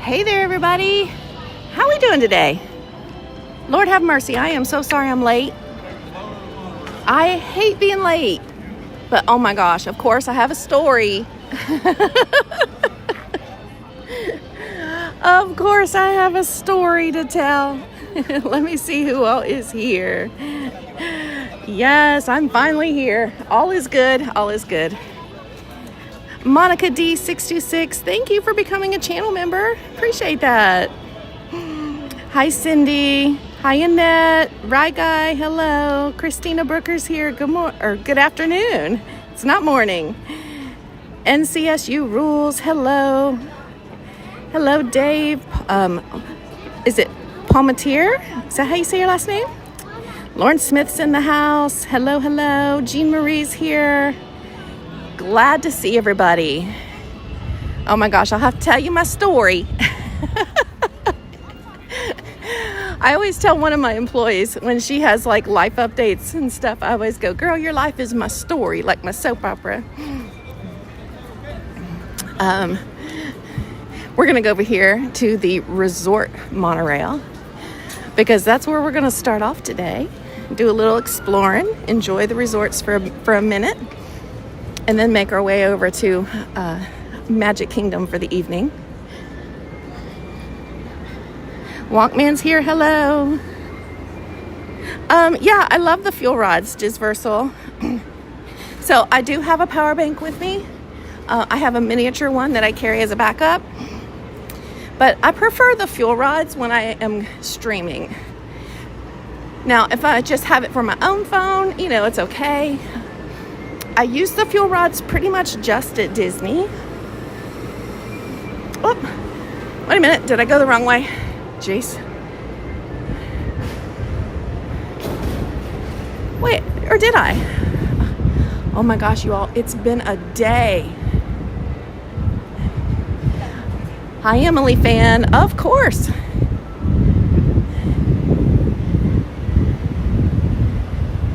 Hey there, everybody. How are we doing today? Lord have mercy. I am so sorry I'm late. I hate being late. But oh my gosh, of course I have a story. Of course I have a story to tell. Let me see who all is here. Yes, I'm finally here. All is good. All is good. Monica D626, thank you for becoming a channel member. Appreciate that. Hi, Cindy. Hi, Annette. Right Guy. Hello. Christina Brooker's here. Good afternoon. It's not morning. NCSU rules. Hello. Hello, Dave. Is it Palmatier? Is that how you say your last name? Lauren Smith's in the house. Hello, hello. Jean Marie's here. Glad to see everybody. Oh my gosh, I'll have to tell you my story. I always tell one of my employees when she has like life updates and stuff, I always go, girl, your life is my story, like my soap opera. We're gonna go over here to the resort monorail because that's where we're gonna start off today. Do a little exploring, enjoy the resorts for a minute, and then make our way over to Magic Kingdom for the evening. Walkman's here, hello. Yeah, I love the fuel rods, Disversal. So I do have a power bank with me. I have a miniature one that I carry as a backup. But I prefer the fuel rods when I am streaming. Now, if I just have it for my own phone, you know, it's okay. I use the fuel rods pretty much just at Disney. Oh, wait a minute. Did I go the wrong way? Jeez. Wait, or did I? Oh my gosh, you all, it's been a day. Hi, Emily fan. Of course. All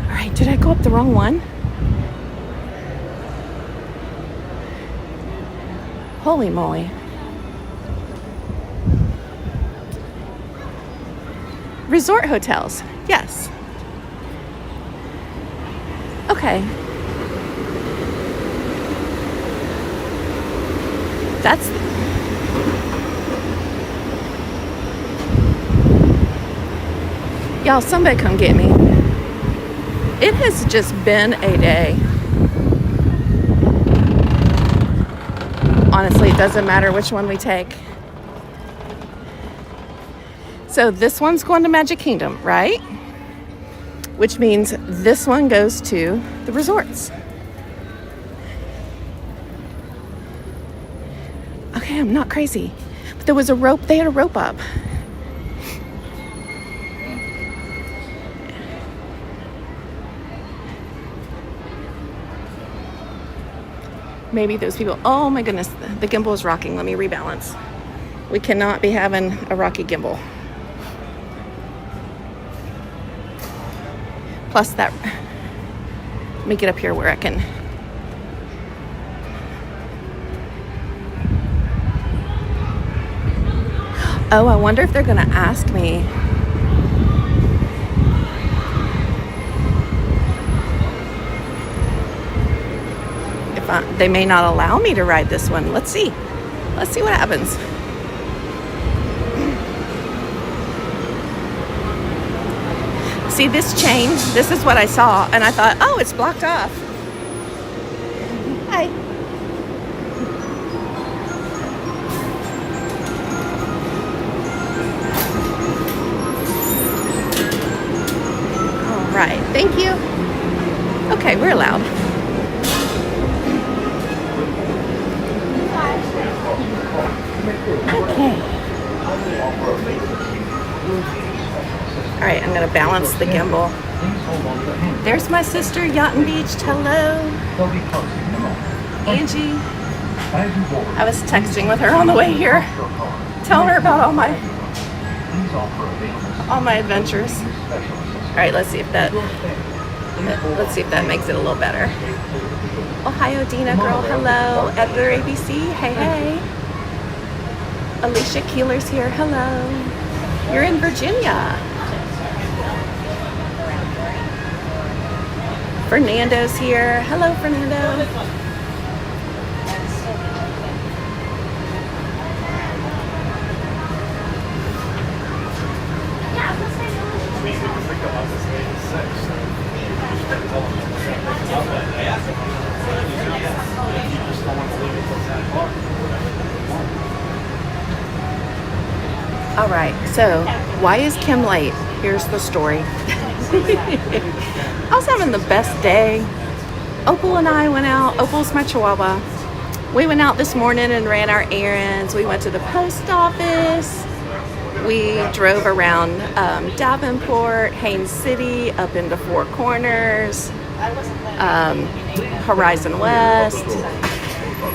right, did I go up the wrong one? Holy moly. Resort hotels. Yes. Okay. That's... Y'all, somebody come get me. It has just been a day. Honestly, it doesn't matter which one we take. So this one's going to Magic Kingdom, right? Which means this one goes to the resorts. Okay, I'm not crazy. But there was a rope, they had a rope up. Maybe those people, oh my goodness, the gimbal is rocking. Let me rebalance. We cannot be having a rocky gimbal. Plus that, let me get up here where I can. Oh, I wonder if they're gonna ask me. They may not allow me to ride this one. Let's see. Let's see what happens. See this change? This is what I saw. And I thought, oh, it's blocked off. Hi. All right. Thank you. Okay, we're allowed. Okay. All right, I'm going to balance the gimbal. There's my sister, Yacht and Beach. Hello. Angie. I was texting with her on the way here, telling her about all my adventures. All right, let's see if that makes it a little better. Ohio Dina girl, hello. Edgar ABC, hey, hey. Alicia Keeler's here. Hello. You're in Virginia. Fernando's here. Hello, Fernando. All right, so why is Kim late? Here's the story. I was having the best day. Opal and I went out. Opal's my chihuahua. We went out this morning and ran our errands. We went to the post office. We drove around Davenport, Haines City, up into Four Corners, Horizon West.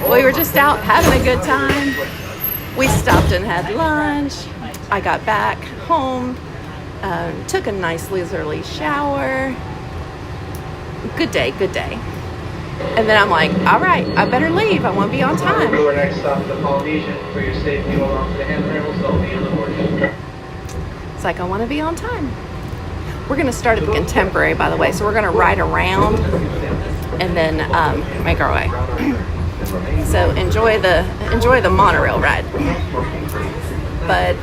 We were just out having a good time. We stopped and had lunch. I got back home, took a nice leisurely shower. Good day, good day. And then I'm like, all right, I better leave. I want to be on time. Your next stop, the Polynesian. For your safety, hold on to the handrails. They'll be on the board. It's like, I want to be on time. We're going to start at the Contemporary, by the way. So we're going to ride around and then make our way. So enjoy the monorail ride. But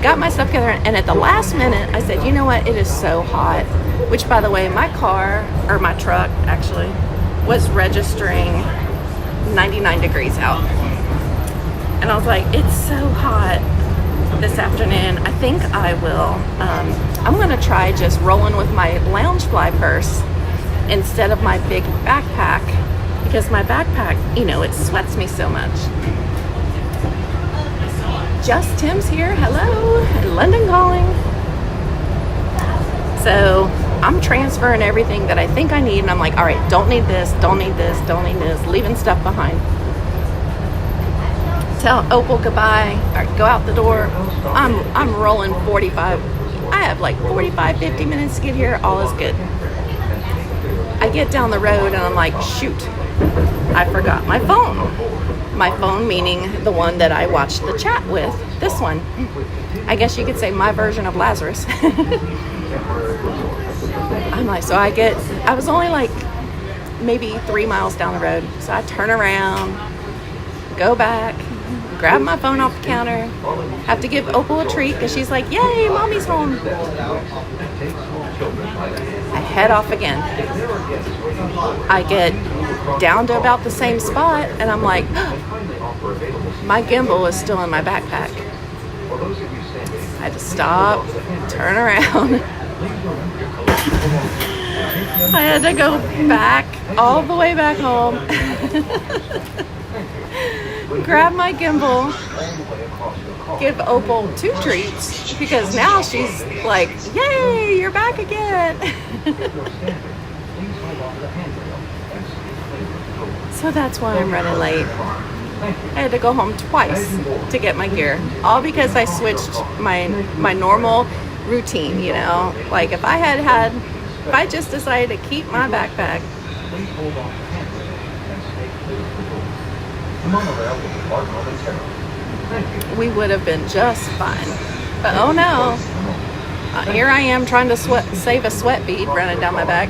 got my stuff together, and at the last minute I said, you know what, it is so hot, which, by the way, my truck actually was registering 99 degrees out, and I was like, it's so hot this afternoon. I think I will I'm gonna try just rolling with my Loungefly purse instead of my big backpack, because my backpack, it sweats me so much. Just Tim's here. Hello. London calling. So I'm transferring everything that I think I need, and I'm like, all right, don't need this, don't need this, don't need this, leaving stuff behind. Tell Opal goodbye, or go out the door. I'm rolling 45. I have like 45, 50 minutes to get here. All is good. I get down the road and I'm like, shoot, I forgot my phone. My phone, meaning the one that I watched the chat with. This one. I guess you could say my version of Lazarus. I'm like, I was only like maybe 3 miles down the road. So I turn around, go back, grab my phone off the counter, have to give Opal a treat because she's like, yay, mommy's home. I head off again. I get down to about the same spot, and I'm like, my gimbal is still in my backpack. I had to stop, turn around. I had to go back, all the way back home, grab my gimbal, give Opal 2 treats, because now she's like, yay, you're back again. So that's why I'm running late. I had to go home twice to get my gear, all because I switched my normal routine, like if I just decided to keep my backpack, we would have been just fine. But oh no, here I am trying to save a sweat bead running down my back.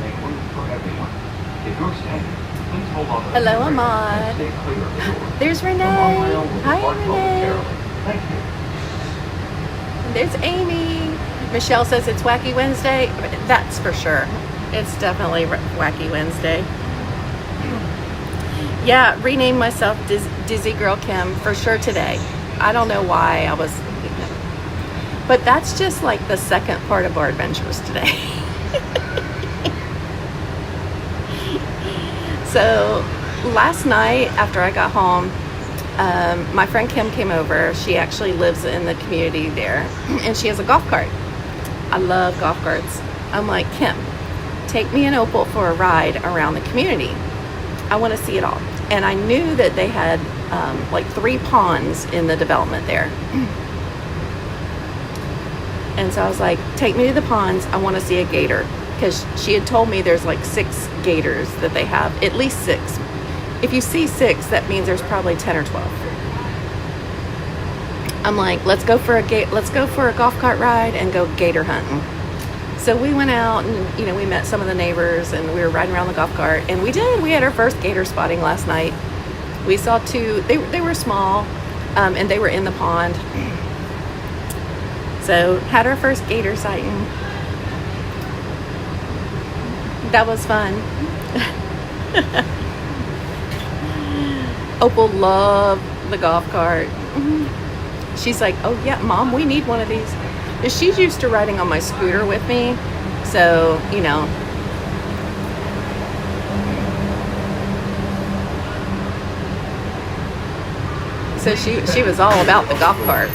Hello, Ahmad. There's Renee. Hi, Renee. There's Amy. Michelle says it's Wacky Wednesday. That's for sure. It's definitely Wacky Wednesday. Yeah, renamed myself DisneyGirlKim for sure today. I don't know why I was, but that's just like the second part of our adventures today. So last night after I got home, my friend Kim came over. She actually lives in the community there, and she has a golf cart. I love golf carts. I'm like, Kim, take me and Opal for a ride around the community. I want to see it all. And I knew that they had like 3 ponds in the development there. And so I was like, take me to the ponds. I want to see a gator. Because she had told me there's like 6 gators that they have, at least 6. If you see 6, that means there's probably 10 or 12. I'm like, let's go for a golf cart ride and go gator hunting. So we went out and, we met some of the neighbors and we were riding around the golf cart, and we had our first gator spotting last night. We saw 2, they were small, and they were in the pond. So had our first gator sighting. That was fun. Opal loved the golf cart. She's like, oh yeah, Mom, we need one of these. She's used to riding on my scooter with me, so, So she was all about the golf cart.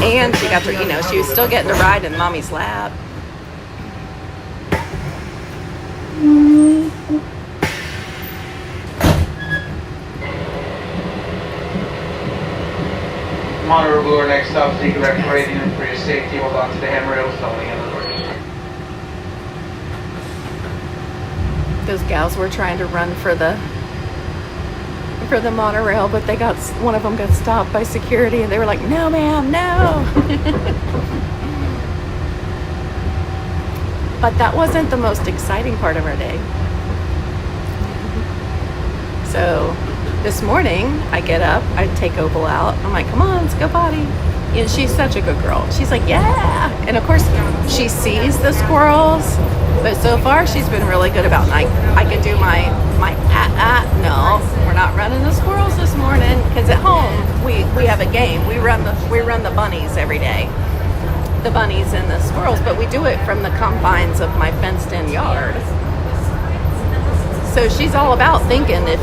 And she got to, she was still getting to ride in Mommy's lap. Monorail Blue, our next stop is direct rating for your safety. Hold on to the handrails, don't lean on the door. Those gals were trying to run for the monorail, but one of them got stopped by security, and they were like, no ma'am, no. But that wasn't the most exciting part of our day. So this morning I get up, I take Opal out, I'm like, come on, let's go potty. And she's such a good girl. She's like, yeah. And of course she sees the squirrels, but so far she's been really good about night. I can do my no, we're not running the squirrels this morning, because at home we have a game. We run the bunnies every day, the bunnies and the squirrels, but we do it from the confines of my fenced in yard. So she's all about thinking if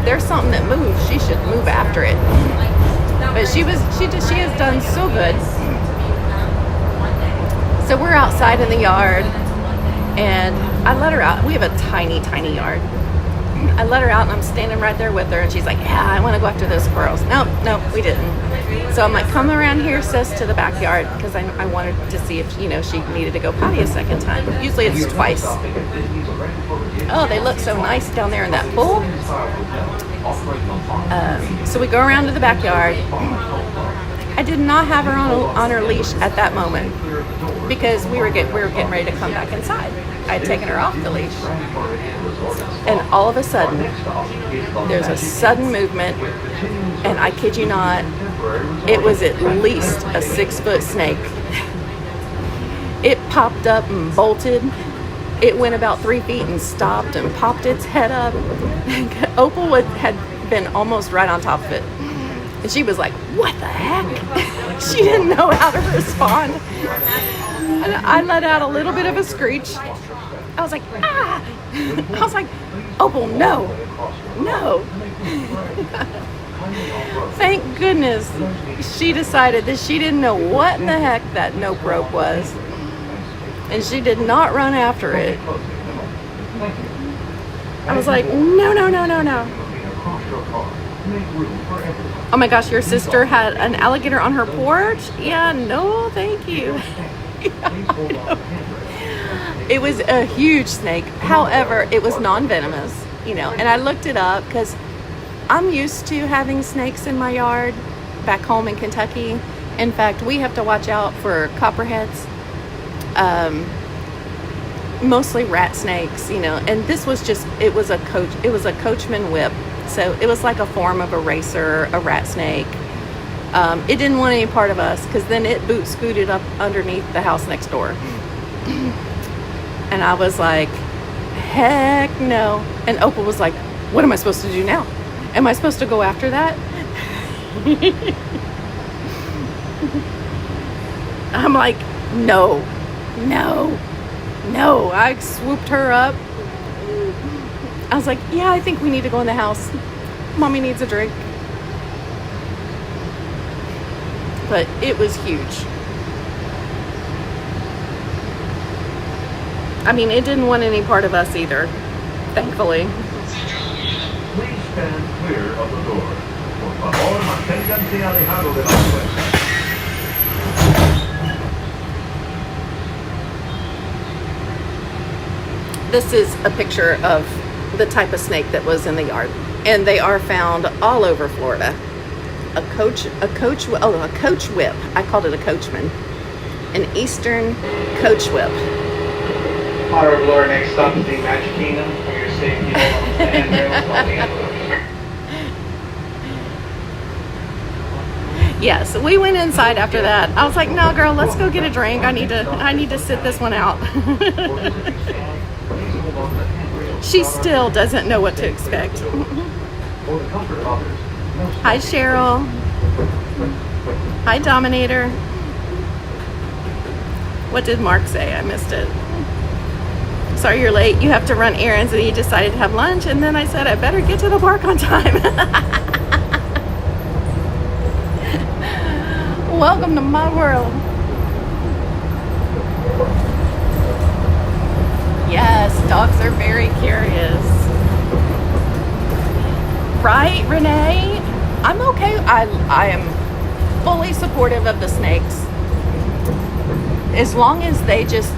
there's something that moves, she should move after it. But she has done so good. So we're outside in the yard, and I let her out. We have a tiny, tiny yard. I let her out, and I'm standing right there with her, and she's like, yeah, I want to go after those squirrels. No, we didn't. So I'm like, come around here, sis, to the backyard, because I wanted to see if, she needed to go potty a second time. Usually it's twice. Oh, they look so nice down there in that pool. So we go around to the backyard. I did not have her on her leash at that moment, because we were getting ready to come back inside. I had taken her off the leash, and all of a sudden there's a sudden movement, and I kid you not, it was at least a 6-foot snake. It popped up and bolted. It went about 3 feet and stopped and popped its head up. Opal had been almost right on top of it. And she was like, what the heck? She didn't know how to respond. And I let out a little bit of a screech. I was like, ah! I was like, Opal, no. Thank goodness she decided that she didn't know what in the heck that nope rope was. And she did not run after it. I was like, no. Oh my gosh, your sister had an alligator on her porch? Yeah, no, thank you. It was a huge snake. However, it was non-venomous, and I looked it up because I'm used to having snakes in my yard back home in Kentucky. In fact, we have to watch out for copperheads. Mostly rat snakes, and this was it was a coachman whip. So it was like a form of a racer, a rat snake. It didn't want any part of us, because then it scooted up underneath the house next door. And I was like, heck no. And Opal was like, what am I supposed to do now? Am I supposed to go after that? I'm like, no. I swooped her up. I was like, yeah, I think we need to go in the house. Mommy needs a drink. But it was huge. I mean, it didn't want any part of us either, thankfully. Please stand clear of the door. Por favor, manténganse alejados de la puerta. This is a picture of the type of snake that was in the yard. And they are found all over Florida. A coach whip. I called it a coachman. An eastern coach whip. Hot or blur, next stop is the Magic Kingdom. For your safety, hold on to the handrails while the elevator. Yes, we went inside after that. I was like, no, girl, let's go get a drink. I need to sit this one out. She still doesn't know what to expect. Hi, Cheryl. Hi, Dominator. What did Mark say? I missed it. Sorry you're late. You have to run errands, and you decided to have lunch. And then I said, I better get to the park on time. Welcome to my world. Yes, dogs are very curious. Right, Renee? I'm okay. I am fully supportive of the snakes. As long as they just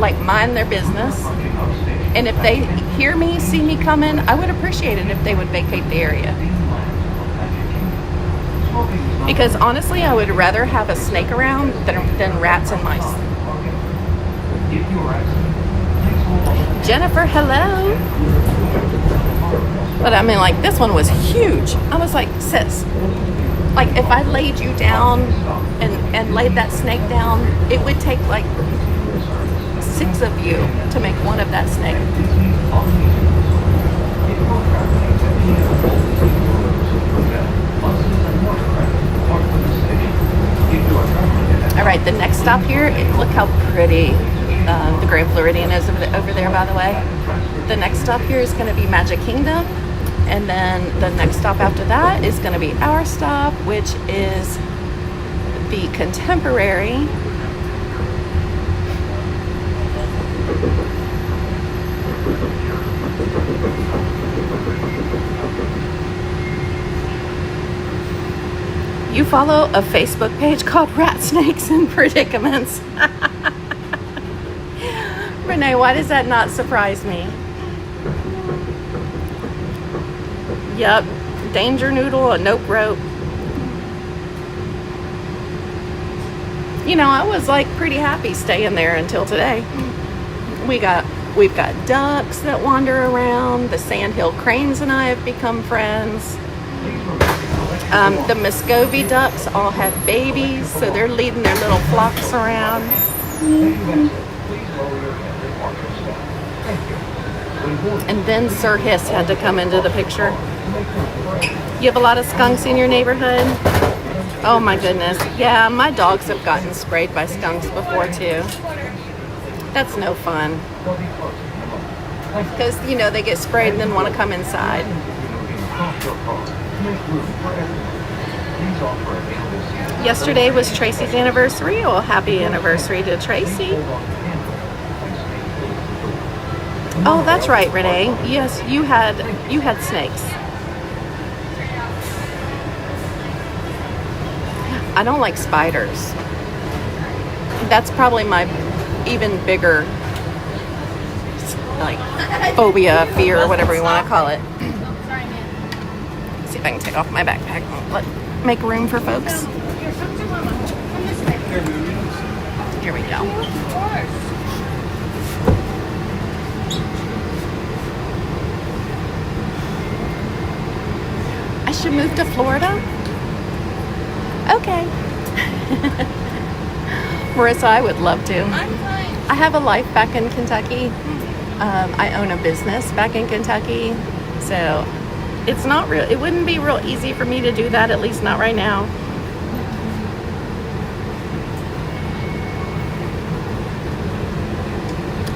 like mind their business. And if they hear me, see me coming, I would appreciate it if they would vacate the area. Because honestly, I would rather have a snake around than rats and mice. Jennifer, hello. But I mean, like, this one was huge. I was like, sis, like, if I laid you down and laid that snake down, it would take like 6 of you to make one of that snake. All right, the next stop here, look how pretty the Grand Floridian is over there, by the way. The next stop here is going to be Magic Kingdom. And then the next stop after that is going to be our stop, which is the Contemporary. You follow a Facebook page called Rat Snakes and Predicaments. Renee, why does that not surprise me? Yep, danger noodle, a nope rope. You know, I was like pretty happy staying there until today. We've got ducks that wander around. The sandhill cranes and I have become friends. The Muscovy ducks all have babies, so they're leading their little flocks around. And then Sir Hiss had to come into the picture. You have a lot of skunks in your neighborhood? Oh my goodness. Yeah, my dogs have gotten sprayed by skunks before too. That's no fun. Because, you know, they get sprayed and then want to come inside. Yesterday was Tracy's anniversary. Well, happy anniversary to Tracy. Oh, that's right, Renee. Yes, you had snakes. I don't like spiders. That's probably my even bigger like phobia, fear, or whatever you want to call it. Let's see if I can take off my backpack. Make room for folks. Here we go. I should move to Florida? Okay. Marissa, I would love to. I have a life back in Kentucky. I own a business back in Kentucky. So it's not real. It wouldn't be real easy for me to do that, at least not right now.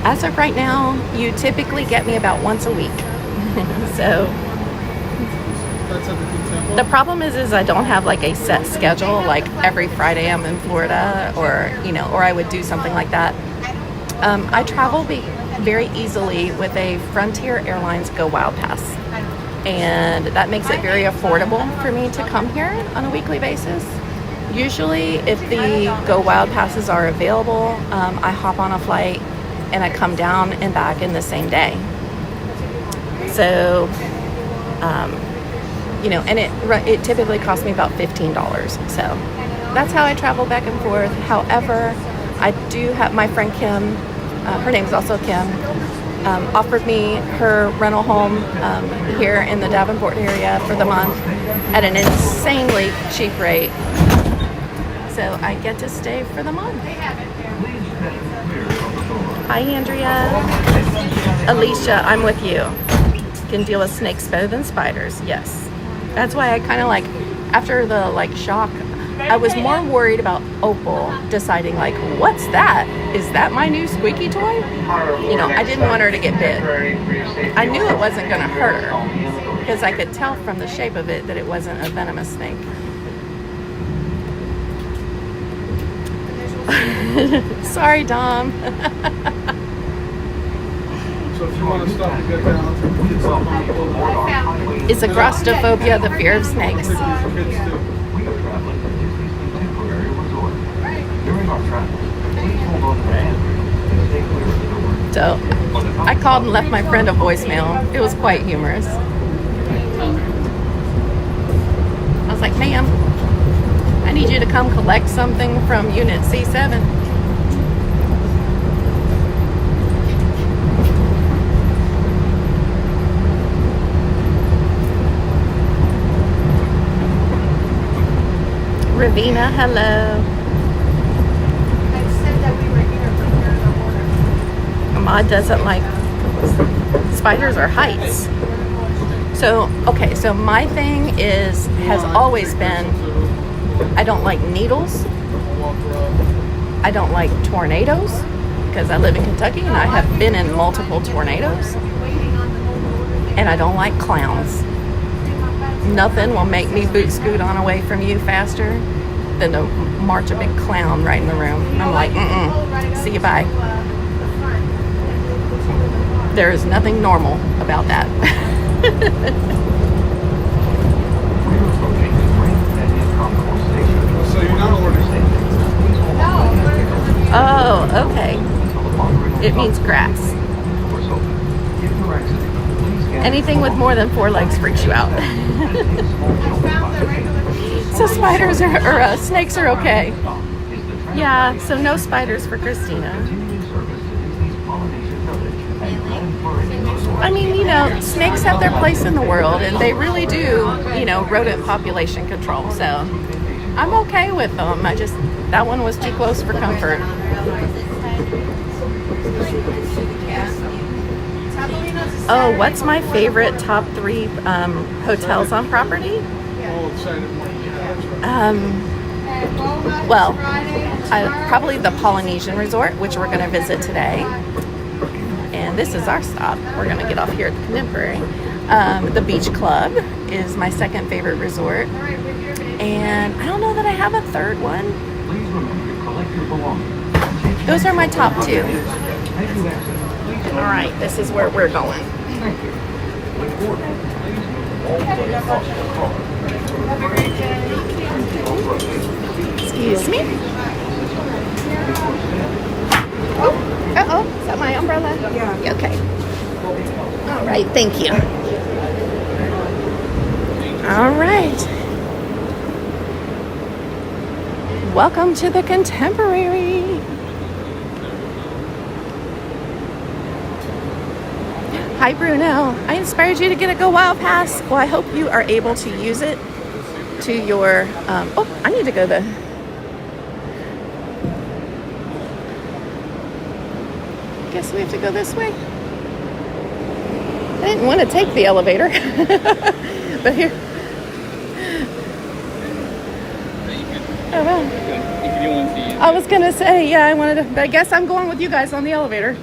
As of right now, you typically get me about once a week. So the problem is I don't have like a set schedule, like every Friday I'm in Florida, or, you know, or I would do something like that. I travel very easily with a Frontier Airlines Go Wild Pass. And that makes it very affordable for me to come here on a weekly basis. Usually, if the Go Wild passes are available, I hop on a flight and I come down and back in the same day. So, you know, and it typically costs me about $15. So that's how I travel back and forth. However, I do have my friend Kim, her name is also Kim, offered me her rental home here in the Davenport area for the month at an insanely cheap rate. So I get to stay for the month. Hi, Andrea. Alicia, I'm with you. Can deal with snakes better than spiders. Yes. That's why I kind of like, after the like shock, I was more worried about Opal deciding like, what's that? Is that my new squeaky toy? You know, I didn't want her to get bit. I knew it wasn't going to hurt her because I could tell from the shape of it that it wasn't a venomous snake. Sorry, Dom. So if you want to stop to get down, get something on the boat. Is agrostophobia the fear of snakes? We are traveling to Disney's contemporary resort. During our travels, please hold on to the handrails and stay clear of the door. So I called and left my friend a voicemail. It was quite humorous. I was like, ma'am, I need you to come collect something from Unit C7. Ravina, hello. I said that we were here from here in the morning. Ahmad doesn't like spiders or heights. So, okay, so my thing has always been, I don't like needles. I don't like tornadoes because I live in Kentucky and I have been in multiple tornadoes. And I don't like clowns. Nothing will make me boot scoot on away from you faster than to march a big clown right in the room. I'm like, see you, bye. There is nothing normal about that. So you're not ordering Oh, okay. It means grass. Anything with more than 4 legs freaks you out. So spiders or snakes are okay. Yeah, so no spiders for Christina. I mean, you know, snakes have their place in the world and they really do, you know, rodent population control. So I'm okay with them. That one was too close for comfort. Oh, what's my favorite top 3 hotels on property? Well, probably the Polynesian Resort, which we're going to visit today. And this is our stop. We're going to get off here at the Contemporary. The Beach Club is my second favorite resort. And I don't know that I have a third one. Those are my top 2. All right, this is where we're going. Excuse me. Uh-oh, is that my umbrella? Yeah. Okay. All right, thank you. All right. Welcome to the Contemporary. Hi, Bruno. I inspired you to get a Go Wild Pass. Well, I hope you are able to use it to your... oh, I need to go the... Guess we have to go this way. I didn't want to take the elevator. But here... Oh, well. I was going to say, yeah, I wanted to... But I guess I'm going with you guys on the elevator.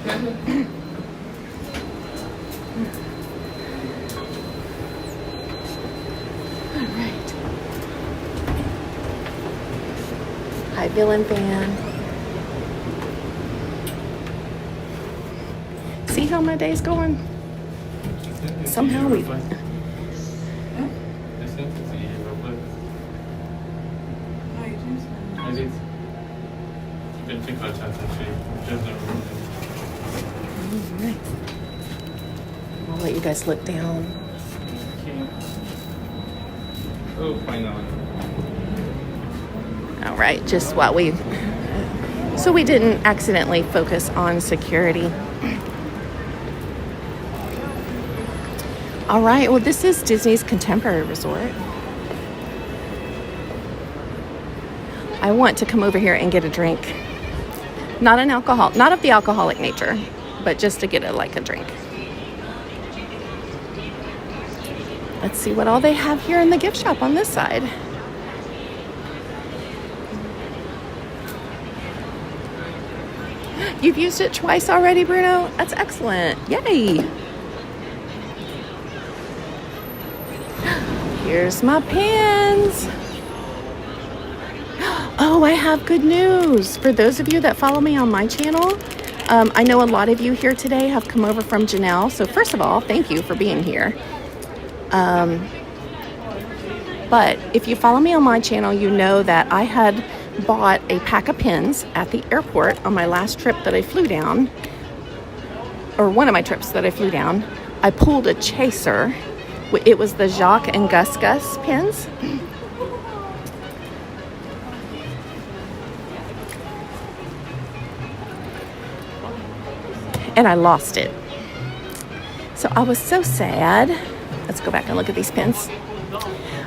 Hi, Villain Fan. See how my day's going? Somehow we... I'll let you guys look down. Oh, fine now. All right, just while so we didn't accidentally focus on security. All right, well, this is Disney's Contemporary Resort. I want to come over here and get a drink. Not of the alcoholic nature, but just to get a drink. Let's see what all they have here in the gift shop on this side. You've used it twice already, Bruno? That's excellent. Yay! Here's my pins. Oh, I have good news. For those of you that follow me on my channel, I know a lot of you here today have come over from Janelle. So first of all, thank you for being here. But if you follow me on my channel, you know that I had bought a pack of pins at the airport on my last trip that I flew down, or one of my trips that I flew down. I pulled a chaser. It was the Jacques and Gus Gus pins. And I lost it. So I was so sad. Let's go back and look at these pins.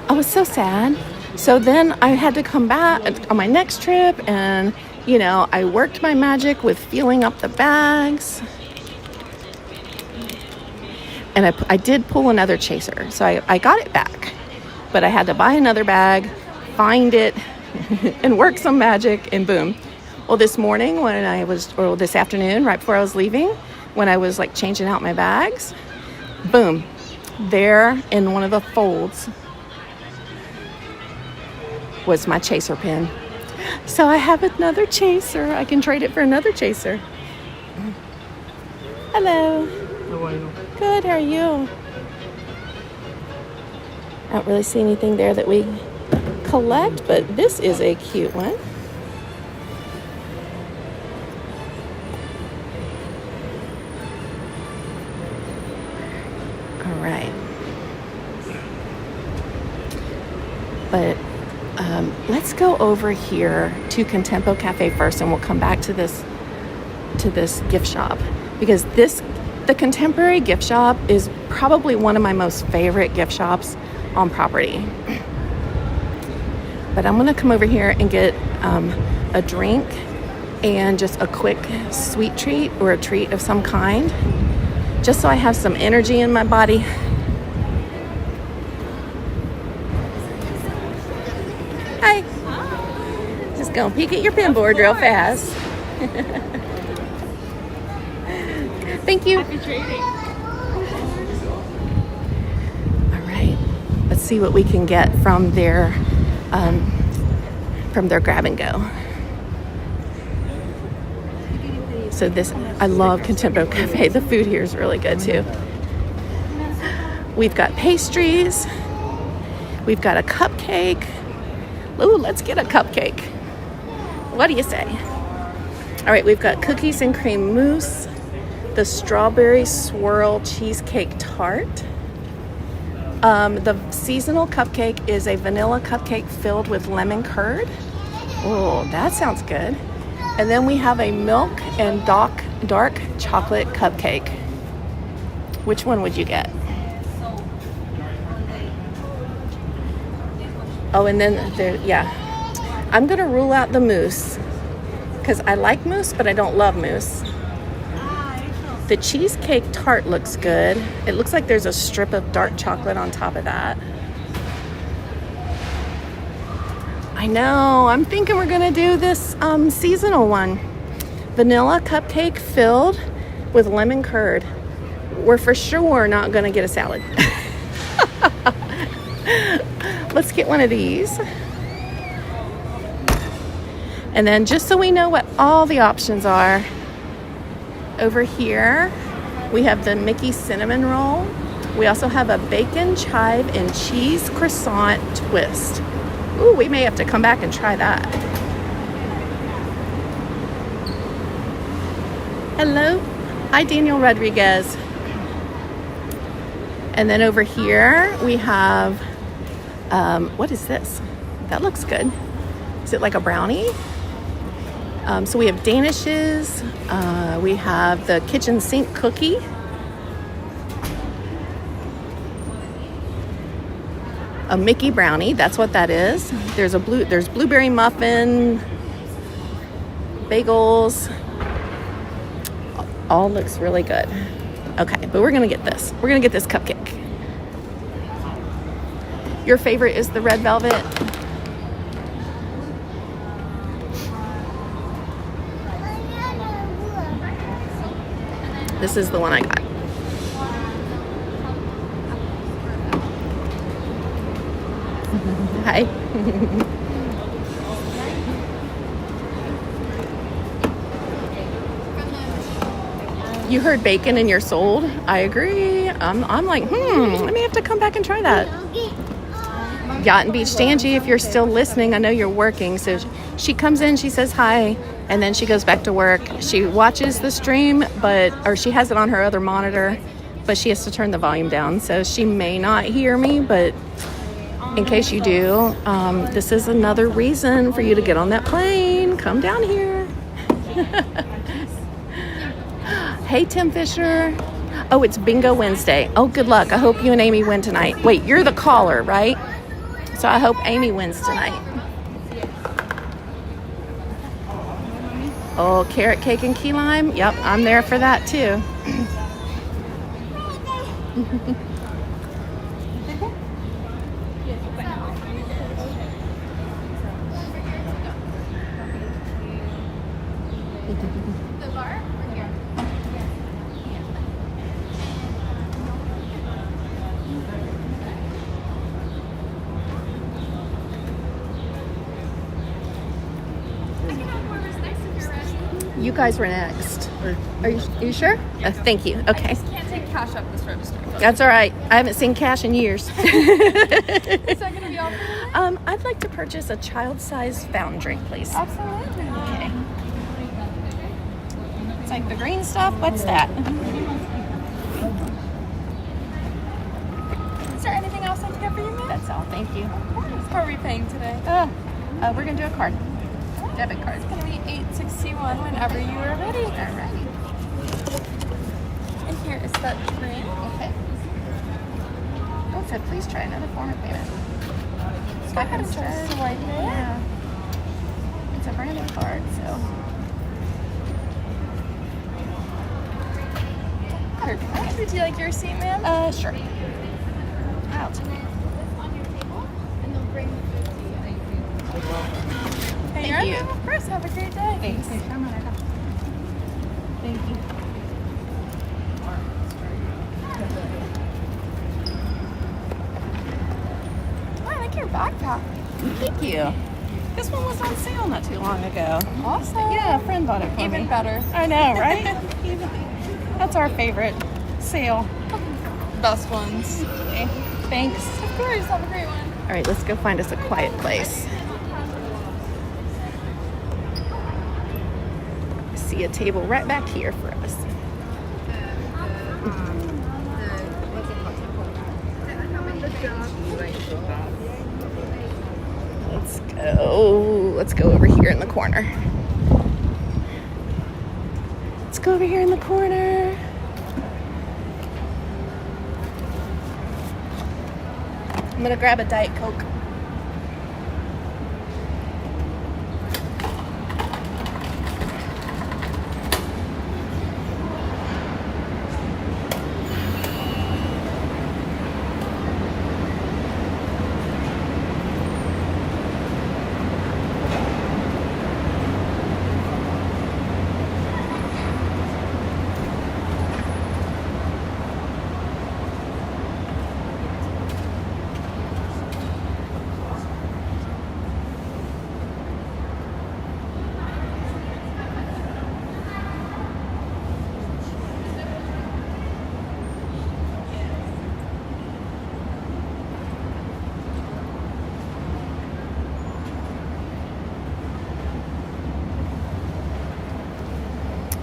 I was so sad. So then I had to come back on my next trip, and I worked my magic with filling up the bags. And I did pull another chaser. So I got it back. But I had to buy another bag, find it, and work some magic, and boom. Well, this morning or this afternoon, right before I was leaving, when I was changing out my bags, boom, there in one of the folds was my chaser pin. So I have another chaser. I can trade it for another chaser. Hello. How are you? Good, how are you? I don't really see anything there that we collect, but this is a cute one. All right. But let's go over here to Contempo Cafe first, and we'll come back to this gift shop, because the Contemporary gift shop is probably one of my most favorite gift shops on property. But I'm gonna come over here and get a drink and just a quick sweet treat or a treat of some kind, just so I have some energy in my body. Hi. Just gonna peek at your pin board real fast. Thank you. Happy trading. All right. Let's see what we can get from their grab and go. So I love Contempo Cafe. The food here is really good too. We've got pastries. We've got a cupcake. Ooh, let's get a cupcake. What do you say? All right, we've got cookies and cream mousse, the strawberry swirl cheesecake tart. The seasonal cupcake is a vanilla cupcake filled with lemon curd. Oh, that sounds good. And then we have a milk and dark chocolate cupcake. Which one would you get? Oh, and then I'm gonna rule out the mousse, because I like mousse, but I don't love mousse. The cheesecake tart looks good. It looks like there's a strip of dark chocolate on top of that. I know, I'm thinking we're gonna do this seasonal one. Vanilla cupcake filled with lemon curd. We're for sure not gonna get a salad. Let's get one of these. And then just so we know what all the options are, over here we have the Mickey cinnamon roll. We also have a bacon, chive, and cheese croissant twist. Ooh, we may have to come back and try that. Hello. Hi, Daniel Rodriguez. And then over here we have, what is this? That looks good. Is it like a brownie? So we have danishes. We have the kitchen sink cookie. A Mickey brownie, that's what that is. There's blueberry muffin, bagels. All looks really good. Okay, but we're gonna get this. We're gonna get this cupcake. Your favorite is the red velvet. This is the one I got. Hi. You heard bacon and you're sold. I agree. I'm like, I may have to come back and try that. Yacht and Beach Angie, if you're still listening, I know you're working. So she comes in, she says hi, and then she goes back to work. She watches the stream, or she has it on her other monitor, but she has to turn the volume down. So she may not hear me, but in case you do, this is another reason for you to get on that plane. Come down here. Hey, Tim Fisher. Oh, it's Bingo Wednesday. Oh, good luck. I hope you and Amy win tonight. Wait, you're the caller, right? So I hope Amy wins tonight. Oh, carrot cake and key lime. Yep, I'm there for that too. You guys were next. Are you sure? Thank you. Okay. I just can't take cash up this register. That's all right. I haven't seen cash in years. Is that going to be all for you? I'd like to purchase a child-sized fountain drink, please. Absolutely. Okay. It's like the green stuff. What's that? Is there anything else I can get for you, ma'am? That's all. Thank you. How are we paying today? We're gonna do a card. Debit card. It's going to be $8.61 whenever you are ready. All right. And here is that drink. Okay. Oh, it said please try another form of payment. Go ahead and just swipe it. Yeah. It's a brand new card, so. Perfect. Would you like your receipt, ma'am? Sure. I'll take it. Thank you. Of course. Have a great day. Thanks. Thank you. Oh, I like your backpack. Thank you. This one was on sale not too long ago. Awesome. Yeah, a friend bought it for me. Even better. I know, right? That's our favorite sale. Best ones. Okay. Thanks. Of course. Have a great one. All right, let's go find us a quiet place. See a table right back here for us. Let's go over here in the corner. Let's go over here in the corner. I'm gonna grab a Diet Coke.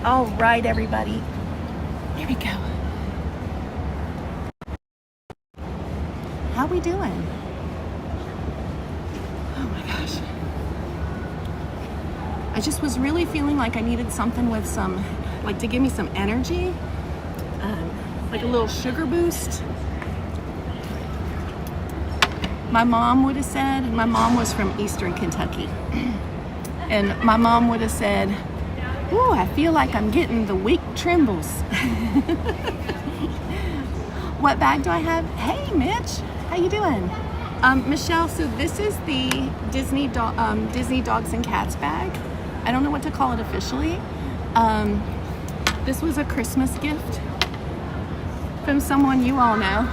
All right, everybody. Here we go. How we doing? Oh my gosh. I just was really feeling like I needed something with some, like to give me some energy, like a little sugar boost. My mom would have said, my mom was from Eastern Kentucky, and my mom would have said, ooh, I feel like I'm getting the weak trembles. What bag do I have? Hey, Mitch, how you doing? Michelle, so this is the Disney Dogs and Cats bag. I don't know what to call it officially. This was a Christmas gift from someone you all know.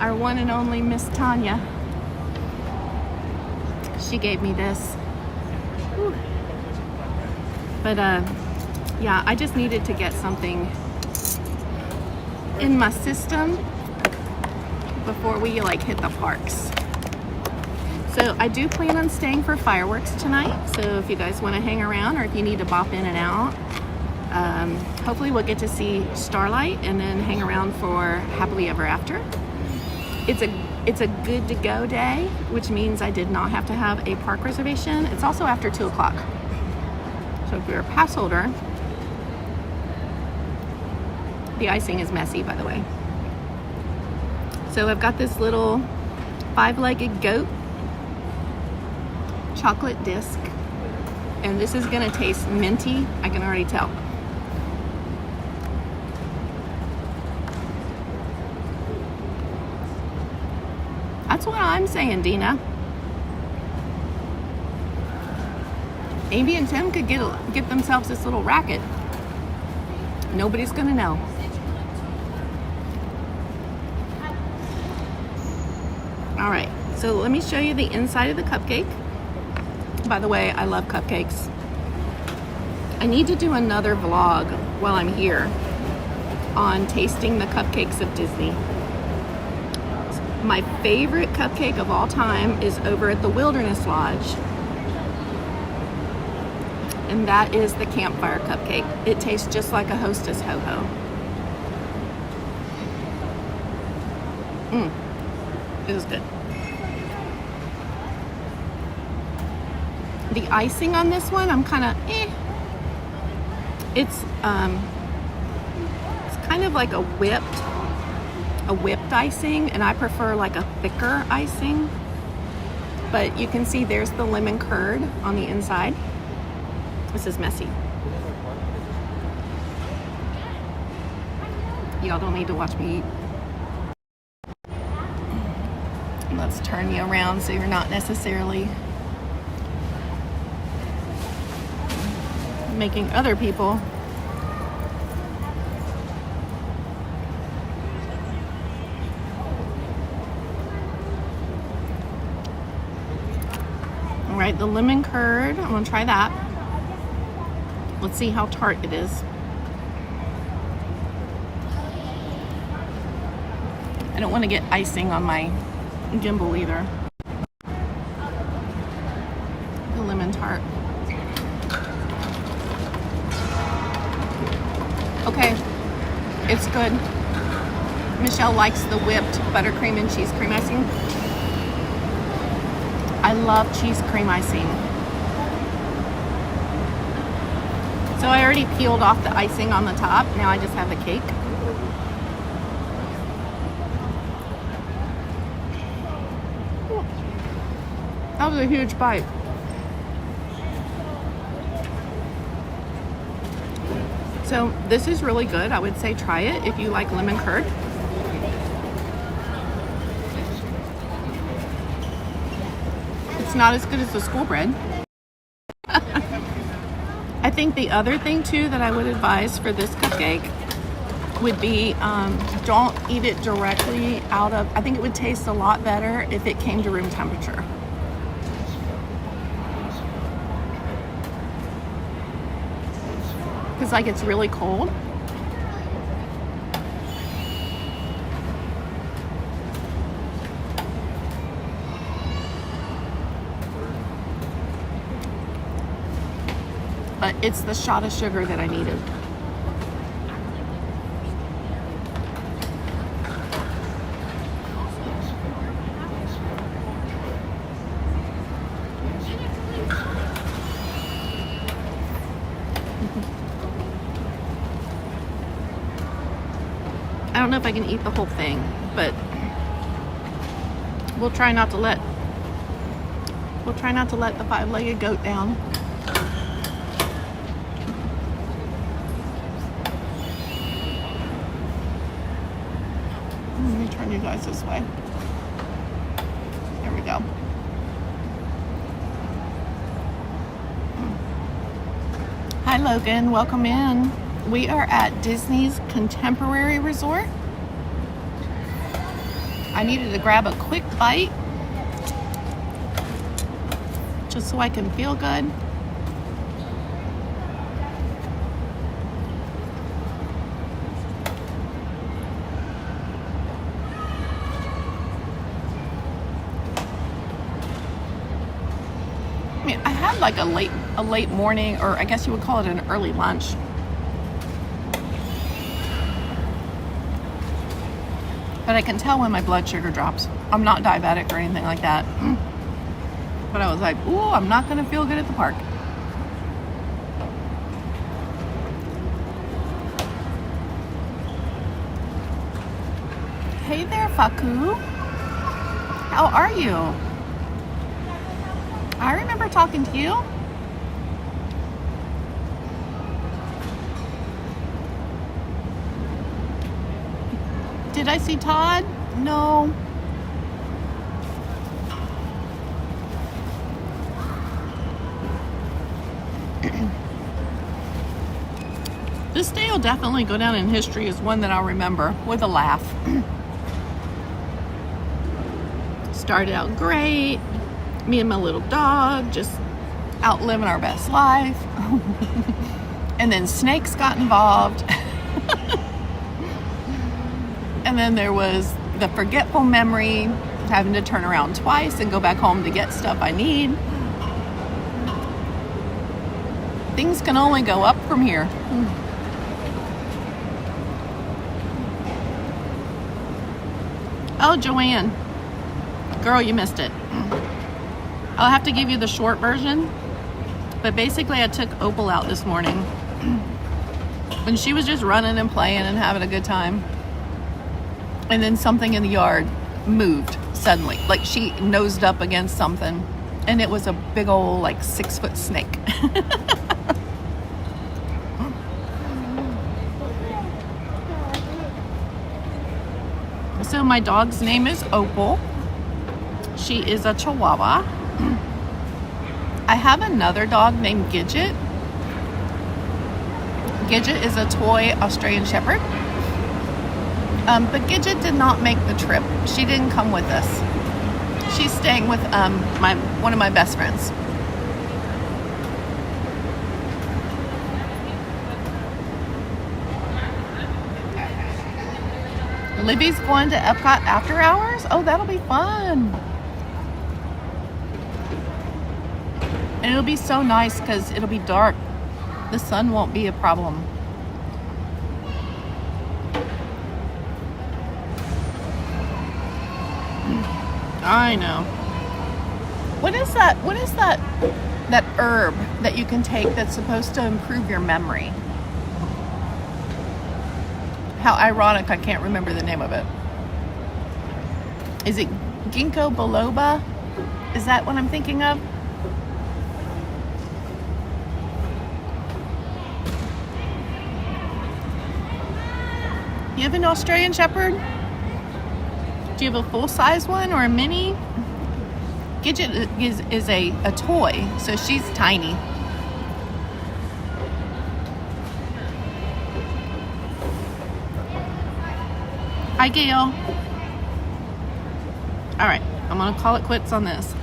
Our one and only Miss Tanya. She gave me this. Whew. But yeah, I just needed to get something in my system before we like hit the parks. So I do plan on staying for fireworks tonight. So if you guys want to hang around, or if you need to bop in and out, hopefully we'll get to see Starlight and then hang around for Happily Ever After. It's a good to go day, which means I did not have to have a park reservation. It's also after 2 o'clock. So if you're a pass holder, the icing is messy, by the way. So I've got this little 5-legged goat chocolate disc, and this is gonna taste minty. I can already tell. That's what I'm saying, Dina. Amy and Tim could get themselves this little racket. Nobody's gonna know. All right, so let me show you the inside of the cupcake. By the way, I love cupcakes. I need to do another vlog while I'm here on tasting the cupcakes of Disney. My favorite cupcake of all time is over at the Wilderness Lodge. And that is the campfire cupcake. It tastes just like a Hostess Ho-Ho. It is good. The icing on this one, I'm kind of It's kind of like a whipped icing, and I prefer like a thicker icing. But you can see there's the lemon curd on the inside. This is messy. Y'all don't need to watch me eat. Let's turn you around so you're not necessarily making other people all right, the lemon curd, I'm gonna try that. Let's see how tart it is. I don't want to get icing on my gimbal either. The lemon tart. Okay, it's good. Michelle likes the whipped buttercream and cheese cream icing. I love cheese cream icing. So I already peeled off the icing on the top. Now I just have the cake. That was a huge bite. So this is really good. I would say try it if you like lemon curd. It's not as good as the school bread. I think the other thing too that I would advise for this cupcake would be don't eat it directly out of, I think it would taste a lot better if it came to room temperature. Because like it's really cold. But it's the shot of sugar that I needed. I don't know if I can eat the whole thing, but we'll try not to let the five-legged goat down. Let me turn you guys this way. There we go. Hi Logan, welcome in. We are at Disney's Contemporary Resort. I needed to grab a quick bite just so I can feel good. I mean, I had like a late morning, or I guess you would call it an early lunch. But I can tell when my blood sugar drops. I'm not diabetic or anything like that. But I was like, ooh, I'm not gonna feel good at the park. Hey there, Faku. How are you? I remember talking to you. Did I see Todd? No. This day will definitely go down in history as one that I'll remember with a laugh. Started out great. Me and my little dog just out living our best life. And then snakes got involved. And then there was the forgetful memory, having to turn around twice and go back home to get stuff I need. Things can only go up from here. Oh, Joanne. Girl, you missed it. I'll have to give you the short version. But basically, I took Opal out this morning. And she was just running and playing and having a good time. And then something in the yard moved suddenly. Like she nosed up against something. And it was a big old, like, 6-foot snake. So my dog's name is Opal. She is a Chihuahua. I have another dog named Gidget. Gidget is a toy Australian Shepherd. But Gidget did not make the trip. She didn't come with us. She's staying with one of my best friends. Libby's going to Epcot after hours? Oh, that'll be fun. And it'll be so nice because it'll be dark. The sun won't be a problem. I know. What is that herb that you can take that's supposed to improve your memory? How ironic, I can't remember the name of it. Is it ginkgo biloba? Is that what I'm thinking of? You have an Australian Shepherd? Do you have a full-size one or a mini? Gidget is a toy, so she's tiny. Hi, Gail. All right, I'm gonna call it quits on this.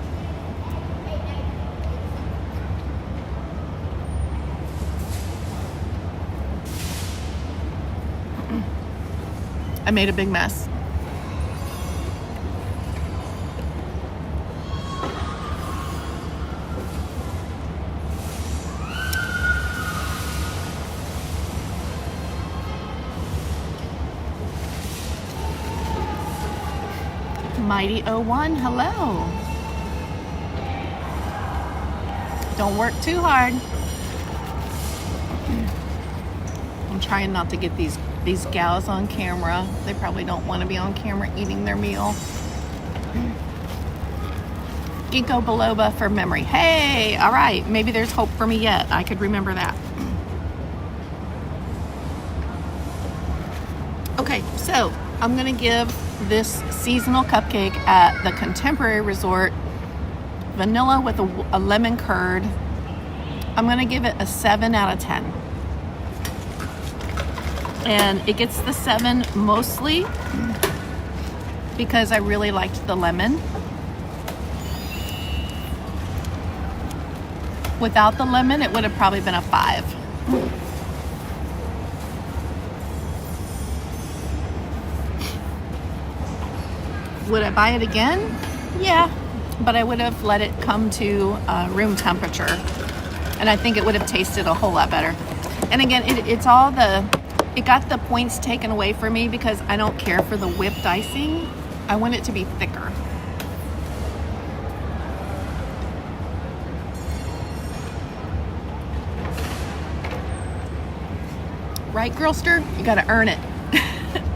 I made a big mess. Mighty 01, hello. Don't work too hard. trying not to get these gals on camera. They probably don't want to be on camera eating their meal. Ginkgo biloba for memory. Hey, all right. Maybe there's hope for me yet. I could remember that. Okay, so I'm going to give this seasonal cupcake at the Contemporary Resort, vanilla with a lemon curd. I'm going to give it a 7 out of 10. And it gets the 7 mostly because I really liked the lemon. Without the lemon, it would have probably been a 5. Would I buy it again? Yeah, but I would have let it come to room temperature, and I think it would have tasted a whole lot better. And again, it got the points taken away from me because I don't care for the whipped icing. I want it to be thicker. Right, Girlster? You gotta earn it.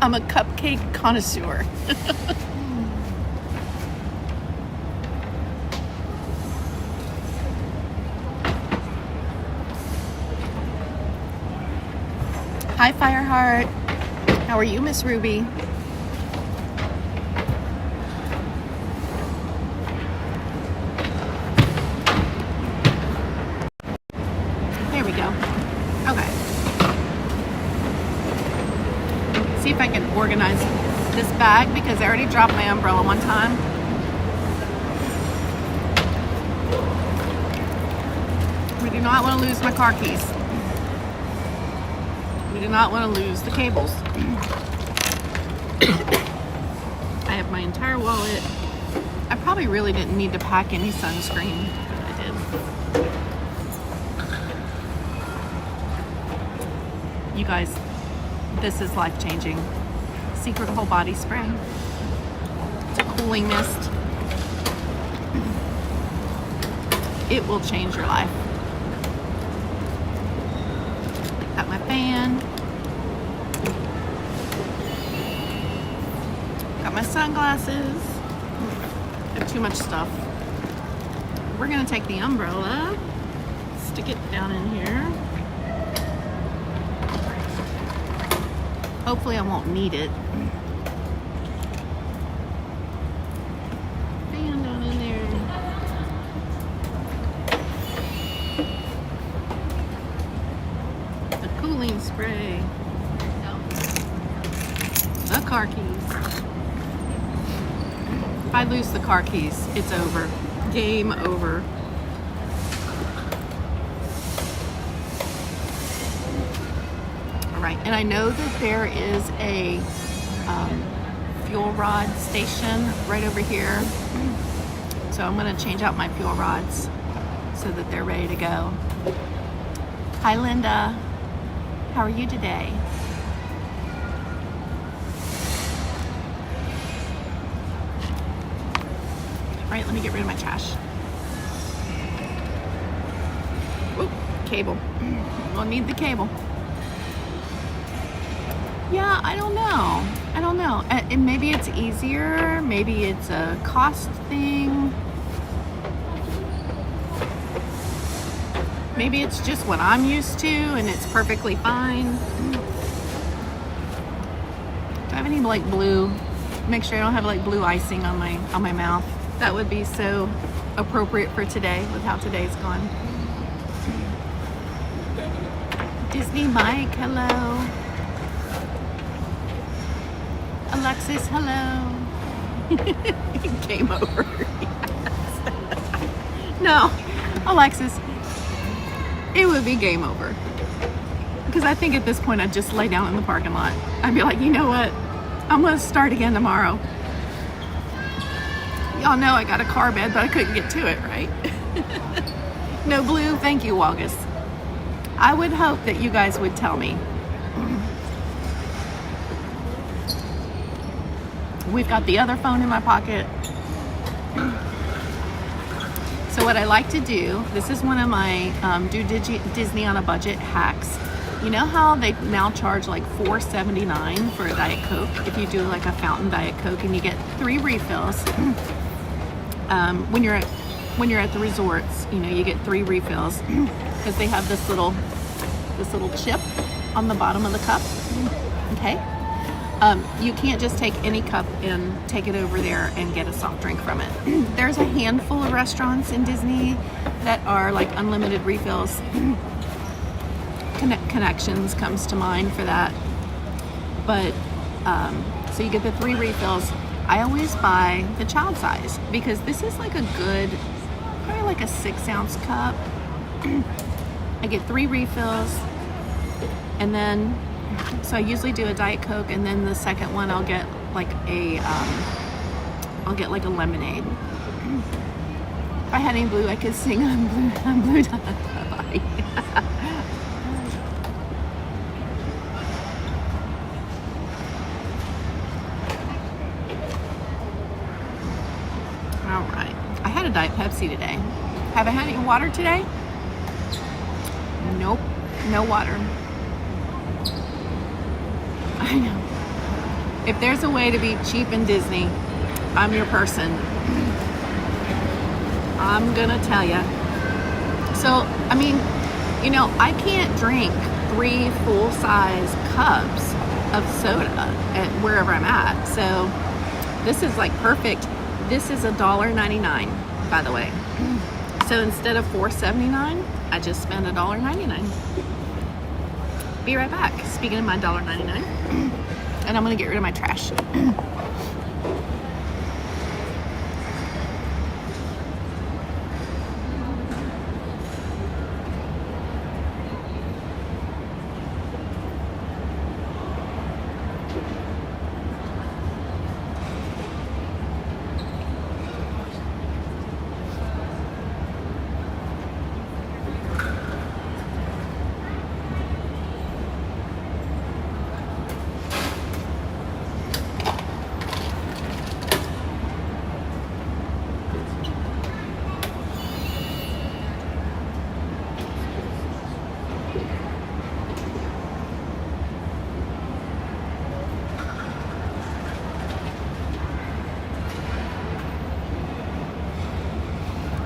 I'm a cupcake connoisseur. Hi, Fireheart. How are you, Miss Ruby? There we go. Okay. See if I can organize this bag because I already dropped my umbrella one time. We do not want to lose my car keys. We do not want to lose the cables. I have my entire wallet. I probably really didn't need to pack any sunscreen. I did. You guys, this is life-changing. Secret whole body spray. It's a cooling mist. It will change your life. Got my fan. Got my sunglasses. I have too much stuff. We're gonna take the umbrella, stick it down in here. Hopefully I won't need it. Fan down in there. The cooling spray. The car keys. If I lose the car keys, it's over. Game over. All right, and I know that there is a fuel rod station right over here. So I'm gonna change out my fuel rods so that they're ready to go. Hi, Linda. How are you today? All right, let me get rid of my trash. Oop, cable. We'll need the cable. Yeah, I don't know. And maybe it's easier. Maybe it's a cost thing. Maybe it's just what I'm used to and it's perfectly fine. Do I have any like blue? Make sure I don't have like blue icing on my mouth. That would be so appropriate for today with how today's gone. Disney Mike, hello. Alexis, hello. Game over. Yes. No, Alexis, it would be game over. Because I think at this point I'd just lay down in the parking lot. I'd be like, you know what? I'm going to start again tomorrow. Y'all know I got a car bed, but I couldn't get to it, right? No blue, thank you, August. I would hope that you guys would tell me. We've got the other phone in my pocket. So what I like to do, this is one of my do Disney on a budget hacks. You know how they now charge like $4.79 for a Diet Coke if you do like a fountain Diet Coke, and you get 3 refills. When you're at the resorts, you know, you get 3 refills because they have this little chip on the bottom of the cup. Okay. You can't just take any cup and take it over there and get a soft drink from it. There's a handful of restaurants in Disney that are like unlimited refills. Connections comes to mind for that. But so you get the 3 refills. I always buy the child size because this is like a good, probably like a 6-ounce cup. I get 3 refills, and then so I usually do a Diet Coke, and then the second one I'll get like a lemonade. If I had any blue, I could sing I'm blue. All right, I had a Diet Pepsi today. Have I had any water today? Nope, no water. I know. If there's a way to be cheap in Disney, I'm your person. I'm gonna tell you. So, I mean, you know, I can't drink 3 full-size cups of soda at wherever I'm at. So this is like perfect. This is $1.99, by the way. So instead of $4.79, I just spent $1.99. Be right back. Speaking of my $1.99, and I'm gonna get rid of my trash.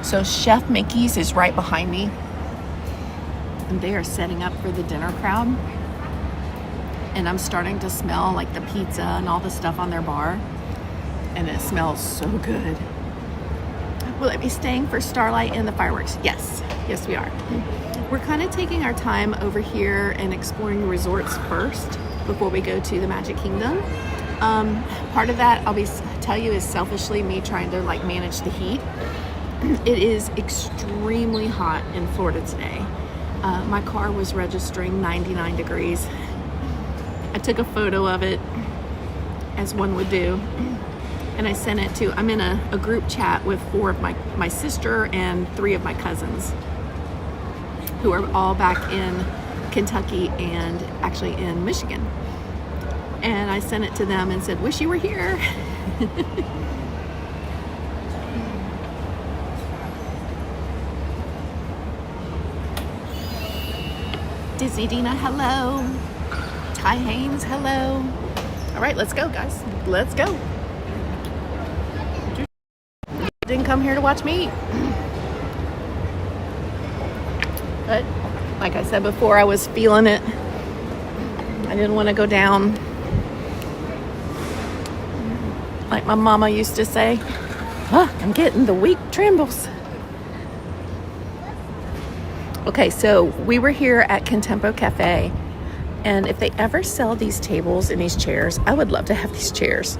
So Chef Mickey's is right behind me, and they are setting up for the dinner crowd. And I'm starting to smell like the pizza and all the stuff on their bar, and it smells so good. Will it be staying for Starlight and the fireworks? Yes, yes we are. We're kind of taking our time over here and exploring the resorts first before we go to the Magic Kingdom. Part of that, tell you, is selfishly me trying to like manage the heat. It is extremely hot in Florida today. My car was registering 99 degrees. I took a photo of it, as one would do, and I sent it to, I'm in a group chat with 4 of my sister and 3 of my cousins, who are all back in Kentucky and actually in Michigan. And I sent it to them and said, wish you were here. Dizzy Dina, hello. Ty Haynes, hello. All right, let's go, guys. Let's go. Didn't come here to watch me eat. But like I said before, I was feeling it. I didn't want to go down. Like my mama used to say, I'm getting the weak trembles. Okay, so we were here at Contempo Cafe, and if they ever sell these tables and these chairs, I would love to have these chairs.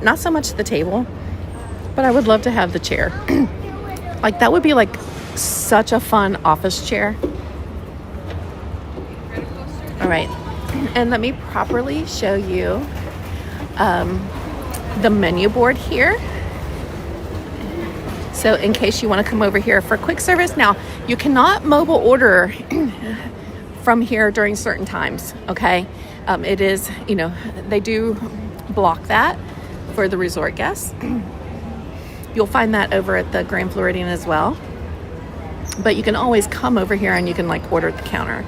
Not so much the table, but I would love to have the chair. Like that would be like such a fun office chair. All right, and let me properly show you the menu board here. So in case you want to come over here for quick service. Now, you cannot mobile order from here during certain times, okay? It is, you know, they do block that for the resort guests. You'll find that over at the Grand Floridian as well. But you can always come over here and you can like order at the counter.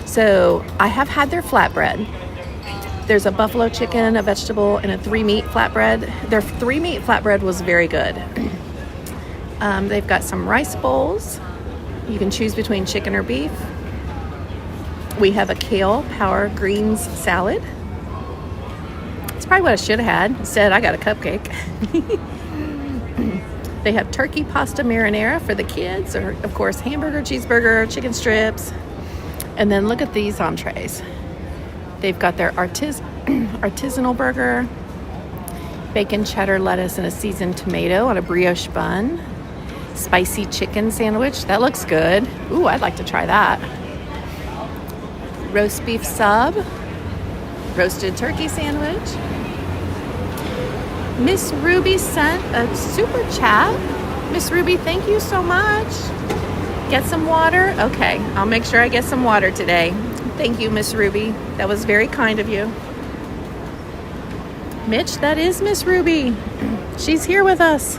So I have had their flatbread. There's a buffalo chicken, a vegetable, and a 3-meat flatbread. Their 3-meat flatbread was very good. They've got some rice bowls. You can choose between chicken or beef. We have a kale power greens salad. It's probably what I should have had. Instead, I got a cupcake. They have turkey pasta marinara for the kids, or of course hamburger, cheeseburger, chicken strips. And then look at these entrees. They've got their artisanal burger, bacon, cheddar, lettuce, and a seasoned tomato on a brioche bun. Spicy chicken sandwich. That looks good. Ooh, I'd like to try that. Roast beef sub. Roasted turkey sandwich. Miss Ruby sent a super chat. Miss Ruby, thank you so much. Get some water? Okay, I'll make sure I get some water today. Thank you, Miss Ruby. That was very kind of you. Mitch, that is Miss Ruby. She's here with us.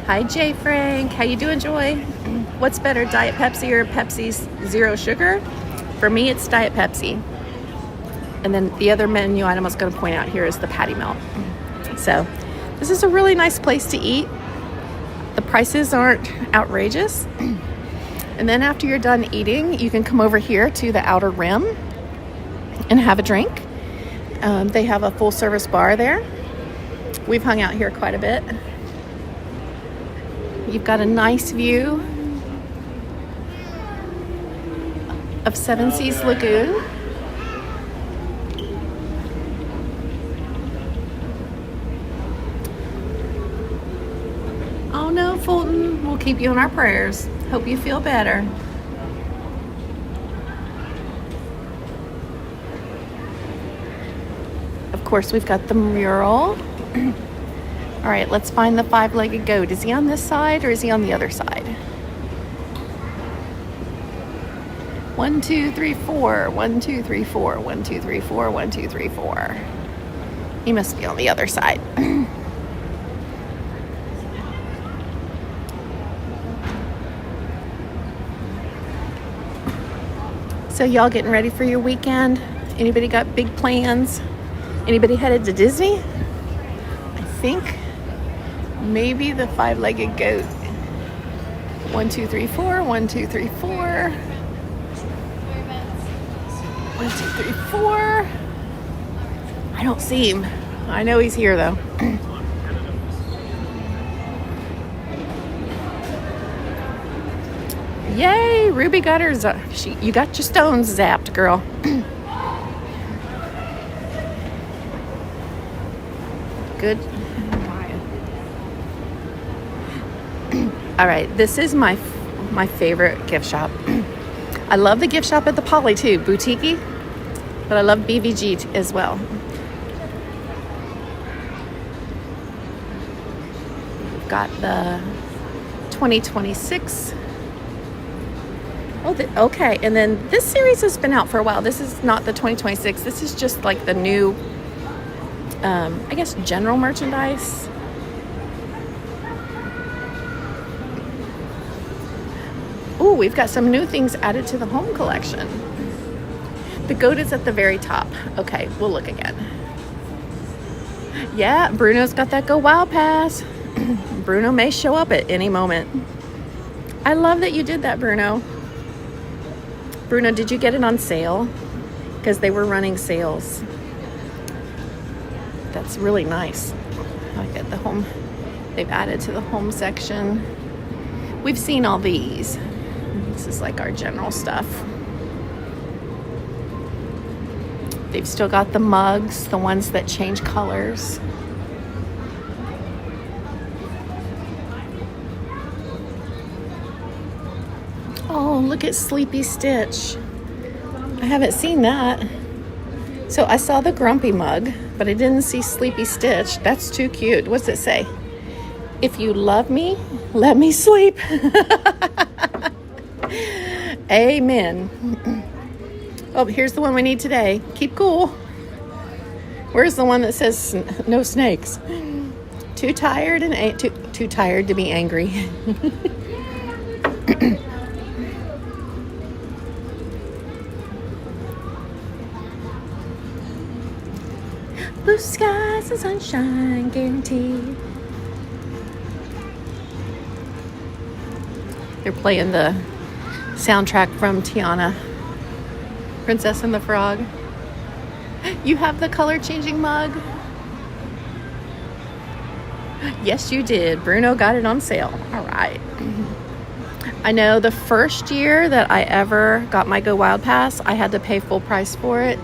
Hi, Jay Frank. How you doing, Joy? What's better, Diet Pepsi or Pepsi Zero Sugar? For me, it's Diet Pepsi. And then the other menu item I was going to point out here is the patty melt. So this is a really nice place to eat. The prices aren't outrageous. And then after you're done eating, you can come over here to the outer rim and have a drink. They have a full service bar there. We've hung out here quite a bit. You've got a nice view of Seven Seas Lagoon. Oh no, Fulton, we'll keep you in our prayers. Hope you feel better. Of course, we've got the mural. All right, let's find the 5-legged goat. Is he on this side or is he on the other side? 1, 2, 3, 4. 1, 2, 3, 4. 1, 2, 3, 4. 1, 2, 3, 4. He must be on the other side. So y'all getting ready for your weekend? Anybody got big plans? Anybody headed to Disney? I think maybe the 5-legged goat. 1, 2, 3, 4. 1, 2, 3, 4. 1, 2, 3, 4. I don't see him. I know he's here though. Yay! Ruby got her. You got your stones zapped, girl. Good. All right, this is my favorite gift shop. I love the gift shop at the Poly too, boutique-y, but I love BVG as well. We've got the 2026. Oh, okay, and then this series has been out for a while. This is not the 2026. This is just like the new, I guess, general merchandise. Ooh, we've got some new things added to the home collection. The goat is at the very top. Okay, we'll look again. Yeah, Bruno's got that Go Wild Pass. Bruno may show up at any moment. I love that you did that, Bruno. Bruno, did you get it on sale? Because they were running sales. That's really nice. I get the home. They've added to the home section. We've seen all these. This is like our general stuff. They've still got the mugs, the ones that change colors. Oh, look at Sleepy Stitch. I haven't seen that. So I saw the Grumpy mug, but I didn't see Sleepy Stitch. That's too cute. What's it say? If you love me, let me sleep. Amen. Oh, here's the one we need today. Keep cool. Where's the one that says no snakes? Too tired to be angry. Blue skies and sunshine guaranteed. They're playing the soundtrack from Tiana, Princess and the Frog. You have the color changing mug? Yes, you did. Bruno got it on sale. All right. I know the first year that I ever got my Go Wild Pass, I had to pay full price for it,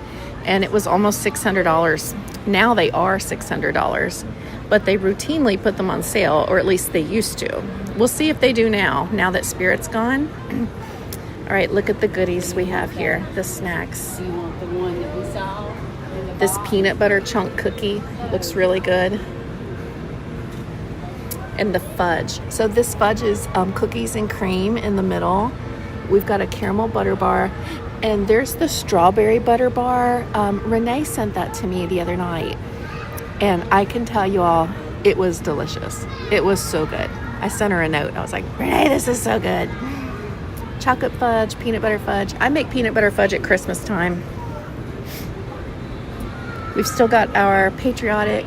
and it was almost $600. Now they are $600, but they routinely put them on sale, or at least they used to. We'll see if they do now that Spirit's gone. All right, look at the goodies we have here, the snacks. You want the one that we saw? This peanut butter chunk cookie looks really good. And the fudge. So this fudge is cookies and cream in the middle. We've got a caramel butter bar. And there's the strawberry butter bar. Renee sent that to me the other night. And I can tell you all, it was delicious. It was so good. I sent her a note. I was like, Renee, this is so good. Chocolate fudge, peanut butter fudge. I make peanut butter fudge at Christmas time. We've still got our patriotic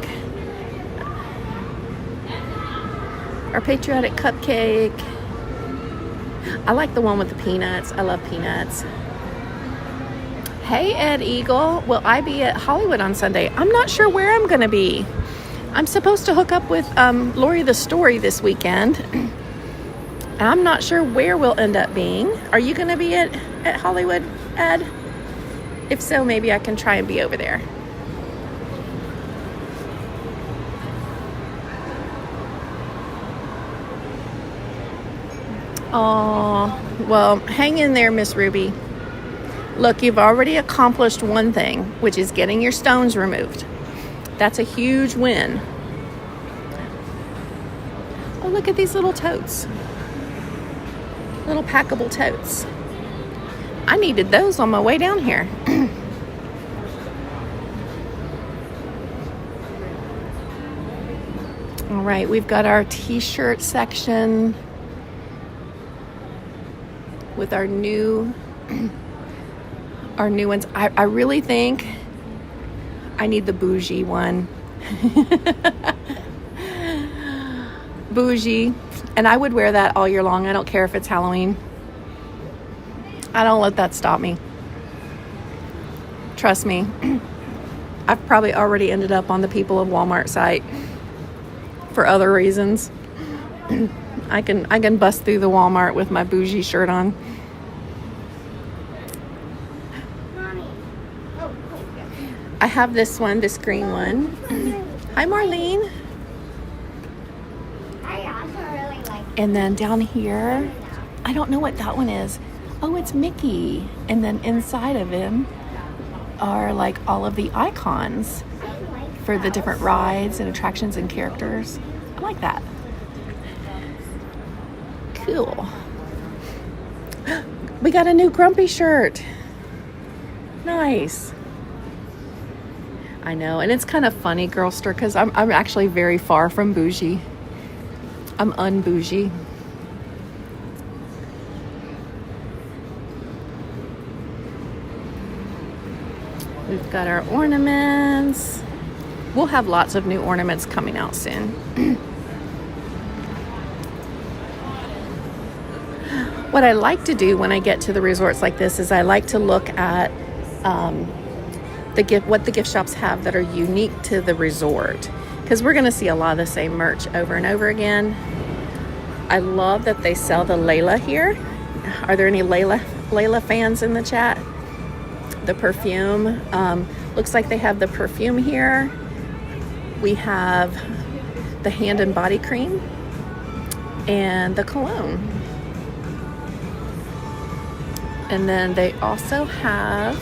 cupcake. I like the one with the peanuts. I love peanuts. Hey, Ed Eagle. Will I be at Hollywood on Sunday? I'm not sure where I'm going to be. I'm supposed to hook up with Lori the Story this weekend. I'm not sure where we'll end up being. Are you going to be at Hollywood, Ed? If so, maybe I can try and be over there. Oh, well, hang in there, Miss Ruby. Look, you've already accomplished one thing, which is getting your stones removed. That's a huge win. Oh, look at these little totes. Little packable totes. I needed those on my way down here. All right, we've got our t-shirt section with our new ones. I really think I need the bougie one. Bougie. And I would wear that all year long. I don't care if it's Halloween. I don't let that stop me. Trust me. I've probably already ended up on the People of Walmart site for other reasons. I can bust through the Walmart with my bougie shirt on. I have this one, this green one. Hi, Marlene. And then down here, I don't know what that one is. Oh, it's Mickey. And then inside of him are like all of the icons for the different rides and attractions and characters. I like that. Cool. We got a new Grumpy shirt. Nice. I know, and it's kind of funny, Girlster, because I'm actually very far from bougie. I'm unbougie. We've got our ornaments. We'll have lots of new ornaments coming out soon. What I like to do when I get to the resorts like this is I like to look at what the gift shops have that are unique to the resort, because we're going to see a lot of the same merch over and over again. I love that they sell the Layla here. Are there any Layla fans in the chat? The perfume. Looks like they have the perfume here. We have the hand and body cream and the cologne. And then they also have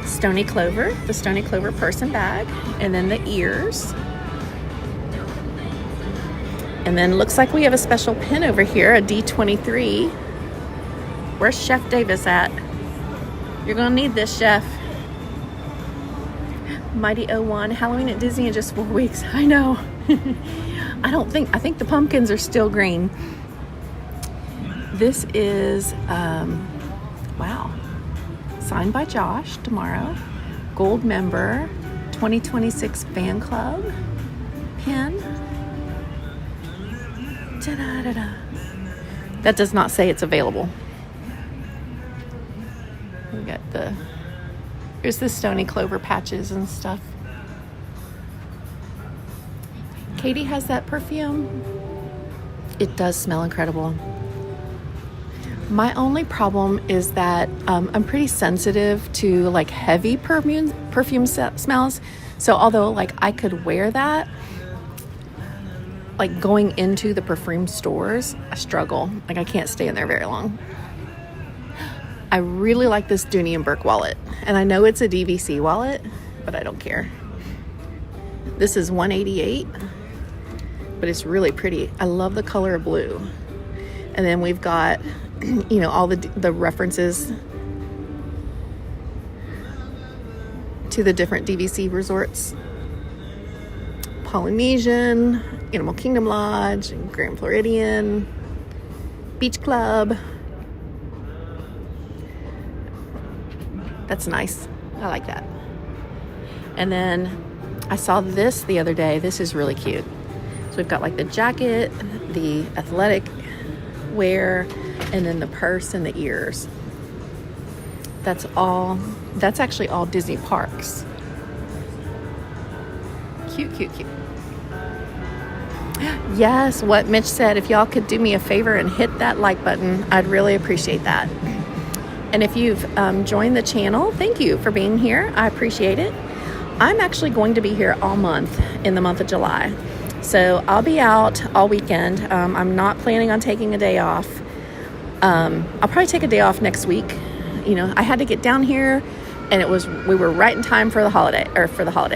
Stony Clover, the Stony Clover purse and bag, and then the ears. And then looks like we have a special pin over here, a D23. Where's Chef Davis at? You're gonna need this, Chef. Mighty 01, Halloween at Disney in just 4 weeks. I know. I think the pumpkins are still green. This is, wow, signed by Josh tomorrow. Gold member, 2026 fan club, pin. Da-da-da-da. That does not say it's available. We got here's the stony clover patches and stuff. Katie has that perfume. It does smell incredible. My only problem is that I'm pretty sensitive to like heavy perfume smells. So although like I could wear that, like going into the perfume stores, I struggle. Like I can't stay in there very long. I really like this Dooney & Burke wallet. And I know it's a DVC wallet, but I don't care. This is $188, but it's really pretty. I love the color of blue. And then we've got, you know, all the references to the different DVC resorts. Polynesian, Animal Kingdom Lodge, Grand Floridian, Beach Club. That's nice. I like that. And then I saw this the other day. This is really cute. So we've got like the jacket, the athletic wear, and then the purse and the ears. That's actually all Disney parks. Cute, cute, cute. Yes, what Mitch said, if y'all could do me a favor and hit that like button, I'd really appreciate that. And if you've joined the channel, thank you for being here. I appreciate it. I'm actually going to be here all month in the month of July. So I'll be out all weekend. I'm not planning on taking a day off. I'll probably take a day off next week. You know, I had to get down here and we were right in time for the holiday.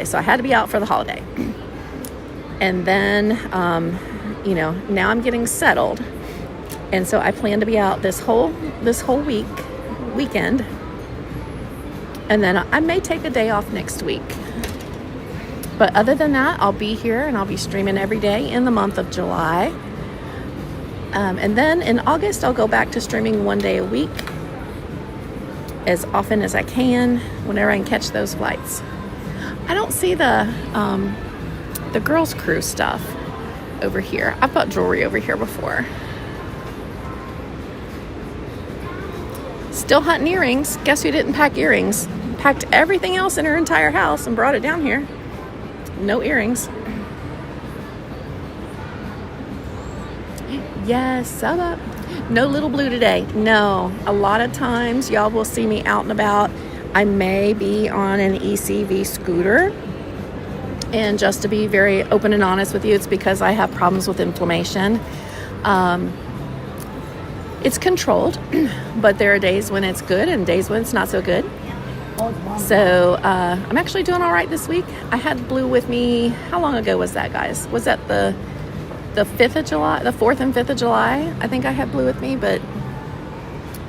So I had to be out for the holiday. And then, you know, now I'm getting settled. And so I plan to be out this whole weekend. And then I may take a day off next week. But other than that, I'll be here and I'll be streaming every day in the month of July. And then in August, I'll go back to streaming one day a week as often as I can, whenever I can catch those flights. I don't see the girls' crew stuff over here. I've bought jewelry over here before. Still hunting earrings. Guess who didn't pack earrings? Packed everything else in her entire house and brought it down here. No earrings. Yes, sub up. No little blue today. No. A lot of times y'all will see me out and about. I may be on an ECV scooter. And just to be very open and honest with you, it's because I have problems with inflammation. It's controlled, but there are days when it's good and days when it's not so good. So I'm actually doing all right this week. I had blue with me. How long ago was that, guys? Was that the 5th of July, the 4th and 5th of July? I think I had blue with me, but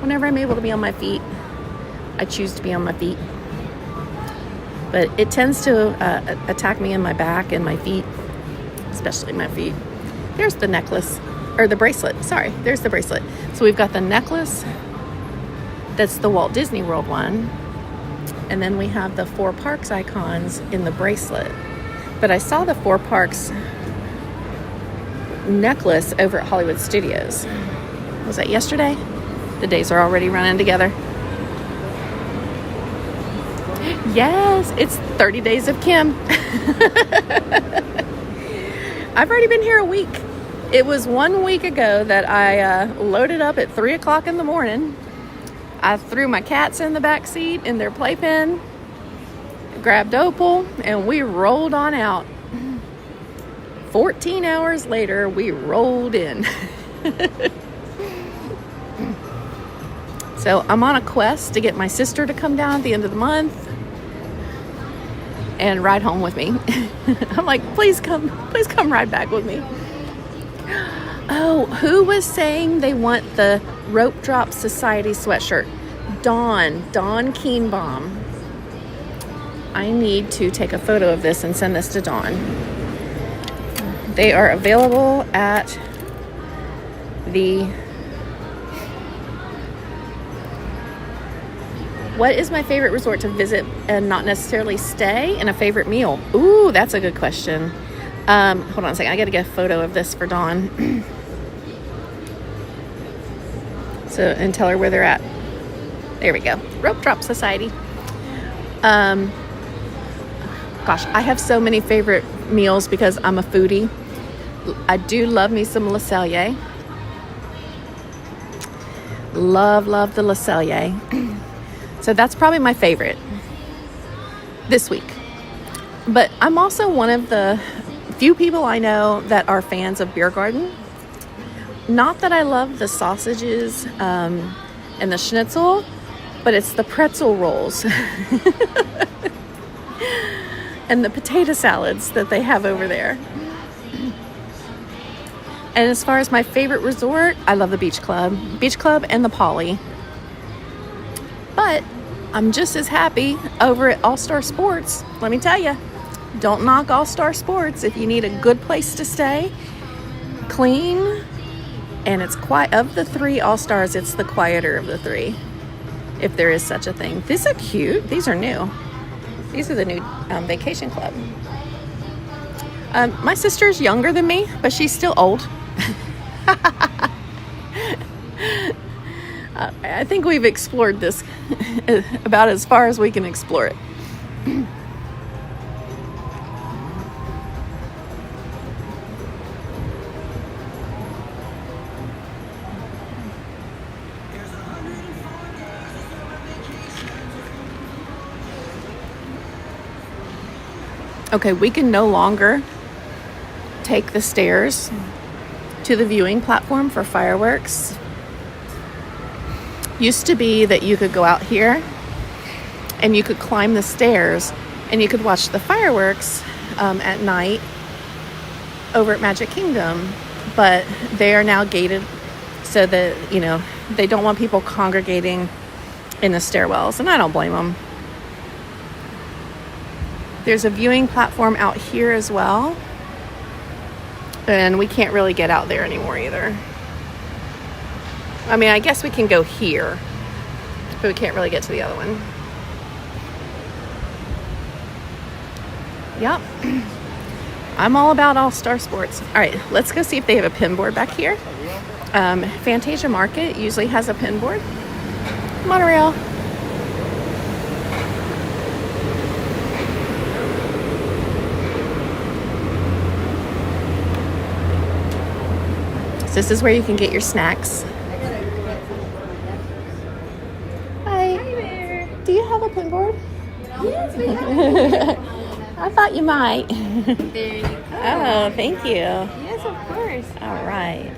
whenever I'm able to be on my feet, I choose to be on my feet. But it tends to attack me in my back and my feet, especially my feet. There's the necklace, or the bracelet. Sorry, there's the bracelet. So we've got the necklace. That's the Walt Disney World one. And then we have the 4 Parks icons in the bracelet. But I saw the 4 Parks necklace over at Hollywood Studios. Was that yesterday? The days are already running together. Yes, it's 30 Days of Kim. I've already been here a week. It was 1 week ago that I loaded up at 3 o'clock in the morning. I threw my cats in the back seat in their playpen, grabbed Opal, and we rolled on out. 14 hours later, we rolled in. So I'm on a quest to get my sister to come down at the end of the month and ride home with me. I'm like, please come ride back with me. Oh, who was saying they want the Rope Drop Society sweatshirt? Dawn Keenbaum. I need to take a photo of this and send this to Dawn. They are available at the What is my favorite resort to visit and not necessarily stay? And a favorite meal? Ooh, that's a good question. Hold on a second. I got to get a photo of this for Dawn. So, and tell her where they're at. There we go. Rope Drop Society. Gosh, I have so many favorite meals because I'm a foodie. I do love me some Le Cellier. Love the Le Cellier. So that's probably my favorite this week. But I'm also one of the few people I know that are fans of Beer Garden. Not that I love the sausages and the schnitzel, but it's the pretzel rolls and the potato salads that they have over there. And as far as my favorite resort, I love the Beach Club and the Poly. But I'm just as happy over at All Star Sports. Let me tell you, don't knock All Star Sports if you need a good place to stay, clean, and it's quiet. Of the 3 All Stars, it's the quieter of the 3, if there is such a thing. These are cute. These are new. These are the new Vacation Club. My sister's younger than me, but she's still old. I think we've explored this about as far as we can explore it. Okay, we can no longer take the stairs to the viewing platform for fireworks. Used to be that you could go out here and you could climb the stairs and you could watch the fireworks at night over at Magic Kingdom, but they are now gated so that, you know, they don't want people congregating in the stairwells, and I don't blame them. There's a viewing platform out here as well, and we can't really get out there anymore either. I mean, I guess we can go here, but we can't really get to the other one. Yep. I'm all about All Star Sports. All right, let's go see if they have a pin board back here. Fantasia Market usually has a pin board. Monorail. So this is where you can get your snacks. Hi. Hi there. Do you have a pin board? Yes, we have. I thought you might. There you go. Oh, thank you. Yes, of course. All right.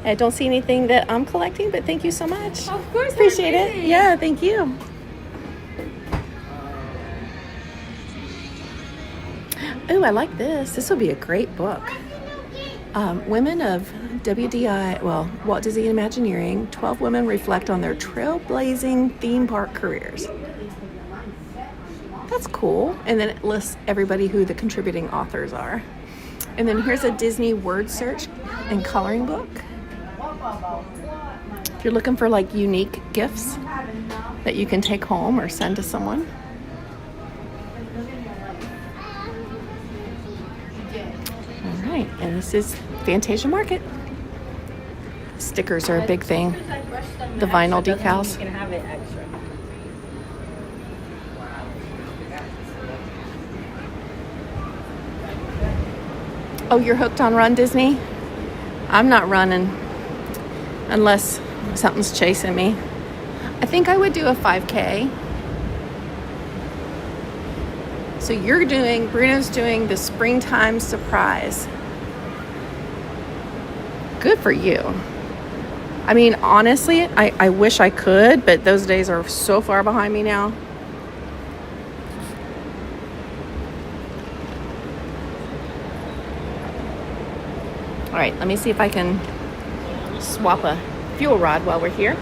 I don't see anything that I'm collecting, but thank you so much. Of course. Appreciate it. Yeah, thank you. Oh, I like this. This will be a great book. Women of Walt Disney Imagineering, 12 women reflect on their trailblazing theme park careers. That's cool. And then it lists everybody who the contributing authors are. And then here's a Disney word search and coloring book. If you're looking for like unique gifts that you can take home or send to someone. All right, and this is Fantasia Market. Stickers are a big thing. The vinyl decals. You can have it extra. Oh, you're hooked on Run Disney? I'm not running unless something's chasing me. I think I would do a 5K. So Bruno's doing the springtime surprise. Good for you. I mean, honestly, I wish I could, but those days are so far behind me now. All right, let me see if I can swap a fuel rod while we're here.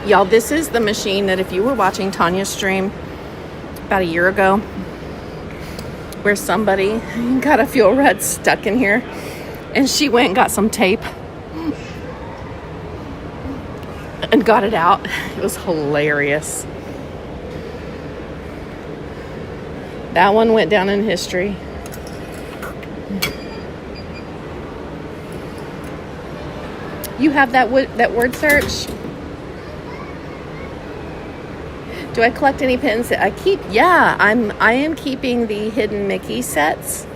Y'all, this is the machine that if you were watching Tanya's stream about a year ago, where somebody got a fuel rod stuck in here, and she went and got some tape. and got it out. It was hilarious. That one went down in history. You have that word search? Do I collect any pins? Yeah, I am keeping the hidden Mickey sets.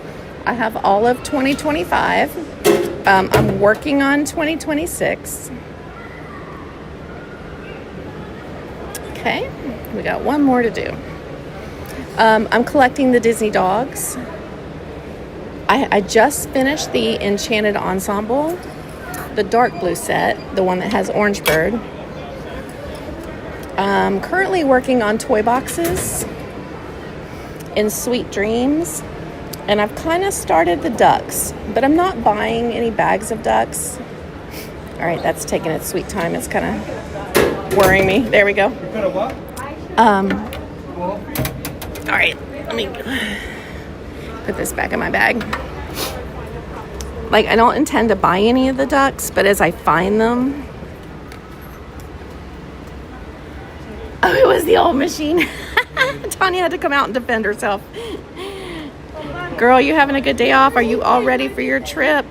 I have all of 2025. I'm working on 2026. Okay, we got one more to do. I'm collecting the Disney dogs. I just finished the Enchanted Ensemble, the dark blue set, the one that has Orange Bird. I'm currently working on toy boxes in Sweet Dreams, and I've kind of started the ducks, but I'm not buying any bags of ducks. All right, that's taking its sweet time. It's kind of worrying me. There we go. All right, let me put this back in my bag. Like, I don't intend to buy any of the ducks, but as I find them... Oh, it was the old machine. Tanya had to come out and defend herself. Girl, you having a good day off? Are you all ready for your trip?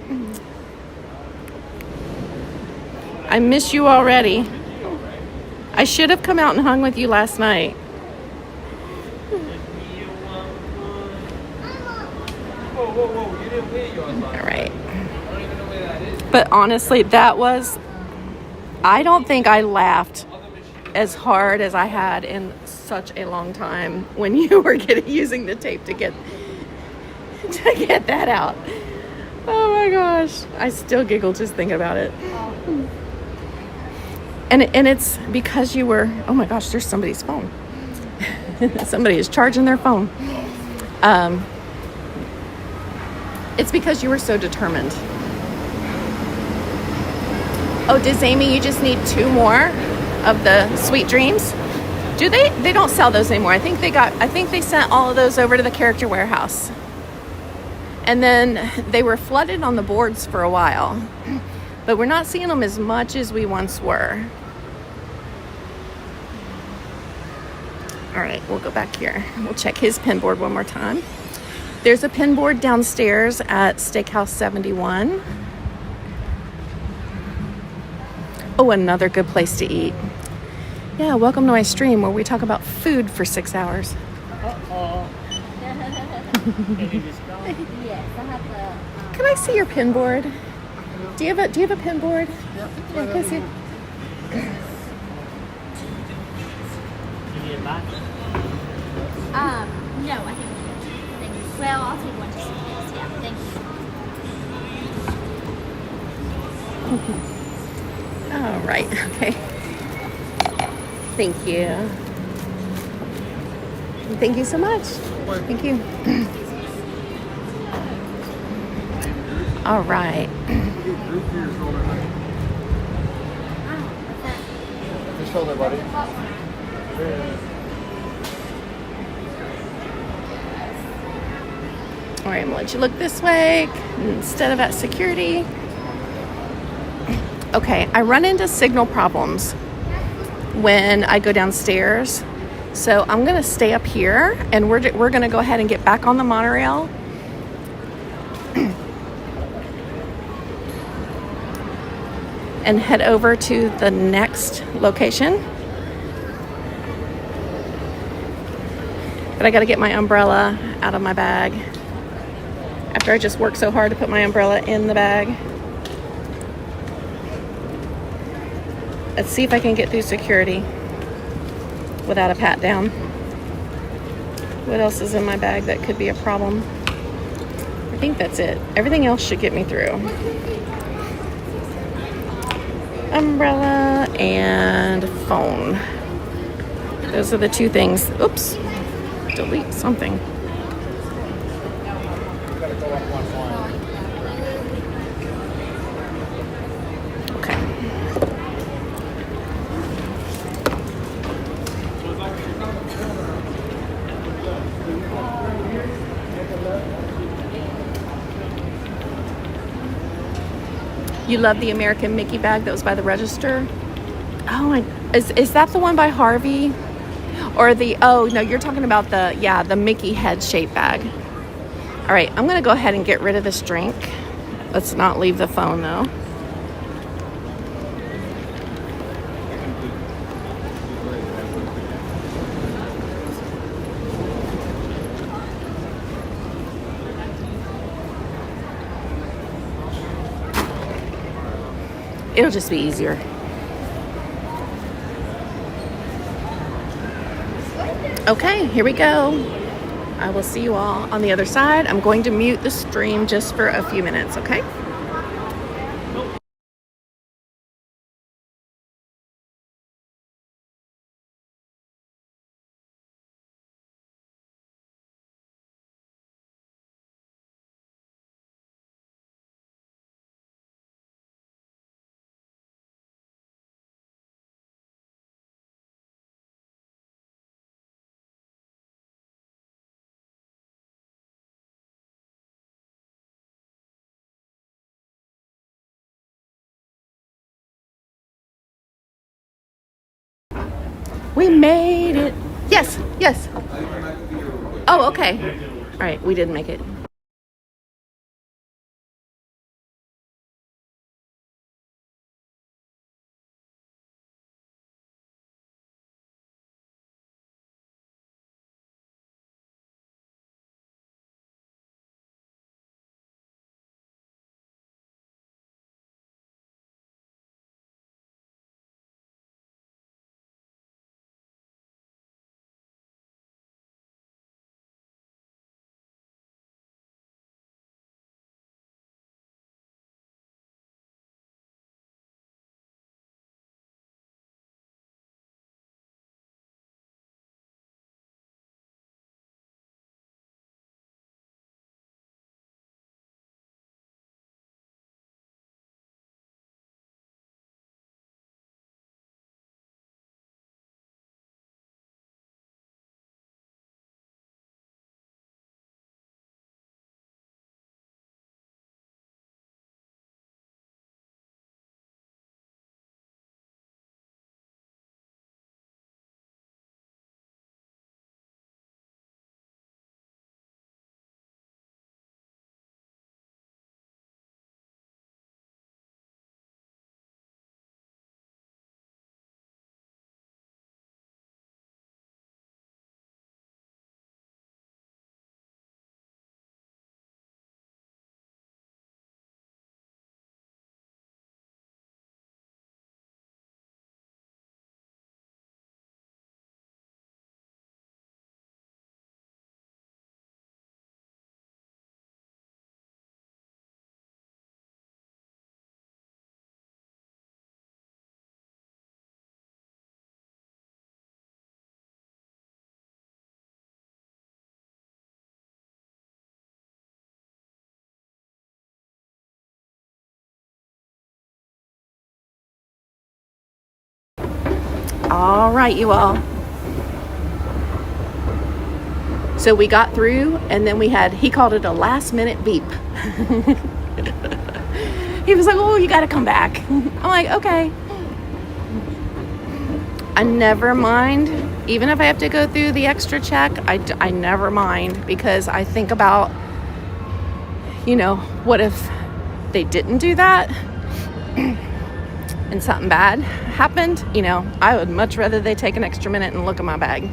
I miss you already. I should have come out and hung with you last night. All right. But honestly, I don't think I laughed as hard as I had in such a long time when you were using the tape to get that out. Oh my gosh. I still giggle just thinking about it. And it's because you were, oh my gosh, there's somebody's phone. Somebody is charging their phone. It's because you were so determined. Oh, Amy, you just need 2 more of the Sweet Dreams. Do they? They don't sell those anymore. I think they sent all of those over to the Character Warehouse. And then they were flooded on the boards for a while. But we're not seeing them as much as we once were. All right, we'll go back here. We'll check his pin board one more time. There's a pin board downstairs at Steakhouse 71. Oh, another good place to eat. Yeah, welcome to my stream where we talk about food for 6 hours. Can I see your pin board? Do you have a pin board? Yep. Yeah, can I see? No, I think thank you. Well, I'll take one just in case. Yeah, thank you. All right, okay. Thank you. Thank you so much. Thank you. All right. Just hold it, buddy. All right, I'm gonna let you look this way instead of at security. Okay, I run into signal problems when I go downstairs. So I'm gonna stay up here and we're gonna go ahead and get back on the monorail. And head over to the next location. But I gotta get my umbrella out of my bag after I just worked so hard to put my umbrella in the bag. Let's see if I can get through security without a pat down. What else is in my bag that could be a problem? I think that's it. Everything else should get me through. Umbrella and phone. Those are the 2 things. Oops. Delete something. Okay. You love the American Mickey bag that was by the register? Oh, is that the one by Harvey? Or the, oh, no, you're talking about the Mickey head shape bag. All right, I'm going to go ahead and get rid of this drink. Let's not leave the phone, though. It'll just be easier. Okay, here we go. I will see you all on the other side. I'm going to mute the stream just for a few minutes, okay? We made it. Yes, yes. Oh, okay. All right, we did make it. All right, you all. So we got through, and then he called it a last minute beep. He was like, oh, you got to come back. I'm like, okay. I never mind. Even if I have to go through the extra check, I never mind, because I think about, what if they didn't do that and something bad happened? I would much rather they take an extra minute and look at my bag.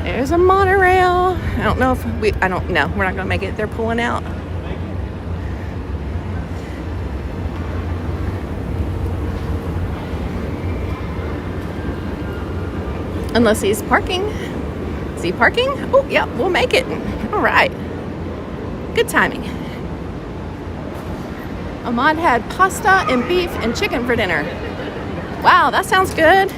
There's a monorail. I don't know. We're not going to make it. They're pulling out. Unless he's parking. Is he parking? Oh, yeah, we'll make it. All right. Good timing. Ahmad had pasta and beef and chicken for dinner. Wow, that sounds good.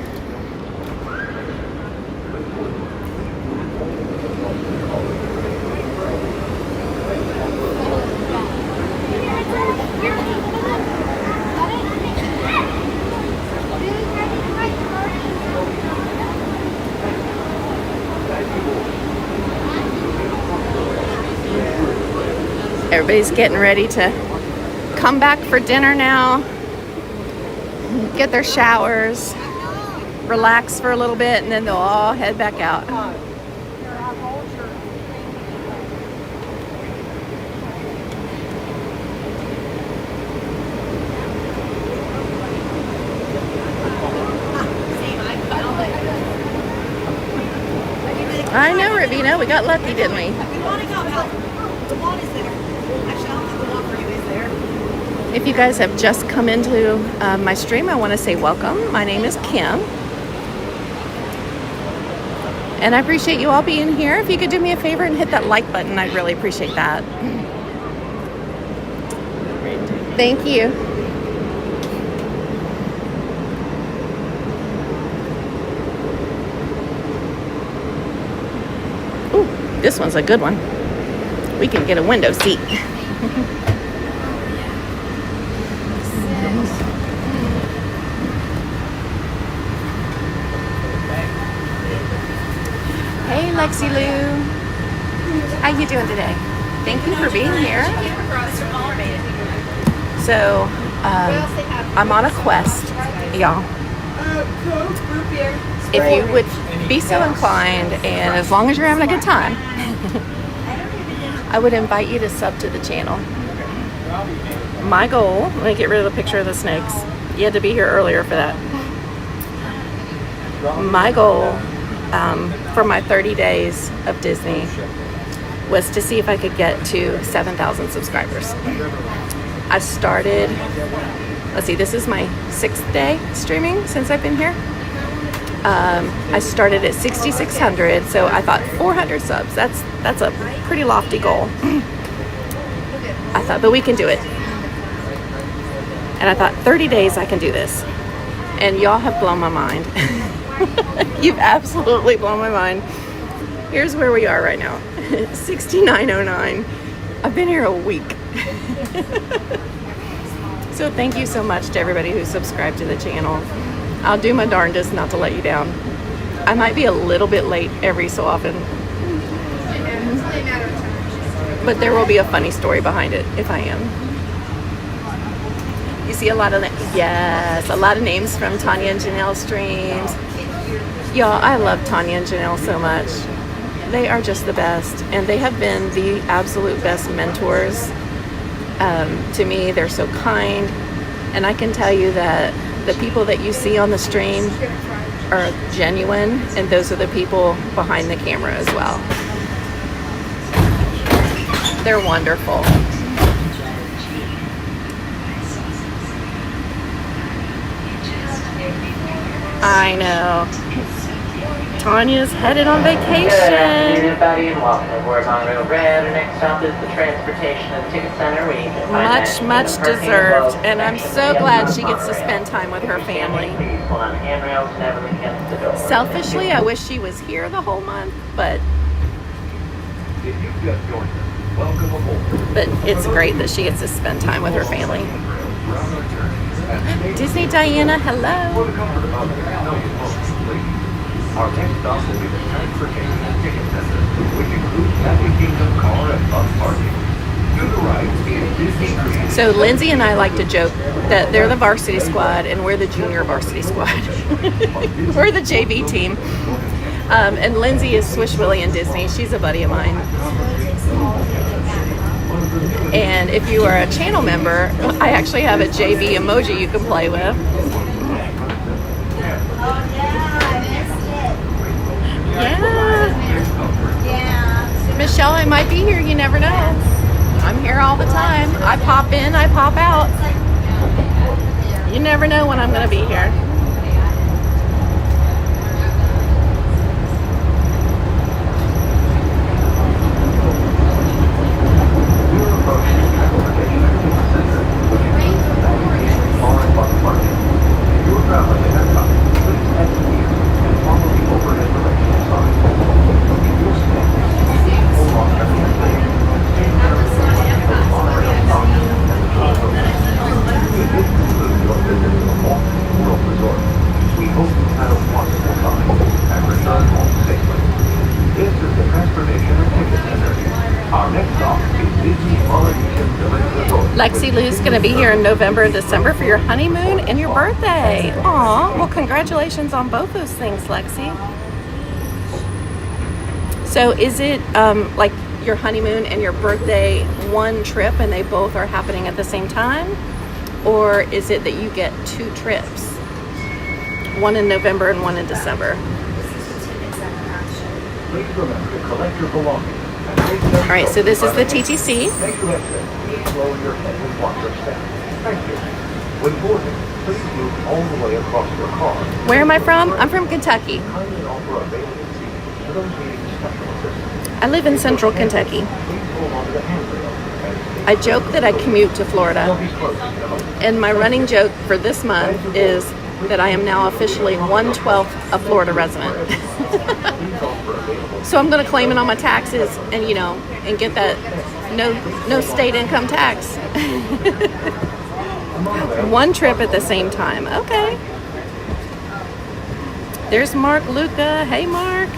Everybody's getting ready to come back for dinner now. get their showers, relax for a little bit, and then they'll all head back out. I know, Ravina. We got lucky, didn't we? If you guys have just come into my stream, I want to say welcome. My name is Kim. And I appreciate you all being here. If you could do me a favor and hit that like button, I'd really appreciate that. Thank you. Ooh, this one's a good one. We can get a window seat. Hey, Lexi Lou. How you doing today? Thank you for being here. So, I'm on a quest, y'all. If you would be so inclined, and as long as you're having a good time, I would invite you to sub to the channel. My goal, let me get rid of the picture of the snakes. You had to be here earlier for that. My goal for my 30 days of Disney was to see if I could get to 7,000 subscribers. I started, let's see, this is my 6th day streaming since I've been here. I started at 6,600, so I thought 400 subs, that's a pretty lofty goal. I thought, but we can do it. And I thought 30 days I can do this. And y'all have blown my mind. You've absolutely blown my mind. Here's where we are right now. 6909. I've been here a week. So thank you so much to everybody who subscribed to the channel. I'll do my darndest not to let you down. I might be a little bit late every so often. But there will be a funny story behind it if I am. You see a lot of names from Tanya and Janelle's streams. Y'all, I love Tanya and Janelle so much. They are just the best, and they have been the absolute best mentors to me. They're so kind, and I can tell you that the people that you see on the stream are genuine, and those are the people behind the camera as well. They're wonderful. I know. Tanya's headed on vacation. Good afternoon, everybody, and welcome aboard Monorail Red. Our next stop is the Transportation and Ticket Center, where you can find much deserved, and I'm so glad she gets to spend time with her family. Selfishly, I wish she was here the whole month, but it's great that she gets to spend time with her family. Disney Diana, hello. Our next stop will be the Transportation and Ticket Center, which includes Magic Kingdom car and bus parking. To the right is Disney. So Lindsay and I like to joke that they're the varsity squad and we're the junior varsity squad. We're the JV team. And Lindsay is Swish Willie in Disney. She's a buddy of mine. And if you are a channel member, I actually have a JV emoji you can play with. Yeah. Michelle, I might be here. You never know. I'm here all the time. I pop in, I pop out. You never know when I'm going to be here. Lexi Lou's going to be here in November and December for your honeymoon and your birthday. Aw, well, congratulations on both those things, Lexi. So is it like your honeymoon and your birthday one trip and they both are happening at the same time? Or is it that you get 2 trips? One in November and one in December. Please remember to collect your belongings. All right, so this is the TTC. Thank you, exit. Please lower your head and watch your step. Thank you. When boarding, please move all the way across your car. Where am I from? I'm from Kentucky. Kindly offer a bathing seat to those needing special assistance. I live in central Kentucky. Please hold on to the handrail. I joke that I commute to Florida. And my running joke for this month is that I am now officially 1/12 a Florida resident. So I'm going to claim it on my taxes and, you know, and get that no state income tax. One trip at the same time. Okay. There's Mark Luca. Hey, Mark.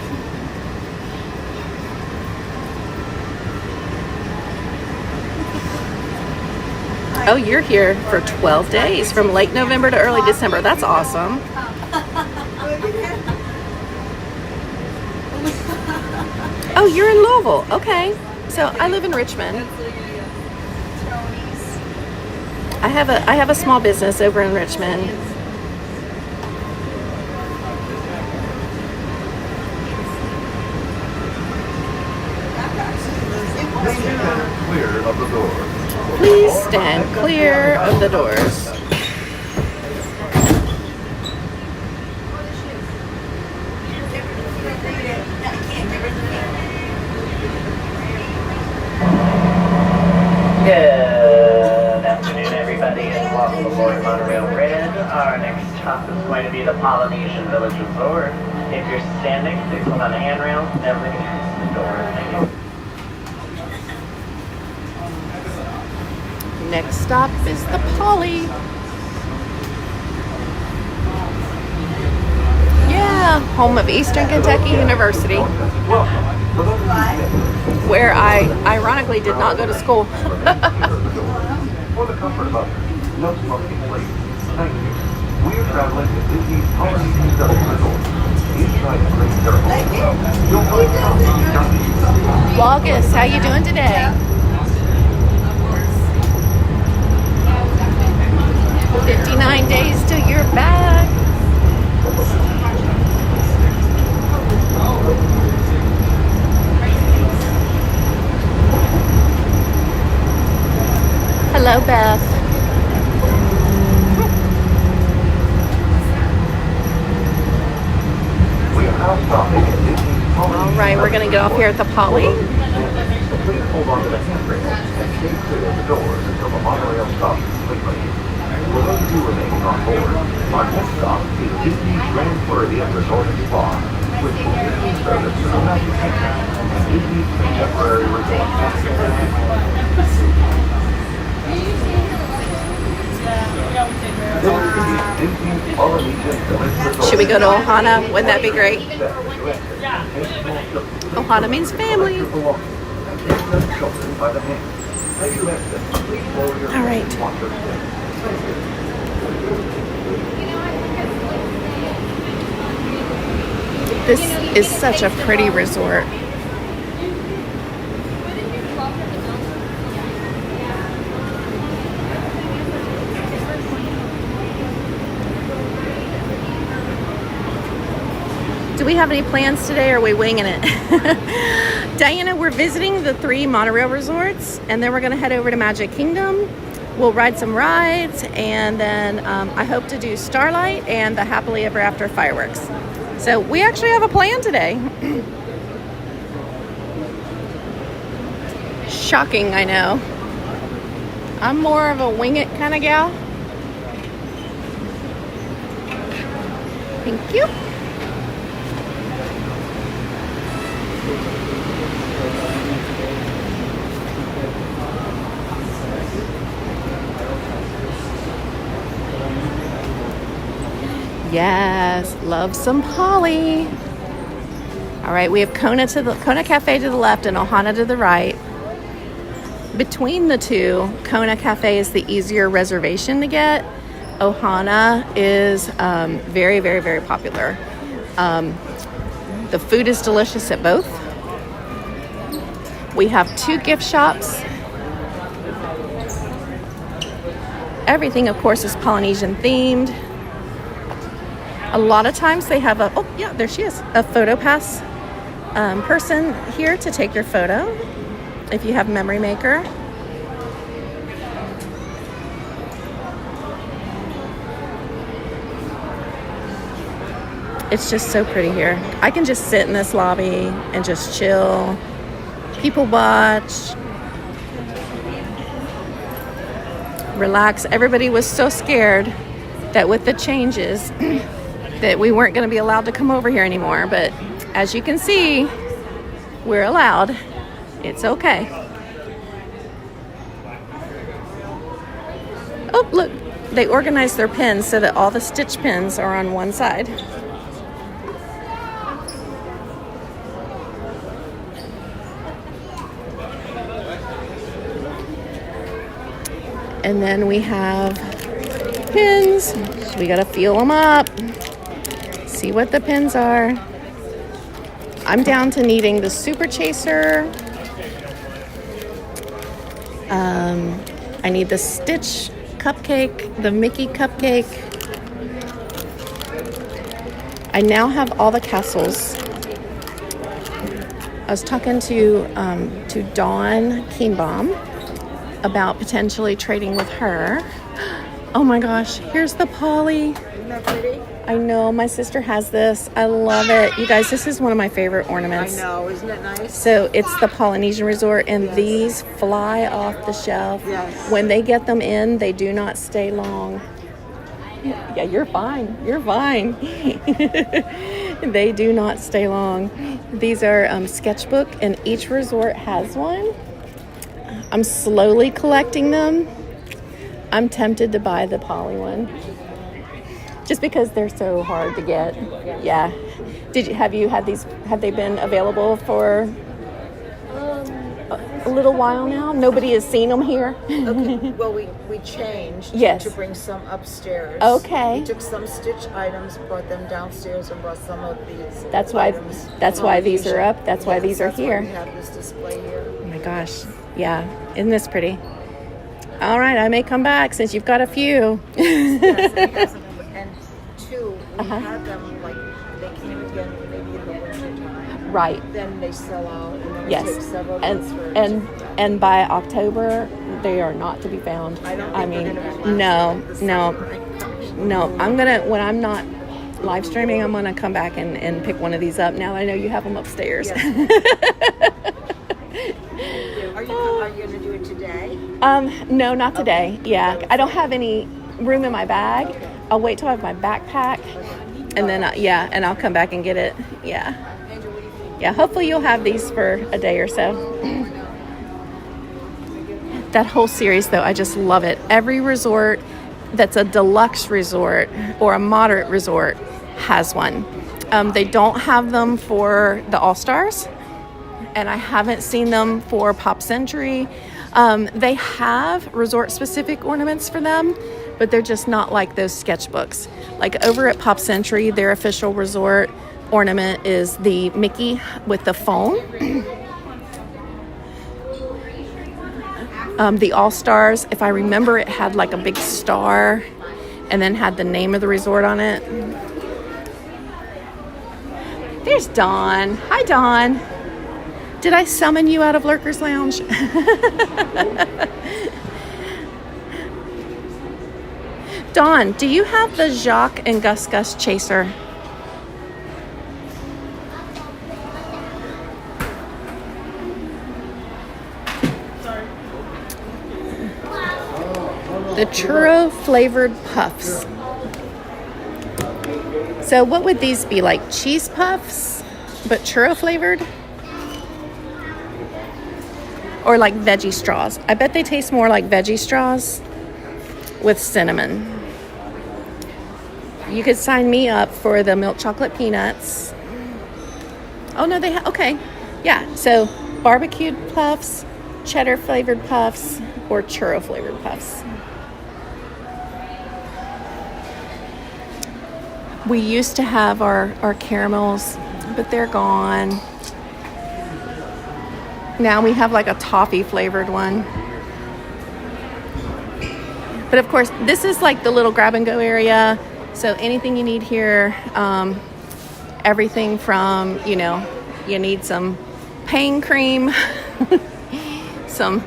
Oh, you're here for 12 days from late November to early December. That's awesome. Oh, you're in Louisville. Okay. So I live in Richmond. I have a small business over in Richmond. Clear of the door. Please stand clear of the doors. Good afternoon, everybody, and welcome aboard Monorail Red. Our next stop is going to be the Polynesian Village Resort. If you're standing, please hold on the handrail. Never use the door. Thank you. Next stop is the Poly. Yeah, home of Eastern Kentucky University, where I ironically did not go to school. For the comfort of others, no smoking, please. Thank you. We are traveling to Disney's Polynesian Village Resort. Inside the Green Circle. You'll find coffee, August, how you doing today? 59 days till you're back. Hello, Beth. We are now stopping at Disney's Polynesian. All right, we're going to get off here at the Poly. Please hold on to the handrail and stay clear of the doors until the monorail stops completely. For those of you remaining on board, our next stop is Disney's Grand Floridian Resort and Spa, which will give you service to the Magic Kingdom and Disney's Contemporary Resort. Should we go to Ohana? Wouldn't that be great? Ohana means family. All right. This is such a pretty resort. Do we have any plans today or are we winging it? Diana, we're visiting the 3 monorail resorts and then we're going to head over to Magic Kingdom. We'll ride some rides and then I hope to do Starlight and the Happily Ever After fireworks. So we actually have a plan today. Shocking, I know. I'm more of a wing it kind of gal. Thank you. Yes, love some Polly. All right, we have Kona Cafe to the left and Ohana to the right. Between the two, Kona Cafe is the easier reservation to get. Ohana is very, very, very popular. The food is delicious at both. We have 2 gift shops. Everything, of course, is Polynesian themed. A lot of times they have a, oh yeah, there she is, a photo pass person here to take your photo if you have Memory Maker. It's just so pretty here. I can just sit in this lobby and just chill, people watch, relax. Everybody was so scared that with the changes that we weren't going to be allowed to come over here anymore. But as you can see, we're allowed. It's okay. Oh, look, they organized their pins so that all the stitch pins are on one side. And then we have pins. So we gotta feel them up, see what the pins are. I'm down to needing the Super Chaser. I need the Stitch cupcake, the Mickey cupcake. I now have all the castles. I was talking to Dawn Keenbaum about potentially trading with her. Oh my gosh, here's the Polly. Isn't that pretty? I know, my sister has this. I love it. You guys, this is one of my favorite ornaments. I know, isn't it nice? So it's the Polynesian Resort, and these fly off the shelf. Yes. When they get them in, they do not stay long. Yeah, you're fine. You're fine. They do not stay long. These are sketchbook, and each resort has one. I'm slowly collecting them. I'm tempted to buy the Polly one, just because they're so hard to get. Yeah. Have you had these? Have they been available for a little while now? Nobody has seen them here. Okay. Well, we changed Yes. to bring some upstairs. Okay. We took some Stitch items, brought them downstairs, and brought some of these. That's why. items That's from why these are Asia. up. That's why Yes, these are that's why here. we have this display here. Oh my gosh. Yeah. Isn't this pretty? All right. I may come back since you've got a few. Yes, and has them. And two, we Uh-huh. had them like they came again maybe in the winter time. Right. Then they sell out, and then it Yes. takes several months for it to And by October, they are not to be found. I don't think I mean, they're gonna be no. lasting No, I'm gonna, when I'm not live streaming, I'm gonna come back and pick one of these up. Now that I know you have them upstairs. Are you gonna do it today? No, not today. Okay. Yeah, I don't have any room in my bag. I'll wait till I have my backpack, and then and I'll come back and get it. Yeah, Andrew, what do you think? yeah. Hopefully you'll have these for a day or so. That whole series, though, I just love it. Every resort that's a deluxe resort or a moderate resort has one. They don't have them for the All-Stars, and I haven't seen them for Pop Century. They have resort-specific ornaments for them, but they're just not like those sketchbooks. Like over at Pop Century, their official resort ornament is the Mickey with the phone. The All-Stars, if I remember, it had like a big star and then had the name of the resort on it. There's Dawn. Hi, Dawn. Did I summon you out of Lurker's Lounge? Dawn, do you have the Jacques and Gus Gus Chaser? The churro flavored puffs. So what would these be, like cheese puffs, but churro flavored? Or like veggie straws? I bet they taste more like veggie straws with cinnamon. You could sign me up for the milk chocolate peanuts. Oh no, they okay. Yeah, so barbecued puffs, cheddar flavored puffs or churro flavored puffs. We used to have our caramels, but they're gone. Now we have like a toffee flavored one. But of course, this is like the little grab and go area. So anything you need here, everything from, you know, you need some pain cream, some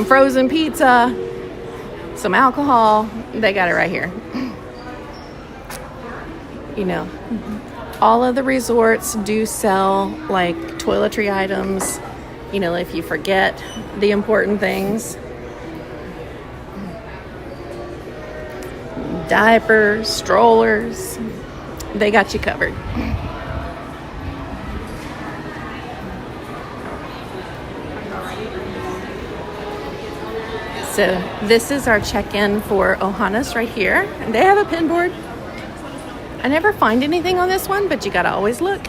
frozen pizza, some alcohol. They got it right here. You know, all of the resorts do sell like toiletry items, you know, if you forget the important things. Diapers, strollers, they got you covered. So this is our check-in for Ohana's right here. And they have a pin board. I never find anything on this one, but you gotta always look.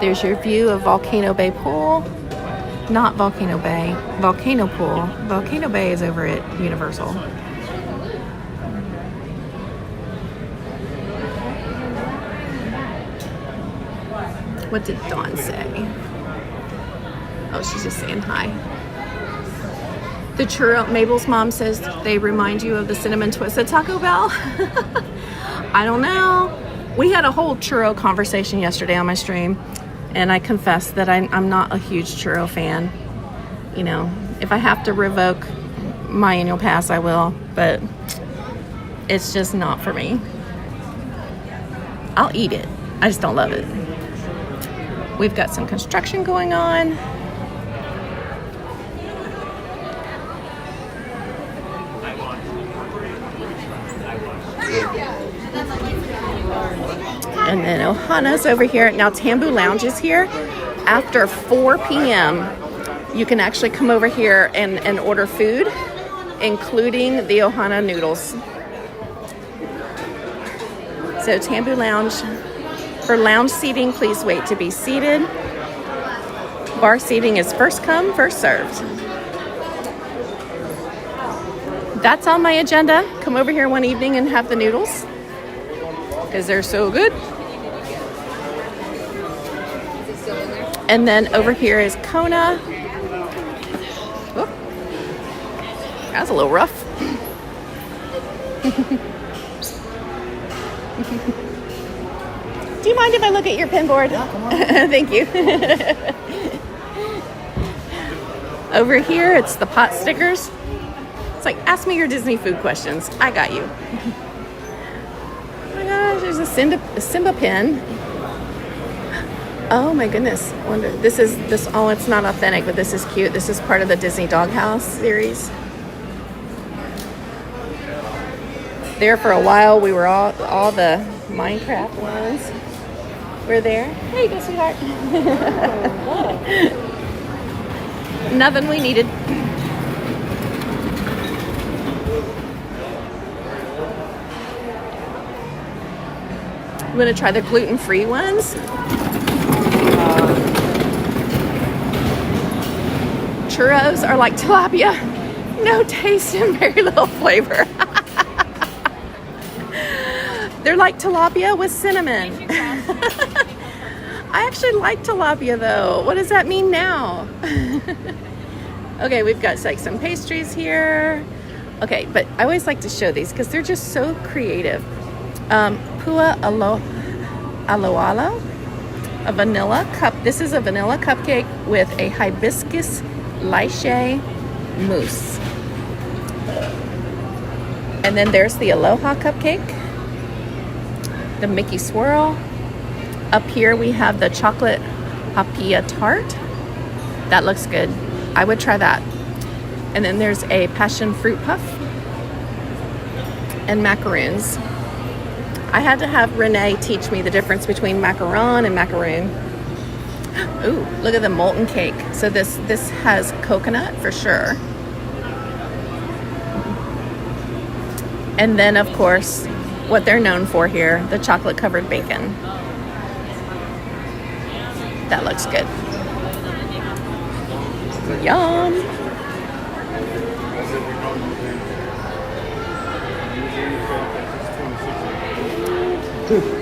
There's your view of Volcano Bay Pool. Not Volcano Bay, Volcano Pool. Volcano Bay is over at Universal. What did Dawn say? Oh, she's just saying hi. The churro, Mabel's mom says they remind you of the cinnamon twist at Taco Bell. I don't know. We had a whole churro conversation yesterday on my stream, and I confess that I'm not a huge churro fan. You know, if I have to revoke my annual pass, I will, but it's just not for me. I'll eat it. I just don't love it. We've got some construction going on. And then Ohana's over here. Now Tambu Lounge is here. After 4 p.m., you can actually come over here and order food, including the Ohana noodles. So Tambu Lounge. For lounge seating, please wait to be seated. Bar seating is first come, first served. That's on my agenda. Come over here one evening and have the noodles, because they're so good. And then over here is Kona. Whoop. That was a little rough. Do you mind if I look at your pin board? Yeah, come on. Thank you. Over here, it's the pot stickers. It's like, ask me your Disney food questions. I got you. Oh my gosh, there's a Simba pin. Oh my goodness. Wonder, oh, it's not authentic, but this is cute. This is part of the Disney Doghouse series. There for a while, we were all the Minecraft ones. We're there. There you go, sweetheart. Nothing we needed. I'm going to try the gluten-free ones. Churros are like tilapia. No taste and very little flavor. They're like tilapia with cinnamon. I actually like tilapia though. What does that mean now? Okay, we've got like some pastries here. Okay, but I always like to show these because they're just so creative. Pua aloalo, a vanilla cup. This is a vanilla cupcake with a hibiscus lychee mousse. And then there's the Aloha cupcake, the Mickey swirl. Up here we have the chocolate papilla tart. That looks good. I would try that. And then there's a passion fruit puff and macaroons. I had to have Renee teach me the difference between macaron and macaroon. Ooh, look at the molten cake. So this has coconut for sure. And then, of course, what they're known for here, the chocolate-covered bacon. That looks good. Yum!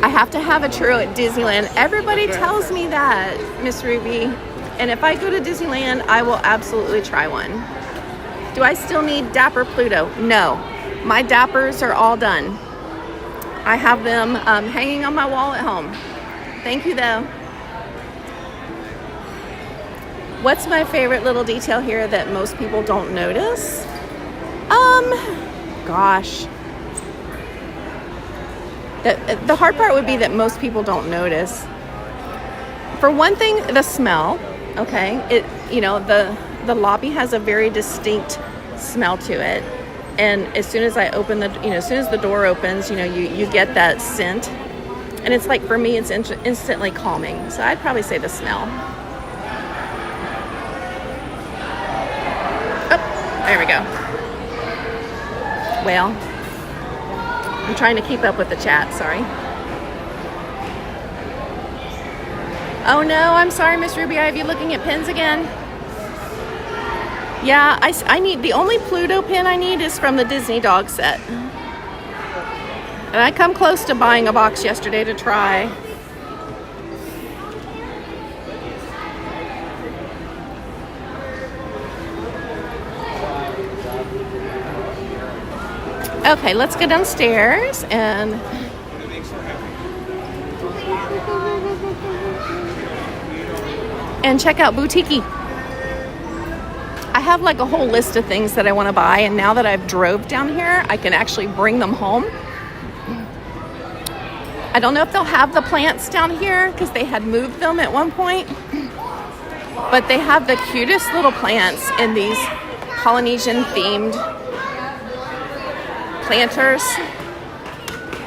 I have to have a churro at Disneyland. Everybody tells me that, Miss Ruby. And if I go to Disneyland, I will absolutely try one. Do I still need Dapper Pluto? No. My Dappers are all done. I have them hanging on my wall at home. Thank you, though. What's my favorite little detail here that most people don't notice? Gosh. The hard part would be that most people don't notice. For one thing, the smell. Okay, the lobby has a very distinct smell to it, and as soon as I open as soon as the door opens, you get that scent, and it's like, for me, it's instantly calming. So I'd probably say the smell. Oh, there we go. Well, I'm trying to keep up with the chat, sorry. Oh no, I'm sorry, Miss Ruby. I have you looking at pins again. Yeah, I need, the only Pluto pin I need is from the Disney dog set. And I come close to buying a box yesterday to try. Okay, let's go downstairs and check out Boutique. I have like a whole list of things that I want to buy, and now that I've drove down here, I can actually bring them home. I don't know if they'll have the plants down here because they had moved them at one point, but they have the cutest little plants in these Polynesian themed planters.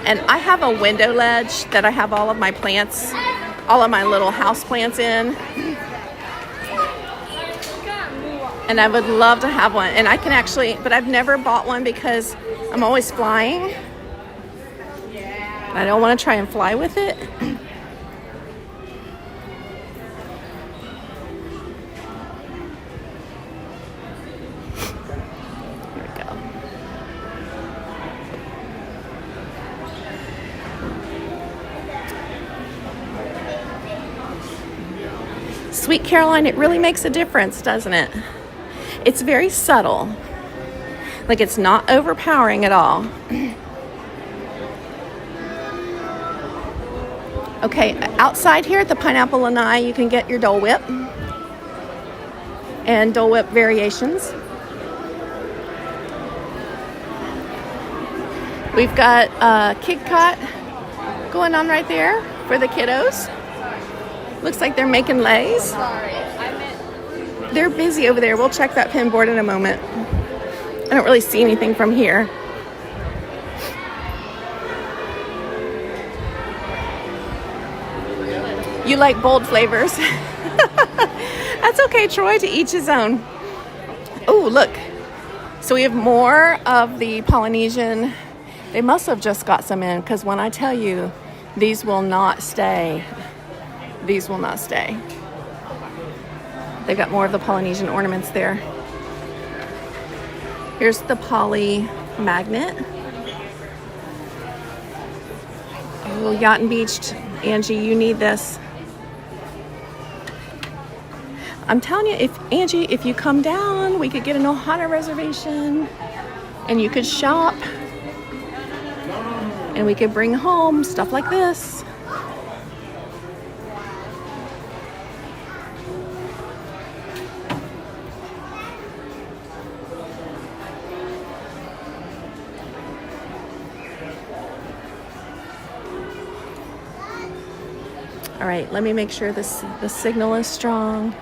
And I have a window ledge that I have all of my plants, all of my little house plants in. And I would love to have one. And I can actually, but I've never bought one because I'm always flying. I don't want to try and fly with it. Here we go. Sweet Caroline, it really makes a difference, doesn't it? It's very subtle. Like, it's not overpowering at all. Okay, outside here at the Pineapple Lanai, you can get your Dole Whip and Dole Whip variations. We've got Kid Cot going on right there for the kiddos. Looks like they're making lays. They're busy over there. We'll check that pin board in a moment. I don't really see anything from here. You like bold flavors. That's okay, Troy, to each his own. Oh, look. So we have more of the Polynesian. They must have just got some in, because when I tell you, these will not stay. These will not stay. They've got more of the Polynesian ornaments there. Here's the poly magnet. Oh, Yacht and Beached. Angie, you need this. I'm telling you, if you come down, we could get an Ohana reservation and you could shop and we could bring home stuff like this. All right, let me make sure the signal is strong.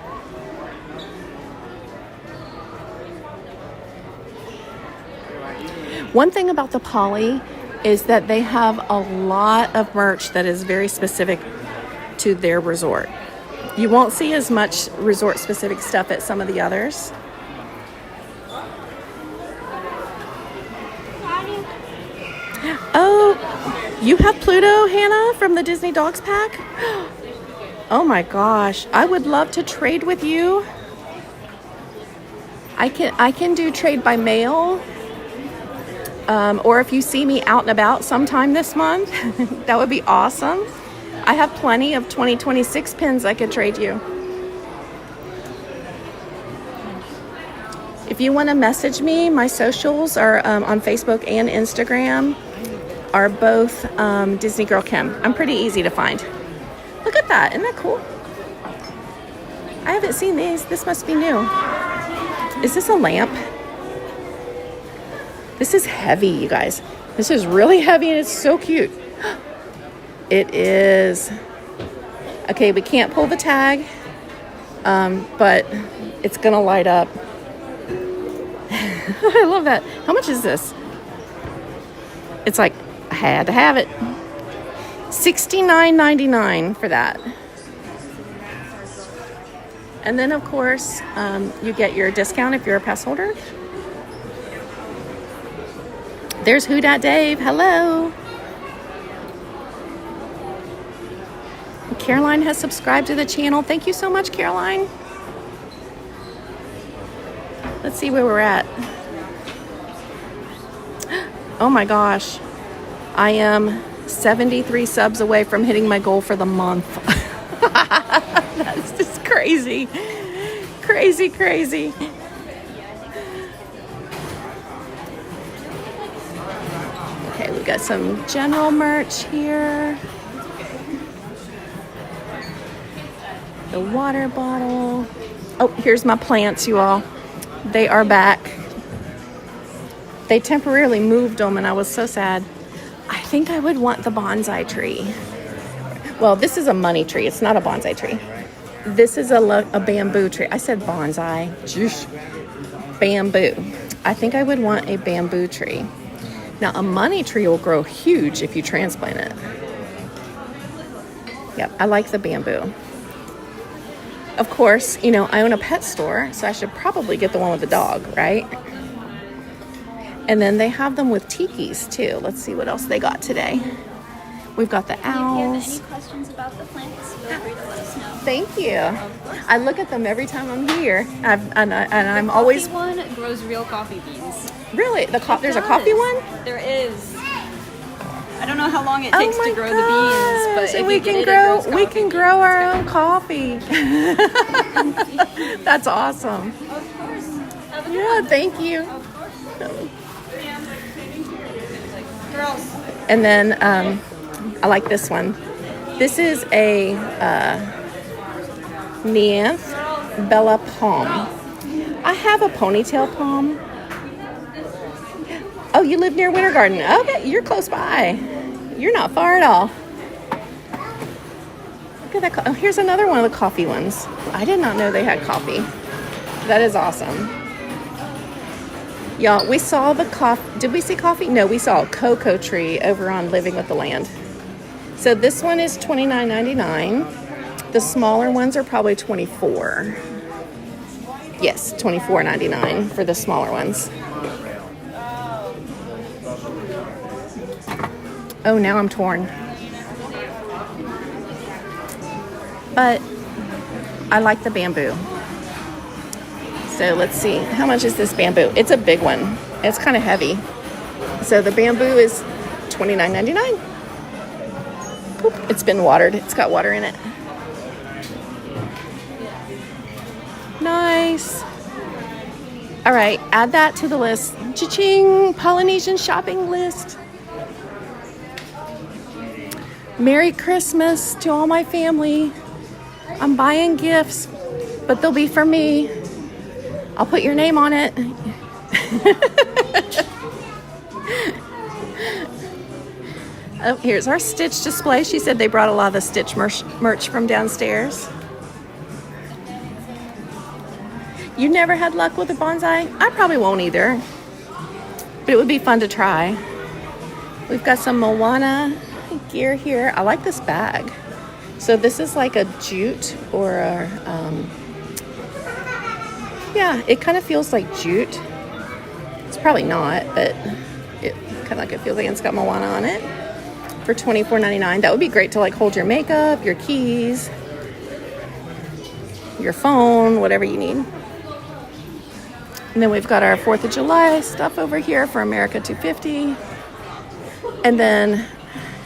One thing about the Poly is that they have a lot of merch that is very specific to their resort. You won't see as much resort specific stuff at some of the others. You have Pluto, Hannah, from the Disney Dogs pack? Oh my gosh, I would love to trade with you. I can do trade by mail. Or if you see me out and about sometime this month, that would be awesome. I have plenty of 2026 pins I could trade you. If you want to message me, my socials are on Facebook and Instagram are both DisneyGirlKim. I'm pretty easy to find. Look at that. Isn't that cool? I haven't seen these. This must be new. Is this a lamp? This is heavy, you guys. This is really heavy and it's so cute. It is. Okay, we can't pull the tag, but it's gonna light up. I love that. How much is this? It's like, I had to have it. $69.99 for that. And then, of course, you get your discount if you're a pass holder. There's Who Dat Dave. Hello. Caroline has subscribed to the channel. Thank you so much, Caroline. Let's see where we're at. Oh my gosh. I am 73 subs away from hitting my goal for the month. That's just crazy. Crazy, crazy. Okay, we got some general merch here. The water bottle. Oh, here's my plants, you all. They are back. They temporarily moved them and I was so sad. I think I would want the bonsai tree. Well, this is a money tree. It's not a bonsai tree. This is a bamboo tree. I said bonsai. Bamboo. I think I would want a bamboo tree. Now, a money tree will grow huge if you transplant it. Yep, I like the bamboo. Of course, you know, I own a pet store, so I should probably get the one with the dog, right? And then they have them with tikis, too. Let's see what else they got today. We've got the If you have owls. any questions about the plants, feel free to let us know. Thank you. Of course. I look at them every time I'm here. I'm always... Coffee one grows real coffee beans. Really? There's a coffee one? There is. I don't know how long it Oh takes my to grow the beans, but gosh, if we you can get it, grow. it grows We coffee can beans. grow our It's own coffee. That's awesome. great. Of course. Have a good Yeah, one. thank you. Of course. Girls. And then I like this one. This is a Neanth Bella Palm. I have a ponytail palm. Oh, you live near Winter Garden. Okay, you're close by. You're not far at all. Look at that. Oh, here's another one of the coffee ones. I did not know they had coffee. That is awesome. Y'all, we saw the coffee. Did we see coffee? No, we saw a cocoa tree over on Living with the Land. So this one is $29.99. The smaller ones are probably $24. Yes, $24.99 for the smaller ones. Oh, now I'm torn. But I like the bamboo. So let's see. How much is this bamboo? It's a big one. It's kind of heavy. So the bamboo is $29.99. Oop, it's been watered. It's got water in it. Nice. All right, add that to the list. Cha-ching! Polynesian shopping list. Merry Christmas to all my family. I'm buying gifts, but they'll be for me. I'll put your name on it. Oh, here's our Stitch display. She said they brought a lot of the Stitch merch from downstairs. You never had luck with a bonsai? I probably won't either, but it would be fun to try. We've got some Moana gear here. I like this bag. So this is like a jute or a, yeah, it kind of feels like jute. It's probably not, but it kind of like it feels like it's got Moana on it. for $24.99. That would be great to like hold your makeup, your keys, your phone, whatever you need. And then we've got our 4th of July stuff over here for America 250. And then,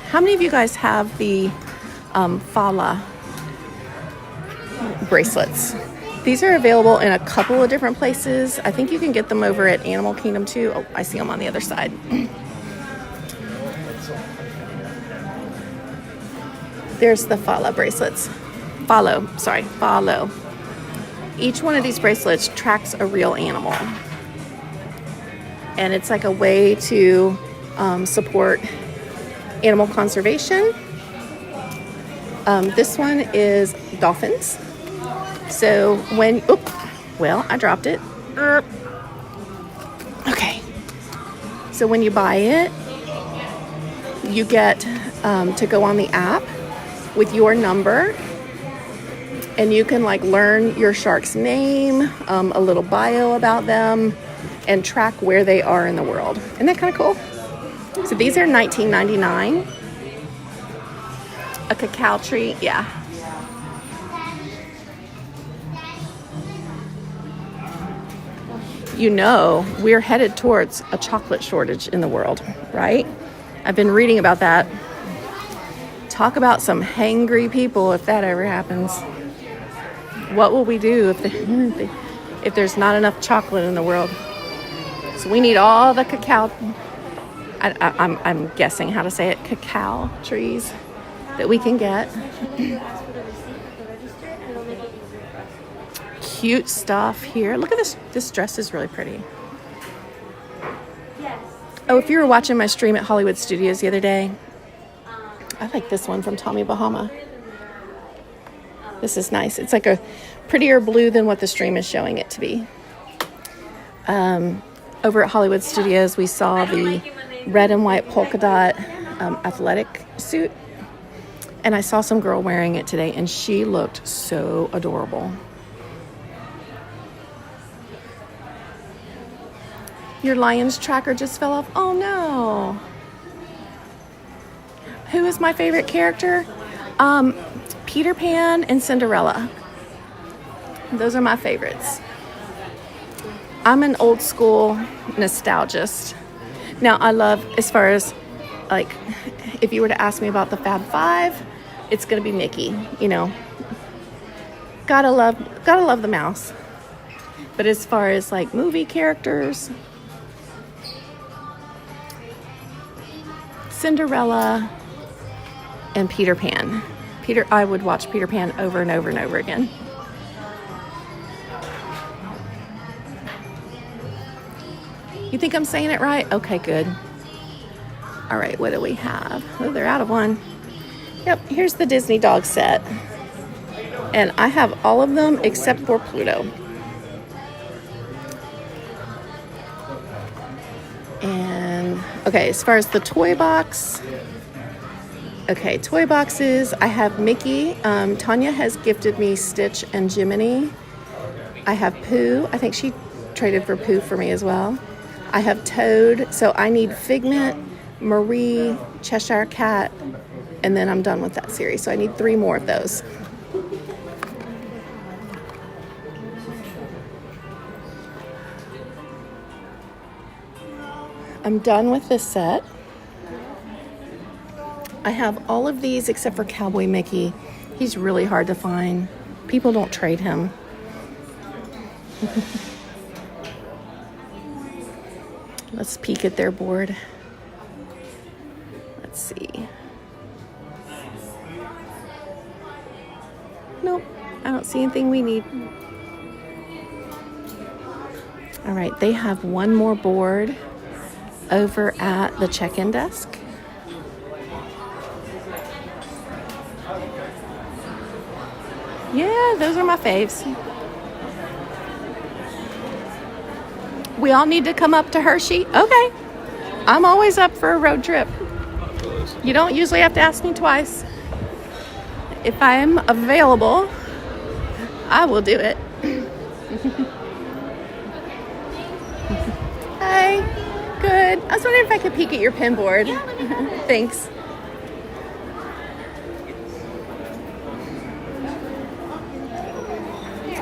how many of you guys have the Fala bracelets? These are available in a couple of different places. I think you can get them over at Animal Kingdom too. Oh, I see them on the other side. There's the Fala bracelets. Follow. Each one of these bracelets tracks a real animal. And it's like a way to support animal conservation. This one is dolphins. So when, I dropped it. Okay. So when you buy it, you get to go on the app with your number, and you can like learn your shark's name, a little bio about them, and track where they are in the world. Isn't that kind of cool? So these are $19.99. A cacao tree, yeah. You know, we're headed towards a chocolate shortage in the world, right? I've been reading about that. Talk about some hangry people if that ever happens. What will we do if there's not enough chocolate in the world? So we need all the cacao, I'm guessing how to say it, cacao trees that we can get. Cute stuff here. Look at this. This dress is really pretty. Oh, if you were watching my stream at Hollywood Studios the other day, I like this one from Tommy Bahama. This is nice. It's like a prettier blue than what the stream is showing it to be. Over at Hollywood Studios, we saw the red and white polka dot athletic suit. And I saw some girl wearing it today, and she looked so adorable. Your Lions tracker just fell off. Oh no. Who is my favorite character? Peter Pan and Cinderella. Those are my favorites. I'm an old school nostalgist. Now I love, as far as like, if you were to ask me about the Fab Five, it's gonna be Mickey, you know. Gotta love the mouse. But as far as like movie characters, Cinderella and Peter Pan. I would watch Peter Pan over and over and over again. You think I'm saying it right? Okay, good. All right, what do we have? Oh, they're out of one. Yep, here's the Disney dog set. And I have all of them except for Pluto. And, okay, as far as the toy box, okay, toy boxes, I have Mickey. Tanya has gifted me Stitch and Jiminy. I have Pooh. I think she traded for Pooh for me as well. I have Toad, so I need Figment, Marie, Cheshire Cat, and then I'm done with that series. So I need 3 more of those. I'm done with this set. I have all of these except for Cowboy Mickey. He's really hard to find. People don't trade him. Let's peek at their board. Let's see. Nope, I don't see anything we need. All right, they have one more board over at the check-in desk. Yeah, those are my faves. We all need to come up to Hershey? Okay. I'm always up for a road trip. You don't usually have to ask me twice. If I'm available, I will do it. Hi. Good. I was wondering if I could peek at your pin board. Thanks.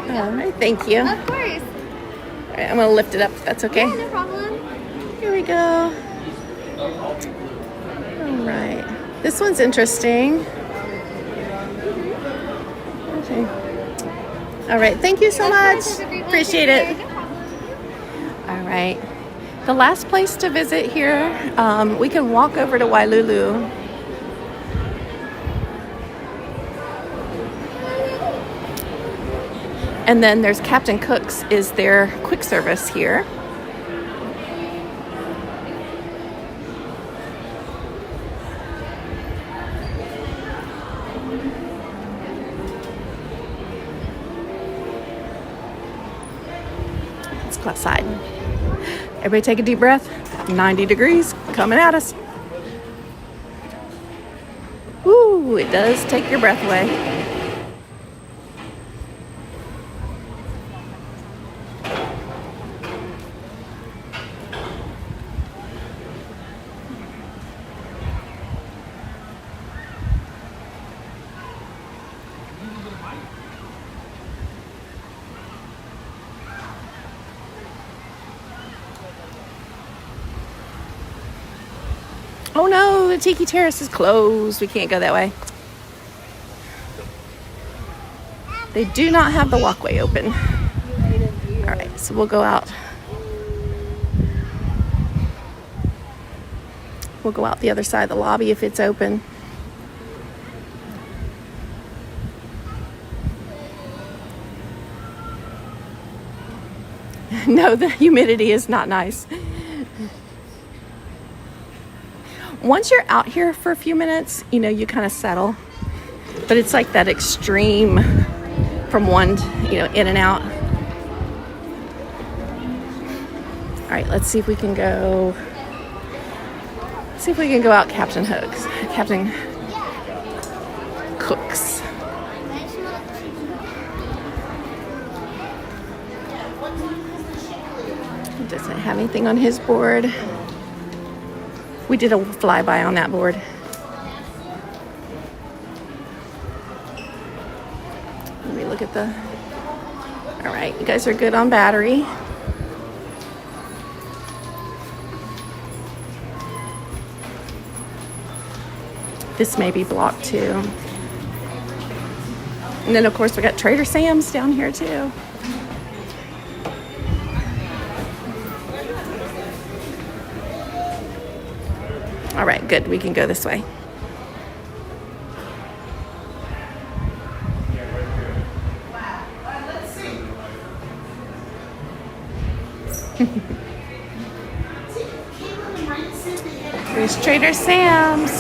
All right, thank you. Of course. All right, I'm gonna lift it up if that's okay. Yeah, no problem. Here we go. All right. This one's interesting. Okay. All right. Thank you so Of much. course, have a great one. Appreciate Take it. care. No problem. All right. The last place to visit here, we can walk over to Wailulu. And then there's Captain Cook's is their quick service here. Let's go outside. Everybody take a deep breath. 90 degrees coming at us. Ooh, it does take your breath away. Oh no, the Tiki Terrace is closed. We can't go that way. They do not have the walkway open. All right, so we'll go out. We'll go out the other side of the lobby if it's open. No, the humidity is not nice. Once you're out here for a few minutes, you know, you kind of settle. But it's like that extreme from one, you know, in and out. All right, let's see if we can go. See if we can go out Captain Cook's. He doesn't have anything on his board. We did a flyby on that board. Let me look at the... All right, you guys are good on battery. This may be blocked too. And then of course we got Trader Sam's down here too. All right, good. We can go this way. Here's Trader Sam's.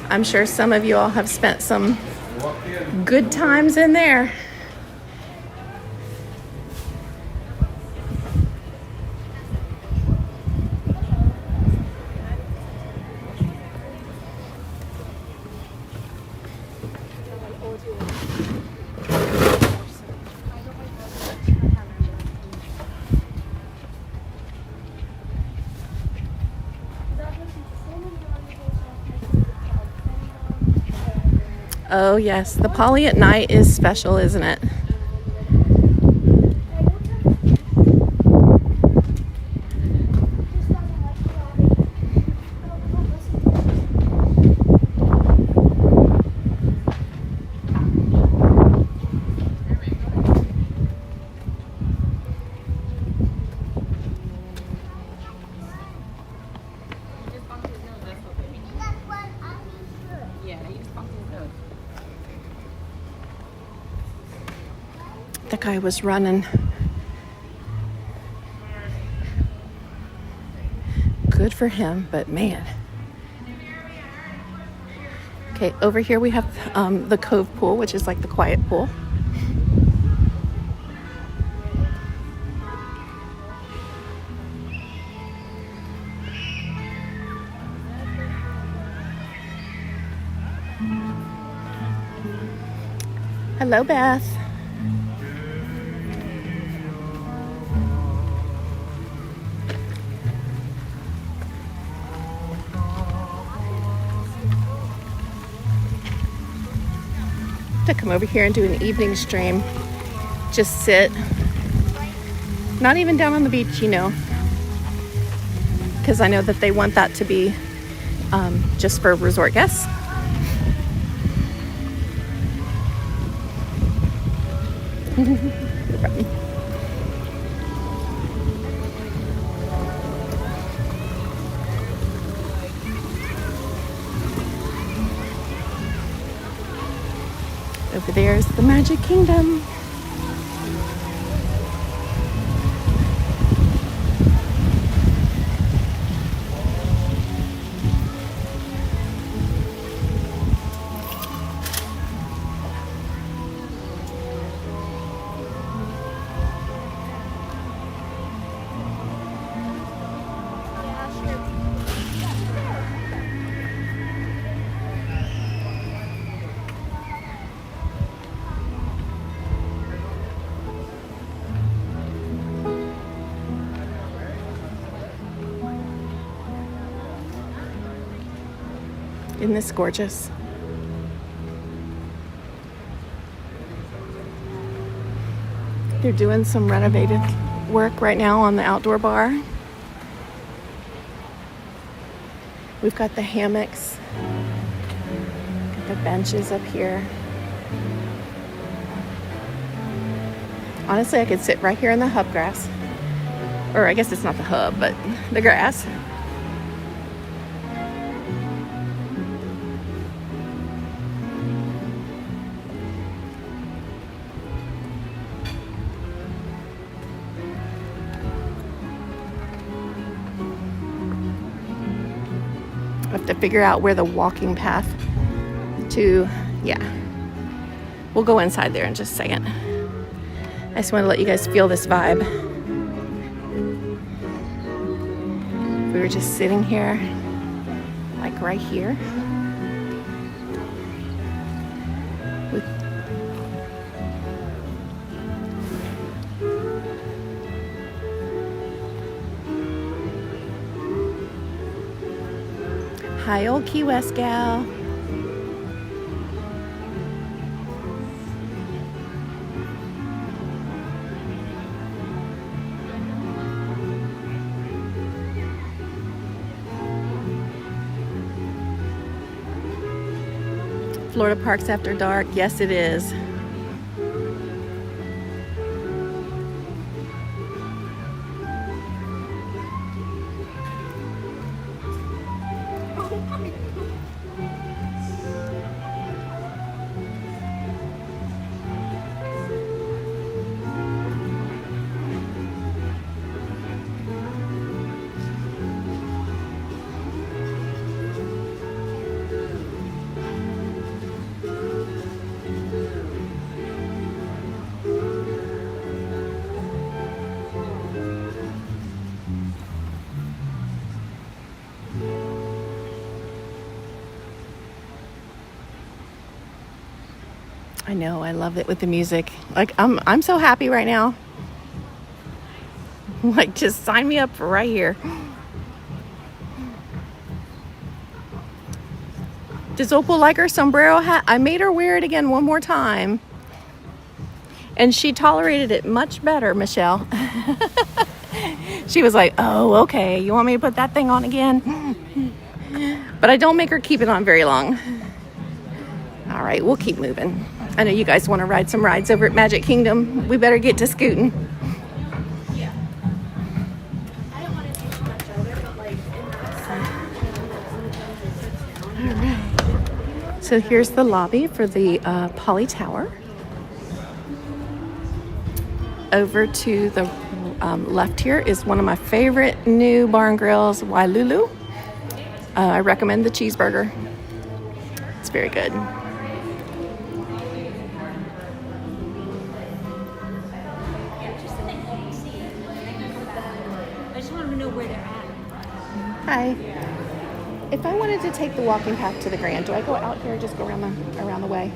I'm sure some of you all have spent some good times in there. Oh yes, the Polly at night is special, isn't it? The guy was running. Good for him, but man. Okay, over here we have the Cove Pool, which is like the quiet pool. Hello, Beth. To come over here and do an evening stream. just sit. Not even down on the beach, you know, because I know that they want that to be just for resort guests. Over there's the Magic Kingdom. Isn't this gorgeous? They're doing some renovated work right now on the outdoor bar. We've got the hammocks, got the benches up here. Honestly, I could sit right here in the hub grass. Or I guess it's not the hub, but the grass. I have to figure out where the walking path to, yeah. We'll go inside there in just a second. I just want to let you guys feel this vibe. We were just sitting here, like right here. With hi, old Key West gal. Florida Parks After Dark. Yes, it is. I know, I love it with the music. Like, I'm so happy right now. Like, just sign me up for right here. Does Opal like her sombrero hat? I made her wear it again one more time. And she tolerated it much better, Michelle. She was like, oh, okay. You want me to put that thing on again? But I don't make her keep it on very long. All right, we'll keep moving. I know you guys want to ride some rides over at Magic Kingdom. We better get to scooting. Yeah. I don't want to take much of it, but like in that All right. So here's the lobby for the Poly Tower. Over to the left here is one of my favorite new bar and grills, Wailulu. I recommend the cheeseburger. It's very good. I just want to know where they're at. Hi. If I wanted to take the walking path to the Grand, do I go out here or just go around the way?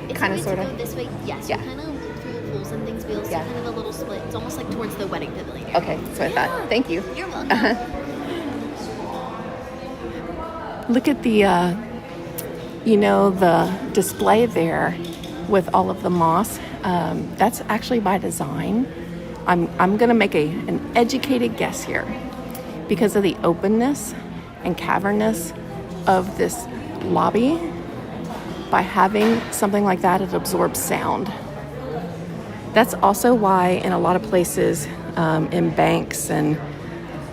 Kinda, sorta. Go this way, yes. Yeah. You kind of look through the pools and things, but you'll see kind of a little split. It's almost like towards the wedding pavilion. Okay, that's what I thought. Thank you. You're welcome. Look at the, the display there with all of the moss. That's actually by design. I'm gonna make an educated guess here because of the openness and cavernous of this lobby. By having something like that, it absorbs sound. That's also why in a lot of places, in banks and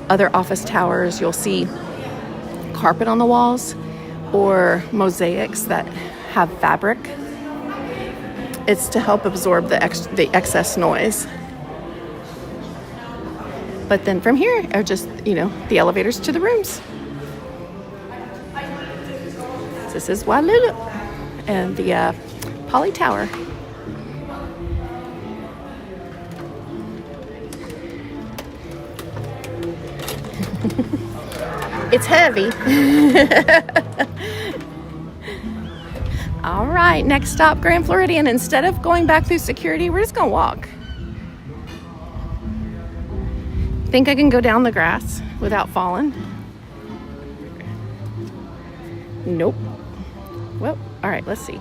other office towers, you'll see carpet on the walls or mosaics that have fabric. It's to help absorb the excess noise. But then from here are just, the elevators to the rooms. This is Wailulu and the Poly Tower. It's heavy. All right, next stop, Grand Floridian. Instead of going back through security, we're just gonna walk. Think I can go down the grass without falling? Nope. Well, all right, let's see.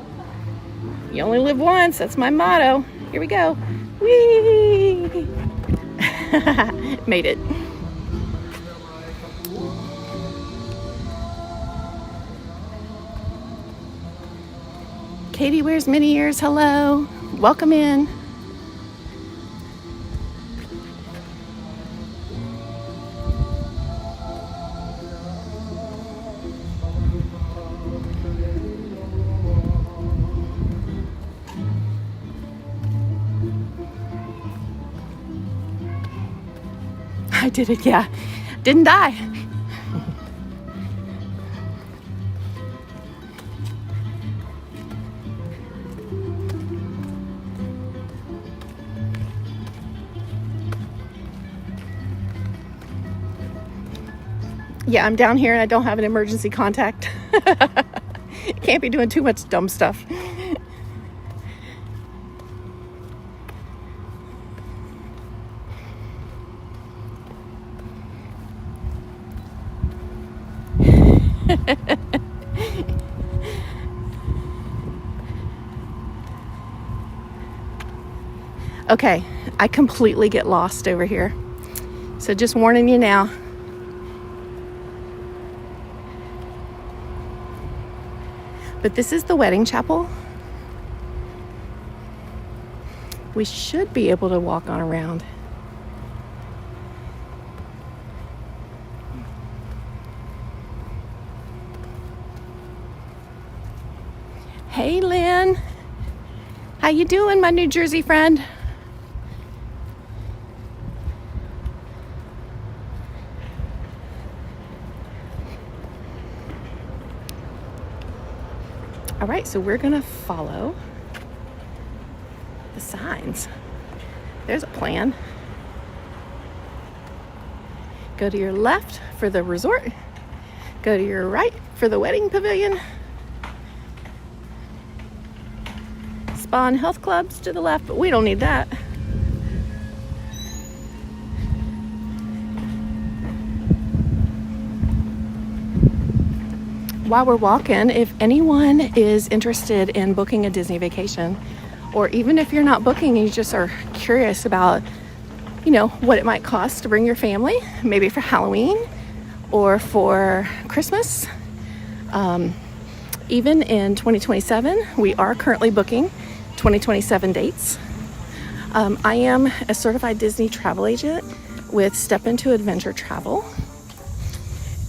You only live once, that's my motto. Here we go. Whee! Made it. Katie wears mini ears. Hello. Welcome in. I did it, yeah. Didn't die. Yeah, I'm down here and I don't have an emergency contact. Can't be doing too much dumb stuff. Okay, I completely get lost over here. So just warning you now. But this is the wedding chapel. We should be able to walk on around. Hey, Lynn. How you doing, my New Jersey friend? All right, so we're gonna follow the signs. There's a plan. Go to your left for the resort. Go to your right for the wedding pavilion. Spa and health clubs to the left, but we don't need that. While we're walking, if anyone is interested in booking a Disney vacation, or even if you're not booking, you just are curious about, what it might cost to bring your family, maybe for Halloween or for Christmas. Even in 2027, we are currently booking 2027 dates. I am a certified Disney travel agent with Step Into Adventure Travel.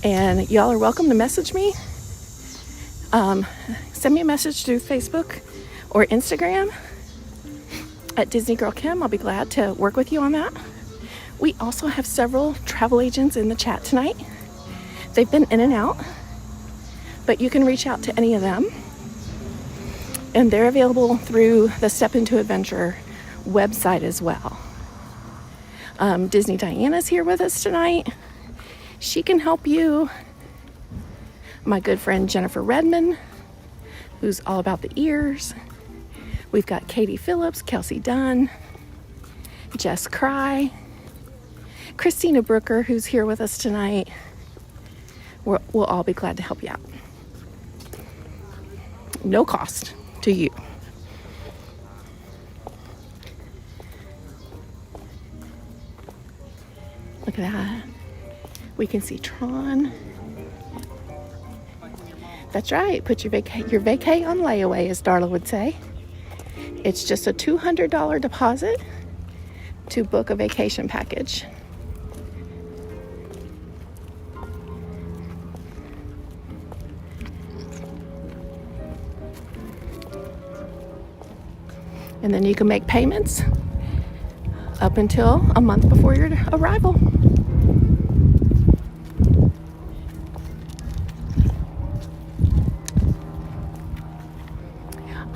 And y'all are welcome to message me. Send me a message through Facebook or Instagram at DisneyGirlKim. I'll be glad to work with you on that. We also have several travel agents in the chat tonight. They've been in and out, but you can reach out to any of them. And they're available through the Step Into Adventure website as well. Disney Diana's here with us tonight. She can help you. My good friend Jennifer Redmond, who's all about the ears. We've got Katie Phillips, Kelsey Dunn, Jess Cry, Christina Brooker, who's here with us tonight. We'll all be glad to help you out. No cost to you. Look at that. We can see Tron. That's right. Put your vacay on layaway, as Darla would say. It's just a $200 deposit to book a vacation package. And then you can make payments up until a month before your arrival.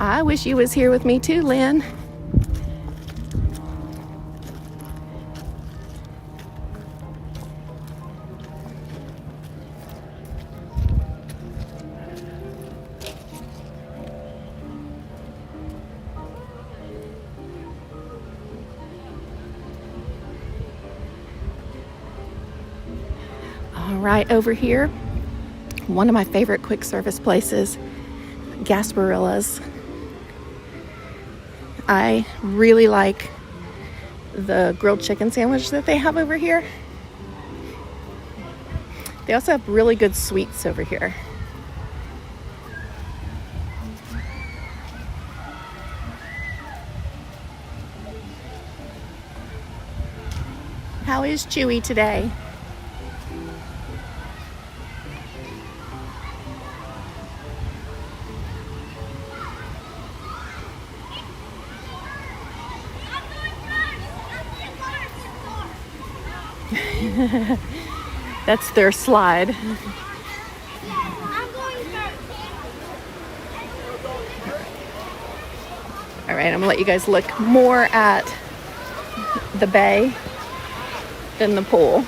I wish you was here with me too, Lynn. All right, over here, one of my favorite quick service places, Gasparilla's. I really like the grilled chicken sandwich that they have over here. They also have really good sweets over here. How is Chewy today? That's their slide. I'm going first. All right, I'm gonna let you guys look more at the bay than the pool.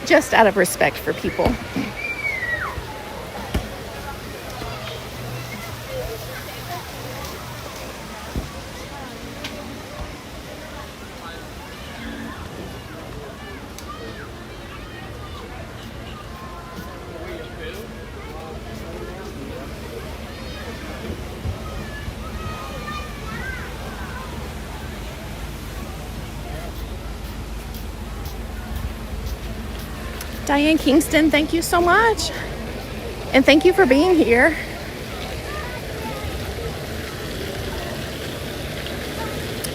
Just out of respect for people. Diane Kingston, thank you so much. And thank you for being here.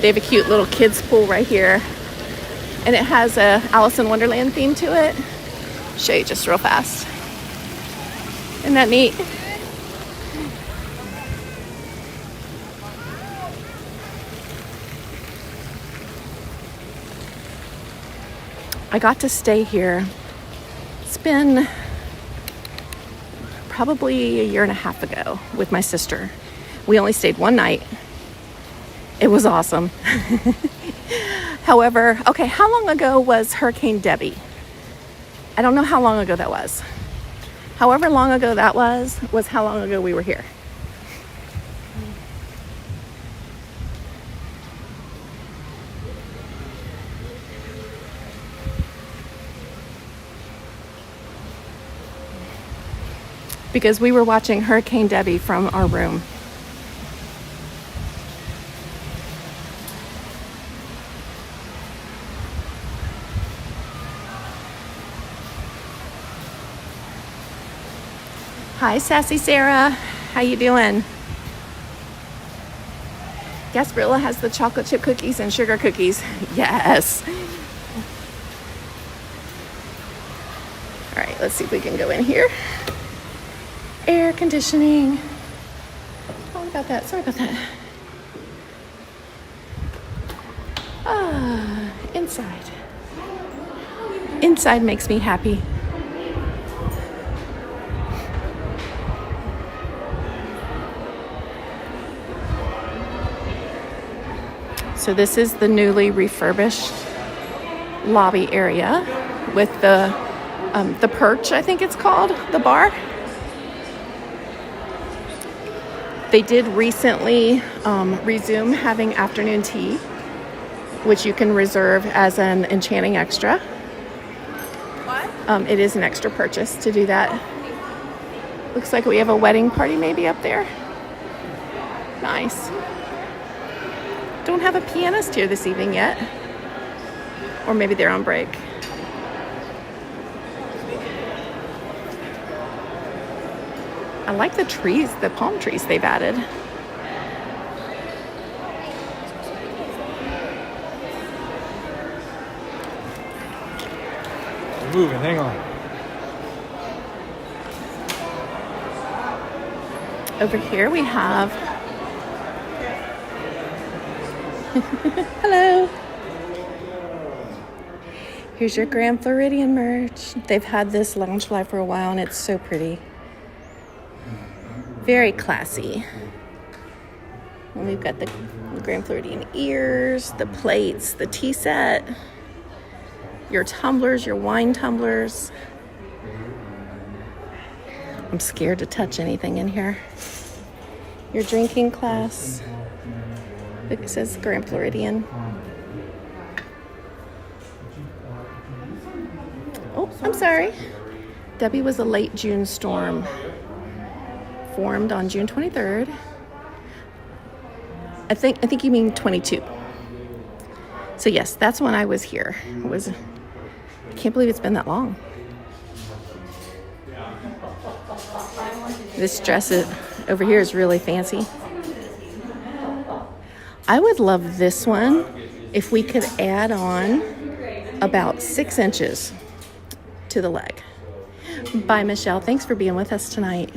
They have a cute little kids pool right here. And it has a Alice in Wonderland theme to it. Show you just real fast. Isn't that neat? I got to stay here. It's been probably a year and a half ago with my sister. We only stayed one night. It was awesome. However, okay, how long ago was Hurricane Debbie? I don't know how long ago that was. However long ago that was how long ago we were here. Because we were watching Hurricane Debbie from our room. Hi, Sassy Sarah. How you doing? Gasparilla has the chocolate chip cookies and sugar cookies. Yes. All right, let's see if we can go in here. Air conditioning. Sorry about that. Sorry about that. Inside. Inside makes me happy. So this is the newly refurbished lobby area with the perch, I think it's called, the bar. They did recently resume having afternoon tea, which you can reserve as an enchanting extra. What? It is an extra purchase to do that. Looks like we have a wedding party maybe up there. Nice. Don't have a pianist here this evening yet. Or maybe they're on break. I like the trees, the palm trees they've added. We're moving, hang on. Over here we have... Hello. Here's your Grand Floridian merch. They've had this Loungefly for a while and it's so pretty. Very classy. And we've got the Grand Floridian ears, the plates, the tea set, your tumblers, your wine tumblers. I'm scared to touch anything in here. Your drinking glass. It says Grand Floridian. Oh, I'm sorry. Debbie was a late June storm. Formed on June 23rd. I think you mean 22. So yes, that's when I was here. I can't believe it's been that long. This dress over here is really fancy. I would love this one if we could add on about 6 inches to the leg. Bye, Michelle. Thanks for being with us tonight.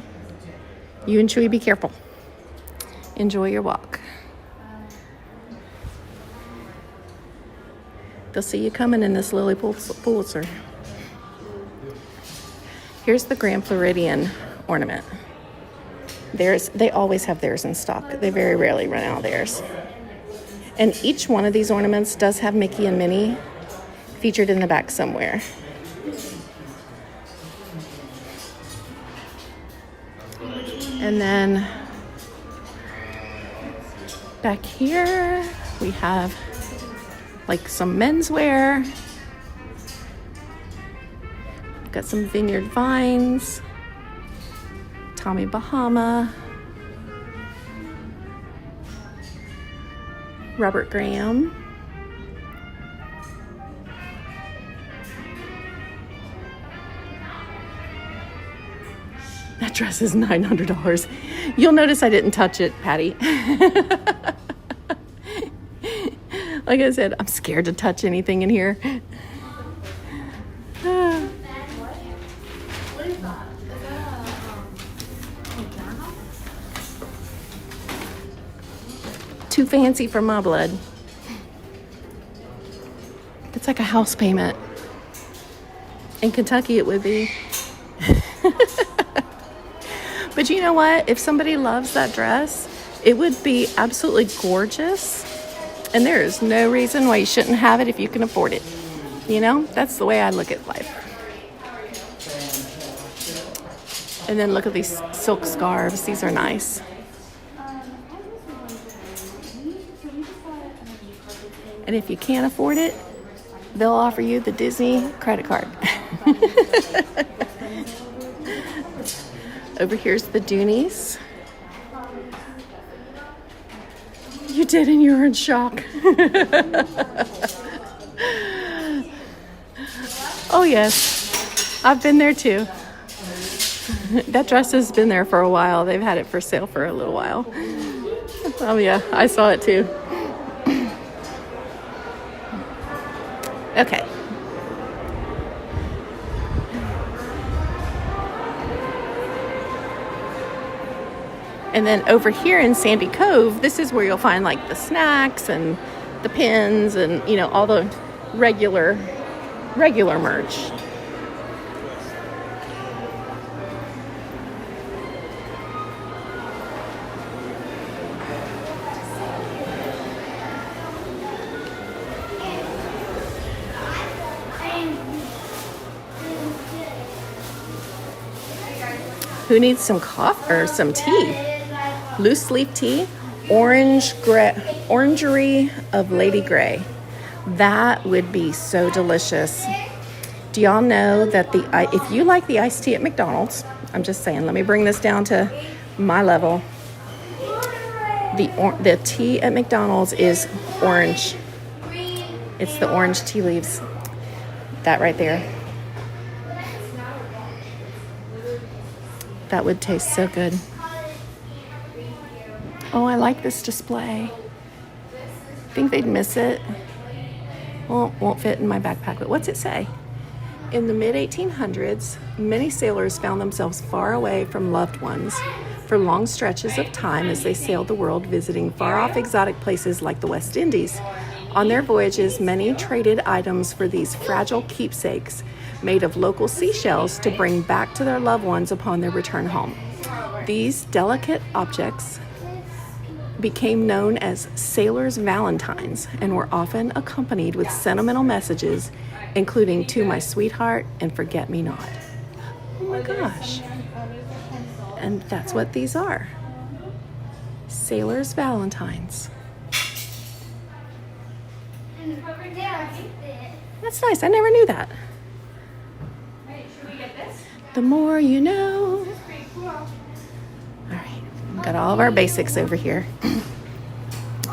You and Chewy, be careful. Enjoy your walk. They'll see you coming in this Lily Pulitzer. Here's the Grand Floridian ornament. They always have theirs in stock. They very rarely run out of theirs. And each one of these ornaments does have Mickey and Minnie featured in the back somewhere. And then back here we have like some menswear. Got some Vineyard Vines, Tommy Bahama, Robert Graham, that dress is $900. You'll notice I didn't touch it, Patty. Like I said, I'm scared to touch anything in here. Too fancy for my blood. It's like a house payment. In Kentucky, it would be. But you know what? If somebody loves that dress, it would be absolutely gorgeous. And there is no reason why you shouldn't have it if you can afford it. You know, that's the way I look at life. And then look at these silk scarves. These are nice. And if you can't afford it, they'll offer you the Disney credit card. Over here's the Doonies. You did, and you were in shock. Oh, yes. I've been there, too. That dress has been there for a while. They've had it for sale for a little while. Oh, yeah. I saw it, too. Okay. And then over here in Sandy Cove, this is where you'll find like the snacks and the pins and, you know, all the regular merch. Who needs some coffee or some tea? Loose leaf tea, orangery of Lady Grey. That would be so delicious. Do y'all know that if you like the iced tea at McDonald's, I'm just saying, let me bring this down to my level. The tea at McDonald's is orange. It's the orange tea leaves. That right there. That would taste so good. Oh, I like this display. I think they'd miss it. Well, won't fit in my backpack, but what's it say? In the mid-1800s, many sailors found themselves far away from loved ones for long stretches of time as they sailed the world visiting far-off exotic places like the West Indies. On their voyages, many traded items for these fragile keepsakes made of local seashells to bring back to their loved ones upon their return home. These delicate objects became known as sailors' valentines and were often accompanied with sentimental messages, including "To my sweetheart" and "Forget me not." Oh my gosh. And that's what these are. Sailors' valentines. That's nice. I never knew that. The more you know. All right. Got all of our basics over here.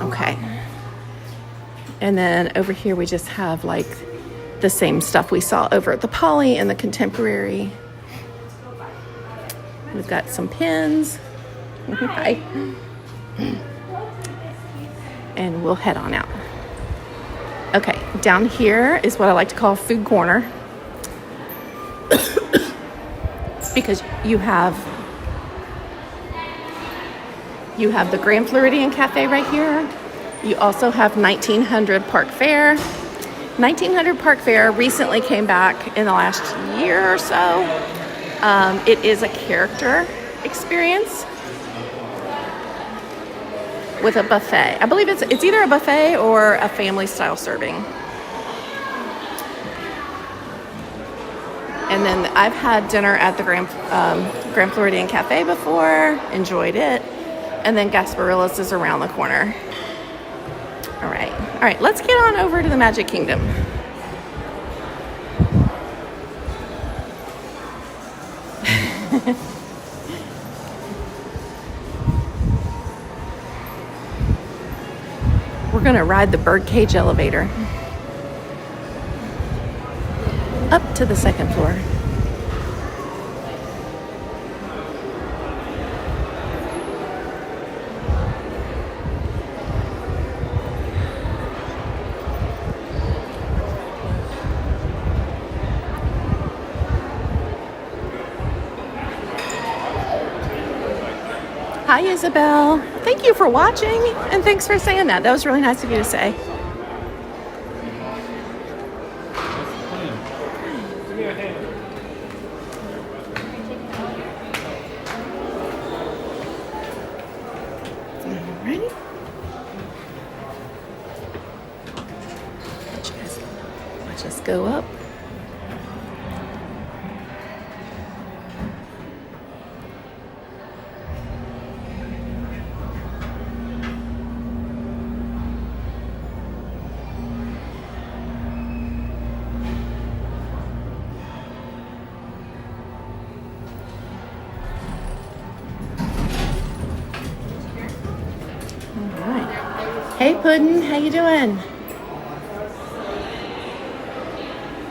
Okay. And then over here we just have like the same stuff we saw over at the Poly and the Contemporary. We've got some pins. Hi. And we'll head on out. Okay, down here is what I like to call food corner. Because you have the Grand Floridian Cafe right here. You also have 1900 Park Fair. 1900 Park Fair recently came back in the last year or so. It is a character experience with a buffet. I believe it's either a buffet or a family style serving. And then I've had dinner at the Grand Floridian Cafe before, enjoyed it. And then Gasparilla's is around the corner. All right, let's get on over to the Magic Kingdom. We're gonna ride the birdcage elevator up to the second floor. Hi, Isabel. Thank you for watching, and thanks for saying that. That was really nice of you to say. Alrighty. Let's just go up. Hey Puddin', how you doing?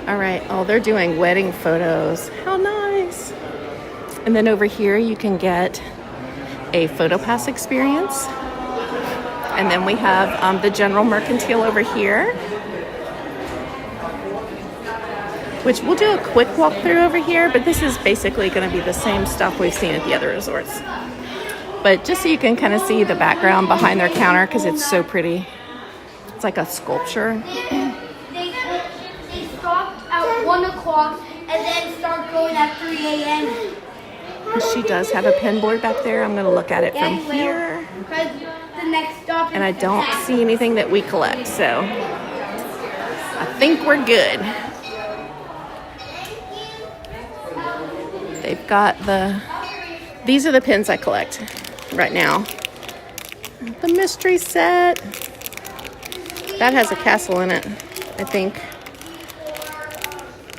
All right, oh, they're doing wedding photos. How nice. And then over here you can get a PhotoPass experience. And then we have the General Mercantile over here, which we'll do a quick walkthrough over here, but this is basically going to be the same stuff we've seen at the other resorts. But just so you can kind of see the background behind their counter, because it's so pretty. It's like a sculpture. They stopped at 1 o'clock and then start going at 3 a.m. And she does have a pen board back there. I'm going to look at it from here. Because the next stop is And I don't see anything that we collect, so I think we're good. They've got these are the pins I collect right now. The mystery set. That has a castle in it, I think.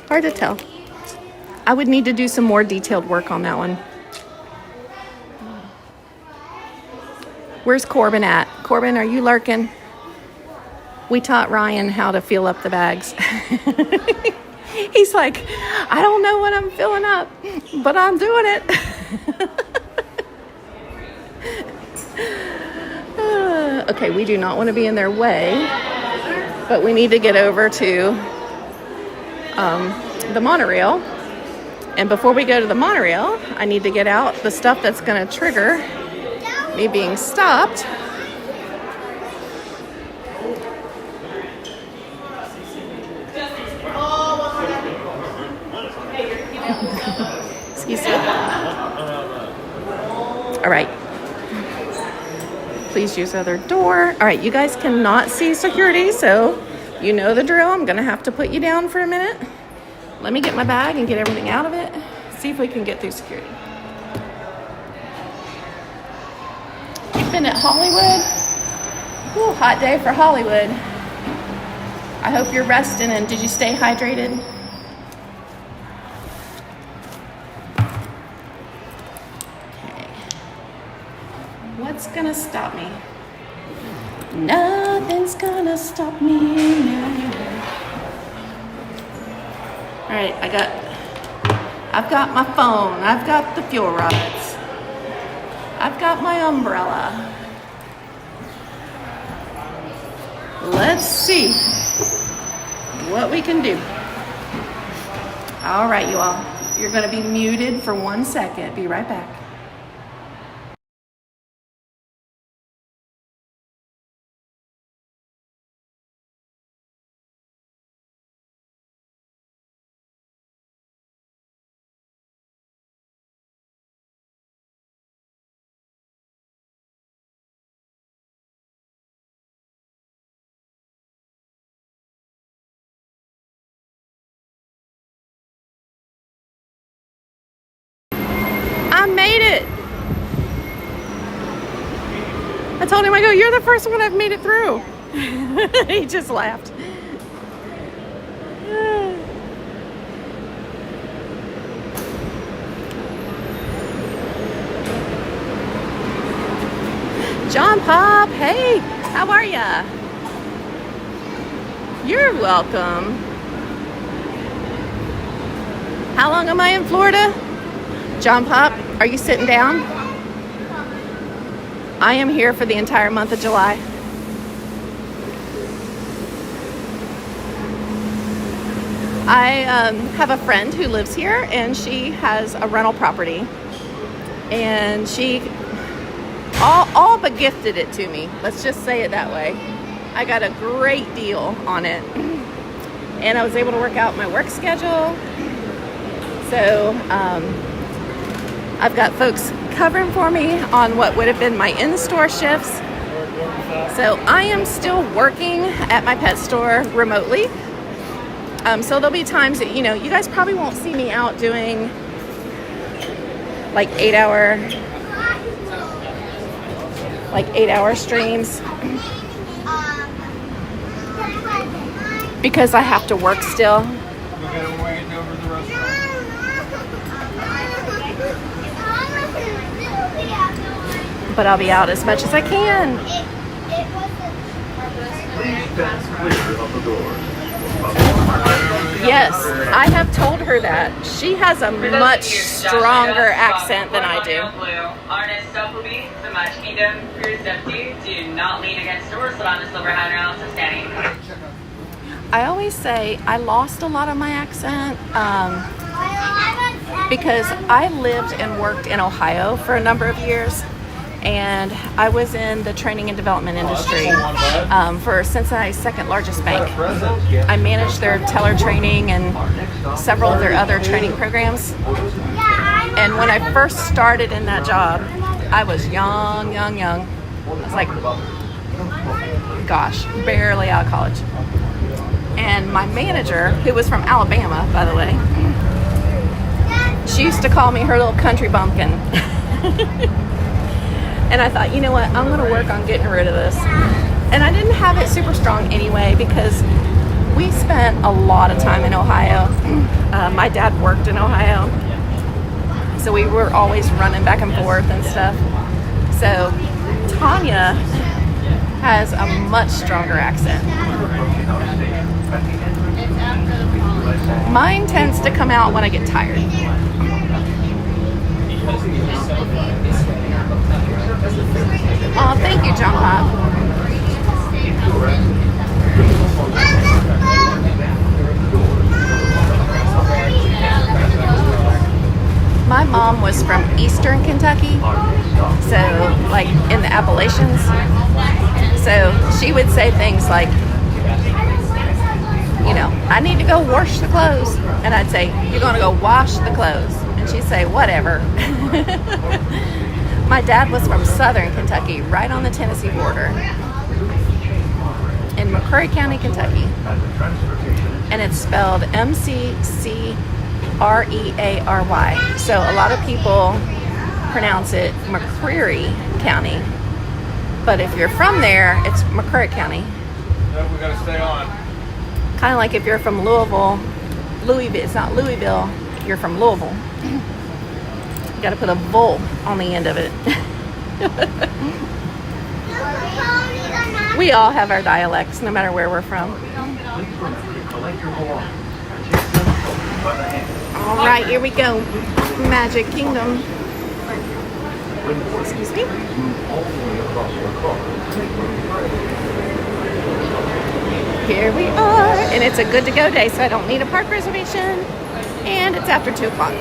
Hard to tell. I would need to do some more detailed work on that one. Where's Corbin at? Corbin, are you lurking? We taught Ryan how to fill up the bags. He's like, I don't know what I'm filling up, but I'm doing it. Okay, we do not want to be in their way, but we need to get over to the monorail. And before we go to the monorail, I need to get out the stuff that's going to trigger me being stopped. Excuse me. All right. Please use the other door. All right, you guys cannot see security, so you know the drill. I'm going to have to put you down for a minute. Let me get my bag and get everything out of it. See if we can get through security. You've been at Hollywood? Ooh, hot day for Hollywood. I hope you're resting, and did you stay hydrated? Okay. What's gonna stop me? Nothing's gonna stop me now. All right, I've got my phone, I've got the fuel rods, I've got my umbrella. Let's see what we can do. All right, you all, you're gonna be muted for 1 second. Be right back. I made it. I told him, I go, you're the first one I've made it through. He just laughed. John Pop, hey, how are ya? You're welcome. How long am I in Florida? John Pop, are you sitting down? I am here for the entire month of July. I have a friend who lives here, and she has a rental property, and she all but gifted it to me. Let's just say it that way. I got a great deal on it, and I was able to work out my work schedule. So I've got folks covering for me on what would have been my in-store shifts. So I am still working at my pet store remotely. So there'll be times that, you guys probably won't see me out doing like 8-hour streams because I have to work still. But I'll be out as much as I can. Yes, I have told her that. She has a much stronger accent than I do. Our next stop will be the Magic Kingdom Cruise Safety. Do not lean against doors, sit on the silver handrails and standing. I always say I lost a lot of my accent because I lived and worked in Ohio for a number of years. And I was in the training and development industry for Cincinnati's second largest bank. I managed their teller training and several of their other training programs. And when I first started in that job, I was young. I was like, gosh, barely out of college. And my manager, who was from Alabama, by the way, she used to call me her little country bumpkin. And I thought, you know what, I'm going to work on getting rid of this. And I didn't have it super strong anyway because we spent a lot of time in Ohio. My dad worked in Ohio. So we were always running back and forth and stuff. So Tanya has a much stronger accent. Mine tends to come out when I get tired. Oh, thank you, John Pop. My mom was from Eastern Kentucky, so like in the Appalachians. So she would say things like, you know, I need to go wash the clothes. And I'd say, you're going to go wash the clothes. And she'd say, whatever. My dad was from Southern Kentucky, right on the Tennessee border, in McCreary County, Kentucky. And it's spelled M-C-C-R-E-A-R-Y. So a lot of people pronounce it McCreary County. But if you're from there, it's McCreary County. Yep, we gotta stay on. Kind of like if you're from Louisville, it's not Louisville, you're from Louisville. You gotta put a "vul" on the end of it. We all have our dialects, no matter where we're from. All right, here we go. Magic Kingdom. Excuse me. Here we are, and it's a good to go day, so I don't need a park reservation, and it's after 2 o'clock.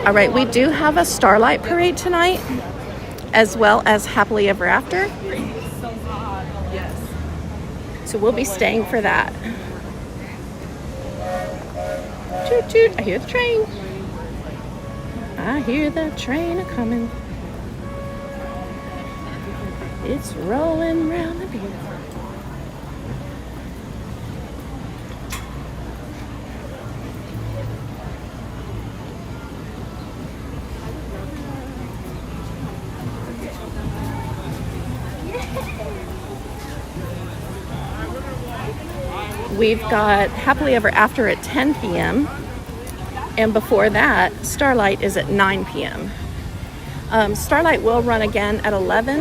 All right, we do have a Starlight Parade tonight, as well as Happily Ever After. So we'll be staying for that. Toot toot, I hear the train. I hear the train a-coming. It's rolling round the bend. We've got Happily Ever After at 10 p.m. And before that, Starlight is at 9 p.m. Starlight will run again at 11.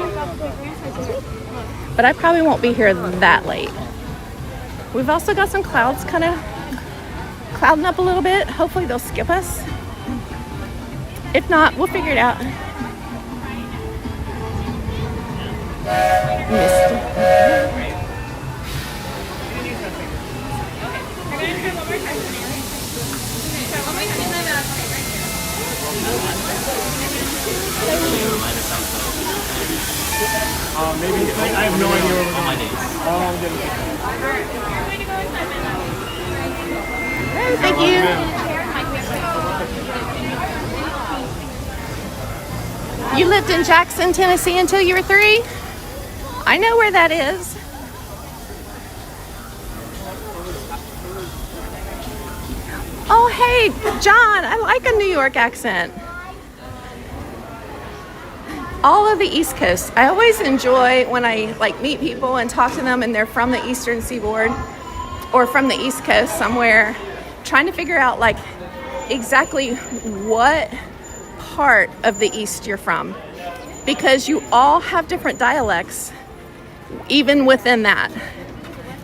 But I probably won't be here that late. We've also got some clouds kind of clouding up a little bit. Hopefully they'll skip us. If not, we'll figure it out. Misty. Maybe I have no idea where we're going. Thank you. You lived in Jackson, Tennessee until you were 3? I know where that is. Oh, hey, John, I like a New York accent. All of the East Coast. I always enjoy when I meet people and talk to them and they're from the Eastern Seaboard or from the East Coast somewhere, trying to figure out exactly what part of the East you're from, because you all have different dialects even within that.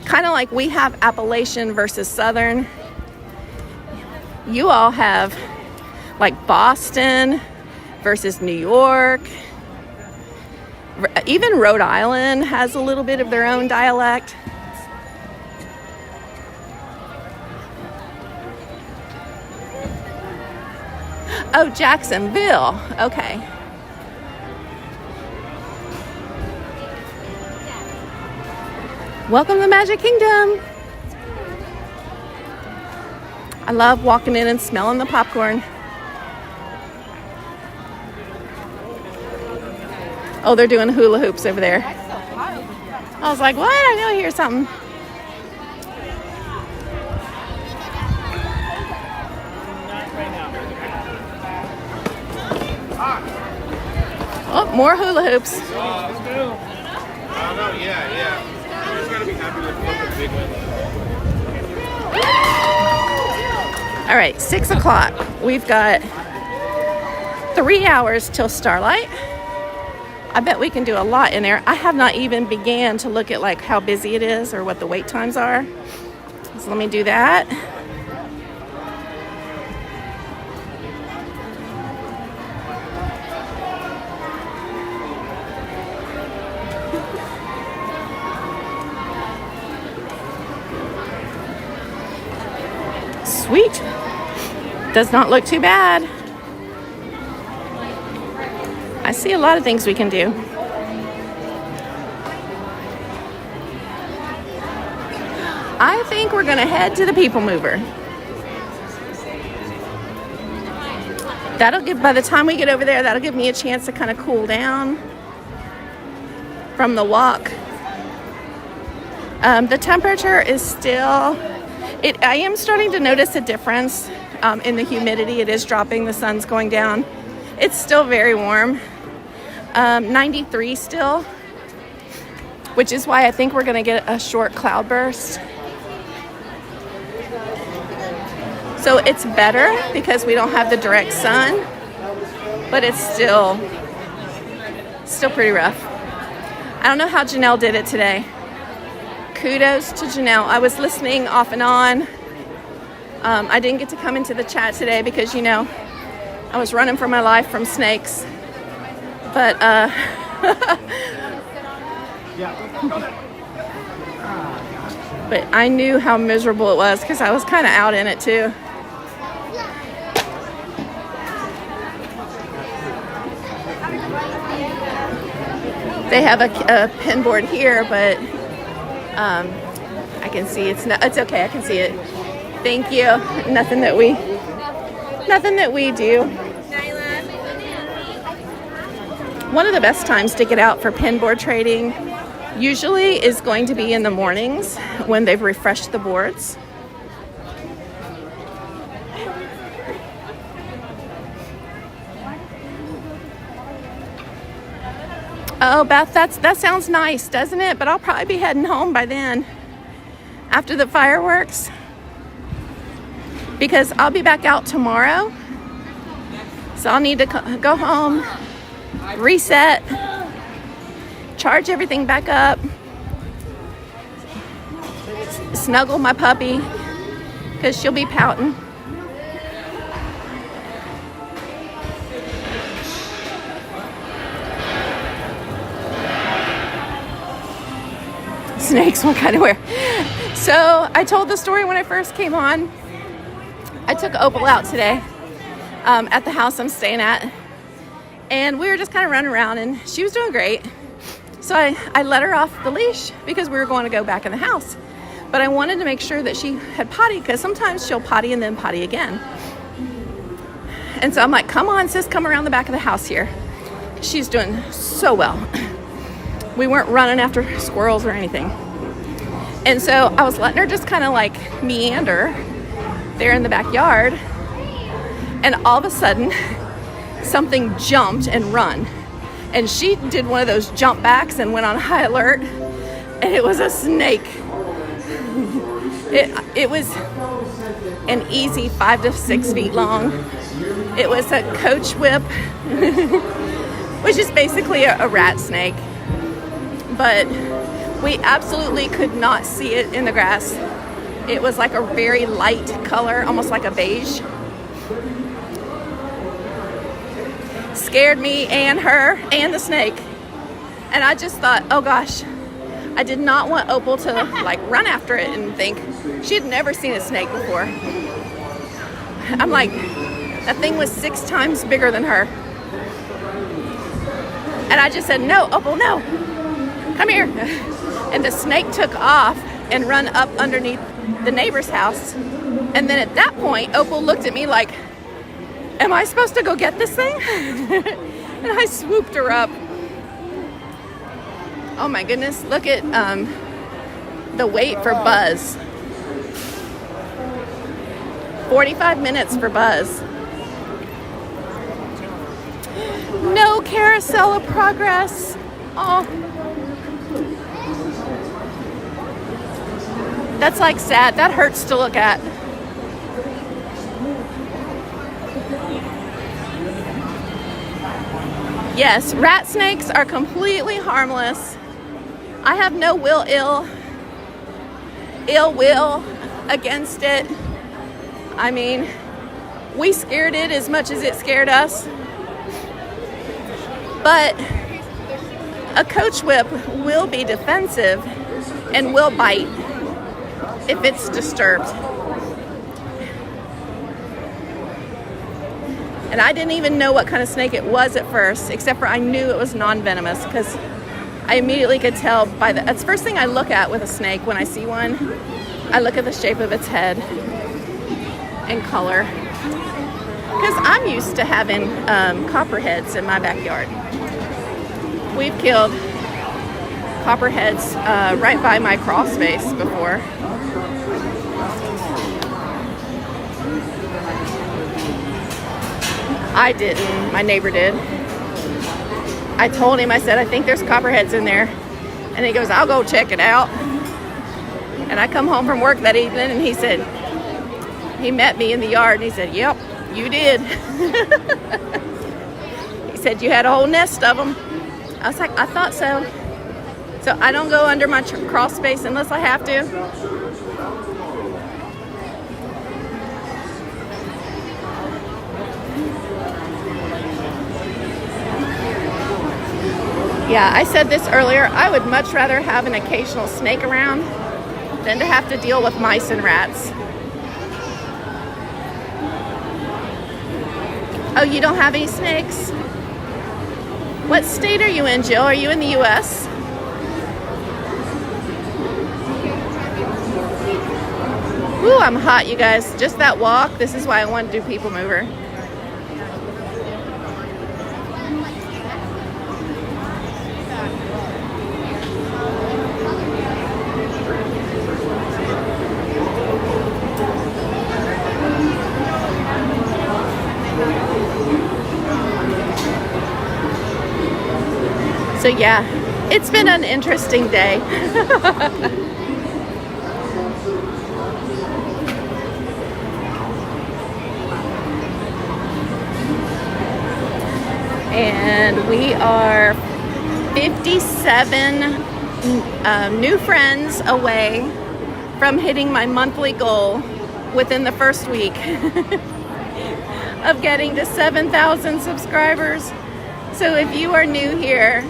Kind of like we have Appalachian versus Southern. You all have Boston versus New York. Even Rhode Island has a little bit of their own dialect. Oh, Jacksonville. Okay. Welcome to Magic Kingdom. I love walking in and smelling the popcorn. Oh, they're doing hula hoops over there. I was like, what? I know I hear something. Oh, more hula hoops. I don't know, yeah. You just gotta be happy with the big one. All right, 6 o'clock. We've got 3 hours till Starlight. I bet we can do a lot in there. I have not even began to look at like how busy it is or what the wait times are. So let me do that. Sweet. Does not look too bad. I see a lot of things we can do. I think we're gonna head to the People Mover. That'll give, by the time we get over there, that'll give me a chance to kind of cool down from the walk. The temperature is still, I am starting to notice a difference in the humidity. It is dropping, the sun's going down. It's still very warm. 93 still, which is why I think we're gonna get a short cloud burst. So it's better because we don't have the direct sun, but it's still pretty rough. I don't know how Janelle did it today. Kudos to Janelle. I was listening off and on. I didn't get to come into the chat today because, you know, I was running for my life from snakes. But but I knew how miserable it was because I was kind of out in it too. They have a pin board here, but I can see it's okay. I can see it. Thank you. Nothing that we do. One of the best times to get out for pinboard trading usually is going to be in the mornings when they've refreshed the boards. Oh, Beth, that sounds nice, doesn't it? But I'll probably be heading home by then after the fireworks because I'll be back out tomorrow. So I'll need to go home, reset, charge everything back up, snuggle my puppy because she'll be pouting. Snakes, what kind of wear? So I told the story when I first came on. I took Opal out today at the house I'm staying at. And we were just kind of running around and she was doing great. So I let her off the leash because we were going to go back in the house. But I wanted to make sure that she had potty because sometimes she'll potty and then potty again. And so I'm like, come on, sis, come around the back of the house here. She's doing so well. We weren't running after squirrels or anything. And so I was letting her just kind of like meander there in the backyard. And all of a sudden, something jumped and run. And she did one of those jump backs and went on high alert. And it was a snake. It was an easy 5 to 6 feet long. It was a coach whip, which is basically a rat snake. But we absolutely could not see it in the grass. It was like a very light color, almost like a beige. Scared me and her and the snake. And I just thought, oh gosh, I did not want Opal to like run after it and think she had never seen a snake before. I'm like, that thing was 6 times bigger than her. And I just said, no, Opal, no. Come here. And the snake took off and run up underneath the neighbor's house. And then at that point, Opal looked at me like, am I supposed to go get this thing? And I swooped her up. Oh my goodness, look at the wait for Buzz. 45 minutes for Buzz. No carousel of progress. Oh. That's like sad. That hurts to look at. Yes, rat snakes are completely harmless. I have no ill will against it. I mean, we scared it as much as it scared us. But a coach whip will be defensive and will bite if it's disturbed. And I didn't even know what kind of snake it was at first, except for I knew it was non-venomous because I immediately could tell by that's the first thing I look at with a snake when I see one. I look at the shape of its head and color. Because I'm used to having copperheads in my backyard. We've killed copperheads right by my crawl space before. I didn't. My neighbor did. I told him, I said, I think there's copperheads in there. And he goes, I'll go check it out. And I come home from work that evening and he said, he met me in the yard and he said, yep, you did. He said, you had a whole nest of them. I was like, I thought so. So I don't go under my crawl space unless I have to. Yeah, I said this earlier, I would much rather have an occasional snake around than to have to deal with mice and rats. Oh, you don't have any snakes? What state are you in, Jill? Are you in the U.S.? Ooh, I'm hot, you guys. Just that walk. This is why I wanted to do People Mover. So yeah, it's been an interesting day. And we are 57 new friends away from hitting my monthly goal within the first week of getting to 7,000 subscribers. So if you are new here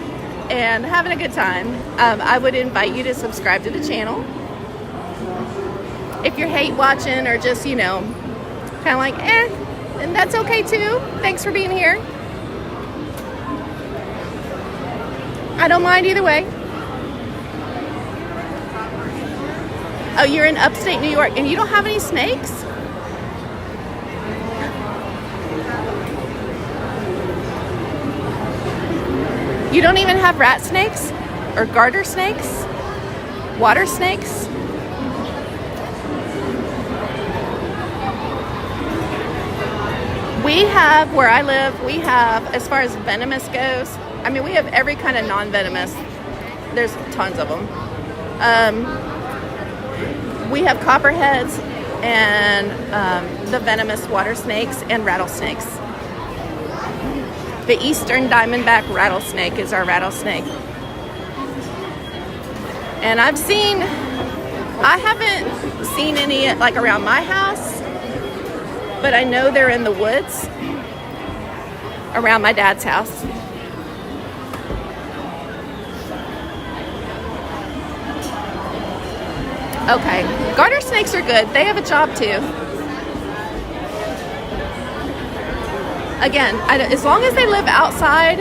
and having a good time, I would invite you to subscribe to the channel. If you're hate watching or just, you know, kind of like, and that's okay too. Thanks for being here. I don't mind either way. Oh, you're in upstate New York and you don't have any snakes? You don't even have rat snakes or garter snakes? Water snakes? We have, where I live, we have, as far as venomous goes, I mean, we have every kind of non-venomous. There's tons of them. We have copperheads and the venomous water snakes and rattlesnakes. The eastern diamondback rattlesnake is our rattlesnake. And I haven't seen any like around my house, but I know they're in the woods around my dad's house. Okay, garter snakes are good. They have a job too. Again, as long as they live outside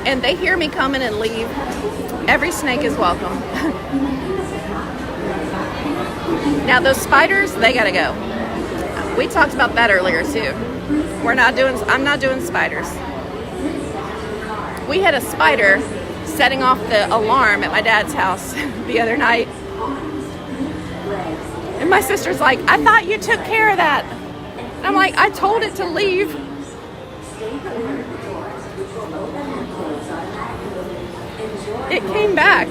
and they hear me coming and leave, every snake is welcome. Now those spiders, they gotta go. We talked about that earlier too. I'm not doing spiders. We had a spider setting off the alarm at my dad's house the other night. And my sister's like, I thought you took care of that. And I'm like, I told it to leave. It came back.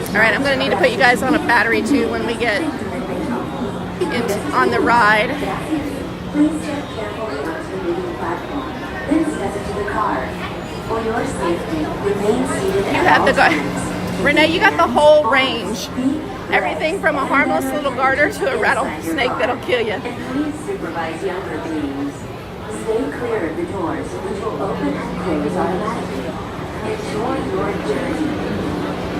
All right, I'm gonna need to put you guys on a battery too when we get on the ride. Please step carefully onto the moving platform. Then step into the car. For your safety, remain seated. You have the Renee, you got the whole range. Everything from a harmless little garter to a rattlesnake that'll kill you. And please supervise younger beings. Stay clear of the doors, which will open and close automatically. Enjoy your journey.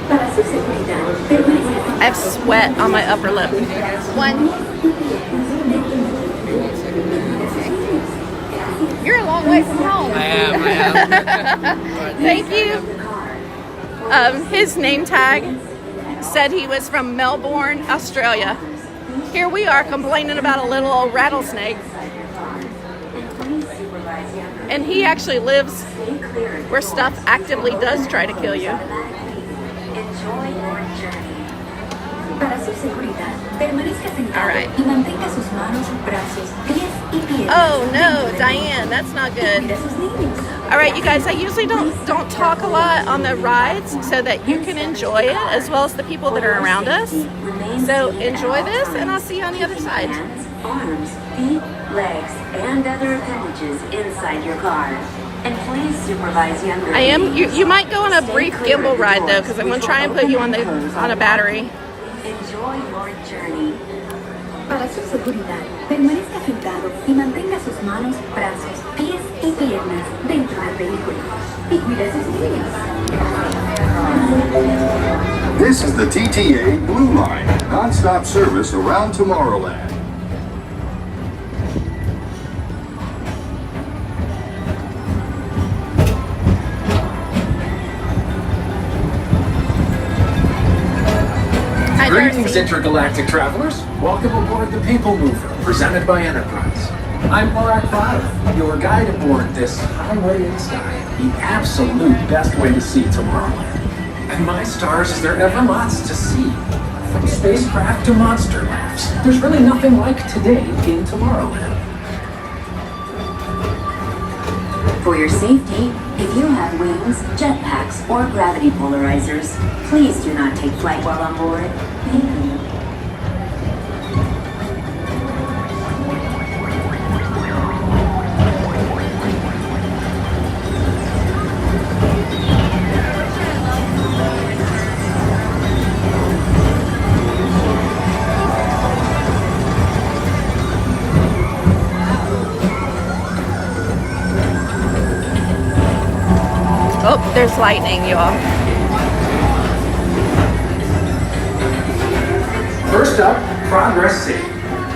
Para su seguridad, permanezca. I have sweat on my upper lip. One. You're a long way from home. I am. Thank you. His name tag said he was from Melbourne, Australia. Here we are complaining about a little old rattlesnake. And he actually lives where stuff actively does try to kill you. Enjoy your journey. Para su seguridad, permanezca sentado All right. y mantenga sus manos, brazos, pies y piernas. Oh no, Diane, that's not good. All right, you guys, I usually don't talk a lot on the rides so that you can enjoy it as well as the people that are around us. So enjoy this, and I'll see you on the other side. Hands, arms, feet, legs, and other appendages inside your car. And please supervise younger. I am. You might go on a brief gimbal ride though, because I'm going to try and put you on a battery. Enjoy your journey. Para su seguridad, permanezca sentado y mantenga sus manos, brazos, pies y piernas dentro del vehículo. Y cuide sus niños. This is the TTA Blue Line, non-stop service around Tomorrowland. Greetings, intergalactic travelers. Welcome aboard the People Mover, presented by Enterprise. I'm Morak 5, your guide aboard this highway in sky, the absolute best way to see Tomorrowland. And my stars, is there ever lots to see? From spacecraft to monster labs, there's really nothing like today in Tomorrowland. For your safety, if you have wings, jetpacks, or gravity polarizers, please do not take flight while on board. Thank you. Oh, there's lightning, you all. First up, Progress City,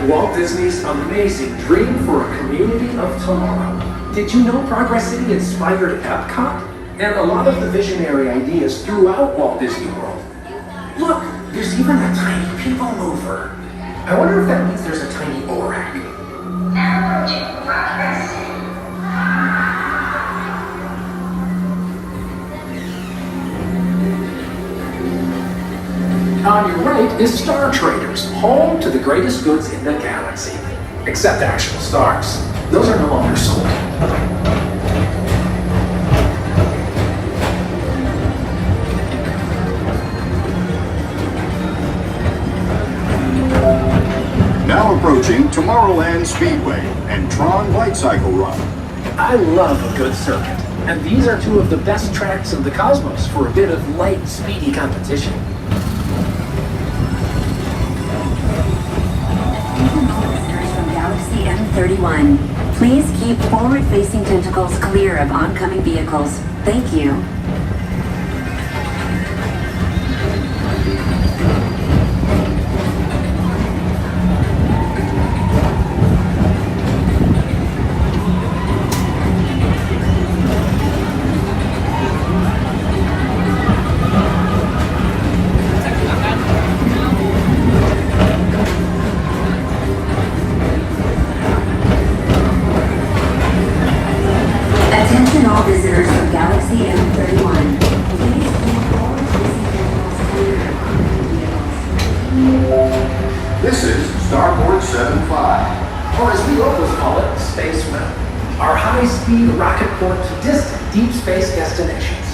Walt Disney's amazing dream for a community of tomorrow. Did you know Progress City inspired Epcot? And a lot of the visionary ideas throughout Walt Disney World. Look, there's even a tiny people mover. I wonder if that means there's a tiny Borak. Now approaching Progress City. On your right is Star Traders, home to the greatest goods in the galaxy. Except actual stars. Those are no longer sold. Now approaching Tomorrowland Speedway and Tron Light Cycle Run. I love a good circuit, and these are two of the best tracks in the cosmos for a bit of light, speedy competition. Visitors from Galaxy M31, please keep forward-facing tentacles clear of oncoming vehicles. Thank you. Attention all visitors from Galaxy M31. high-speed rocket port to distant deep space destinations.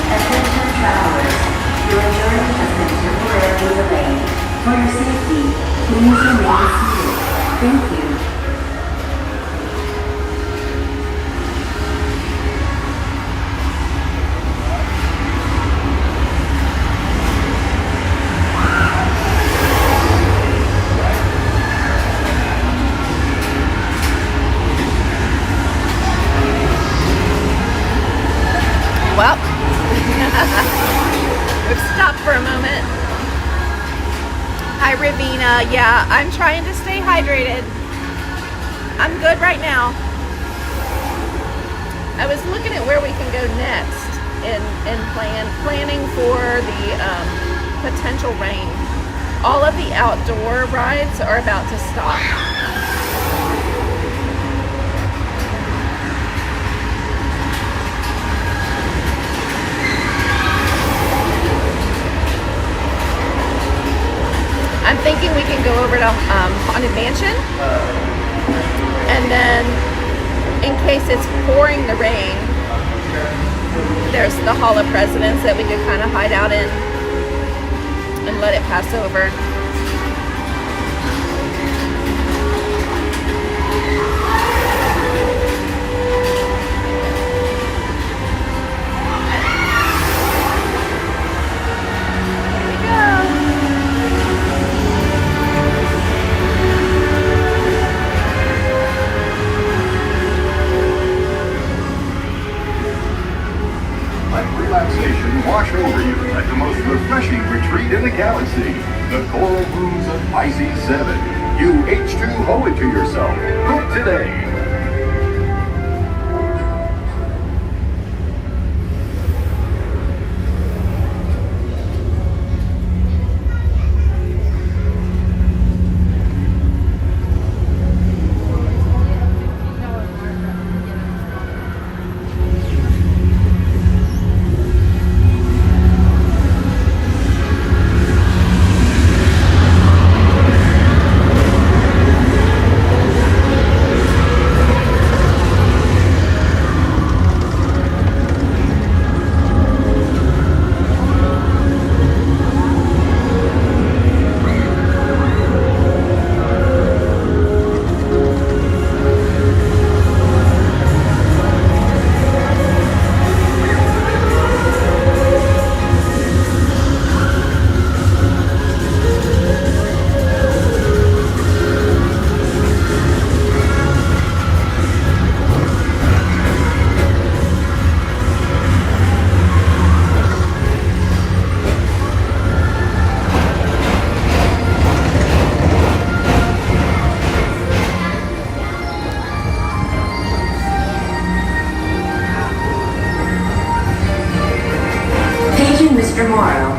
Attention travelers, your journey has been temporarily delayed. For your safety, please remain seated. Thank you. Well, we've stopped for a moment. Hi, Ravina. Yeah, I'm trying to stay hydrated. I'm good right now. I was looking at where we can go next and planning for the potential rain. All of the outdoor rides are about to stop. I'm thinking we can go over to Haunted Mansion, and then in case it's pouring the rain, there's the Hall of Presidents that we could kind of hide out in and let it pass over. Relaxation wash over you at the most refreshing retreat in the galaxy, the coral rooms of Pisces 7. You H2O it to yourself. Book today.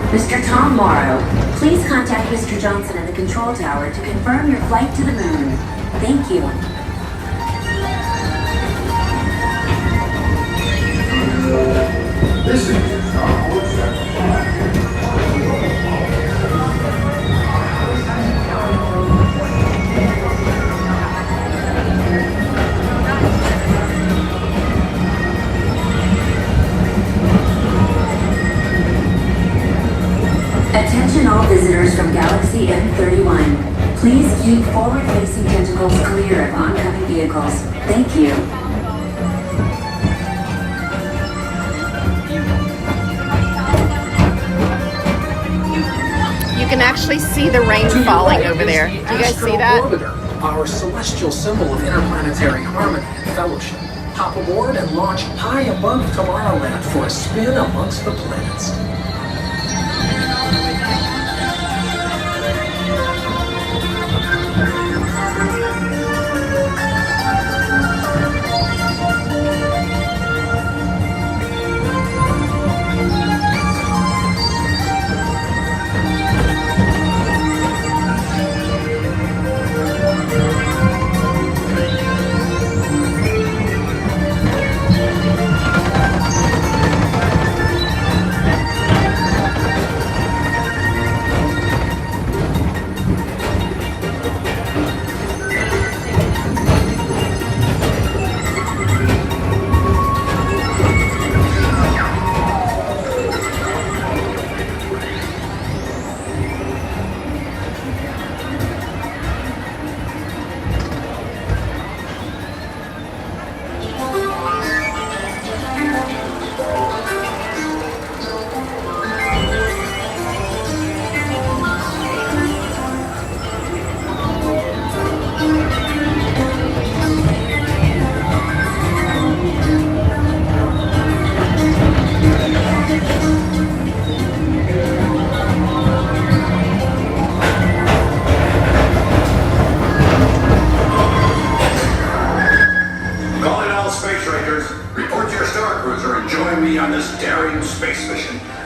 Mr. Tom Morrow, please contact Mr. Johnson at the control tower to confirm your flight to the moon. Thank you. This is Attention all visitors from Galaxy M31. Please keep forward-facing tentacles clear of oncoming vehicles. Thank you. You can actually see the rain falling over there. Do you guys see that? Orbiter, our celestial symbol of interplanetary harmony and fellowship. Hop aboard and launch high above Tomorrowland for a spin amongst the planets.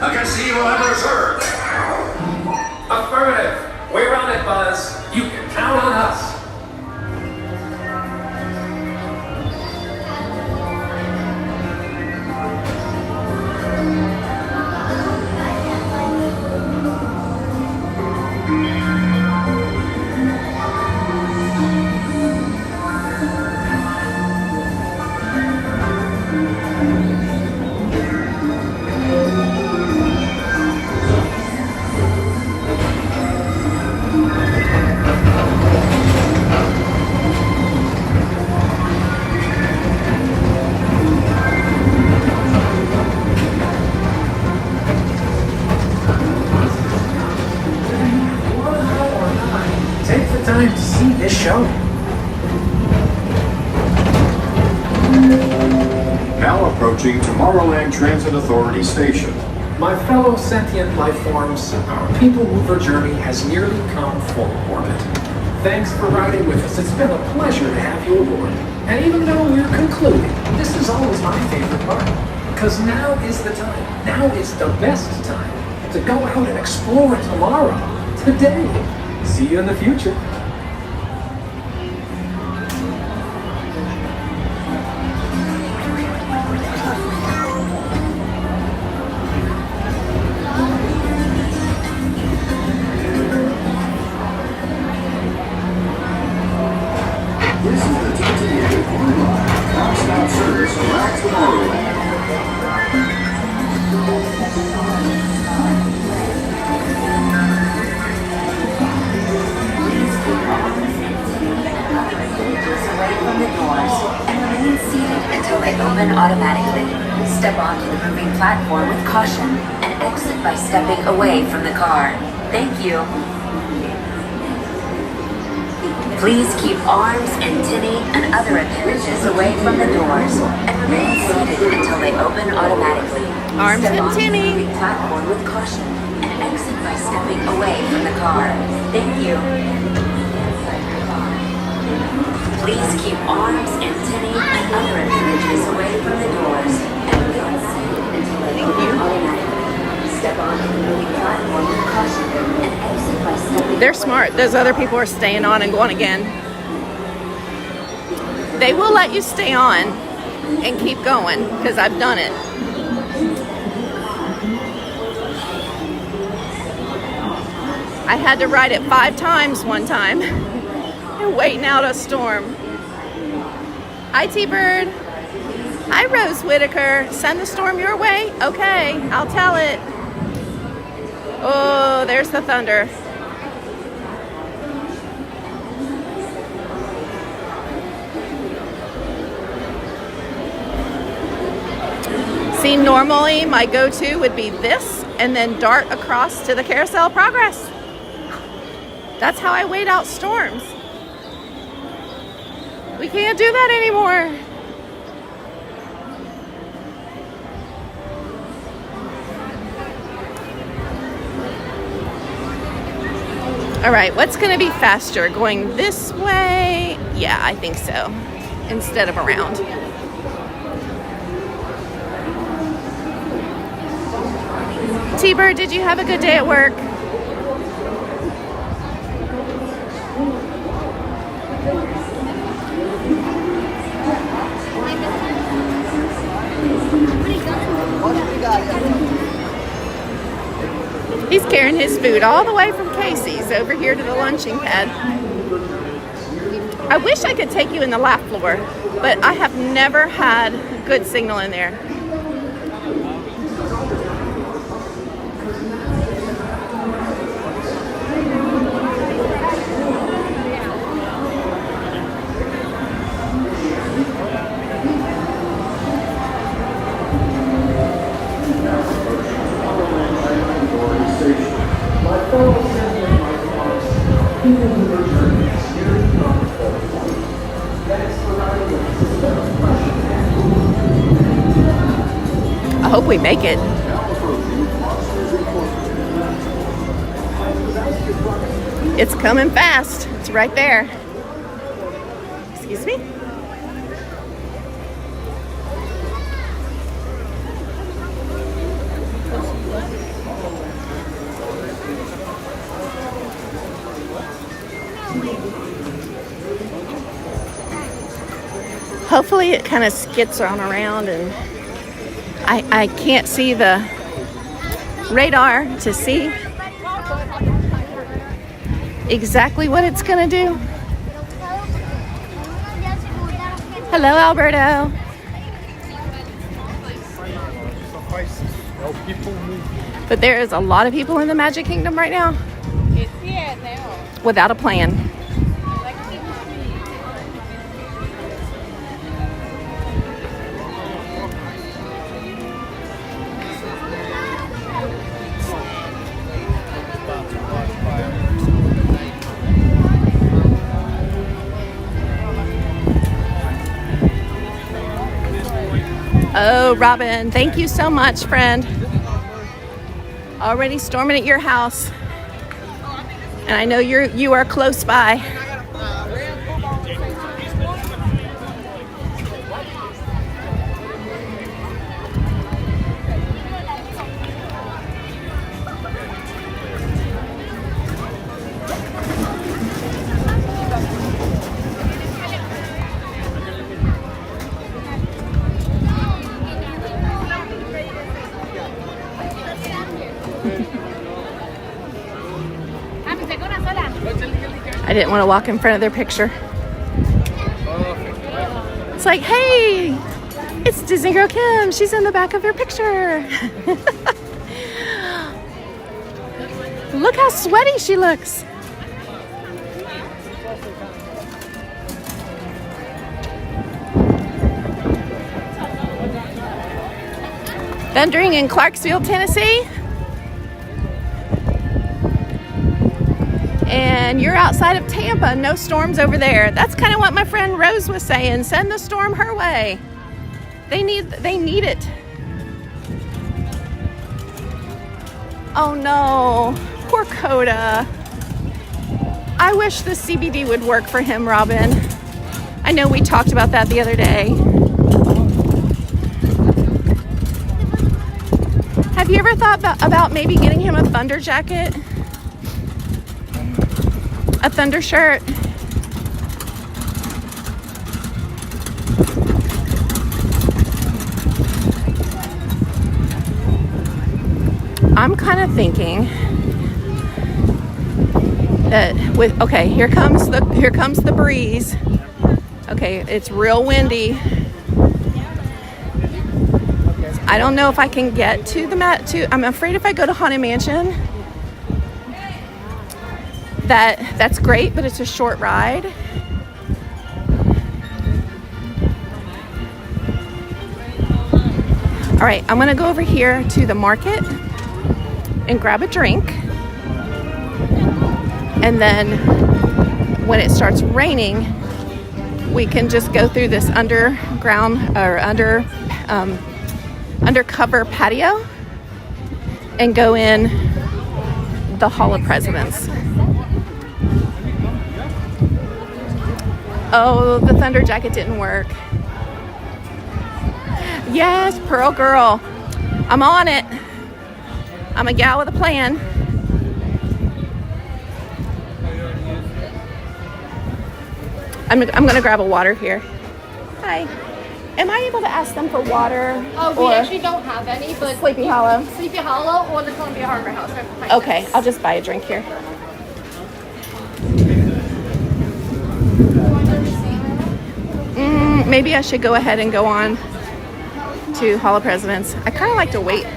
I can see you have reserved. Affirmative. We're on it, Buzz. You can count on us. Take the time to see this show. Now approaching Tomorrowland Transit Authority Station. My fellow sentient life forms, our people mover journey has nearly come full orbit. Thanks for riding with us. It's been a pleasure to have you aboard. And even though we're concluding, this is always my favorite part. Because now is the time. Now is the best time to go out and explore tomorrow. Today. See you in the future. This is the TTA Monorail. Non-stop service back to Monorail. Away from the doors and remain seated until they open automatically. Step onto the moving platform with caution and exit by stepping away from the car. Thank you. Please keep arms, antennae, and other appendages away from the doors and remain seated until they open automatically. Arms Step and onto the antennae. moving platform with caution and exit by stepping away from the car. Thank you. Please keep arms, antennae, and other appendages away from the doors and remain seated until they open automatically. Step onto the moving platform with caution and exit by stepping. They're smart. Those other people are staying on and going again. They will let you stay on and keep going because I've done it. I had to ride it 5 times one time. Waiting out a storm. Hi, T-Bird. Hi, Rose Whitaker. Send the storm your way? Okay, I'll tell it. Oh, there's the thunder. See, normally my go-to would be this and then dart across to the Carousel of Progress. That's how I wait out storms. We can't do that anymore. All right, what's gonna be faster? Going this way? Yeah, I think so. Instead of around. T-Bird, did you have a good day at work? He's carrying his food all the way from Casey's over here to the lunching pad. I wish I could take you in the lap floor, but I have never had good signal in there. I hope we make it. It's coming fast. It's right there. Excuse me. hopefully it kind of skits on around, and I can't see the radar to see exactly what it's gonna do. Hello, Alberto. But there is a lot of people in the Magic Kingdom right now without a plan. Oh, Robin, thank you so much, friend. Already storming at your house. And I know you are close by. I didn't want to walk in front of their picture. It's like, hey, it's DisneyGirlKim. She's in the back of your picture. Look how sweaty she looks. Thundering in Clarksville, Tennessee. And you're outside of Tampa, no storms over there. That's kind of what my friend Rose was saying. Send the storm her way. They need it. Oh no, poor Coda. I wish the CBD would work for him, Robin. I know we talked about that the other day. Have you ever thought about maybe getting him a thunder jacket? A thunder shirt. I'm kind of thinking that okay, here comes the breeze. Okay, it's real windy. I don't know if I can get to I'm afraid if I go to Haunted Mansion, that's great, but it's a short ride. All right, I'm gonna go over here to the market and grab a drink, and then when it starts raining, we can just go through this underground or undercover patio and go in the Hall of Presidents. Oh, the thunder jacket didn't work. Yes, Pearl Girl. I'm on it. I'm a gal with a plan. I'm gonna grab a water here. Hi. Am I able to ask them for water? We actually don't have any, but Sleepy Hollow. Sleepy Hollow or the Columbia Harbor House. Okay, I'll just buy a drink here. Maybe I should go ahead and go on to Hall of Presidents. I kind of like to wait.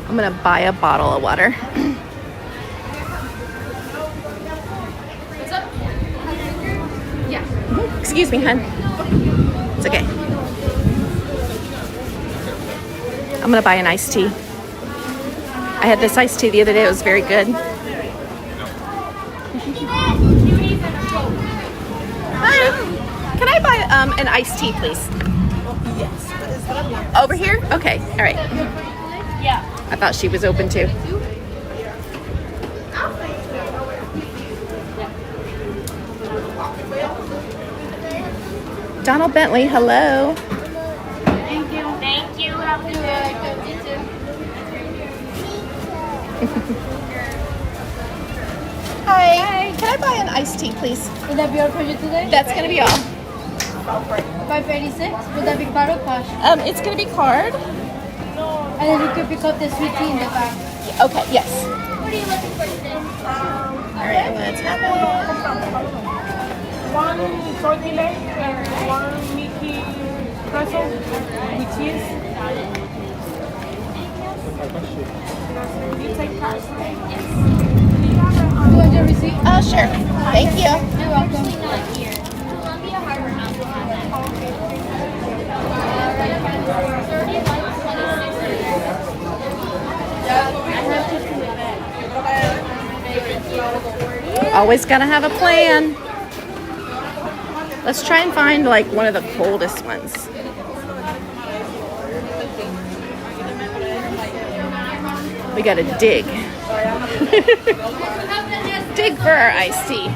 I'm gonna buy a bottle of water. What's up? Yeah. Excuse me, hon. It's okay. I'm gonna buy an iced tea. I had this iced tea the other day. It was very good. Hi. Can I buy an iced tea, please? Yes. Over here? Okay. All right. Yeah. I thought she was open too. Donald Bentley, hello. Hi. Can I buy an iced tea, please? Would that be all for you today? That's gonna be all. 586. Would that be card or cash? It's gonna be card. And then you can pick up the sweet tea in the back. Okay, yes. What are you looking for today? All right, let's have it. One tortilla and one Mickey pretzel with cheese. You take cash? You want your receipt? Sure. Thank you. You're welcome. Always gotta have a plan. Let's try and find like one of the coldest ones. We gotta dig. Dig for our iced tea.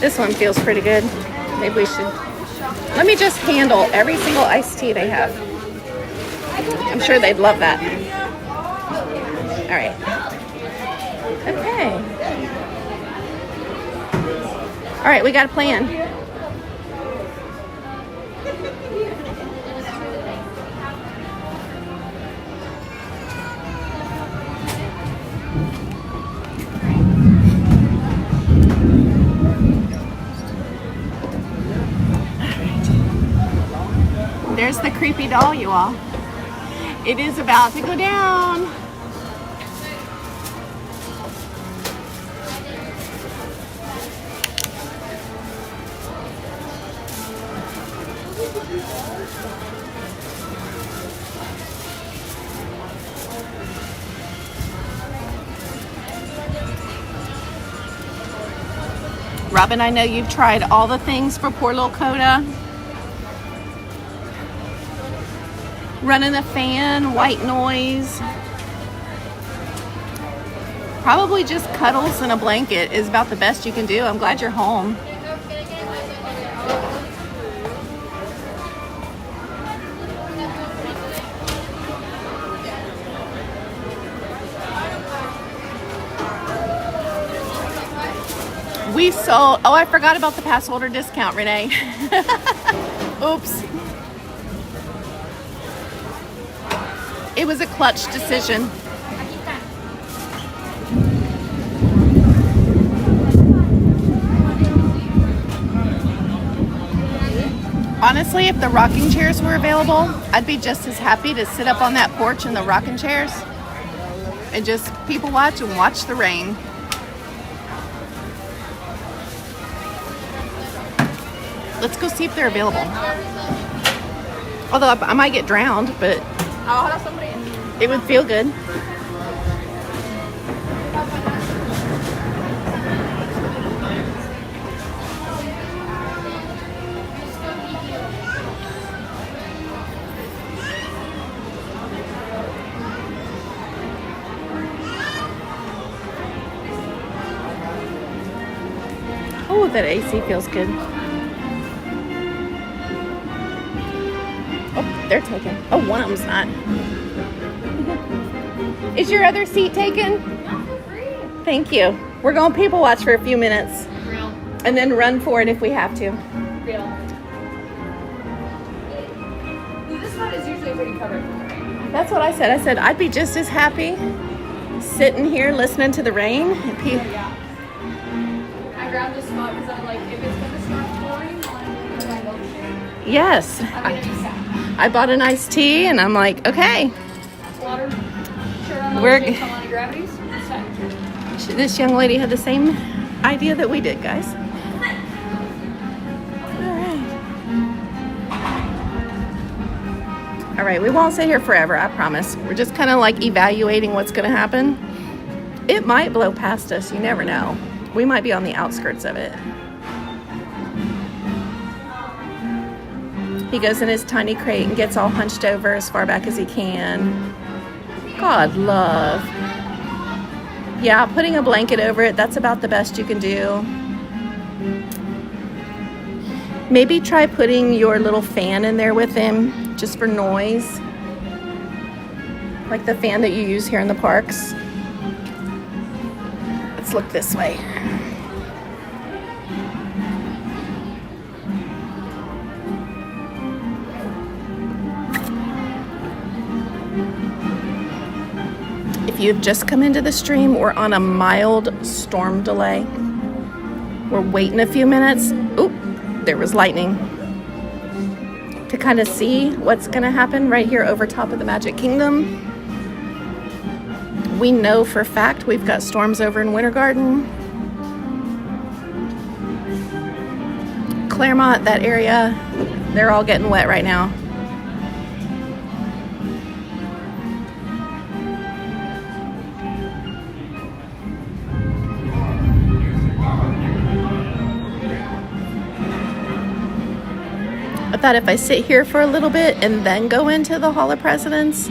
This one feels pretty good. Maybe we should. Let me just handle every single iced tea they have. I'm sure they'd love that. All right. Okay. All right, we got a plan. There's the creepy doll, you all. It is about to go down. Robin, I know you've tried all the things for poor little Coda. Running a fan, white noise. Probably just cuddles and a blanket is about the best you can do. I'm glad you're home. We sold, oh, I forgot about the pass holder discount, Renee. Oops. It was a clutch decision. Honestly, if the rocking chairs were available, I'd be just as happy to sit up on that porch in the rocking chairs and just people watch and watch the rain. Let's go see if they're available. Although I might get drowned, but it would feel good. Oh, that AC feels good. Oh, they're taken. Oh, one of them's not. Is your other seat taken? No, for free. Thank you. We're going to people watch for a few minutes. Real. And then run for it if we have to. Real. This one is usually pretty covered. That's what I said. I said I'd be just as happy sitting here listening to the rain. Yeah. I grabbed this spot because I'm like, if it's going to start pouring on my milkshake, Yes. I'm going to be sad. I bought an iced tea and I'm like, okay. Water. Sure, on We're milkshakes on gravities. Set. This young lady had the same idea that we did, guys. All right, we won't sit here forever, I promise. We're just kind of like evaluating what's going to happen. It might blow past us, you never know. We might be on the outskirts of it. He goes in his tiny crate and gets all hunched over as far back as he can. God love. Yeah, putting a blanket over it, that's about the best you can do. Maybe try putting your little fan in there with him just for noise. Like the fan that you use here in the parks. Let's look this way. If you've just come into the stream, we're on a mild storm delay. We're waiting a few minutes. Oop, there was lightning. To kind of see what's gonna happen right here over top of the Magic Kingdom. We know for a fact we've got storms over in Winter Garden. Claremont, that area, they're all getting wet right now. I thought if I sit here for a little bit and then go into the Hall of Presidents,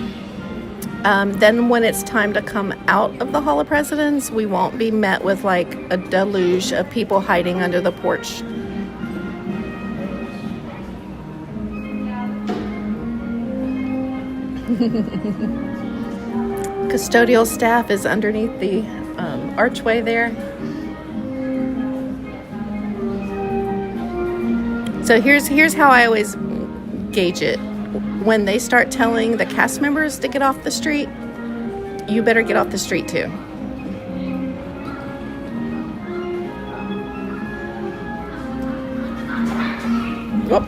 then when it's time to come out of the Hall of Presidents, we won't be met with like a deluge of people hiding under the porch. Custodial staff is underneath the archway there. So here's how I always gauge it. When they start telling the cast members to get off the street, you better get off the street too. Whoop.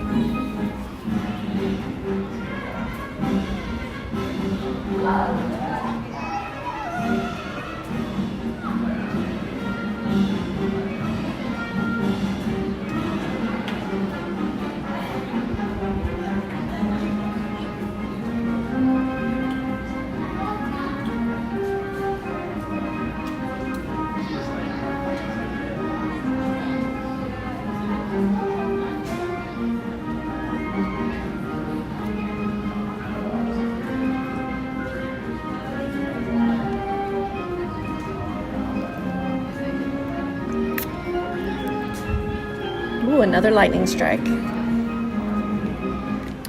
Ooh, another lightning strike. I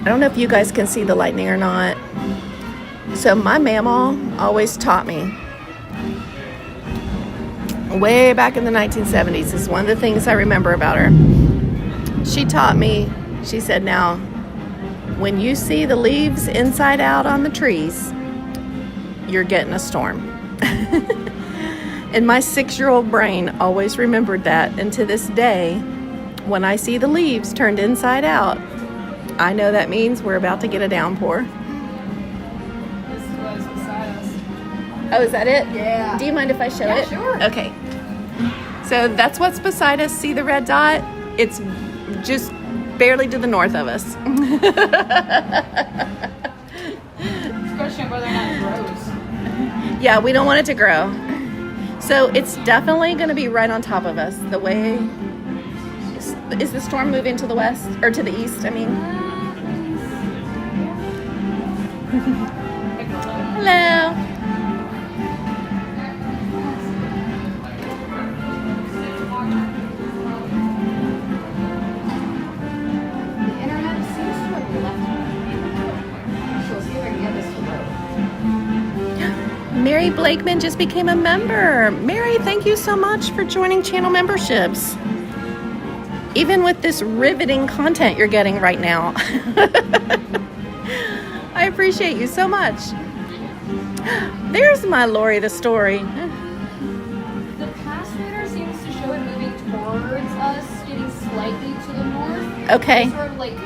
don't know if you guys can see the lightning or not. So my mama always taught me, way back in the 1970s, this is one of the things I remember about her. She taught me, she said, now, when you see the leaves inside out on the trees, you're getting a storm. And my 6-year-old brain always remembered that. And to this day, when I see the leaves turned inside out, I know that means we're about to get a downpour. This was beside us. Oh, is that it? Yeah. Do you mind if I show it? Sure. Okay. So that's what's beside us. See the red dot? It's just barely to the north of us. Question whether or not it grows. Yeah, we don't want it to grow. So it's definitely going to be right on top of us. The way... Is the storm moving to the west? Or to the east, I mean? Hello. The internet seems to have left me. So let's see if I can get this to load. Mary Blakeman just became a member. Mary, thank you so much for joining channel memberships. Even with this riveting content you're getting right now. I appreciate you so much. There's my Lori the story. The pass reader seems to show it moving towards us, getting slightly to the north. Okay. Sort of like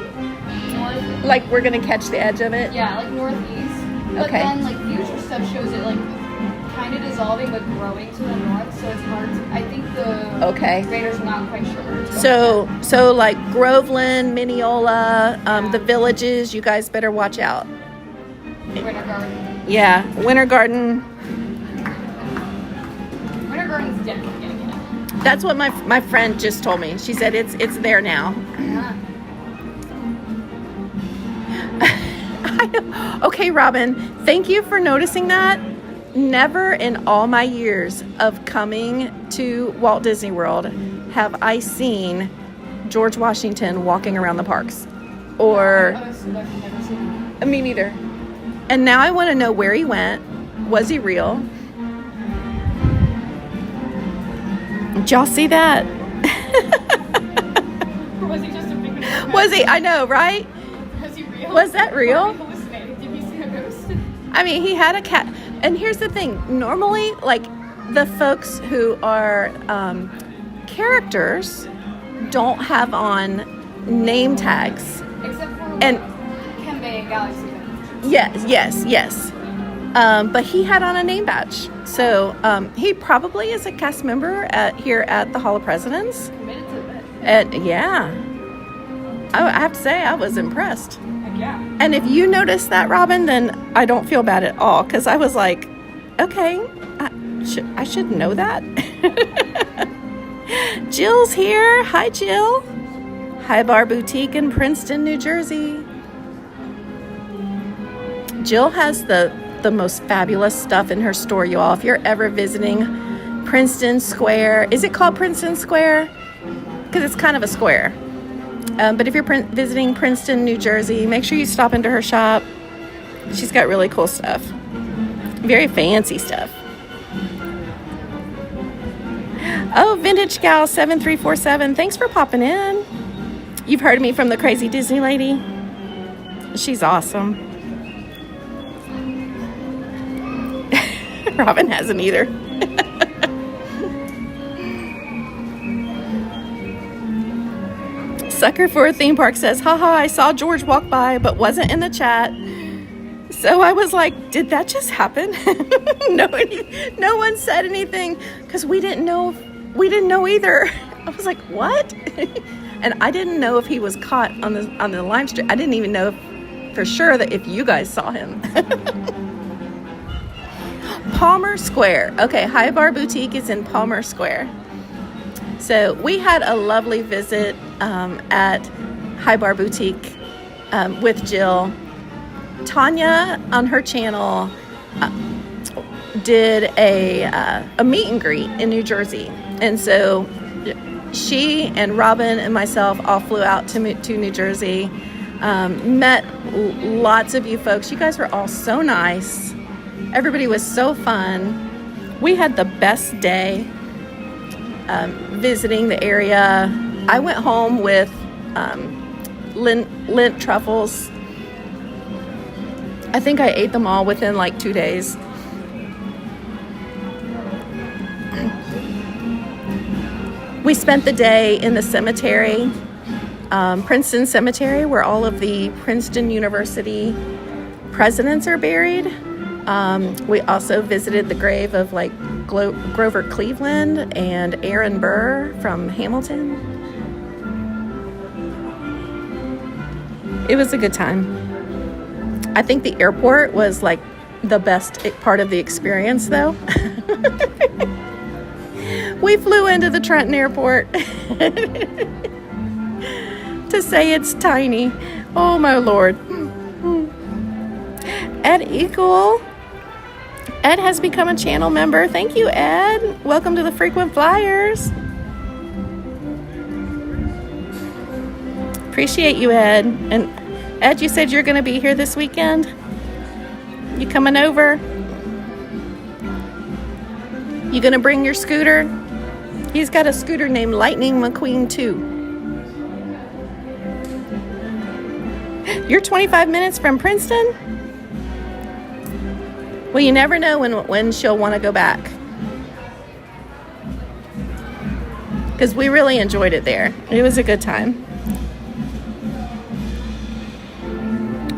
north. Like we're gonna catch the edge of it? Yeah, like northeast. But Okay. then like future stuff shows it like kind of dissolving but growing to the north, so it's hard to, I think the raiders are not quite sure where it's going. So like Groveland, Mineola, the villages, you guys better watch out. Winter Garden. Yeah, Winter Garden. Winter Garden's definitely gonna get it. That's what my friend just told me. She said it's there now. Yeah. I know. Okay, Robin, thank you for noticing that. Never in all my years of coming to Walt Disney World have I seen George Washington walking around the parks. Or, me neither. And now I want to know where he went. Was he real? Did y'all see that? Or was he just a big Was he? I know, right? Was he real? Was that real? Did he see a ghost? I mean, he had a cat. And here's the thing. Normally, like, the folks who are characters don't have on name tags. Except for and Kembe and Galaxy. Yes. But he had on a name badge. So he probably is a cast member here at the Hall of Presidents. Committed to it. And yeah, I have to say I was impressed. Heck yeah. And if you noticed that, Robin, then I don't feel bad at all, because I was like, okay, I should know that. Jill's here. Hi, Jill. High Bar Boutique in Princeton, New Jersey. Jill has the most fabulous stuff in her store, you all. If you're ever visiting Princeton Square, is it called Princeton Square? Because it's kind of a square. But if you're visiting Princeton, New Jersey, make sure you stop into her shop. She's got really cool stuff. Very fancy stuff. Oh, Vintage Gal 7347. Thanks for popping in. You've heard of me from the Crazy Disney Lady. She's awesome. Robin hasn't either. Sucker for a Theme Park says, haha, I saw George walk by but wasn't in the chat. So I was like, did that just happen? No one said anything, because we didn't know either. I was like, what? And I didn't know if he was caught on the live stream. I didn't even know for sure that if you guys saw him. Palmer Square. Okay, High Bar Boutique is in Palmer Square. So we had a lovely visit at High Bar Boutique with Jill. Tanya on her channel did a meet and greet in New Jersey. And so she and Robin and myself all flew out to New Jersey. Met lots of you folks. You guys were all so nice. Everybody was so fun. We had the best day visiting the area. I went home with lint truffles. I think I ate them all within like 2 days. We spent the day in the cemetery, Princeton Cemetery, where all of the Princeton University presidents are buried. We also visited the grave of like Grover Cleveland and Aaron Burr from Hamilton. It was a good time. I think the airport was like the best part of the experience, though. We flew into the Trenton Airport to say it's tiny. Oh my Lord. Ed Eagle. Ed has become a channel member. Thank you, Ed. Welcome to the Frequent Flyers. Appreciate you, Ed. And Ed, you said you're going to be here this weekend? You coming over? You going to bring your scooter? He's got a scooter named Lightning McQueen 2. You're 25 minutes from Princeton? Well, you never know when she'll want to go back. Because we really enjoyed it there. It was a good time.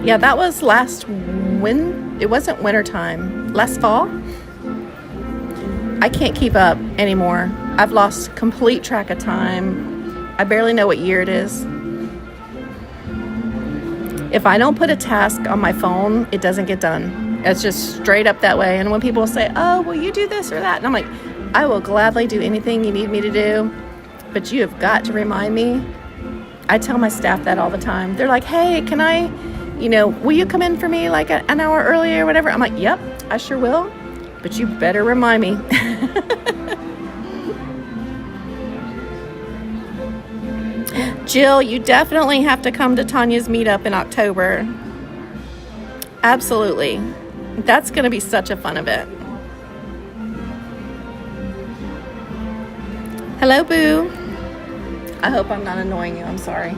Yeah, that was it wasn't winter time. Last fall. I can't keep up anymore. I've lost complete track of time. I barely know what year it is. If I don't put a task on my phone, it doesn't get done. It's just straight up that way. And when people say, oh, will you do this or that? And I'm like, I will gladly do anything you need me to do, but you have got to remind me. I tell my staff that all the time. They're like, hey, can I, will you come in for me like an hour early or whatever? I'm like, yep, I sure will, but you better remind me. Jill, you definitely have to come to Tanya's meetup in October. Absolutely. That's going to be such a fun event. Hello, Boo. I hope I'm not annoying you. I'm sorry.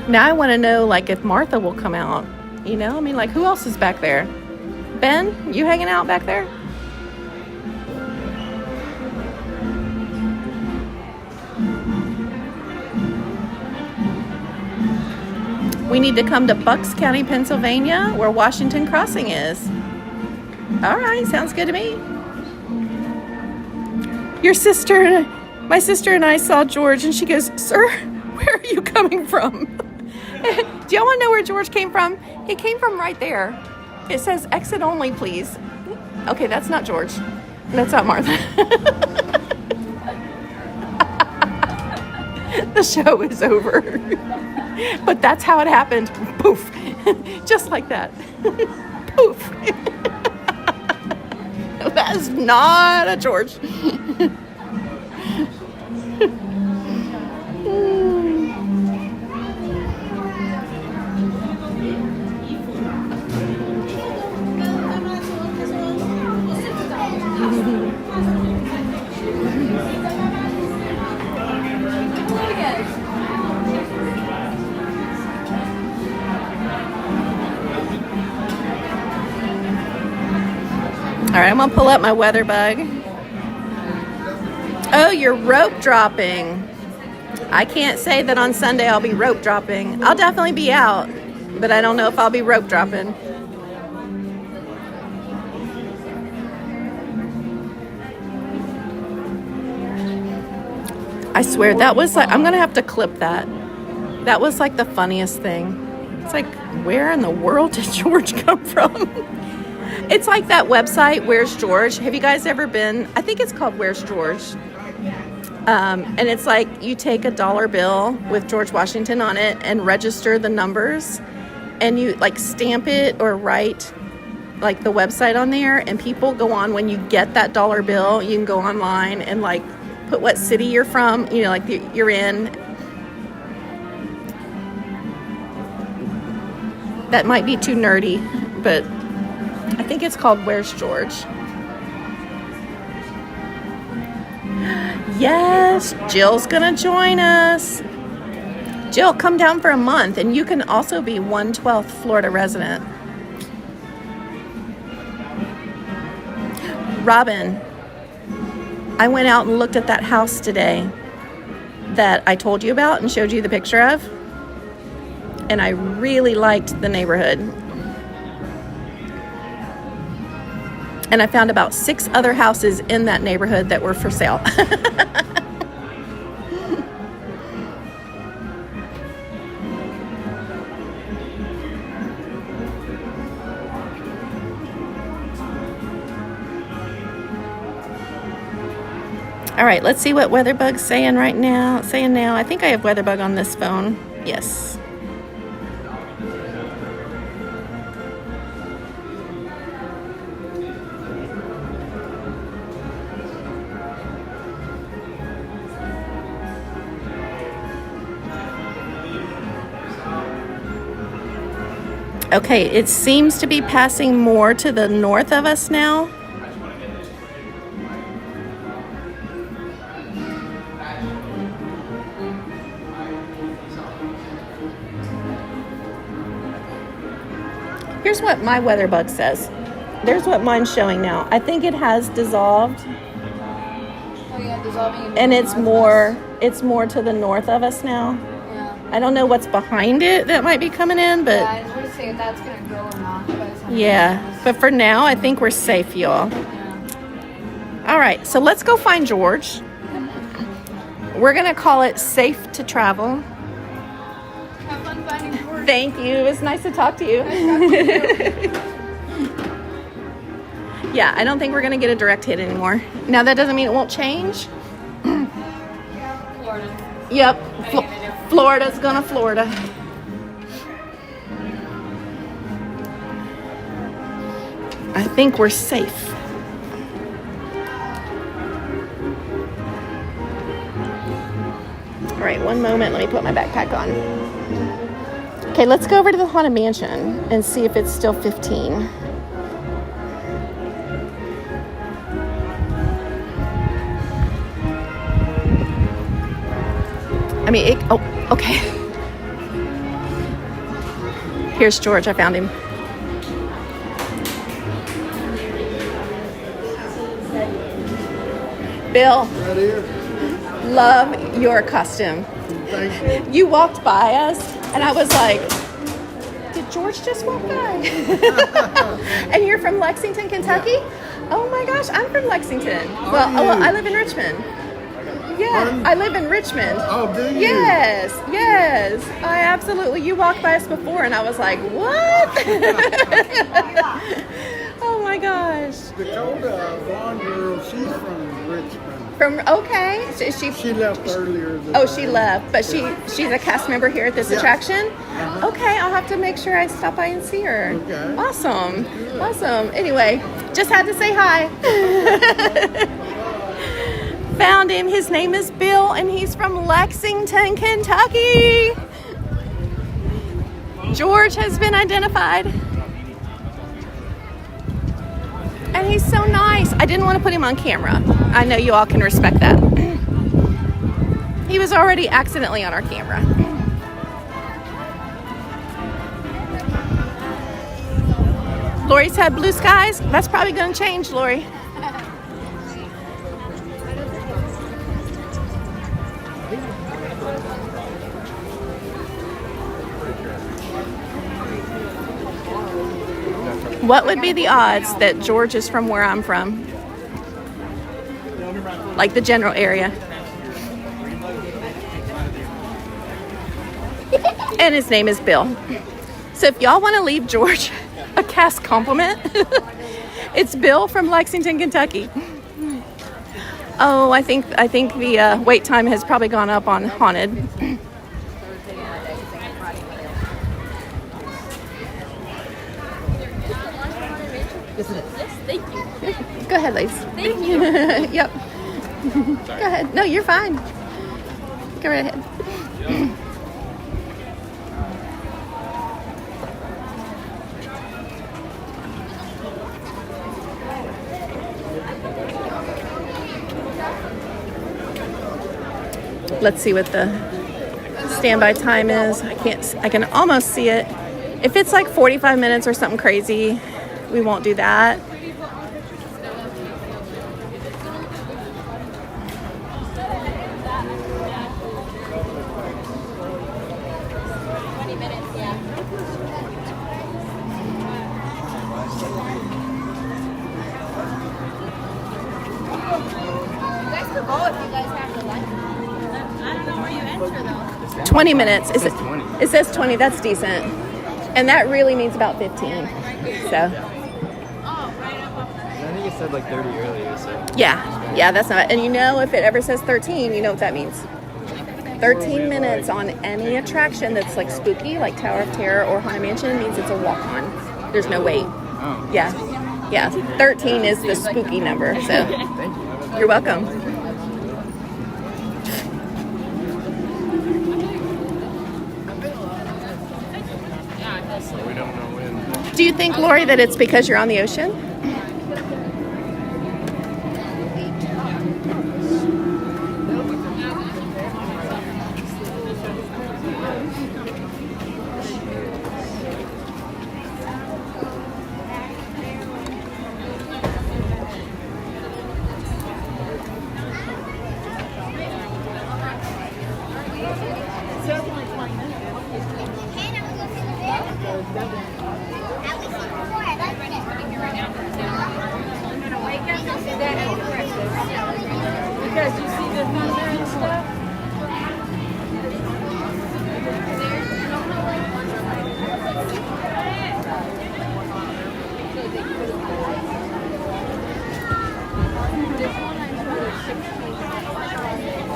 Now I want to know, like, if Martha will come out. You know, I mean, like, who else is back there? Ben, you hanging out back there? We need to come to Bucks County, Pennsylvania, where Washington Crossing is. All right, sounds good to me. My sister and I saw George, and she goes, "Sir, where are you coming from?" Do y'all want to know where George came from? He came from right there. It says exit only, please. Okay, that's not George. That's not Martha. The show is over. But that's how it happened. Poof. Just like that. Poof. That's not a George. All right, I'm gonna pull up my weather bug. Oh, you're rope dropping. I can't say that on Sunday I'll be rope dropping. I'll definitely be out, but I don't know if I'll be rope dropping. I swear, that was like, I'm gonna have to clip that. That was like the funniest thing. It's like, where in the world did George come from? It's like that website, Where's George? Have you guys ever been? I think it's called Where's George. And it's like you take a dollar bill with George Washington on it and register the numbers, and you like stamp it or write like the website on there, and people go on when you get that dollar bill. You can go online and like put what city you're from, you know, like you're in. That might be too nerdy, but I think it's called Where's George? Yes, Jill's gonna join us. Jill, come down for a month, and you can also be 1/12 Florida resident. Robin, I went out and looked at that house today that I told you about and showed you the picture of, and I really liked the neighborhood. And I found about 6 other houses in that neighborhood that were for sale. All right, let's see what Weatherbug's saying right now. I think I have Weatherbug on this phone. Yes. Okay, it seems to be passing more to the north of us now. Here's what my weather bug says. There's what mine's showing now. I think it has dissolved. Oh yeah, dissolving. And it's more to the north of us now. Yeah. I don't know what's behind it that might be coming in, but yeah, I was going to say if that's going to grow or not. Yeah, but for now, I think we're safe, y'all. Yeah. All right, so let's go find George. We're going to call it Safe to Travel. Have fun finding George. Thank you. It was nice to talk to you. Yeah, I don't think we're going to get a direct hit anymore. Now, that doesn't mean it won't change. Florida. Yep. Florida's going to Florida. I think we're safe. All right, one moment. Let me put my backpack on. Okay, let's go over to the Haunted Mansion and see if it's still 15. I mean, oh, okay. Here's George. I found him. Bill, Right here. love your costume. Thank you. You walked by us, and I was like, did George just walk by? And you're from Lexington, Kentucky? Yeah. Oh my gosh, I'm from Lexington. Are Well, you? I live in Richmond. Yeah, Pardon? I live in Richmond. Oh, do you? Yes, yes. I absolutely. You walked by us before, and I was like, what? Oh my gosh. Dakota, blonde girl, she's from Richmond. Okay. She left earlier. She left, but she's a cast member here at this attraction. Okay, I'll have to make sure I stop by and see her. Okay. Awesome. Anyway, just had to say hi. Found him. His name is Bill, and he's from Lexington, Kentucky. George has been identified. And he's so nice. I didn't want to put him on camera. I know you all can respect that. He was already accidentally on our camera. Lori said blue skies. That's probably going to change, Lori. What would be the odds that George is from where I'm from? Like the general area. And his name is Bill. So if y'all want to leave George a cast compliment, it's Bill from Lexington, Kentucky. Oh, I think the wait time has probably gone up on Haunted. Yes, thank you. Go ahead, ladies. Thank you. Yep. Go ahead. No, you're fine. Go right ahead. Let's see what the standby time is. I can almost see it. If it's like 45 minutes or something crazy, we won't do that. You guys could go if you guys have the light. I don't know where you enter though. 20 minutes. It says 20. That's decent. And that really means about 15. So. I think it said like 30 earlier, so. Yeah, that's not. And you know, if it ever says 13, you know what that means. 13 minutes on any attraction that's like spooky, like Tower of Terror or Haunted Mansion, means it's a walk-on. There's no wait. Oh. Yeah. 13 is the spooky number. So. Thank you. You're welcome. So we don't know when. Do you think, Lori, that it's because you're on the ocean?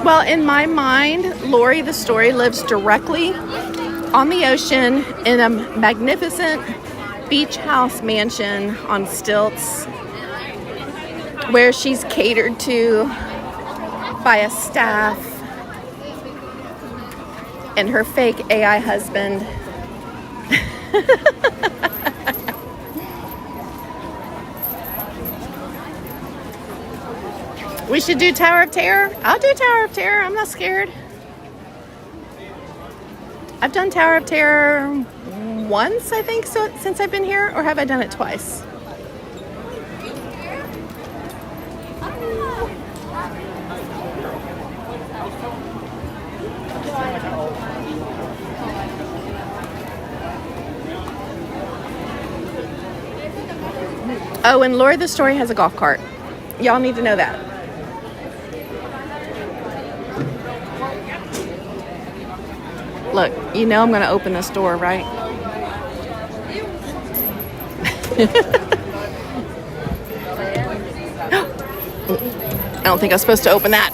Well, in my mind, Lori, the story, lives directly on the ocean in a magnificent beach house mansion on stilts where she's catered to by a staff and her fake AI husband. We should do Tower of Terror. I'll do Tower of Terror. I'm not scared. I've done Tower of Terror once, I think, so since I've been here, or have I done it twice? Oh, and Lord of the Story has a golf cart. Y'all need to know that. Look, you know I'm going to open this door, right? I don't think I was supposed to open that.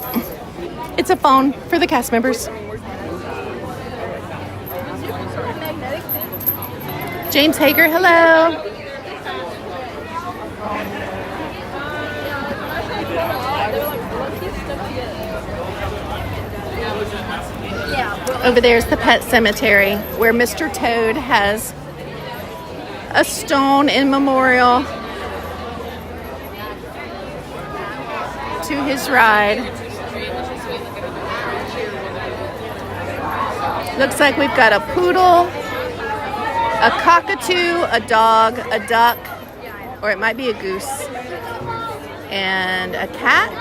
It's a phone for the cast members. James Hager, hello. Over there's the pet cemetery where Mr. Toad has a stone in memorial to his ride. Looks like we've got a poodle, a cockatoo, a dog, a duck, or it might be a goose, and a cat.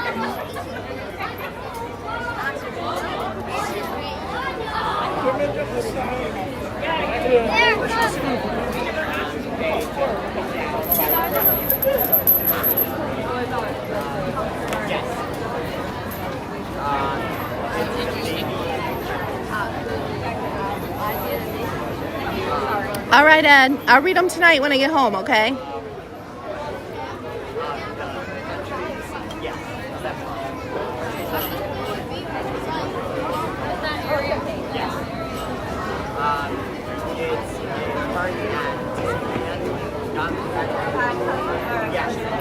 All right, Ed. I'll read them tonight when I get home, okay?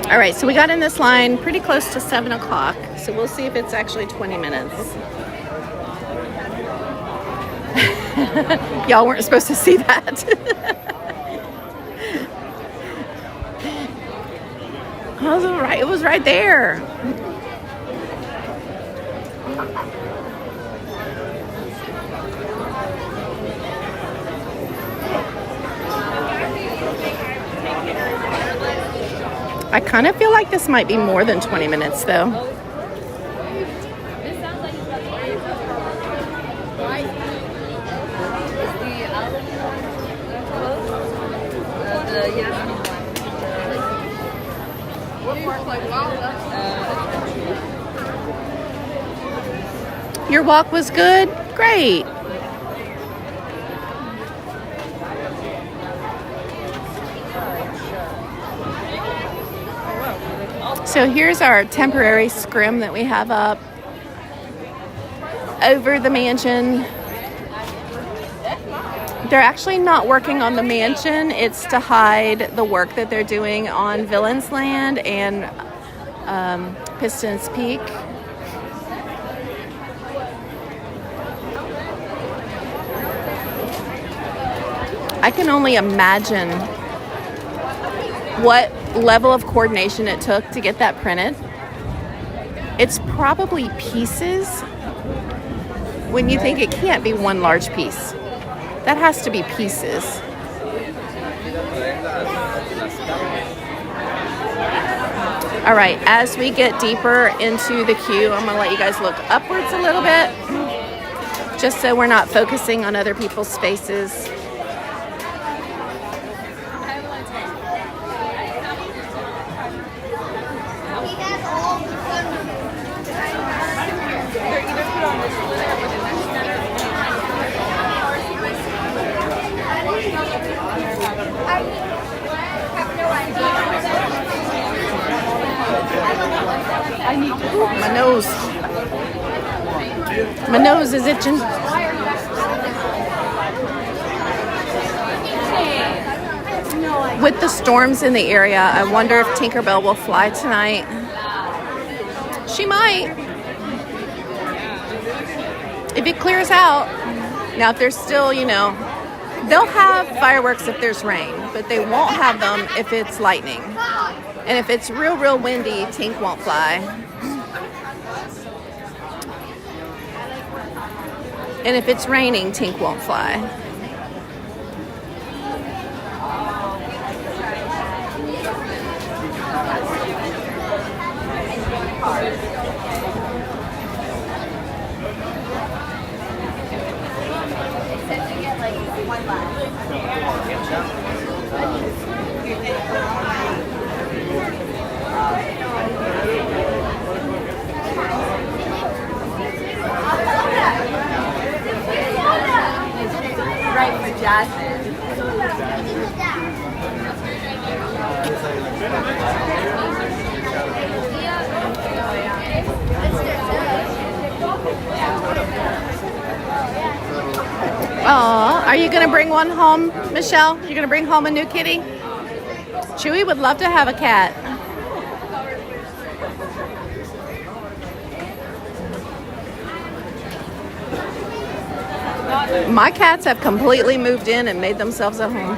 All right, so we got in this line pretty close to 7 o'clock, so we'll see if it's actually 20 minutes. Y'all weren't supposed to see that. It was right there. I kind of feel like this might be more than 20 minutes, though. Your walk was good? Great. So here's our temporary scrim that we have up over the mansion. They're actually not working on the mansion. It's to hide the work that they're doing on Villain's Land and Piston's Peak. I can only imagine what level of coordination it took to get that printed. It's probably pieces when you think it can't be one large piece. That has to be pieces. All right, as we get deeper into the queue, I'm gonna let you guys look upwards a little bit, just so we're not focusing on other people's faces. My nose. My nose is itching. With the storms in the area, I wonder if Tinkerbell will fly tonight. She might. If it clears out. Now, if there's still, you know, they'll have fireworks if there's rain, but they won't have them if it's lightning. And if it's real, real windy, Tink won't fly. And if it's raining, Tink won't fly. Right for Jasmine. Oh, are you gonna bring one home, Michelle? You're gonna bring home a new kitty? Chewy would love to have a cat. My cats have completely moved in and made themselves at home.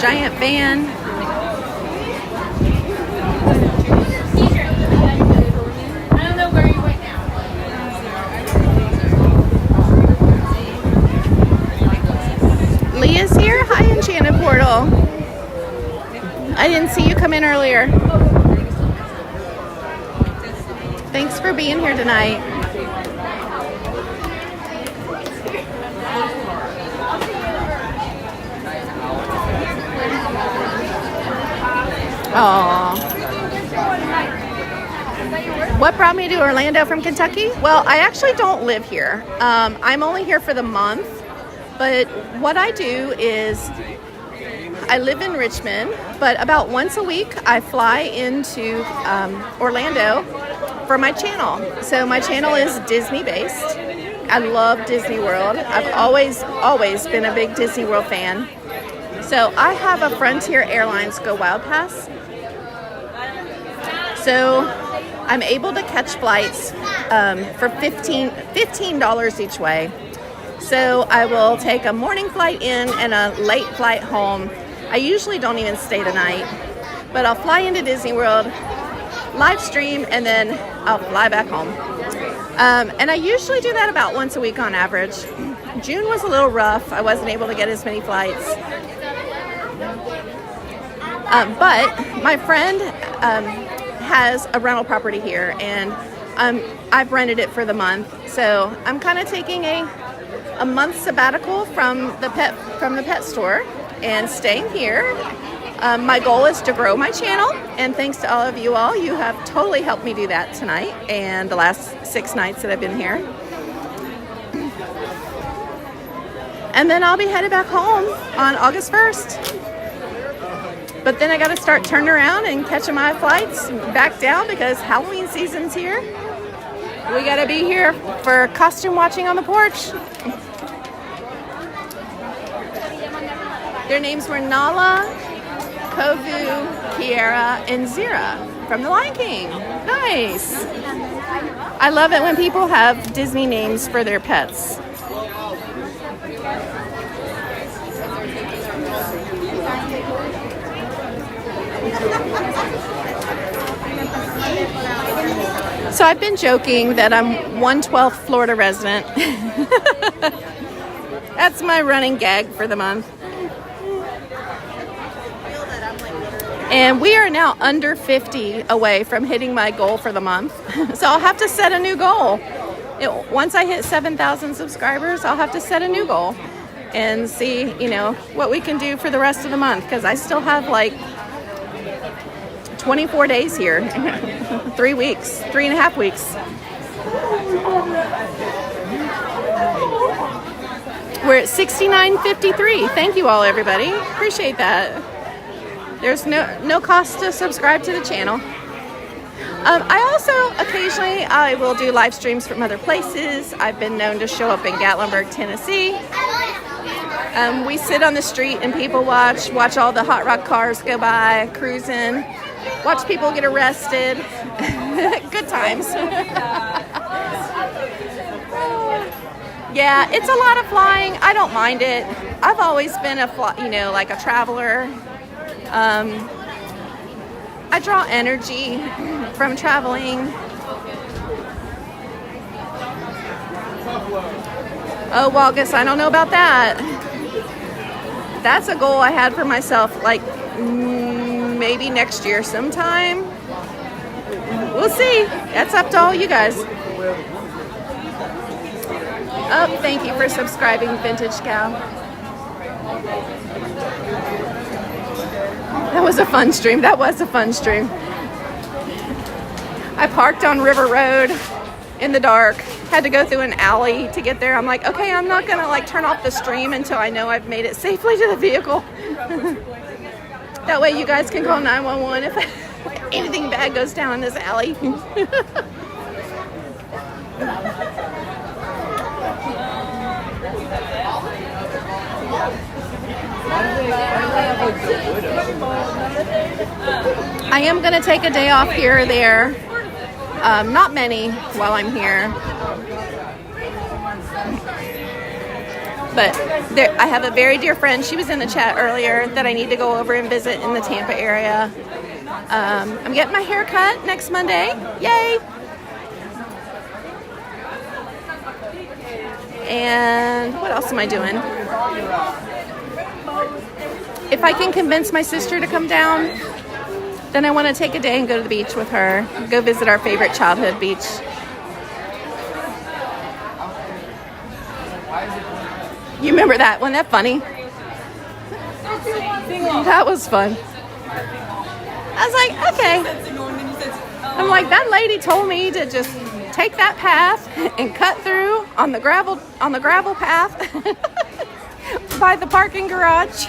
Giant fan. I don't know where you went now. Leah's here. Hi, Enchanted Portal. I didn't see you come in earlier. Thanks for being here tonight. Oh. What brought me to Orlando from Kentucky? Well, I actually don't live here. I'm only here for the month. But what I do is I live in Richmond, but about once a week I fly into Orlando for my channel. So my channel is Disney based. I love Disney World. I've always been a big Disney World fan. So I have a Frontier Airlines Go Wild Pass. So I'm able to catch flights for $15 each way. So I will take a morning flight in and a late flight home. I usually don't even stay the night, but I'll fly into Disney World, live stream, and then I'll fly back home. And I usually do that about once a week on average. June was a little rough. I wasn't able to get as many flights. But my friend has a rental property here, and I've rented it for the month. So I'm kind of taking a month sabbatical from the pet store and staying here. My goal is to grow my channel, and thanks to all of you all, you have totally helped me do that tonight and the last 6 nights that I've been here. And then I'll be headed back home on August 1st. But then I got to start turning around and catching my flights back down because Halloween season's here. We got to be here for costume watching on the porch. Their names were Nala, Kovu, Kiara, and Zira from The Lion King. Nice. I love it when people have Disney names for their pets. So I've been joking that I'm 1/12th Florida resident. That's my running gag for the month. And we are now under 50 away from hitting my goal for the month. So I'll have to set a new goal. Once I hit 7,000 subscribers, I'll have to set a new goal and see, what we can do for the rest of the month. Because I still have like 24 days here. 3 weeks, 3.5 weeks. We're at 69.53. Thank you all, everybody. Appreciate that. There's no cost to subscribe to the channel. I also occasionally I will do live streams from other places. I've been known to show up in Gatlinburg, Tennessee. We sit on the street and people watch all the hot rod cars go by, cruising, watch people get arrested. Good times. Yeah, it's a lot of flying. I don't mind it. I've always been like a traveler. I draw energy from traveling. Oh, August, I don't know about that. That's a goal I had for myself, like maybe next year sometime. We'll see. That's up to all you guys. Oh, thank you for subscribing, Vintage Cow. That was a fun stream. That was a fun stream. I parked on River Road in the dark. Had to go through an alley to get there. I'm like, okay, I'm not gonna like turn off the stream until I know I've made it safely to the vehicle. That way you guys can call 911 if anything bad goes down in this alley. I am going to take a day off here or there. Not many while I'm here. But I have a very dear friend. She was in the chat earlier that I need to go over and visit in the Tampa area. I'm getting my hair cut next Monday. Yay! And what else am I doing? If I can convince my sister to come down, then I want to take a day and go to the beach with her. Go visit our favorite childhood beach. You remember that? Wasn't that funny? That was fun. I was like, okay. I'm like, that lady told me to just take that path and cut through on the gravel path by the parking garage.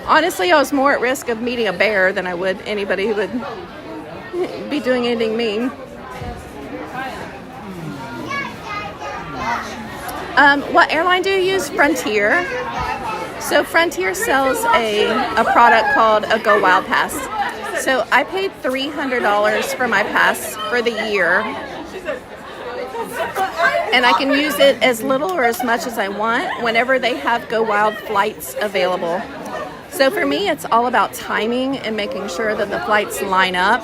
Honestly, I was more at risk of meeting a bear than I would anybody who would be doing anything mean. What airline do you use? Frontier. So Frontier sells a product called a Go Wild Pass. So I paid $300 for my pass for the year. And I can use it as little or as much as I want whenever they have Go Wild flights available. So for me, it's all about timing and making sure that the flights line up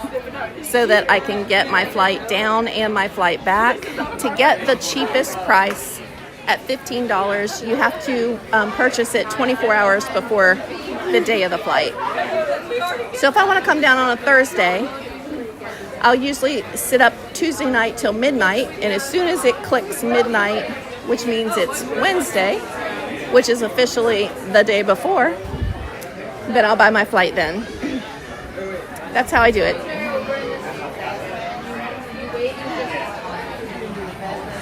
so that I can get my flight down and my flight back. To get the cheapest price at $15, you have to purchase it 24 hours before the day of the flight. So if I want to come down on a Thursday, I'll usually sit up Tuesday night till midnight, and as soon as it clicks midnight, which means it's Wednesday, which is officially the day before, then I'll buy my flight then. That's how I do it.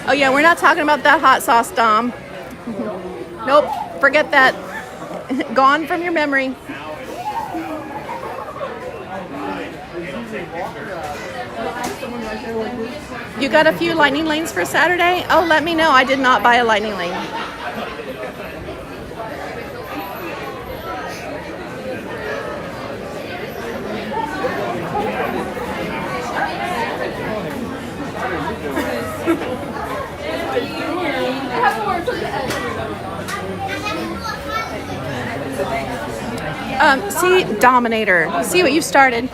Oh yeah, we're not talking about that hot sauce, Dom. Nope, forget that. Gone from your memory. You got a few lightning lanes for Saturday? Oh, let me know. I did not buy a lightning lane. See, Dominator. See what you've started.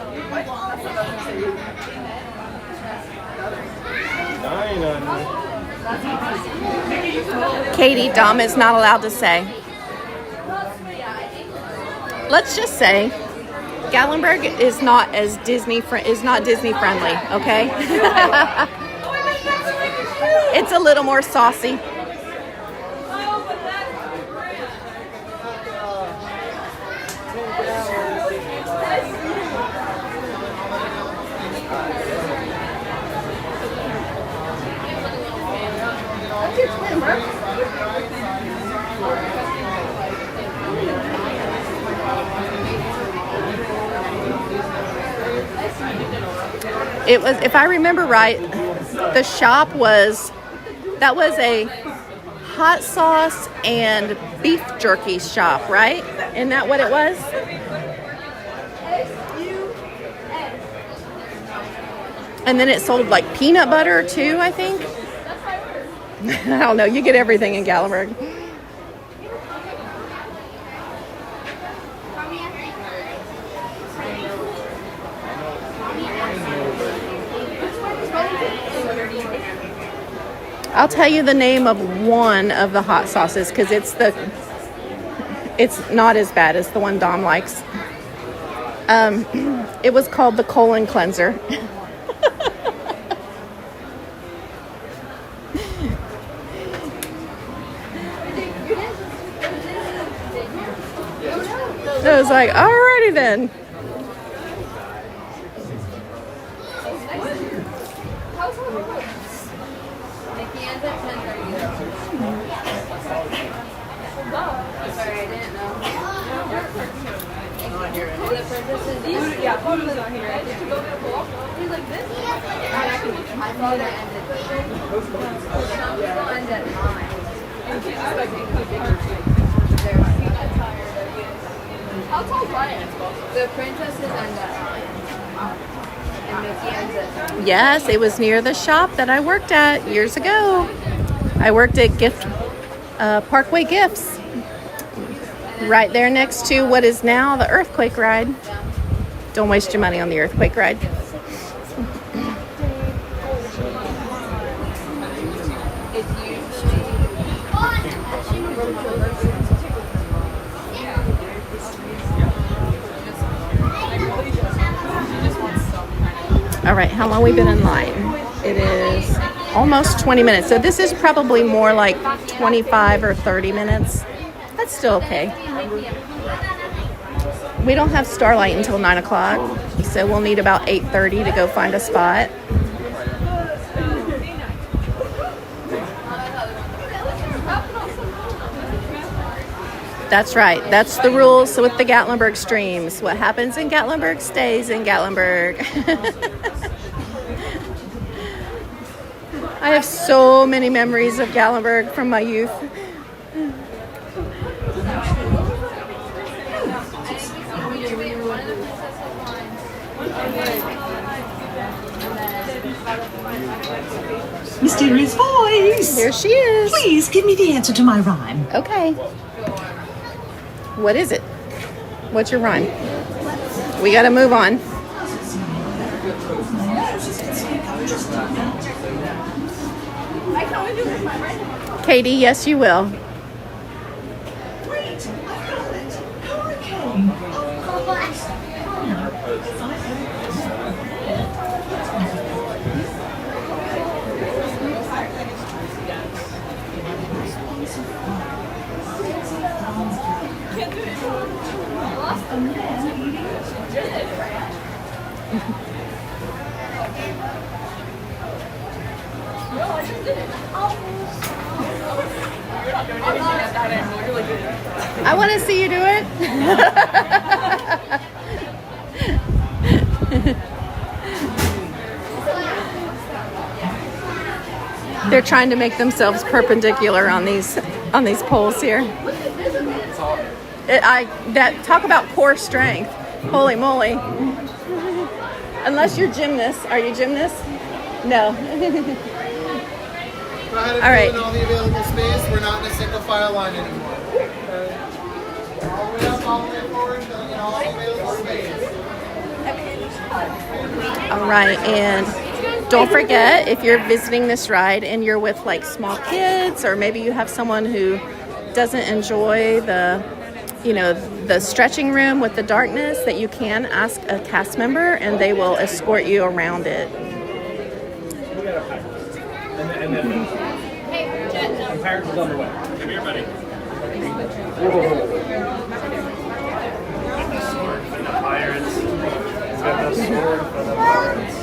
Katie, Dom is not allowed to say. Let's just say Gatlinburg is not Disney friendly, okay? It's a little more saucy. It was, if I remember right, the shop was, that was a hot sauce and beef jerky shop, right? Isn't that what it was? And then it sold like peanut butter too, I think. I don't know. You get everything in Gatlinburg. I'll tell you the name of one of the hot sauces because it's not as bad as the one Dom likes. It was called the colon cleanser. I was like, alrighty then. How tall is Ryan? The princesses end at 9. And Mickey ends at 10. Yes, it was near the shop that I worked at years ago. I worked at Parkway Gifts. Right there next to what is now the earthquake ride. Don't waste your money on the earthquake ride. All right, how long have we been in line? It is almost 20 minutes. So this is probably more like 25 or 30 minutes. That's still okay. We don't have Starlight until 9 o'clock, so we'll need about 8:30 to go find a spot. That's right. That's the rules with the Gatlinburg streams. What happens in Gatlinburg stays in Gatlinburg. I have so many memories of Gatlinburg from my youth. Mysterious voice. There she is. Please give me the answer to my rhyme. Okay. What is it? What's your rhyme? We got to move on. Katie, yes, you will. Wait, I got it. Hurricane. I want to see you do it. They're trying to make themselves perpendicular on these poles here. Talk about core strength. Holy moly. Unless you're gymnasts. Are you gymnasts? No. All right. All the available space. We're not in a single file line anymore. Okay. All the way up, all the way forward, filling in all the available space. All right, and don't forget, if you're visiting this ride and you're with like small kids, or maybe you have someone who doesn't enjoy the stretching room with the darkness, that you can ask a cast member and they will escort you around it. And then Pirates is on the way. Come here, buddy. Sword for the pirates. He's got the sword for the pirates.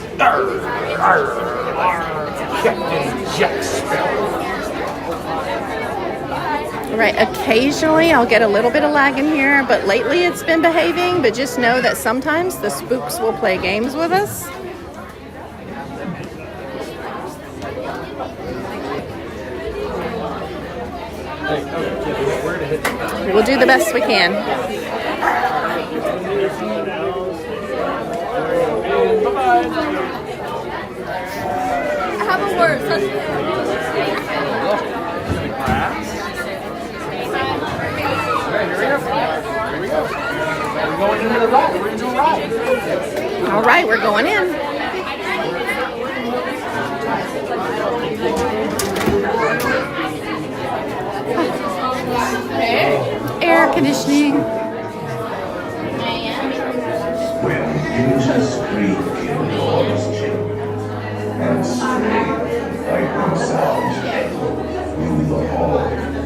Captain Jack Sparrow. Right, occasionally I'll get a little bit of lag in here, but lately it's been behaving. But just know that sometimes the spooks will play games with us. We'll do the best we can. I have a word. We're going into the ride. We're going to do a ride. All right, we're going in. Air conditioning. When ninjas creak in doors chill and stray like when sounds echo through the hall and the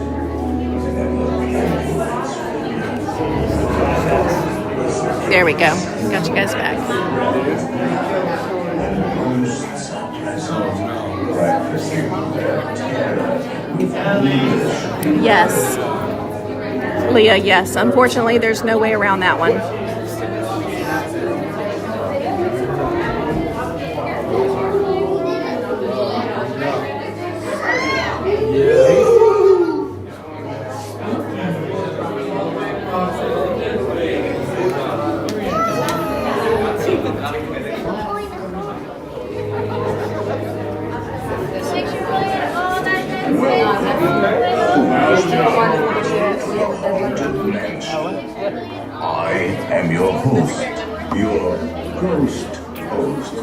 There we go. Got you guys back. ghosts are present, practicing their terror with foolish Yes. Leah, yes. Unfortunately, there's no way around that one. I am your host, your ghost host.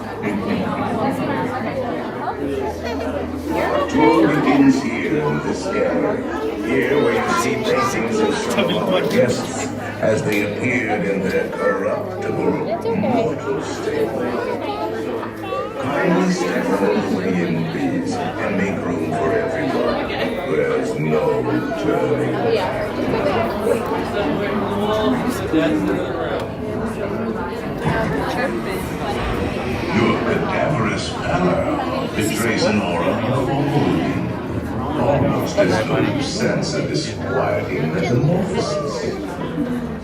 Our tour begins here in this gallery. Here where you see paintings of some of our guests as they appeared in their corruptible mortal state. Kindly step out of the way, please, and make room for everyone. There's no turning back. Your cadaverous pallor betrays an aura of holding, almost as though you sense a disquieting metamorphosis.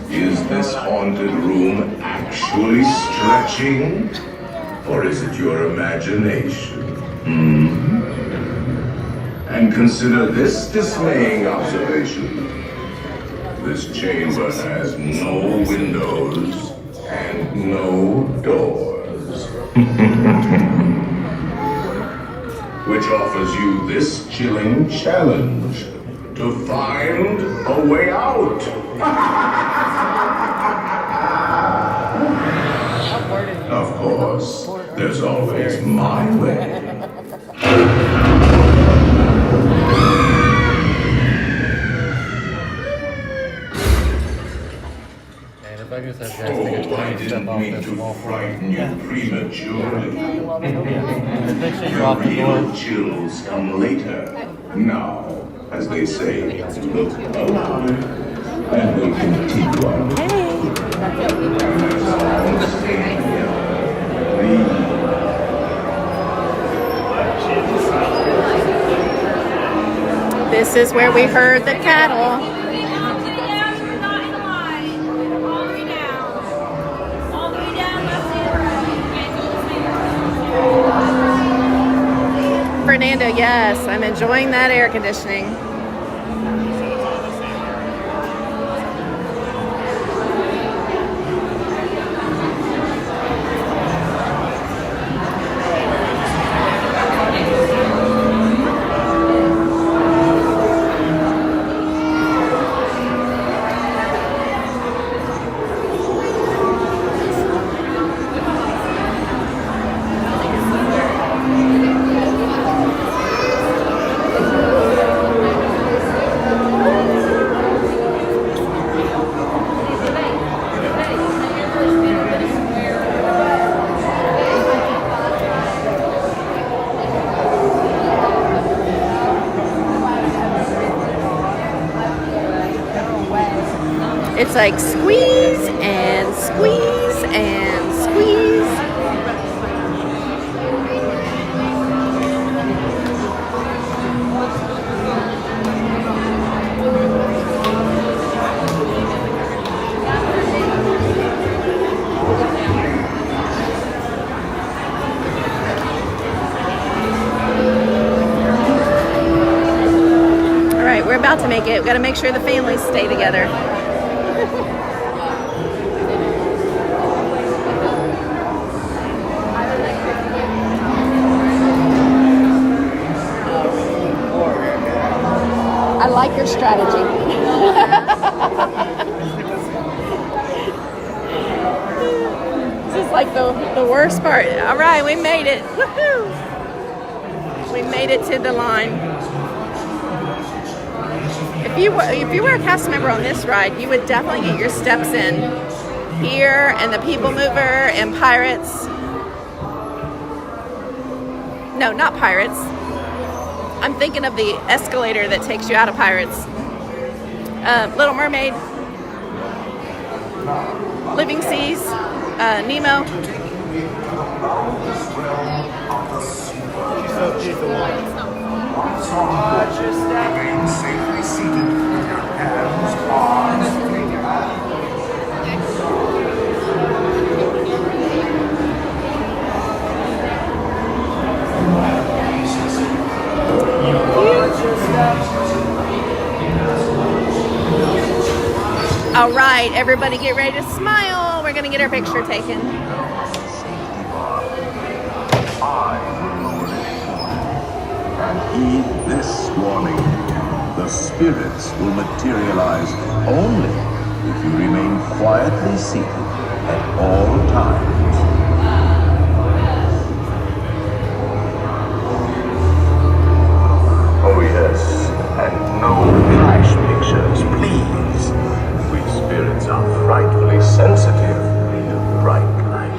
Is this haunted room actually stretching? Or is it your imagination? And consider this dismaying observation. This chamber has no windows and no doors. Which offers you this chilling challenge to find a way out. Of course, there's always my way. Oh, I didn't mean to frighten you prematurely. Your real chills come later. Now, as they say, look up, and we'll continue on. This is where we heard the cattle. Fernando, yes, I'm enjoying that air conditioning. It's like squeeze and squeeze and squeeze. We're about to make it. We've got to make sure the families stay together. I like your strategy. This is like the worst part. All right, we made it. Woohoo! We made it to the line. If you were a cast member on this ride, you would definitely get your steps in here, and the People Mover and Pirates. No, not Pirates. I'm thinking of the escalator that takes you out of Pirates. Little Mermaid, Living Seas, Nemo. Remain safely seated with your hands, arms, All right, everybody get ready to smile. We're going to get our picture taken. and heed this warning. The spirits will materialize only if you remain quietly seated at all times. Oh yes, and no flash pictures, please. We spirits are frightfully sensitive to bright light.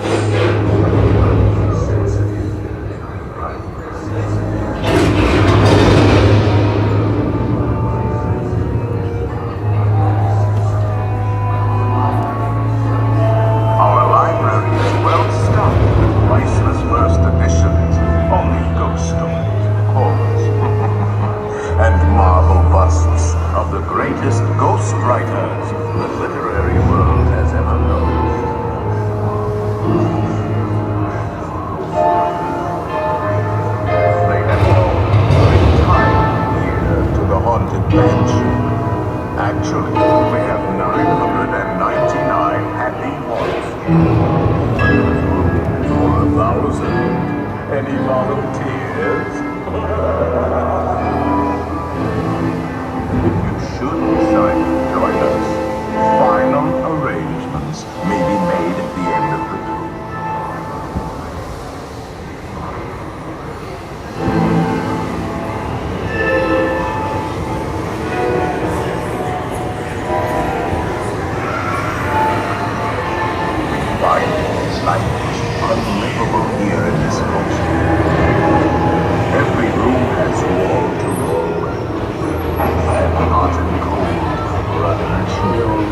Our library is well stocked with priceless first editions, only ghost stories, of course, and marble busts of the greatest ghost writers the literary world has ever known. They have all retired here to the haunted mansion. Actually, we have 999 happy haunts for 1,000. Any volunteers? If you should decide to join us, final arrangements may be made at the end of the tour. Life is unlivable here in this house. Every room has wall to wall, and hot and cold rather chills.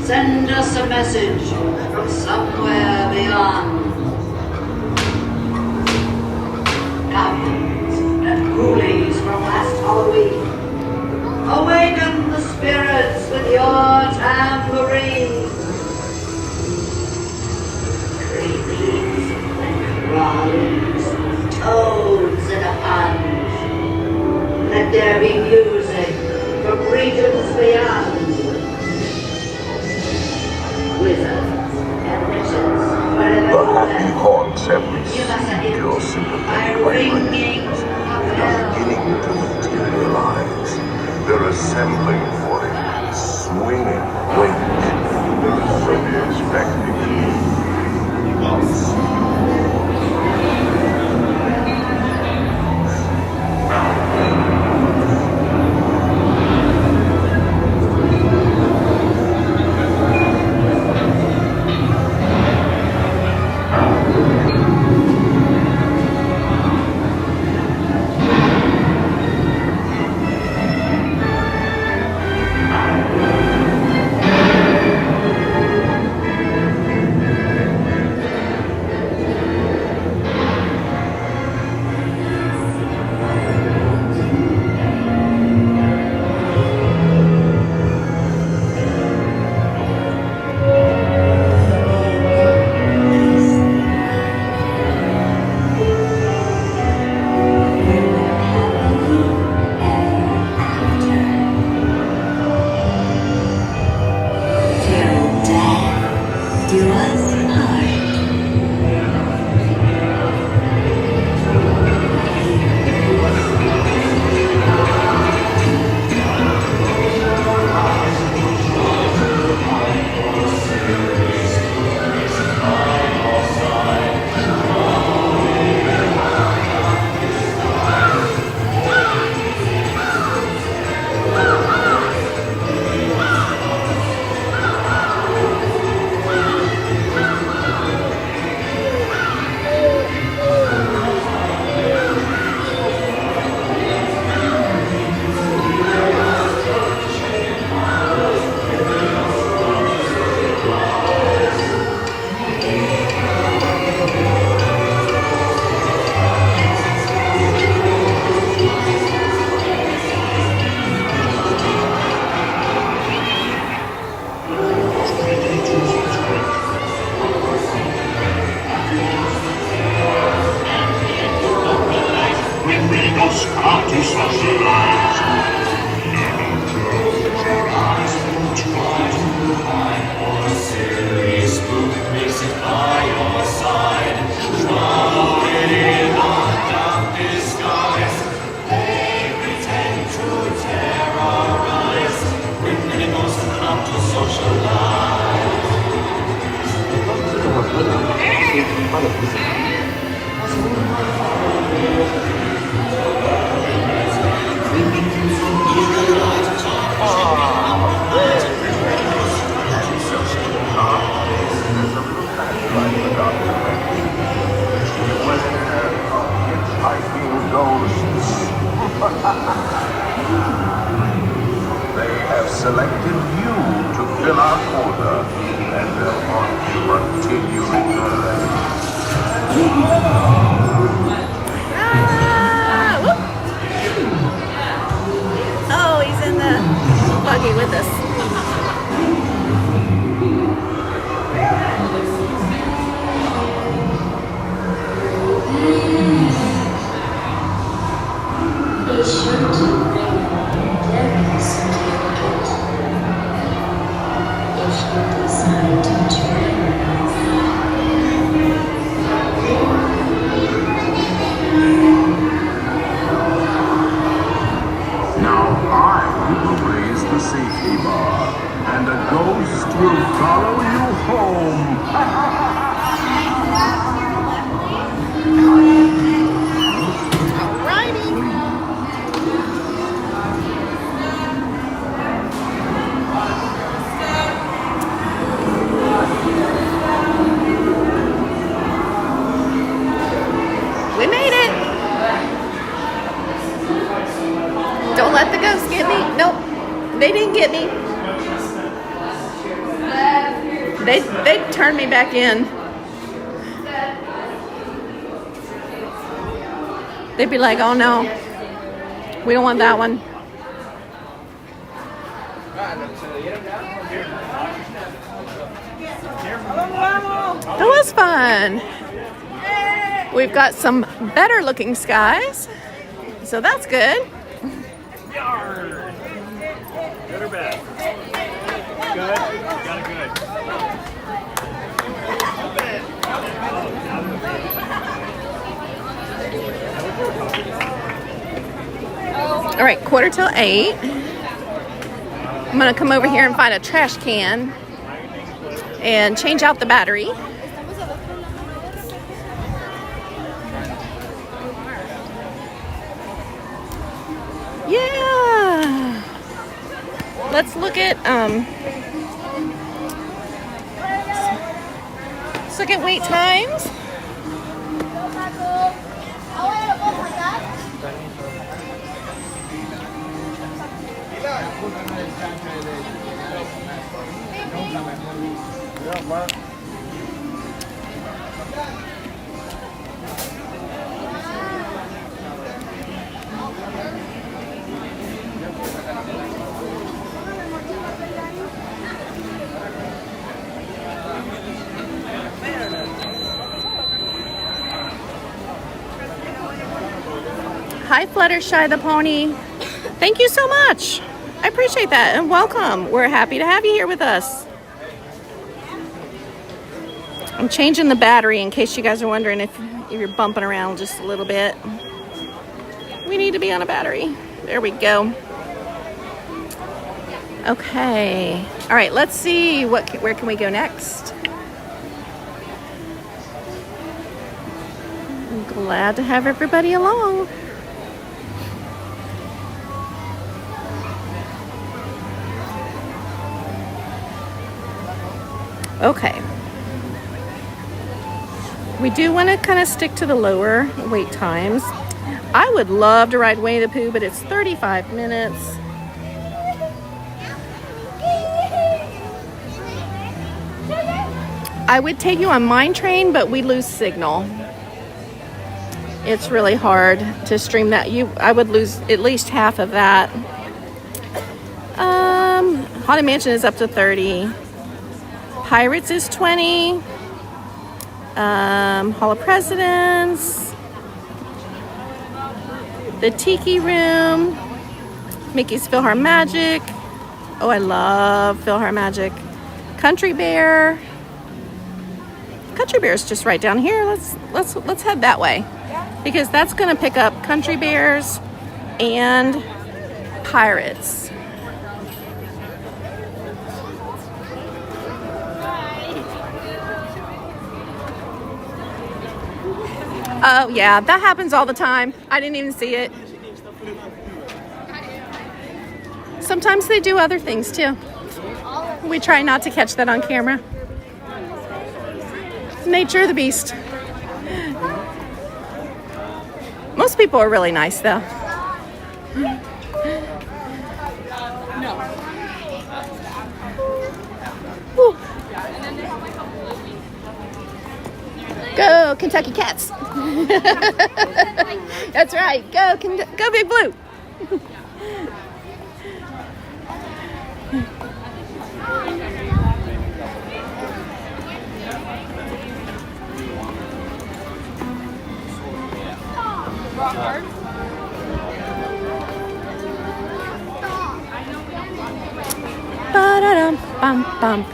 Send us a message from somewhere beyond. Goblins and ghoulies from last Halloween, awaken the spirits with your tambourine. Creepies and crawlies, toads in a pond. Let there be music from regions beyond. The happy haunts have received your sympathetic vibrations and are beginning to materialize. They're assembling for it, swinging. Wait, there is so expecting. Come to socialize. Never close your eyes. Try to hide or silly spook music by your side. Drown it in a dark disguise. They pretend to terrorize. When animals come to socialize. They have selected you to fill our quota, and they'll haunt you until you return. Oh, he's in the buggy with us. Be sure to bring their certificate. If you decide to terrorize Now I will raise the safety bar, and a ghost will follow you home. We made it. Don't let the ghosts get me. Nope, they didn't get me. They turned me back in. They'd be like, oh no, we don't want that one. That was fun. We've got some better looking skies, so that's good. Good or bad? Good? Got it All right, 7:45. I'm gonna come over here and find a trash can and change out the battery. Yeah. Let's look at wait times. Hi, Fluttershy the pony. Thank you so much. I appreciate that, and welcome. We're happy to have you here with us. I'm changing the battery in case you guys are wondering if you're bumping around just a little bit. We need to be on a battery. There we go. Okay. All right, let's see where can we go next? I'm glad to have everybody along. Okay. We do want to kind of stick to the lower wait times. I would love to ride Winnie the Pooh, but it's 35 minutes. I would take you on Mine Train, but we lose signal. It's really hard to stream that. I would lose at least half of that. Haunted Mansion is up to 30. Pirates is 20. Hall of Presidents. The Tiki Room. Mickey's PhilharMagic. Oh, I love PhilharMagic. Country Bear. Country Bear's just right down here. Let's head that way, because that's gonna pick up Country Bears and Pirates. Oh yeah, that happens all the time. I didn't even see it. Sometimes they do other things too. We try not to catch that on camera. Nature of the beast. Most people are really nice though. Woo. Go Kentucky Cats. That's right. Go Big Blue. Ba-da-dum, bum, bum.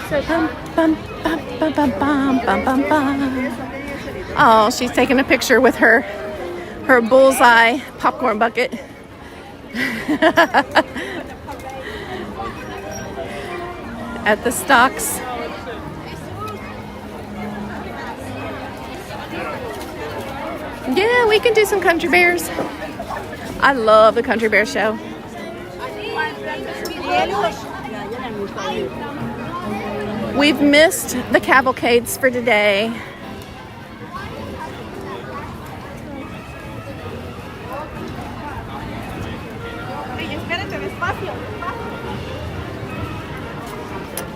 Bum, bum, bum, bum, bum, bum, bum, bum. Oh, she's taking a picture with her bullseye popcorn bucket. At the stocks. Yeah, we can do some Country Bears. I love the Country Bear show. We've missed the cavalcades for today.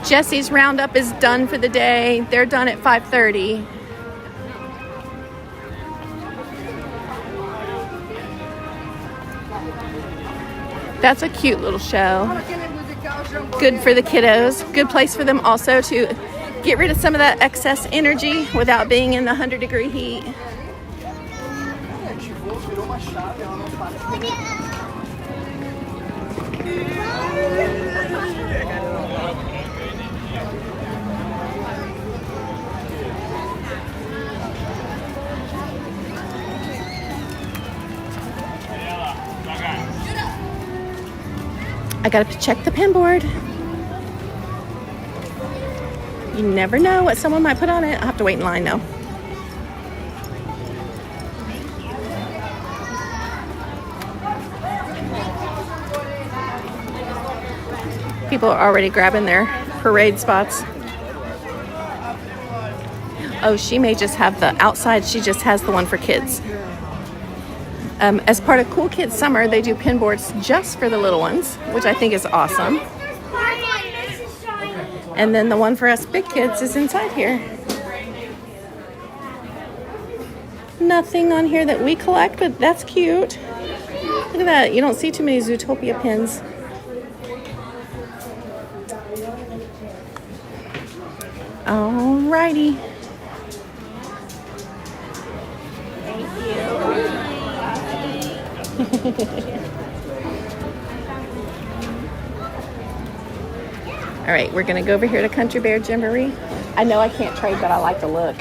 Jesse's roundup is done for the day. They're done at 5:30. That's a cute little show. Good for the kiddos. Good place for them also to get rid of some of that excess energy without being in the 100-degree heat. I gotta check the pin board. You never know what someone might put on it. I'll have to wait in line though. People are already grabbing their parade spots. Oh, she may just have the outside. She just has the one for kids. As part of Cool Kids Summer, they do pin boards just for the little ones, which I think is awesome. And then the one for us big kids is inside here. Nothing on here that we collect, but that's cute. Look at that. You don't see too many Zootopia pins. Alrighty. All right, we're gonna go over here to Country Bear Jamboree. I know I can't trade, but I like to look.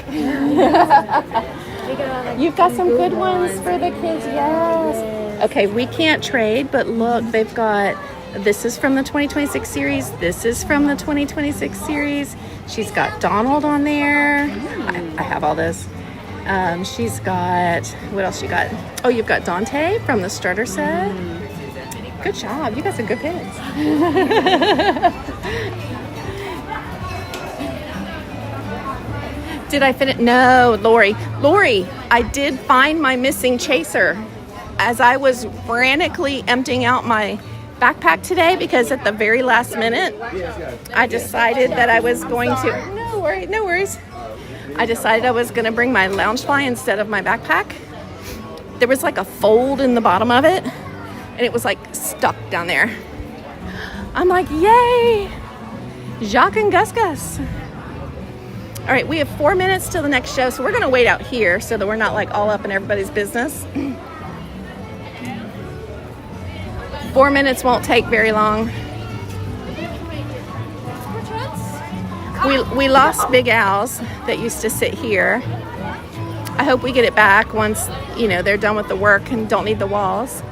You've got some good ones for the kids, yes. Okay, we can't trade, but look, they've got, this is from the 2026 series. This is from the 2026 series. She's got Donald on there. I have all this. She's got, what else you got? Oh, you've got Dante from the starter set. Good job. You got some good pins. Did I finish? No, Lori, I did find my missing chaser as I was frantically emptying out my backpack today, because at the very last minute, I decided that I was going to, no worries. I decided I was going to bring my Loungefly instead of my backpack. There was like a fold in the bottom of it, and it was like stuck down there. I'm like, yay, Jacques and Gus Gus. All right, we have 4 minutes till the next show, so we're gonna wait out here so that we're not like all up in everybody's business. 4 minutes won't take very long. We lost Big Al's that used to sit here. I hope we get it back once, you know, they're done with the work and don't need the walls.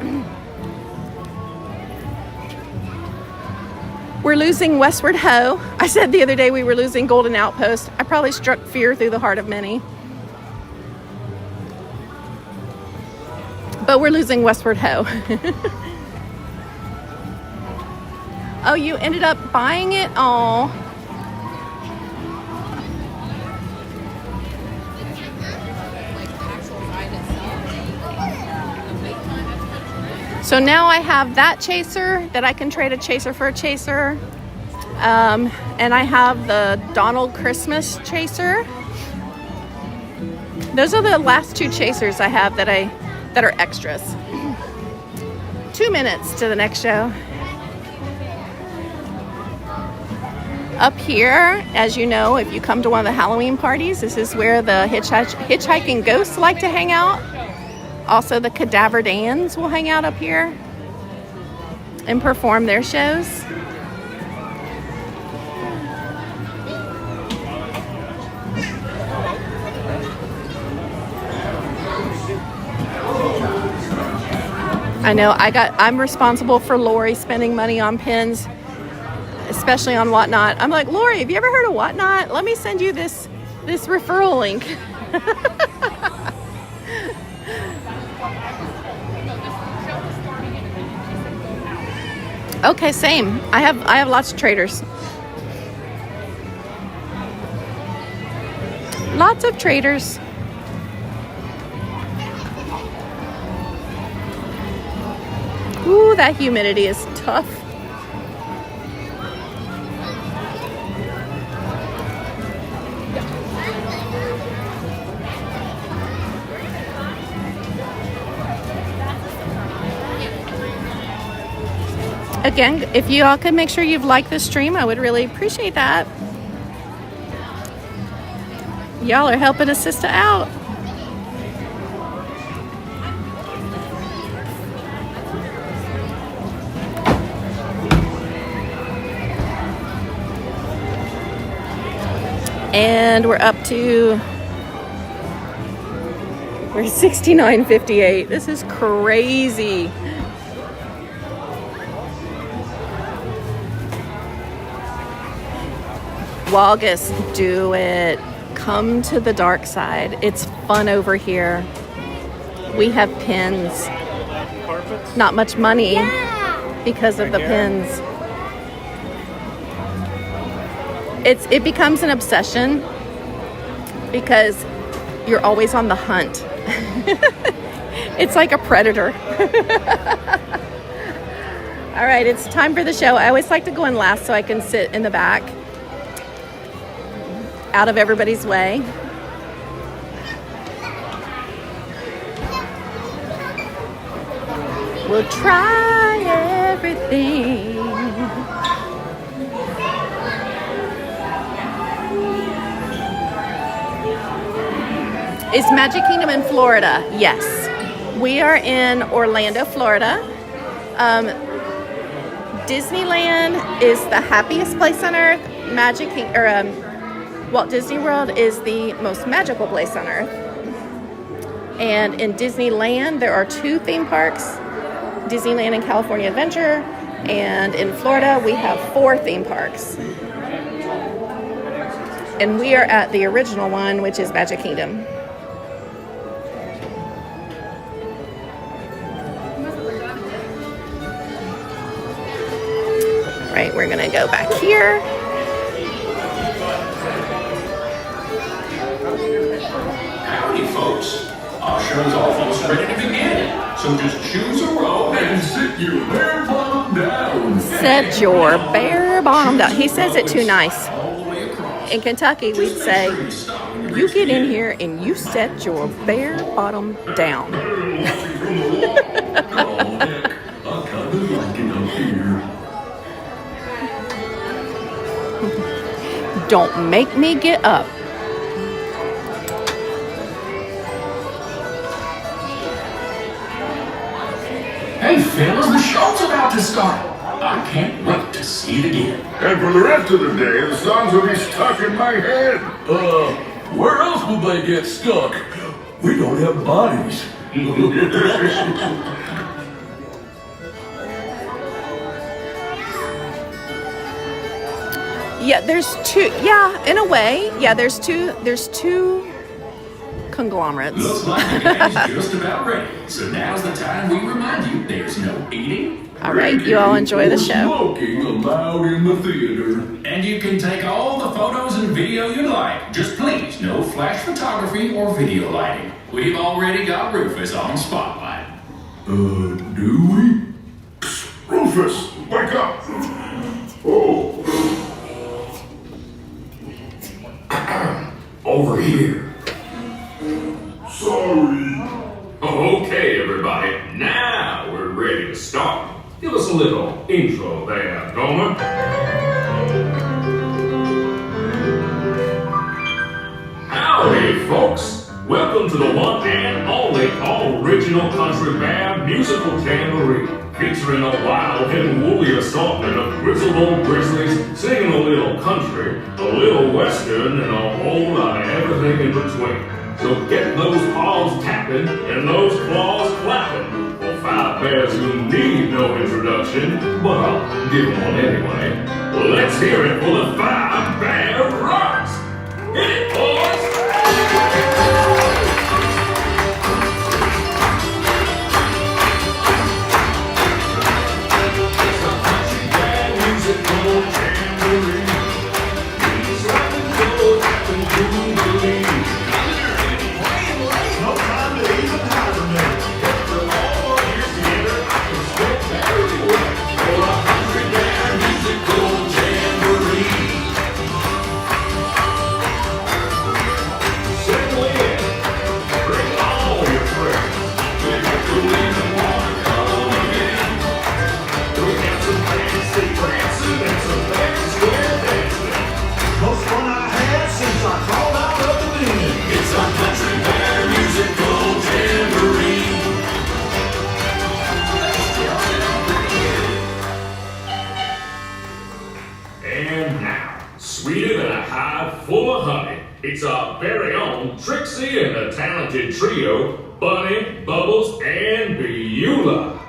We're losing Westward Ho. I said the other day we were losing Golden Outpost. I probably struck fear through the heart of many. But we're losing Westward Ho. Oh, you ended up buying it? Oh. So now I have that chaser that I can trade a chaser for a chaser. And I have the Donald Christmas chaser. Those are the last 2 chasers I have that are extras. 2 minutes to the next show. Up here, as you know, if you come to one of the Halloween parties, this is where the hitchhiking ghosts like to hang out. Also, the Cadaver Dans will hang out up here and perform their shows. I know I'm responsible for Lori spending money on pins, especially on Whatnot. I'm like, Lori, have you ever heard of Whatnot? Let me send you this referral link. Okay, same. I have lots of traders. Lots of traders. Ooh, that humidity is tough. Again, if you all could make sure you've liked the stream, I would really appreciate that. Y'all are helping a sister out. And we're up to, we're 69.58. This is crazy. August, do it. Come to the dark side. It's fun over here. We have pins. Not much money because of the pins. It becomes an obsession because you're always on the hunt. It's like a predator. All right, it's time for the show. I always like to go in last so I can sit in the back, out of everybody's way. We'll try everything. Is Magic Kingdom in Florida? Yes. We are in Orlando, Florida. Disneyland is the happiest place on earth. Walt Disney World is the most magical place on earth. And in Disneyland, there are 2 theme parks, Disneyland and California Adventure. And in Florida, we have 4 theme parks. And we are at the original one, which is Magic Kingdom. Right, we're gonna go back here. Howdy, folks. Our show's almost ready to begin. So just choose a row and sit your bare bottom down. Set your bare bottom down. He says it too nice. In Kentucky, we'd say, you get in here and you set your bare bottom down. Don't make me get up. Hey, fellas, the show's about to start. I can't wait to see it again. And for the rest of the day, the songs will be stuck in my head. Where else will they get stuck? We don't have bodies. Yeah, there's two. Yeah, in a way. Yeah, there's two conglomerates. Looks like the game's just about ready. So now's the time we remind you there's no eating. All right, you all enjoy the show. Smoking allowed in the theater. And you can take all the photos and video you like. Just please, no flash photography or video lighting. We've already got Rufus on spotlight. Do we? Rufus, wake up! Oh. Over here. Sorry. Okay, everybody. Now we're ready to start. Give us a little intro there, Gomer. Howdy, folks. Welcome to the one and only original country band musical jamboree, featuring a wild and woolly assortment of grizzled old grizzlies singing a little country, a little western, and a whole lot of everything in between. So get those paws tapping and those claws clapping. For five bears who need no introduction, but I'll give them one anyway. Let's hear it for the Five Bear Rocks! Hit it, boys! It's our very own Trixie and the talented trio, Bunny, Bubbles, and Beulah.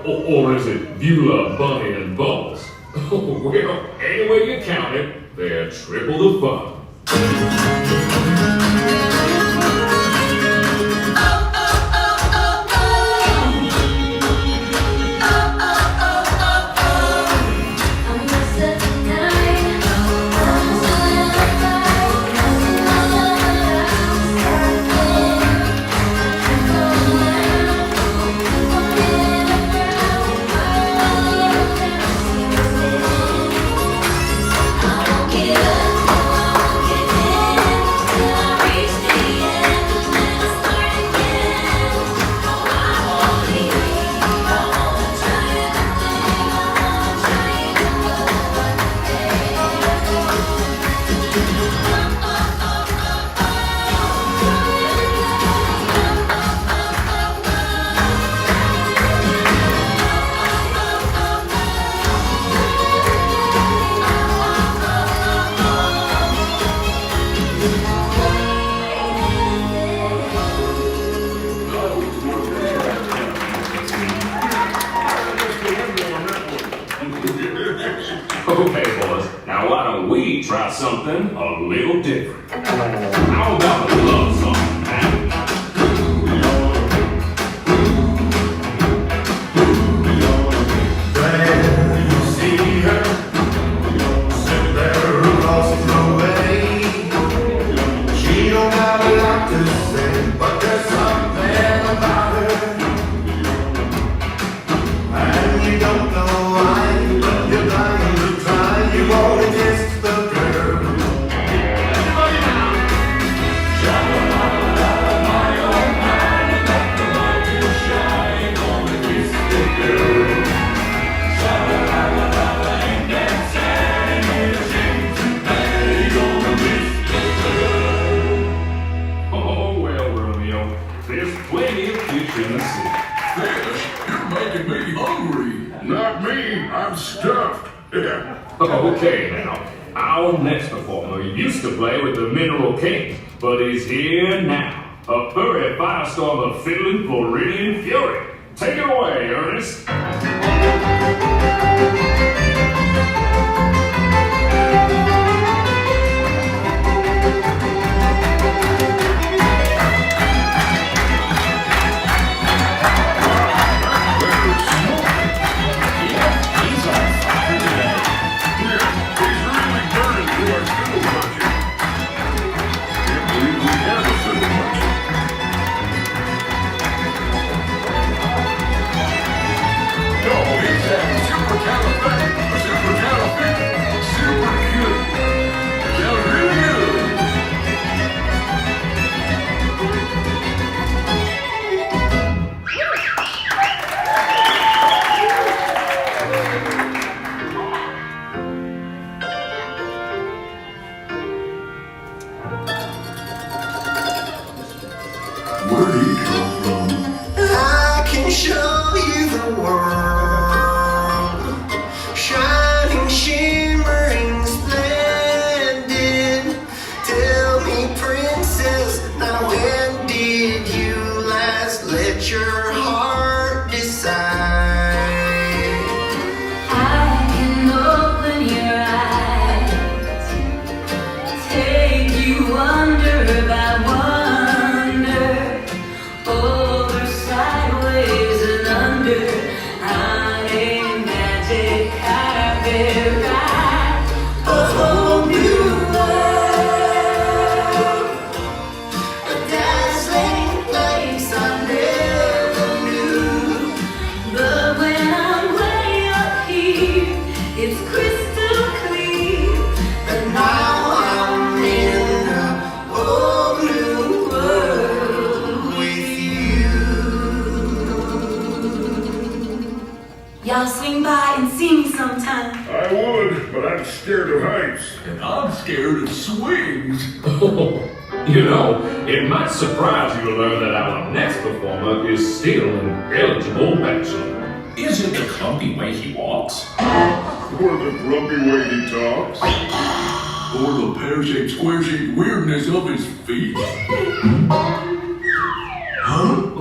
Or is it Beulah, Bunny, and Bubbles? Well, any way you count it, they're triple the fun. Okay, boys, now why don't we try something a little different? How about a love song, man? When you see her, sit there across the way. She don't have a lot to say, but there's something about her, and you don't know why, but you're dying to try. You wanna kiss the girl. Everybody now. Okay, now, our next performer used to play with the Mineral King, but he's here now. A furry firestorm of fiddling Floridian fury. Take it away, Ernest. I can show you the world, shining, shimmering, splendid. Tell me, princess, now when did you last let your heart decide? I can open your eyes, take you under by wonder, over, sideways, and under. I ain't magic carpet ride, a whole new world, a dazzling place I never knew. But when I'm way up here, it's crystal clear. And now I'm in a whole new world with you. Y'all swing by and see me sometime. I would, but I'm scared of heights. And I'm scared of swings. You know, it might surprise you to learn that our next performer is still an eligible bachelor. Is it the clumpy way he walks? Or the grumpy way he talks. Or the pear-shaped, square-shaped weirdness of his feet? Huh?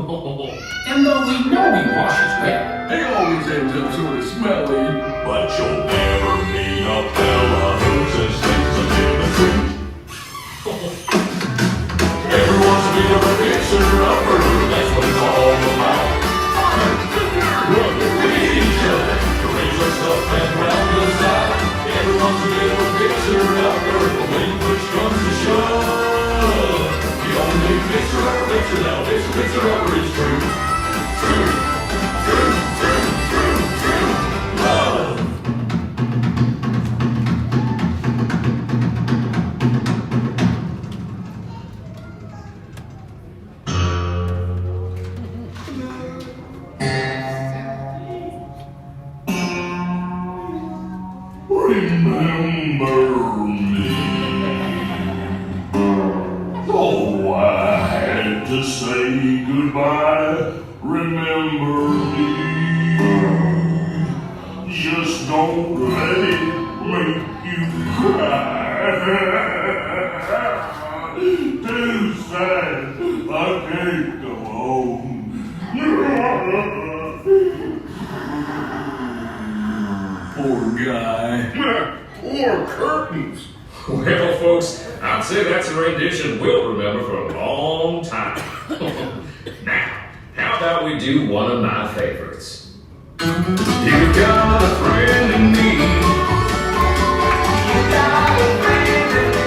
And though we know he washes well, he always ends up sort of smelly. But you'll never meet a fella who's as sensitive as him. Everyone's a bit of a fixer-upper, that's what it's all about. Brother, with each other, to raise us up and round us out. Everyone's a bit of a fixer-upper, but when push comes to shove, the only fixer-upper now, fixer-upper is true. True. Love. Remember me. Oh, I had to say goodbye. Remember me. Just don't let it make you cry. Too sad, I can't go home. Poor guy. Or curtains. Well, folks, I'd say that's a rendition we'll remember for a long time. Now, how about we do one of my favorites? You got a friend in me. You got a friend in me.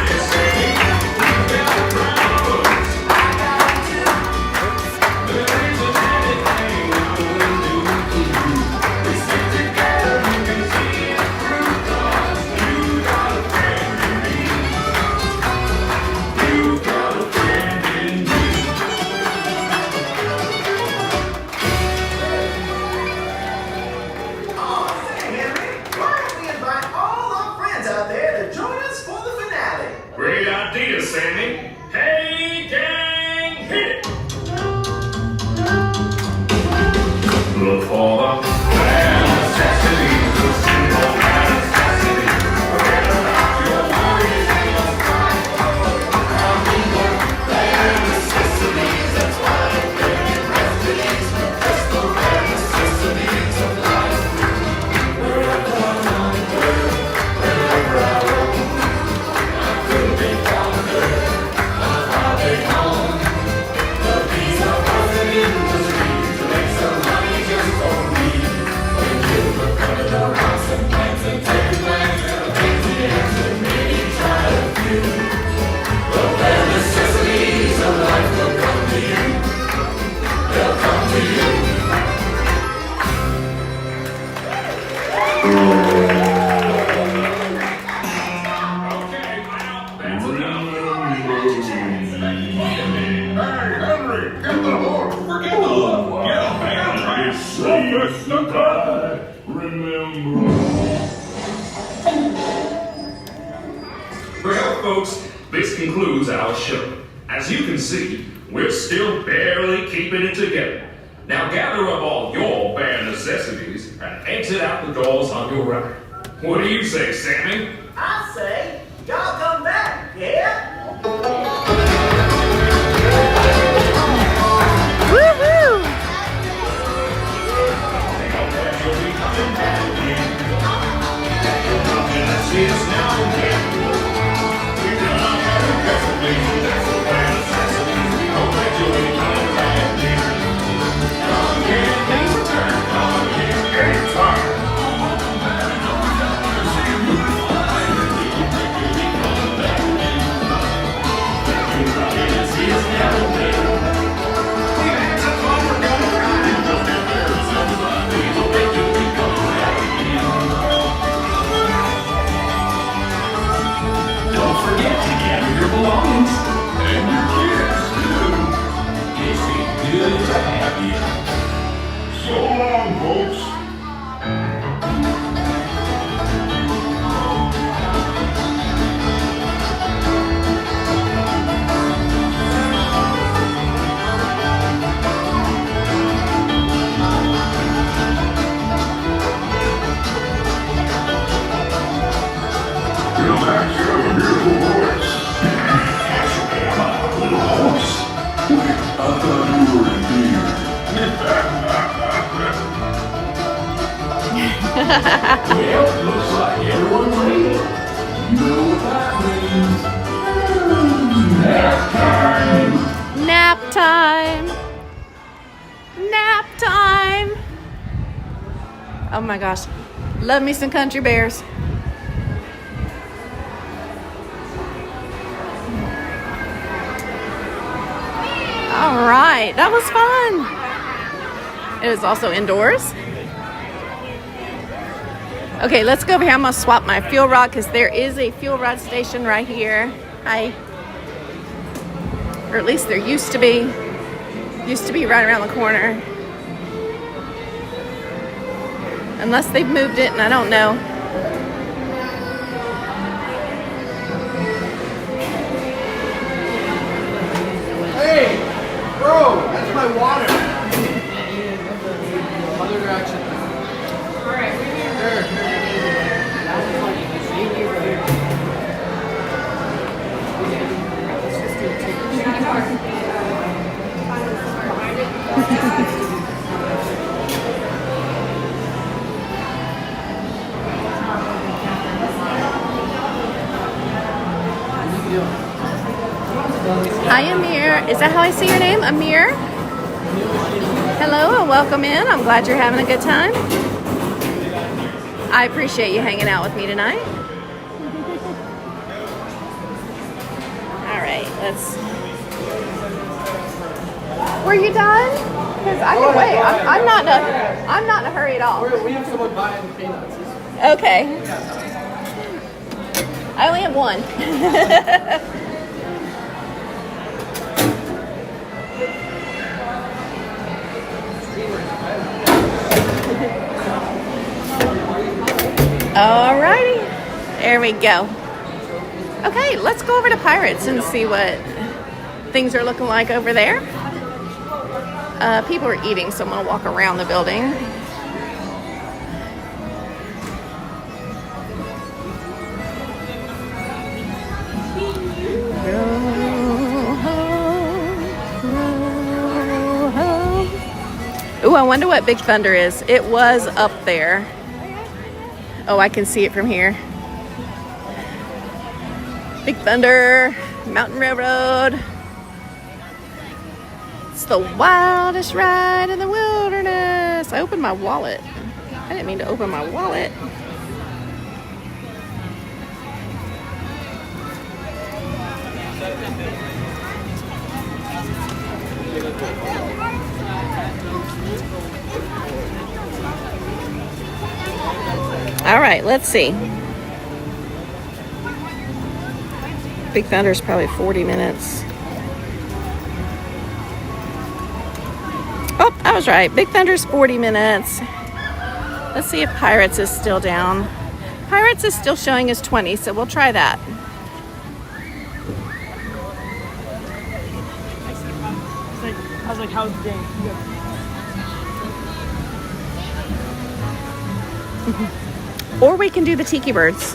You say you got problems. I got you. There isn't anything I wouldn't do for you. We stick together, you can see it through, 'cause you got a friend in me. You got a friend in me. Great idea, Sammy. Hey, gang, hit it! Look for the necessities, the simple necessities. folks, this concludes our show. As you can see, we're still barely keeping it together. Now gather up all your bare necessities and exit out the doors on your right. What do you say, Sammy? I say, y'all come back, yeah? Woohoo! See us now again. We've done our very best to make you that's the plan necessities. Hope that you'll be coming back again. Come again, please return. Come again, anytime. See us now again. We've had some fun, we're gonna ride. Just get there and somebody will make you be coming back again. Don't forget to gather your belongings. And your kids, too. It's good to have you. So long, folks. Come back here, a beautiful voice. Am I a little horse? Wait, I thought you were a deer. Well, looks like everyone's leaving. You know what that means. Nap time. Nap time. Nap time. Oh my gosh. Love me some country bears. All right, that was fun. It was also indoors. Okay, let's go over here. I'm gonna swap my fuel rod because there is a fuel rod station right here. Or at least there used to be. Used to be right around the corner. Unless they've moved it and I don't know. Hey, bro, that's my water. Other direction. Alright, we're here. Hi, Amir. Is that how I say your name? Amir? Hello and welcome in. I'm glad you're having a good time. I appreciate you hanging out with me tonight. All right, let's... Were you done? Because I can wait. I'm not in a hurry at all. We have someone buying peanuts. Okay. I only have one. Alrighty, there we go. Okay, let's go over to Pirates and see what things are looking like over there. People are eating, so I'm gonna walk around the building. Ooh, I wonder what Big Thunder is. It was up there. Oh, I can see it from here. Big Thunder, Mountain Railroad. It's the wildest ride in the wilderness. I opened my wallet. I didn't mean to open my wallet. All right, let's see. Big Thunder's probably 40 minutes. Oh, I was right. Big Thunder's 40 minutes. Let's see if Pirates is still down. Pirates is still showing as 20, so we'll try that. I was like, how's the day? Or we can do the tiki birds.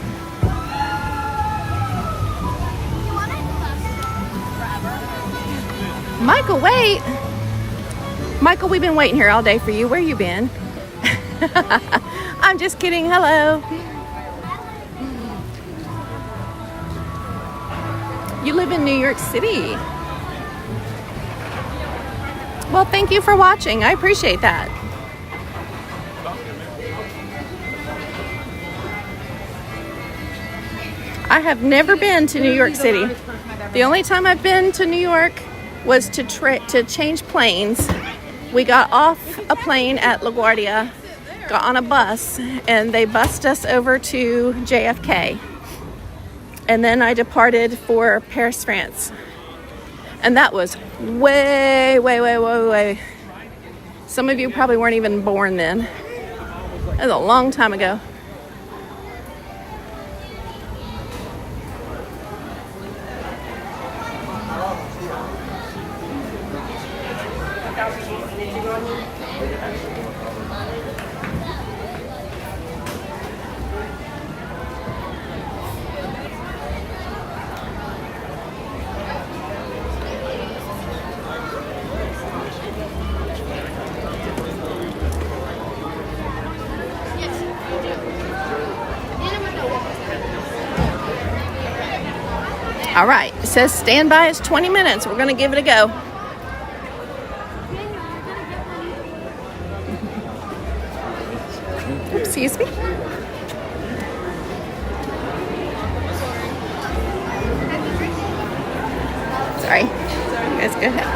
Michael, wait. Michael, we've been waiting here all day for you. Where you been? I'm just kidding. Hello. You live in New York City. Well, thank you for watching. I appreciate that. I have never been to New York City. The only time I've been to New York was to change planes. We got off a plane at LaGuardia, got on a bus, and they bussed us over to JFK. And then I departed for Paris, France. And that was way. Some of you probably weren't even born then. That was a long time ago. All right, it says standby is 20 minutes. We're gonna give it a go. Excuse me. Sorry. You guys go ahead.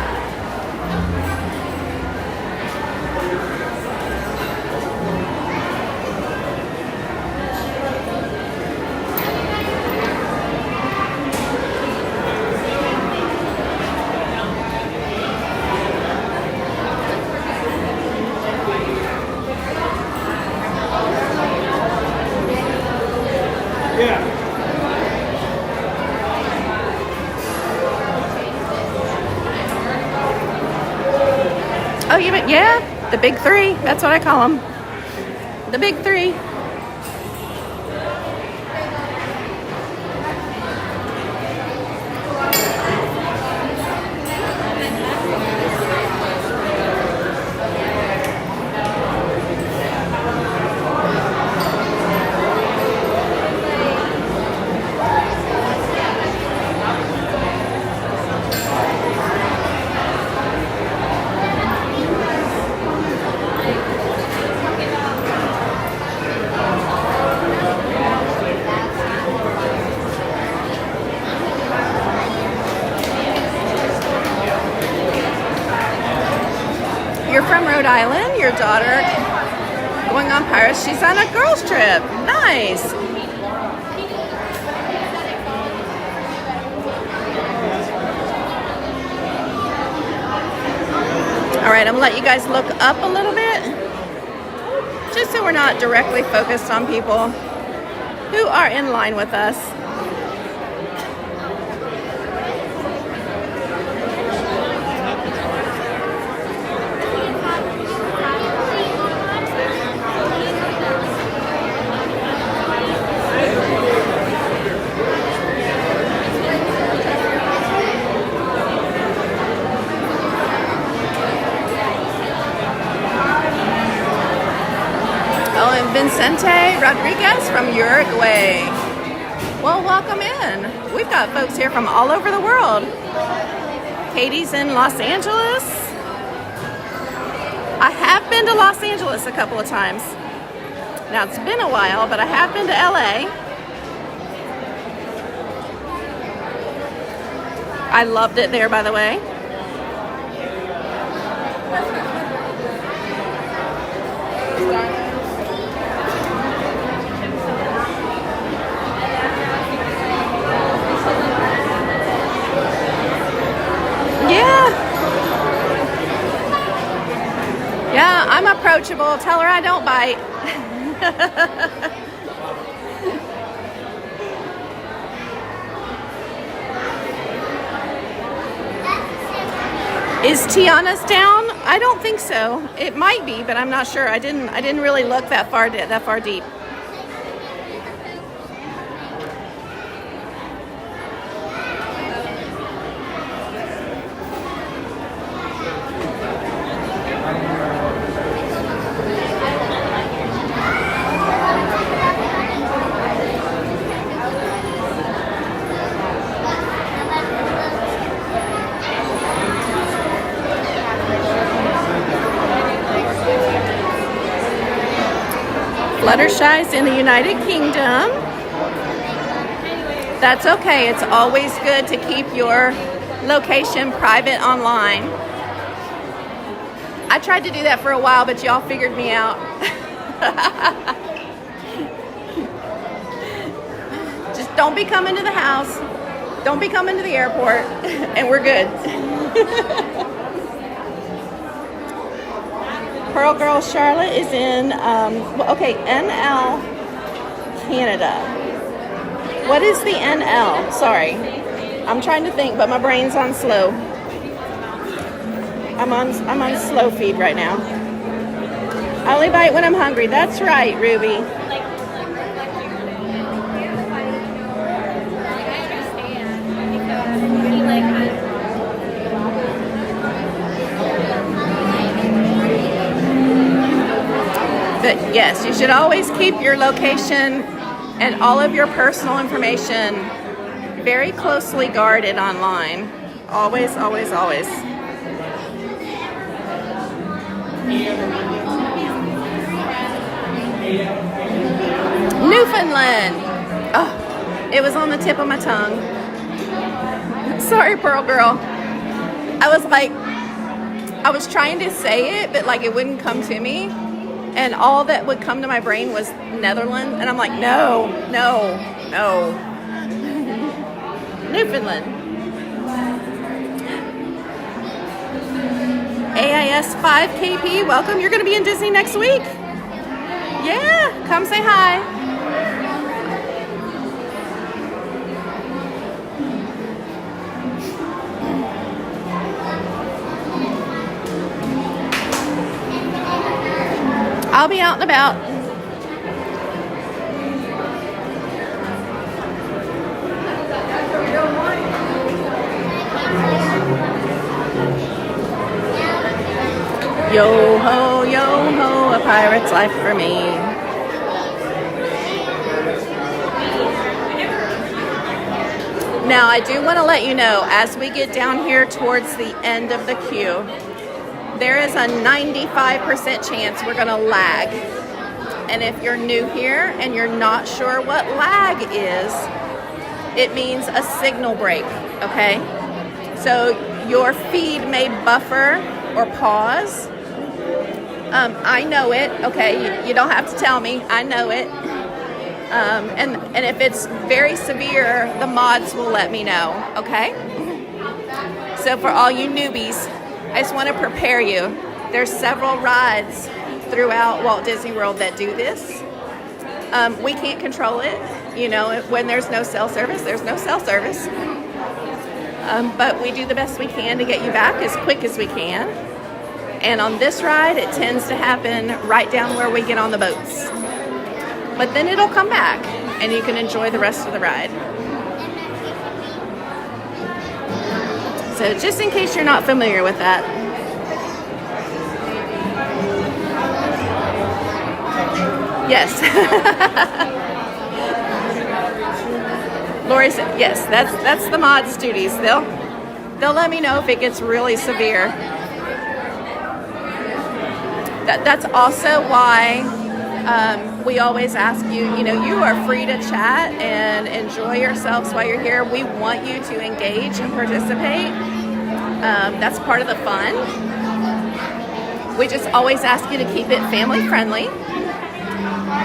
Oh, you mean, yeah, the big three. That's what I call them. The big three. You're from Rhode Island, your daughter going on Paris. She's on a girls trip. Nice. All right, I'm gonna let you guys look up a little bit, just so we're not directly focused on people who are in line with us. Vicente Rodriguez from Uruguay. Well, welcome in. We've got folks here from all over the world. Katie's in Los Angeles. I have been to Los Angeles a couple of times. Now, it's been a while, but I have been to LA. I loved it there, by the way. Yeah, I'm approachable. Tell her I don't bite. Is Tiana's down? I don't think so. It might be, but I'm not sure. I didn't really look that far deep. Fluttershy's in the United Kingdom. That's okay. It's always good to keep your location private online. I tried to do that for a while, but y'all figured me out. Just don't be coming to the house. Don't be coming to the airport, and we're good. Pearl Girl Charlotte is in, NL, Canada. What is the NL? Sorry. I'm trying to think, but my brain's on slow. I'm on slow feed right now. I only bite when I'm hungry. That's right, Ruby. But yes, you should always keep your location and all of your personal information very closely guarded online. Always, always, always. Newfoundland. Oh, it was on the tip of my tongue. Sorry, Pearl Girl. I was trying to say it, but like it wouldn't come to me. And all that would come to my brain was Netherlands. And I'm like, no. Newfoundland. AIS 5KP, welcome. You're going to be in Disney next week? Yeah, come say hi. I'll be out and about. Yo ho, a pirate's life for me. Now, I do want to let you know, as we get down here towards the end of the queue, there is a 95% chance we're going to lag. And if you're new here and you're not sure what lag is, it means a signal break, okay? So your feed may buffer or pause. I know it, okay? You don't have to tell me. I know it. And if it's very severe, the mods will let me know, okay? So for all you newbies, I just want to prepare you. There's several rides throughout Walt Disney World that do this. We can't control it. You know, when there's no cell service, there's no cell service. But we do the best we can to get you back as quick as we can. And on this ride, it tends to happen right down where we get on the boats. But then it'll come back, and you can enjoy the rest of the ride. So just in case you're not familiar with that. Yes. Lori said, yes, that's the mods' duties. They'll let me know if it gets really severe. That's also why we always ask you, you are free to chat and enjoy yourselves while you're here. We want you to engage and participate. That's part of the fun. We just always ask you to keep it family friendly.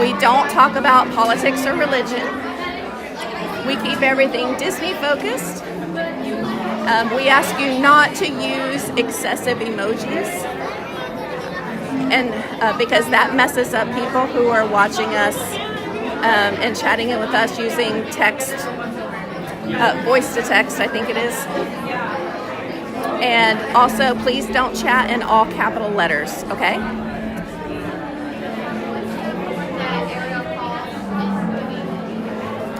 We don't talk about politics or religion. We keep everything Disney focused. We ask you not to use excessive emojis. And because that messes up people who are watching us and chatting in with us using text, voice to text, I think it is. And also, please don't chat in all capital letters, okay?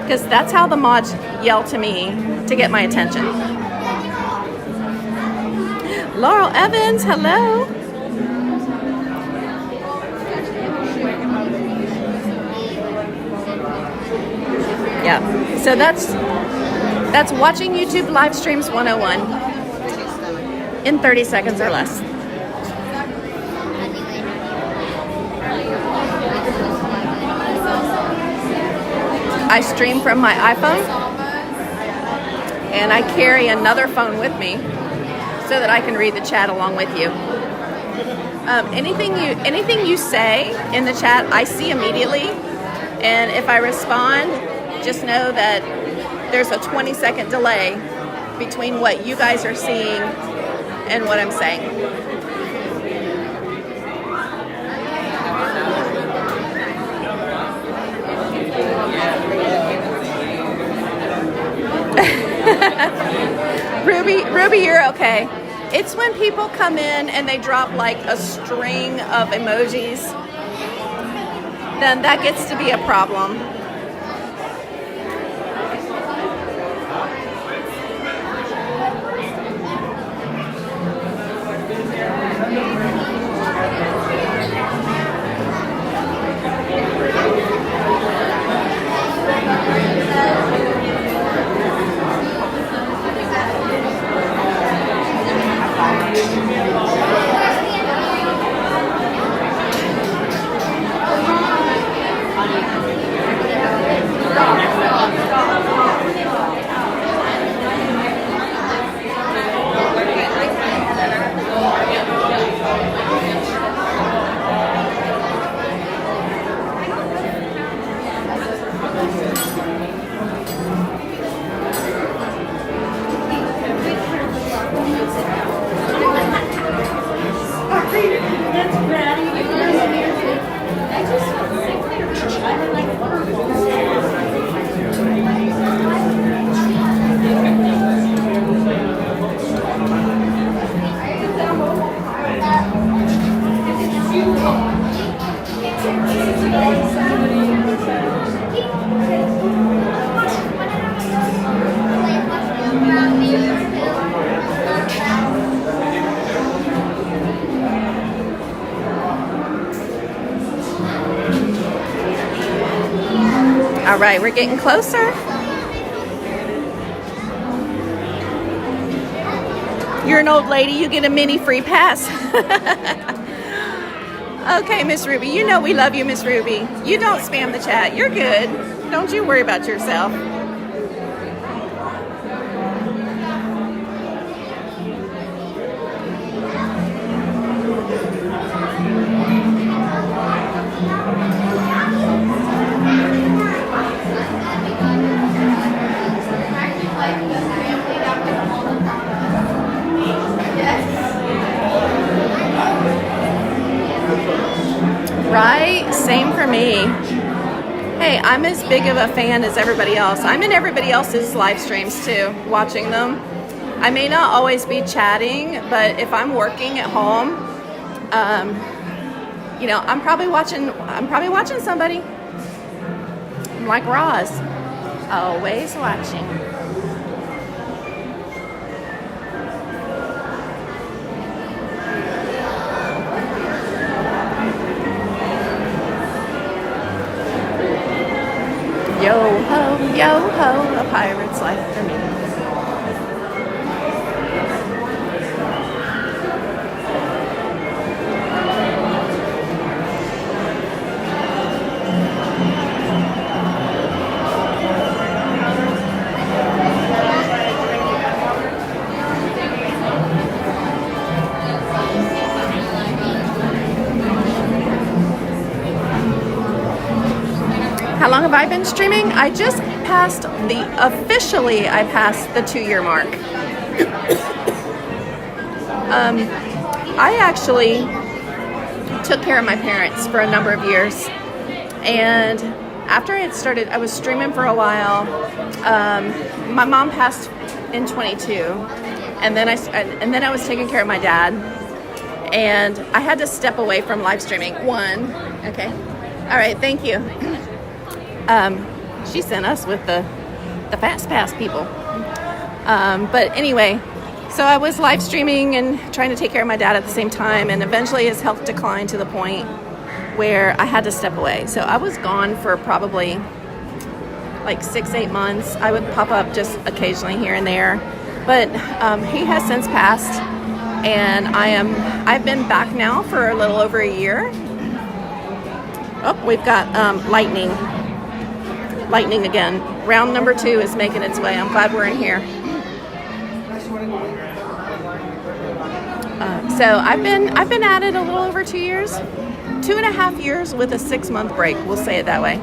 Because that's how the mods yell to me to get my attention. Laurel Evans, hello. Yeah, so that's watching YouTube live streams 101 in 30 seconds or less. I stream from my iPhone, and I carry another phone with me so that I can read the chat along with you. Anything you say in the chat, I see immediately, and if I respond, just know that there's a 20-second delay between what you guys are seeing and what I'm saying. Ruby, you're okay. It's when people come in and they drop like a string of emojis, then that gets to be a problem. All right, we're getting closer. You're an old lady, you get a mini free pass. Okay, Miss Ruby, you know we love you, Miss Ruby. You don't spam the chat, you're good. Don't you worry about yourself. Right? Same for me. Hey, I'm as big of a fan as everybody else. I'm in everybody else's live streams too, watching them. I may not always be chatting, but if I'm working at home, you know, I'm probably watching somebody. I'm like Roz, always watching. Yo ho, a pirate's life for me. How long have I been streaming? I just passed I passed the 2-year mark. I actually took care of my parents for a number of years. And after I had started, I was streaming for a while. My mom passed in 22. and then I was taking care of my dad, and I had to step away from live streaming. Okay, all right, thank you. She sent us with the fast pass people. But anyway, so I was live streaming and trying to take care of my dad at the same time, and eventually his health declined to the point where I had to step away. So I was gone for probably like 6-8 months. I would pop up just occasionally here and there, but he has since passed, and I've been back now for a little over a year. Oh, we've got lightning again. Round number 2 is making its way. I'm glad we're in here. So I've been at it a little over 2 years, 2.5 years with a 6-month break. We'll say it that way.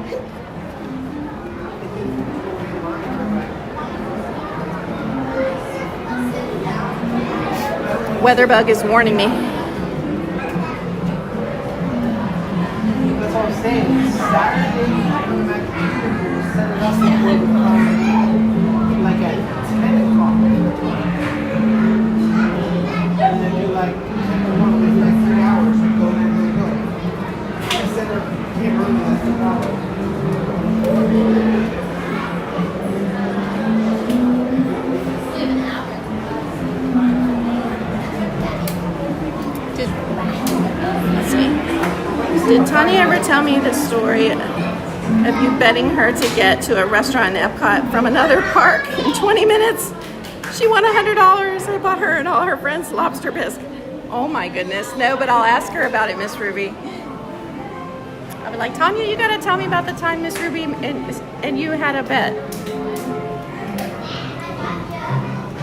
Weatherbug is warning me. That's what I'm saying. Saturday, set it up like at 10 o'clock. And then you like, it's like 3 hours and go. Instead of being early like 2 hours. Did Tanya ever tell me the story of you betting her to get to a restaurant in Epcot from another park in 20 minutes? She won $100. I bought her and all her friends lobster bisque. Oh my goodness. No, but I'll ask her about it, Miss Ruby. I'll be like, Tanya, you gotta tell me about the time Miss Ruby and you had a bet.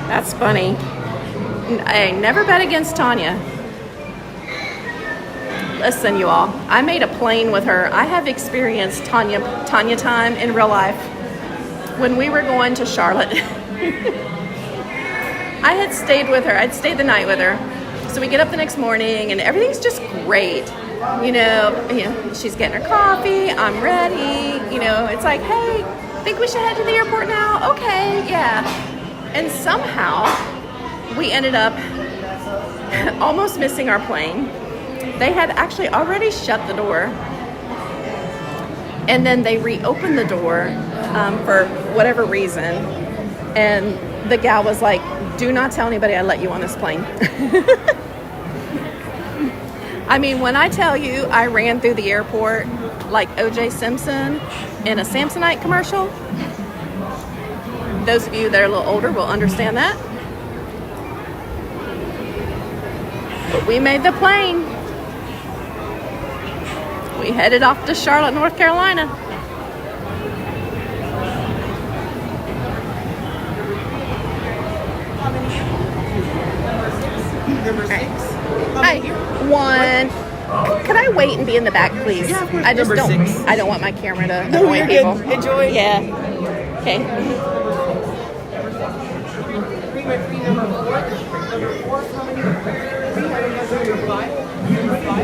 That's funny. I never bet against Tanya. Listen, you all, I made a plane with her. I have experienced Tanya time in real life. When we were going to Charlotte, I had stayed with her. I'd stayed the night with her. So we get up the next morning and everything's just great. You know, she's getting her coffee. I'm ready. You know, it's like, hey, think we should head to the airport now? Okay, yeah. And somehow we ended up almost missing our plane. They had actually already shut the door, and then they reopened the door for whatever reason, and the gal was like, do not tell anybody I let you on this plane. I mean, when I tell you I ran through the airport like O.J. Simpson in a Samsonite commercial, those of you that are a little older will understand that. But we made the plane. We headed off to Charlotte, North Carolina. Number 6. Hi. 1. Could I wait and be in the back, please? Yeah, of course. I just Number don't. 6. I don't want my camera to No, annoy you're people. good. Enjoy. Yeah. Okay. Number 4. How many? 3. Number 5. Number 5.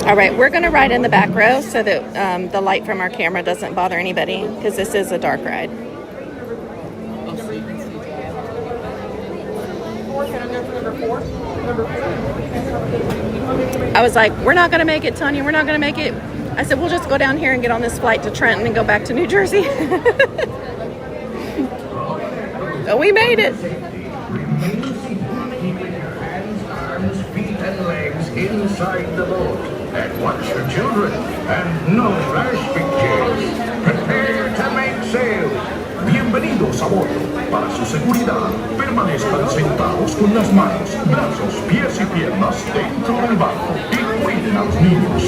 All right, we're going to ride in the back row so that the light from our camera doesn't bother anybody, because this is a dark ride. I was like, we're not going to make it, Tanya. We're not going to make it. I said, we'll just go down here and get on this flight to Trenton and go back to New Jersey. So we made it. Inside the boat, and watch your children, and no flash pictures. Prepare to make sail. Bienvenidos a bordo. Para su seguridad, permanezcan sentados con las manos, brazos, pies y piernas dentro del barco y cuiden a los niños.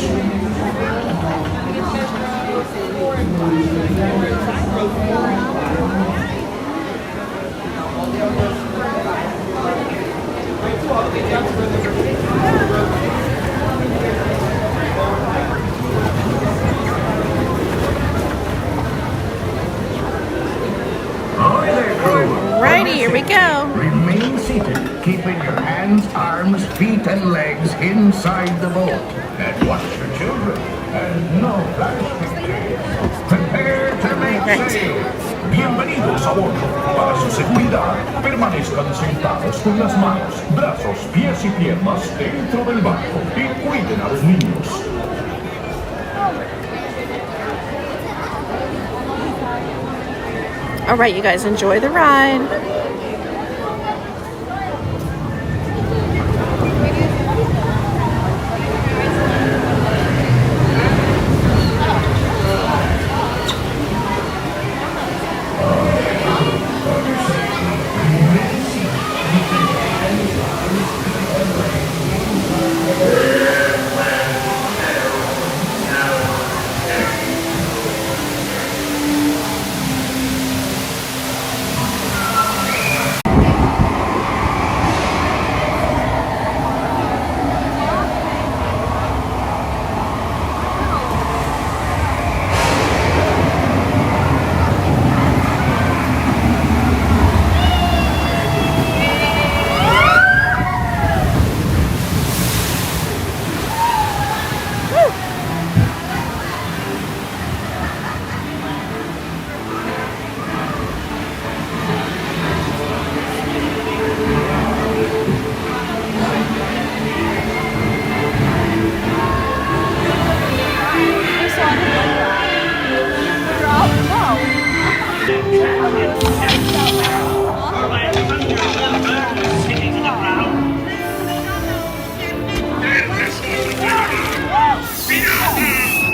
Righty, here we go. Remain seated, keeping your hands, arms, feet, and legs inside the boat. And watch your children, and no flash pictures. Prepare Bienvenidos a bordo. Para su seguridad, permanezcan sentados con las manos, brazos, pies y piernas dentro del barco y cuiden a los niños. All right, you guys, enjoy the ride.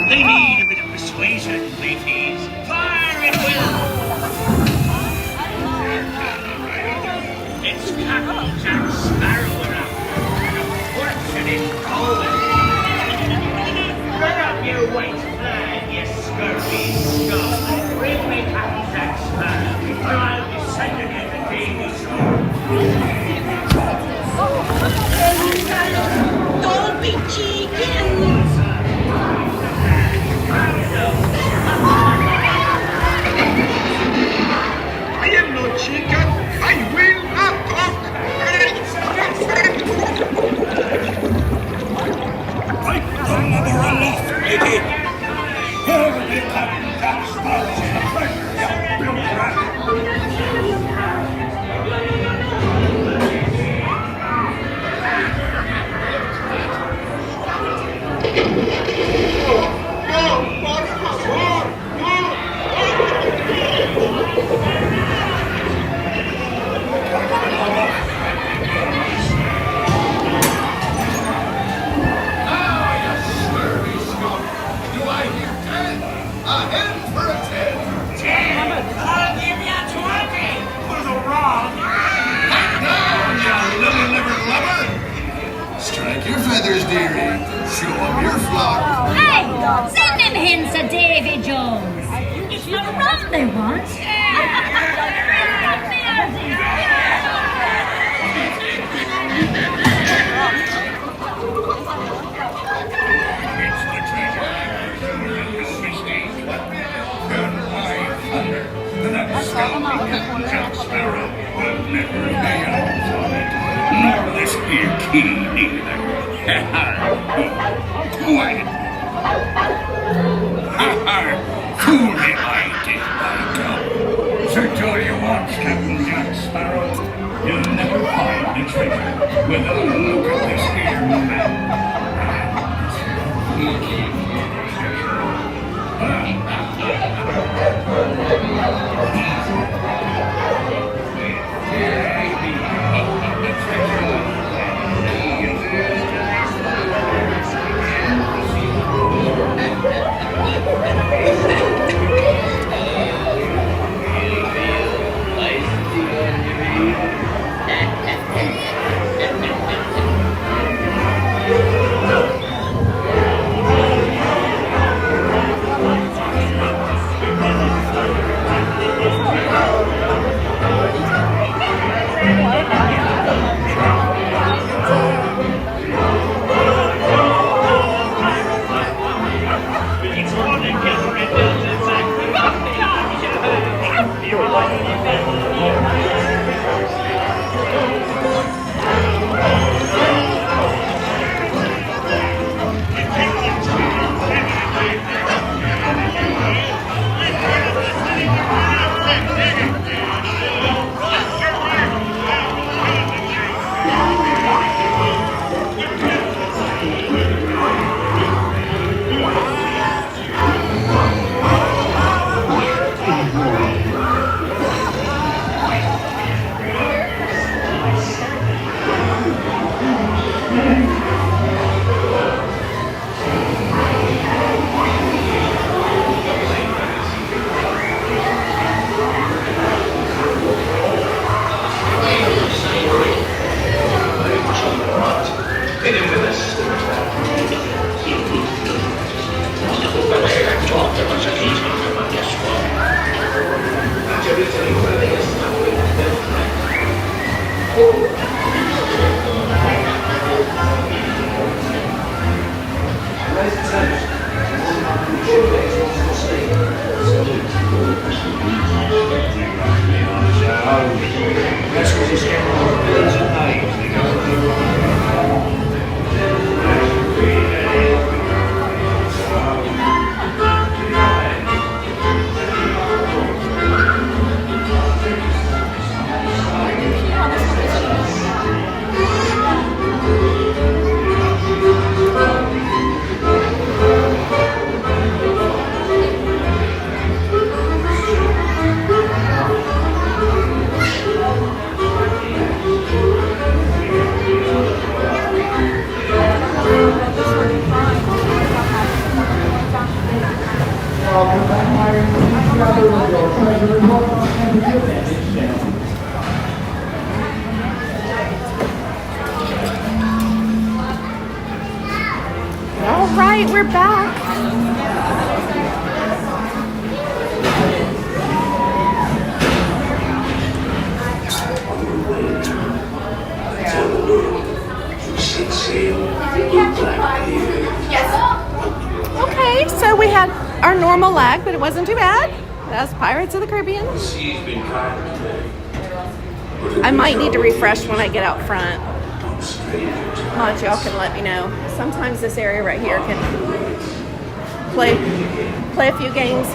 They need a bit of persuasion, ladies. Fire at will! It's Captain Jack Sparrow around. Fortunate golden. Run up your white flag, you scurvy scum. Bring me Captain Jack Sparrow, or I'll be sending you the Davies home. Don't be cheeky. I am no chicken. I will not talk. Right down the aloft, lady. Here the Captain Jack Sparrow. Young Bill Grant. Strike your feathers, dearie. Show 'em your flock. Hey, send them hens to Davy Jones. It's not rum they want. Jack Sparrow will never lay eyes on it. Nor this here key neither. Quiet. Truly I did my job. Search all you want, Captain Jack Sparrow. You'll never find the treasure without a look at this here man. All right, we're back. Okay, so we had our normal lag, but it wasn't too bad. That's Pirates of the Caribbean. I might need to refresh when I get out front. Y'all can let me know. Sometimes this area right here can play a few games.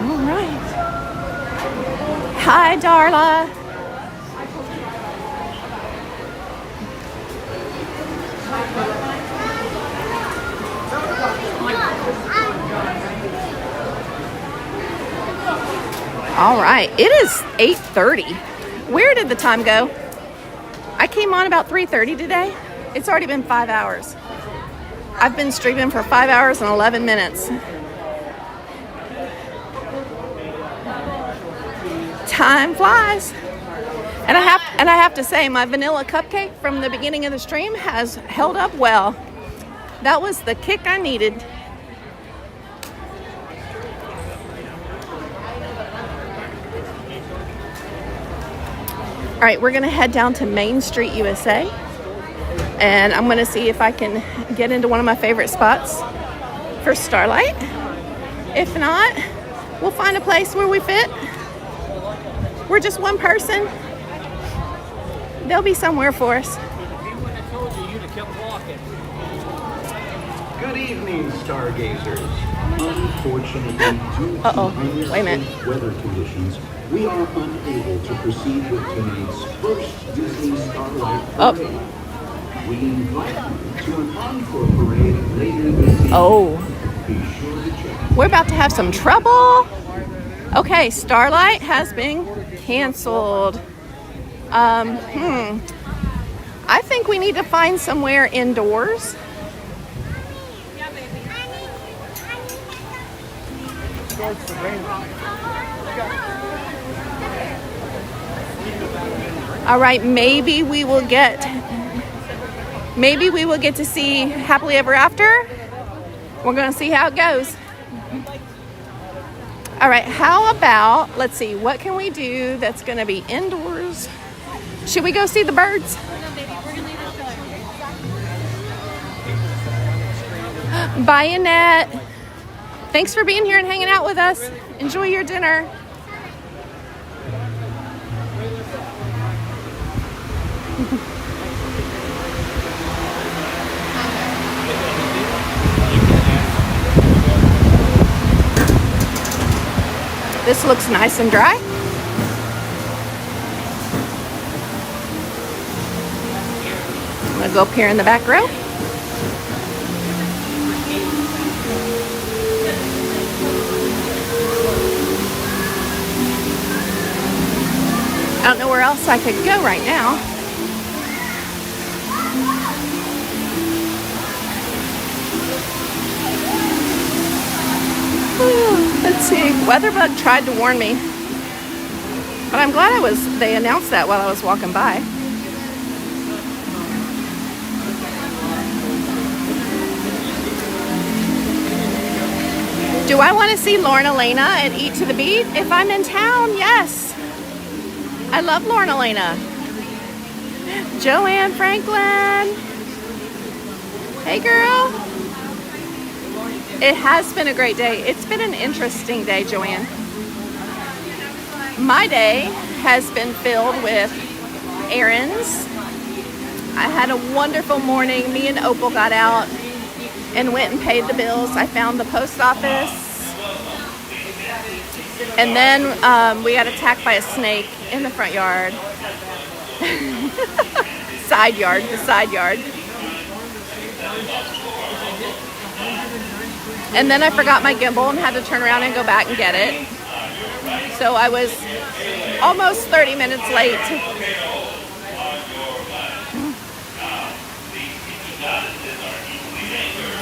All right. Hi, Darla. All right, it is 8:30. Where did the time go? I came on about 3:30 today. It's already been 5 hours. I've been streaming for 5 hours and 11 minutes. Time flies. And I have to say, my vanilla cupcake from the beginning of the stream has held up well. That was the kick I needed. All right, we're gonna head down to Main Street, USA. And I'm gonna see if I can get into one of my favorite spots for Starlight. If not, we'll find a place where we fit. We're just one person. There'll be somewhere for us. Good evening, stargazers. Unfortunately, due to unsafe weather conditions, we are unable to proceed with tonight's first Disney Starlight Parade. We invite you to an encore parade later this evening. Be sure to check. We're about to have some trouble. Okay, Starlight has been canceled. I think we need to find somewhere indoors. All right, maybe we will get to see Happily Ever After. We're going to see how it goes. All right, how about, let's see, what can we do that's going to be indoors? Should we go see the birds? Bye, Annette. Thanks for being here and hanging out with us. Enjoy your dinner. This looks nice and dry. I'm gonna go up here in the back row. I don't know where else I could go right now. Let's see. Weatherbug tried to warn me, but I'm glad they announced that while I was walking by. Do I want to see Lauren Elena and Eat to the Beat? If I'm in town, yes. I love Lauren Elena. Joanne Franklin. Hey, girl. It has been a great day. It's been an interesting day, Joanne. My day has been filled with errands. I had a wonderful morning. Me and Opal got out and went and paid the bills. I found the post office. And then we got attacked by a snake in the front yard. The side yard. And then I forgot my gimbal and had to turn around and go back and get it. So I was almost 30 minutes late.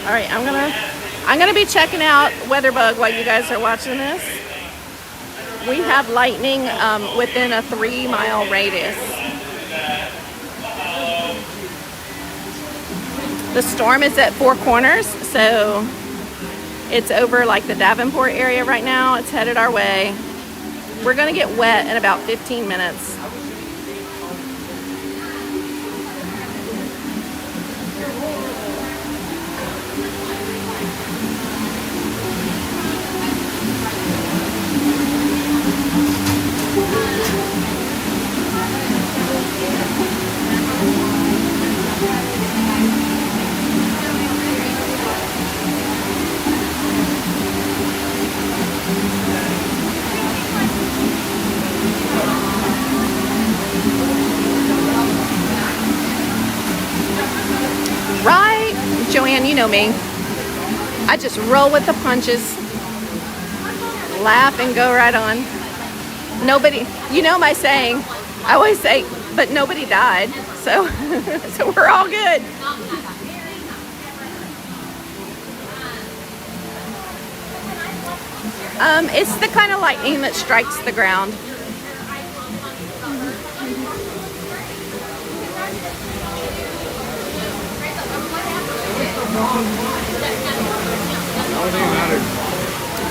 All right, I'm gonna be checking out Weatherbug while you guys are watching this. We have lightning within a 3-mile radius. The storm is at Four Corners, so it's over like the Davenport area right now. It's headed our way. We're gonna get wet in about 15 minutes. Joanne, you know me. I just roll with the punches, laugh and go right on. Nobody, you know my saying, I always say, but nobody died, so so we're all good. It's the kind of lightning that strikes the ground.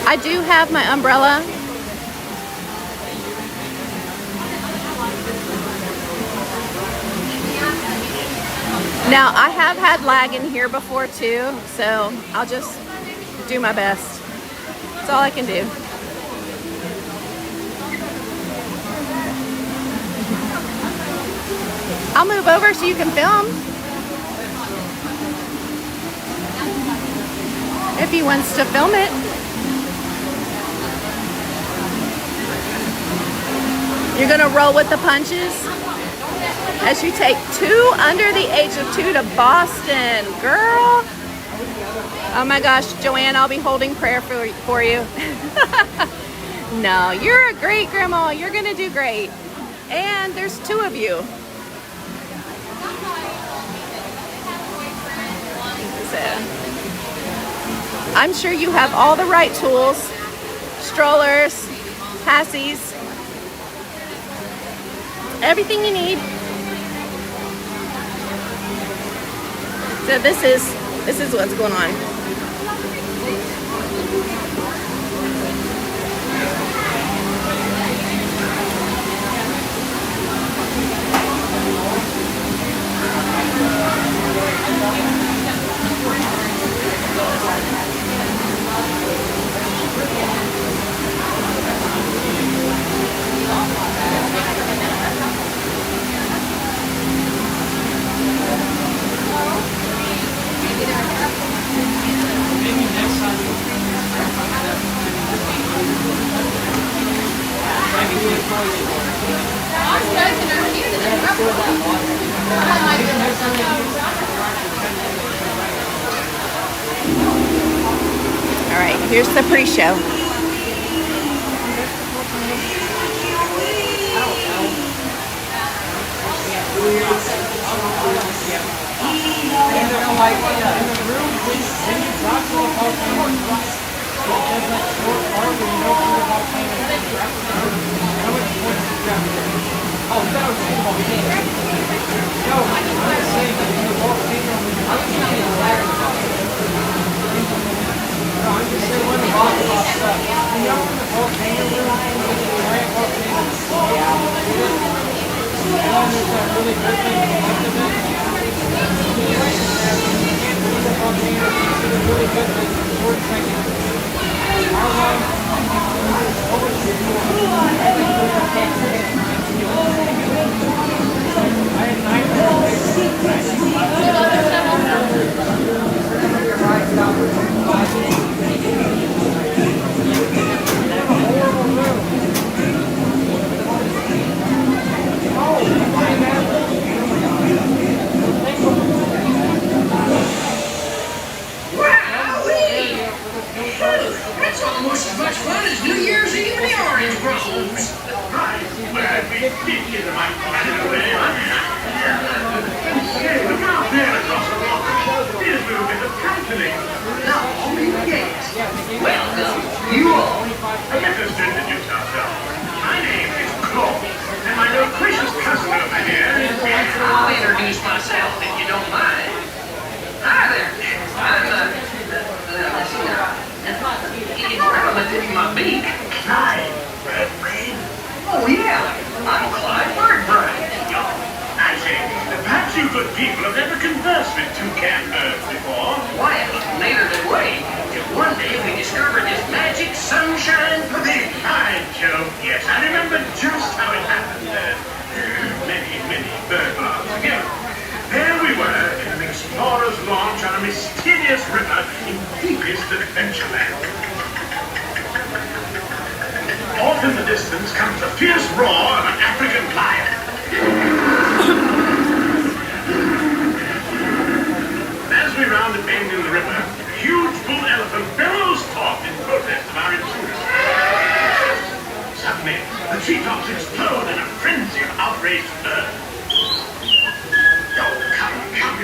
I do have my umbrella. Now, I have had lag in here before too, so I'll just do my best. That's all I can do. I'll move over so you can film. If he wants to film it. You're gonna roll with the punches as you take 2 under the age of 2 to Boston, girl. Oh my gosh, Joanne, I'll be holding prayer for you. No, you're a great grandma. You're gonna do great. And there's 2 of you. So, I'm sure you have all the right tools, strollers, passies, everything you need. So this is what's going on. Here's the pre-show. That's almost as much fun as New Year's Eve in the Orange Groves. Right. Well, I'd be thinking of my way. Look out there across the water. Here's a little bit of company. Now, yes. Welcome, you all. Let us introduce ourselves. My name is Claude, and my loquacious cousin over here is... I'll introduce myself if you don't mind. Hi there. I'm lifting my beak. Clyde Birdbrain? Oh, yeah. I'm Clyde Birdbrain. I say, perhaps you good people have never conversed with toucan birds before. Well, neither did we. Till one day we discovered this magic sunshine pavilion. By Jove, yes. I remember just how it happened. Many bird baths ago. There we were in an explorer's launch on a mysterious river in deepest adventureland. Off in the distance comes the fierce roar of an African lion. As we round a bend in the river, a huge bull elephant bellows forth in protest of our intruders. Suddenly, the treetops explode in a frenzy of outraged birds. Oh, come,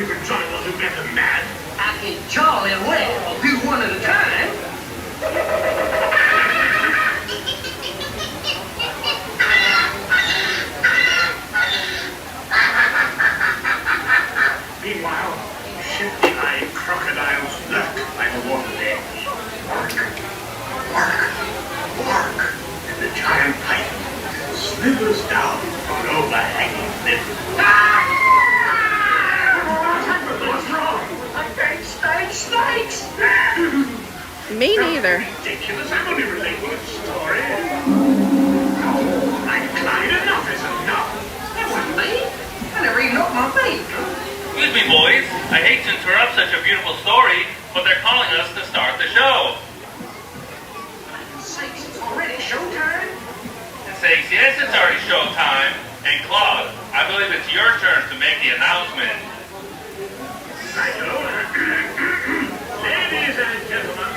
you can join those who get them mad. I can jolly well do one at a time. Meanwhile, shifty-eyed crocodiles lurk by the water's edge. Bark, and the giant python slithers down on overhanging limbs. What's wrong? Snakes! Me neither. Ridiculous, I'm only relating a story. I'm Clyde, enough is enough. That wasn't me. I never even opened my feet. Excuse me, boys. I hate to interrupt such a beautiful story, but they're calling us to start the show. Sakes, it's already showtime? It says, yes, it's already showtime. And Claude, I believe it's your turn to make the announcement. Ladies and gentlemen,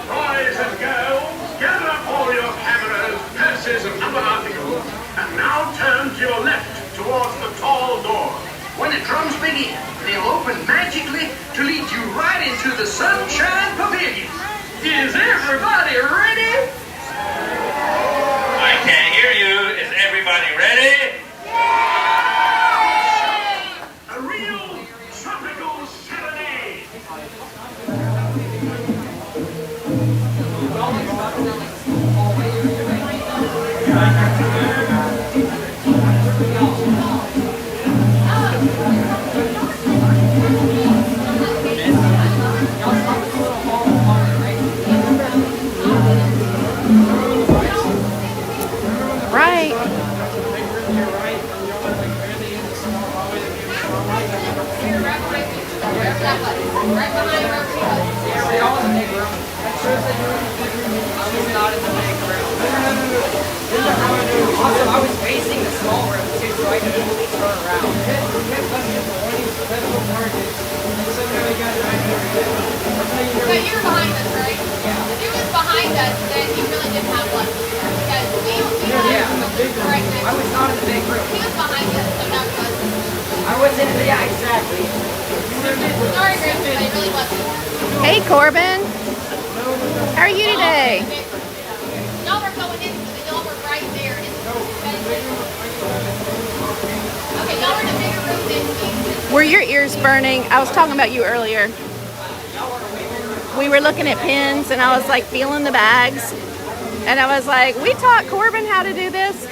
boys and girls, gather up all your cameras, purses, and other articles, and now turn to your left towards the tall door. When the drums begin, they'll open magically to lead you right into the Sunshine Pavilion. Is everybody ready? I can't hear you. Is everybody ready? A real tropical serenade. Right. Also, I was facing the small room too, so I could turn around. But you're behind us, right? Yeah. because then he really didn't have lunch. Because we Yeah, in the big room. I was not in the big room. He was behind us, so that was. I was in the, yeah, exactly. Sorry, Grim, but it really wasn't. Hey, Corbin. How are you today? Y'all were going in, y'all were right there. Okay, y'all were in a bigger room than me. Were your ears burning? I was talking about you earlier. We were looking at pins, and I was like feeling the bags. And I was like, we taught Corbin how to do this.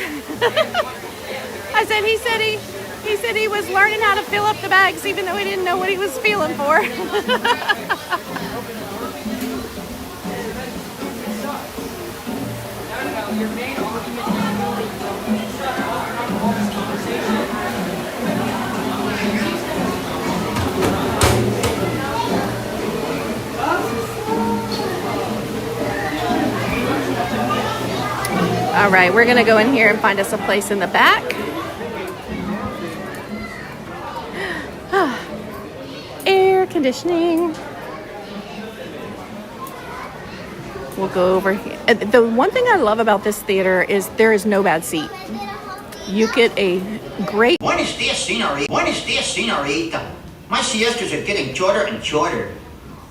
I said, he said he was learning how to fill up the bags even though he didn't know what he was feeling for. All right, we're gonna go in here and find us a place in the back. Air conditioning. We'll go over here. The one thing I love about this theater is there is no bad seat. You get a great... Buenos dias, señorita. My siestas are getting shorter and shorter.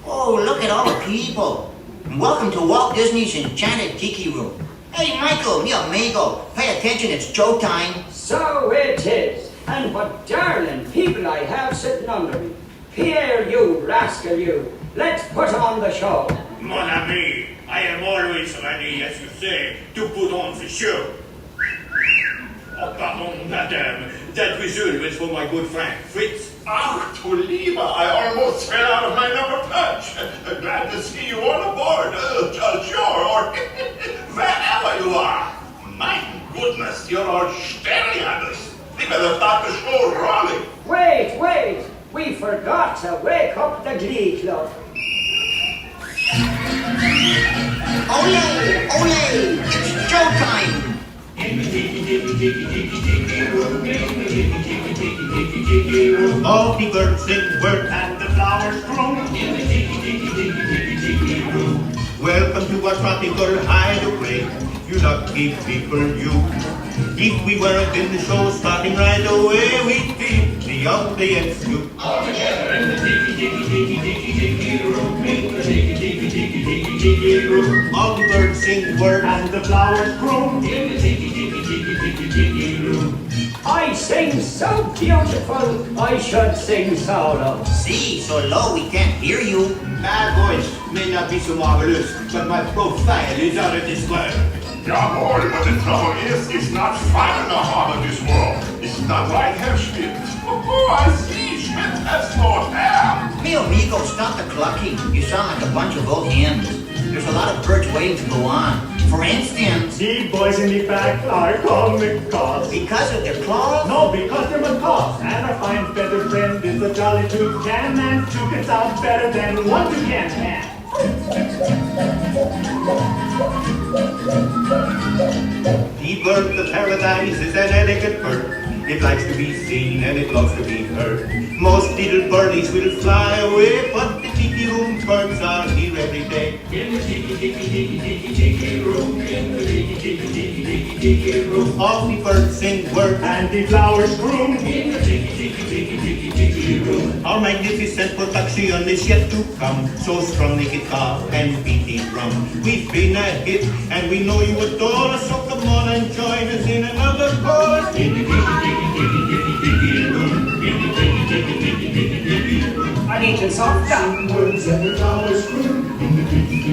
Oh, look at all the people. And welcome to Walt Disney's Enchanted Tiki Room. Hey, Michael, mi amigo, pay attention, it's showtime. So it is. And what darling people I have sitting under me. Pierre, you rascal, you. Let's put on the show. Mon ami, I am always ready, as you say, to put on the show. Oh, pardon, madame. That whistle was for my good friend, Fritz. Ach, du Lieber, I almost fell out of my number punch. Glad to see you on board. Sure, or wherever you are. My goodness, you're all staring at us. We better start the show rolling. Wait. We forgot to wake up the Glee Club. Ole, it's showtime. All the birds sing word and the flowers grow. Welcome to our tropical hideaway, you lucky people, you. If we weren't in the show starting right away, we'd be the audience too. All together in the tiki room, in the tiki room. All the birds sing word and the flowers grow. In the tiki room. I sing so beautiful, I should sing so low. See, so low we can't hear you. My voice may not be so marvelous, but my profile is out of this world. Yeah, boy, but the trouble is, it's not fun in the heart of this world. It's not like Herr Schmidt. Oh, I see, Schmidt has no hair. Mi amigo, stop the clucking. You sound like a bunch of old hens. There's a lot of birds waiting to go on. For instance, the boys in the back are coming cause. Because of their claws? No, because they're macaws. And our fine feathered friend is a jolly toucan, and two can sound better than one toucan can. The bird of paradise is an elegant bird. It likes to be seen and it loves to be heard. Most little birdies will fly away, but the tiki room birds are here every day. In the tiki room, in the tiki room. All the birds sing word and the flowers bloom. In the tiki room. Our magnificent production is yet to come. So strum the guitar and beat the drum. We've been a hit and we know you adore us, so come on and join us in another chorus. In the tiki room. In the tiki room. I need to soft down. Words and the flowers bloom. In the tiki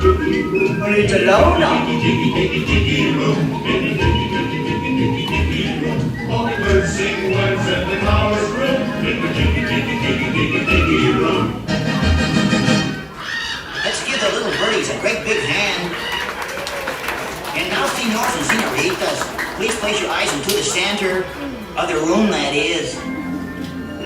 room. I need to low down. In the tiki room. All the birds sing words and the flowers bloom. In the tiki room. Let's give the little birdies a great big hand. And now, senors and senoritas, please place your eyes into the center of the room, that is.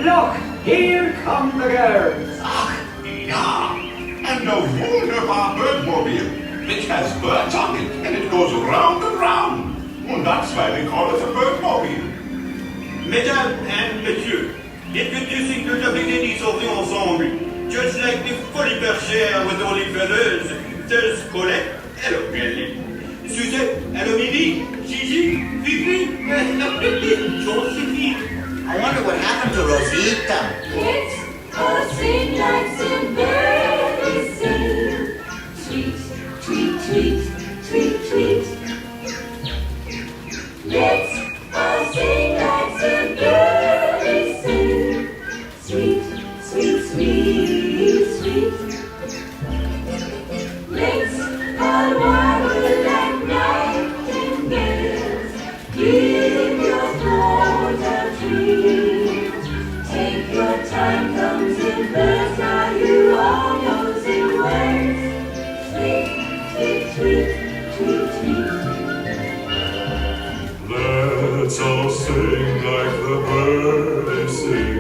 Look, here come the girls. Ach, ja. And a wunderbar birdmobile, which has birds on it, and it goes round and round. And that's why we call it a birdmobile. Mesdames and messieurs, introducing the lovely ladies of the ensemble. Just like the fully bergère with all the feathers, There's Colette. Hello, Kelly. Suzette. Hello, Mimi. Gigi. Fifi. Josephine. I wonder what happened to Rosita. It's a sing like Cinderella sing. Tweet, tweet, tweet, tweet, tweet. It's a sing like Cinderella sing. Sweet, sweet, sweet, sweet. Let's all warble like nightingales. Keep your throat and treat. Take your time, comes in birds, now you all knows in words. Tweet, tweet, tweet, tweet, tweet. Let's all sing like the birds sing.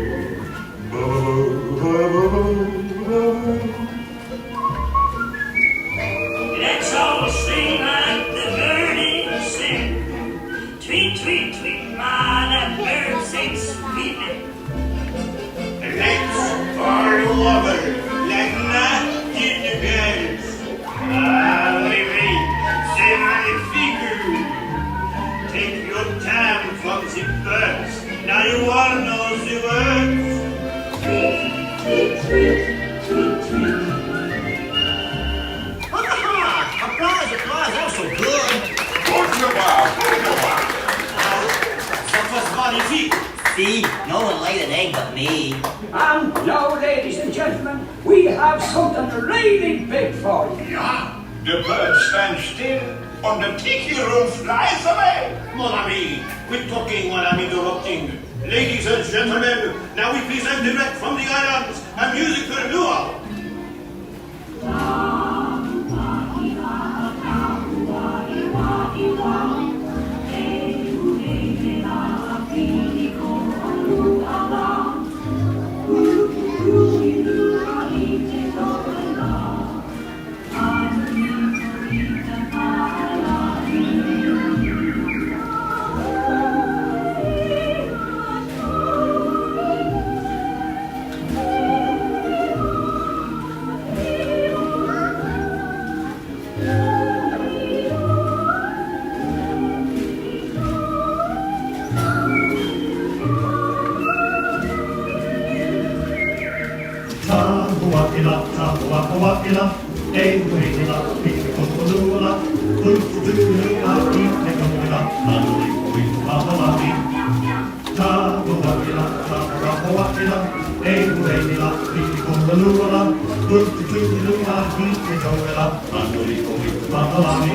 Let's all sing like the birdies sing. Tweet, tweet, tweet, my that bird sings sweetly. Let's all lovers like nightingales. Arrivez, c'est magnifique. Take your time from the birds. Now you all know the words. Tweet, tweet, tweet, tweet, tweet. Applause, applause, that was so good. Ça was magnifique. See, no one laid an egg but me. And now, ladies and gentlemen, we have something really big for you. Yeah, the bird stands still, and the tiki room flies away. Mon ami, we're talking while I'm interrupting. Ladies and gentlemen, now we present direct from the islands a musical luau. Wakila, Equila, Picola, Putula, Picola, Nandi, Pamalabi, Tabawakila, Tabawakila, Equila, Picola, Putula, Picola, Nandi, Pamalabi.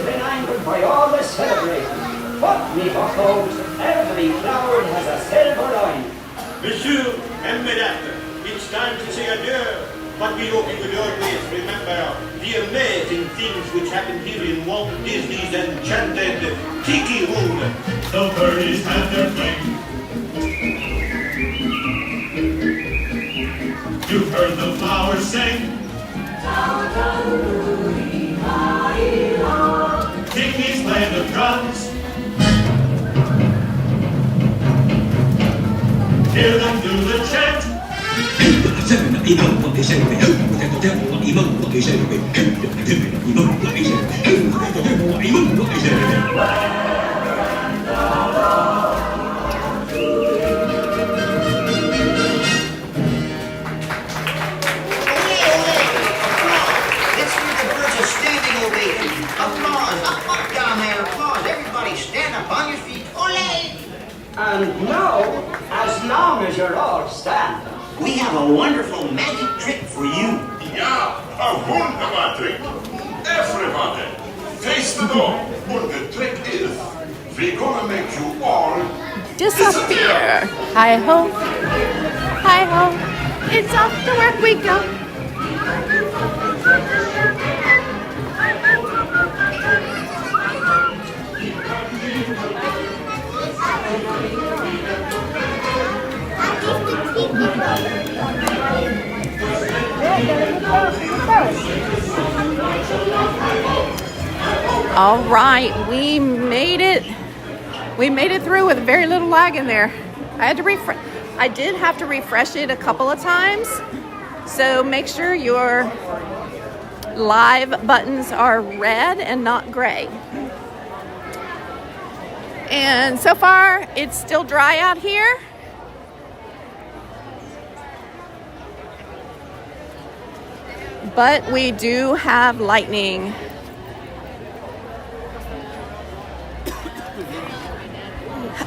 been angled by all the celebrating. But me folks, every cloud has a silver line. Monsieur and Mesdames, it's time to say adieu. But we hope you will always remember the amazing things which happen here in Walt Disney's enchanted Tiki Room. The birdies have their fling. You've heard the flowers sing. Tiki's land of drums. Hear them do the chant. And now, as long as you're all standing, we have a wonderful magic trick for you. Yeah, a wunderbar trick. Everybody, face the door. And the trick is, we're gonna make you all disappear. Hi ho, hi ho. It's off to work we go. All right, we made it. We made it through with very little lag in there. I had to refresh. I did have to refresh it a couple of times. So make sure your live buttons are red and not gray. And so far, it's still dry out here. But we do have lightning.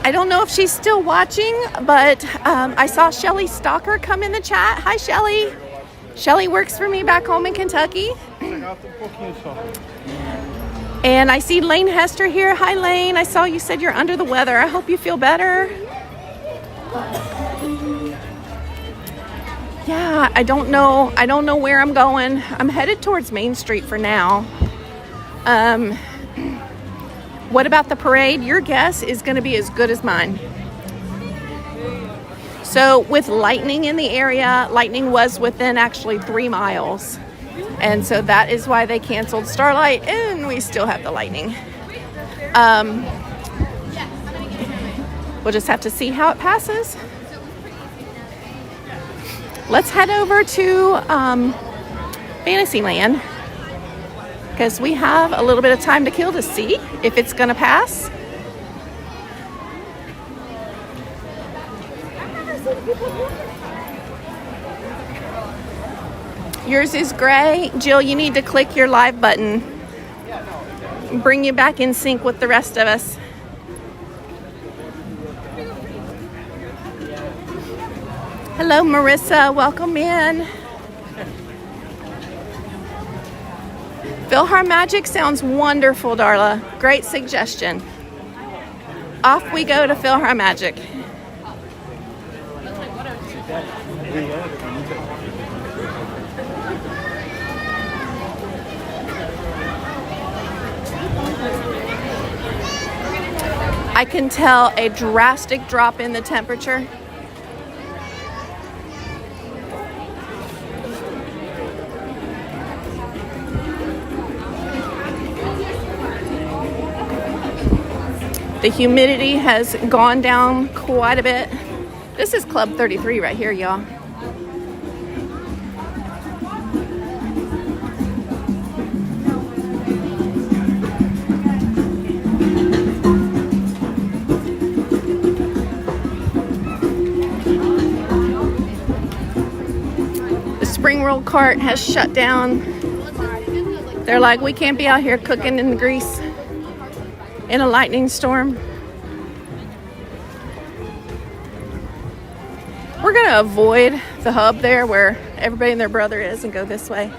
I don't know if she's still watching, but I saw Shelly Stalker come in the chat. Hi, Shelly. Shelly works for me back home in Kentucky. And I see Lane Hester here. Hi, Lane. I saw you said you're under the weather. I hope you feel better. Yeah, I don't know. I don't know where I'm going. I'm headed towards Main Street for now. What about the parade? Your guess is going to be as good as mine. So with lightning in the area, lightning was within actually 3 miles. And so that is why they canceled Starlight, and we still have the lightning. We'll just have to see how it passes. Let's head over to Fantasyland, because we have a little bit of time to kill to see if it's going to pass. Yours is gray. Jill, you need to click your live button. Bring you back in sync with the rest of us. Hello, Marissa. Welcome in. PhilharMagic sounds wonderful, Darla. Great suggestion. Off we go to PhilharMagic. I can tell a drastic drop in the temperature. The humidity has gone down quite a bit. This is Club 33 right here, y'all. The spring roll cart has shut down. They're like, we can't be out here cooking in the grease in a lightning storm. We're gonna avoid the hub there where everybody and their brother is and go this way.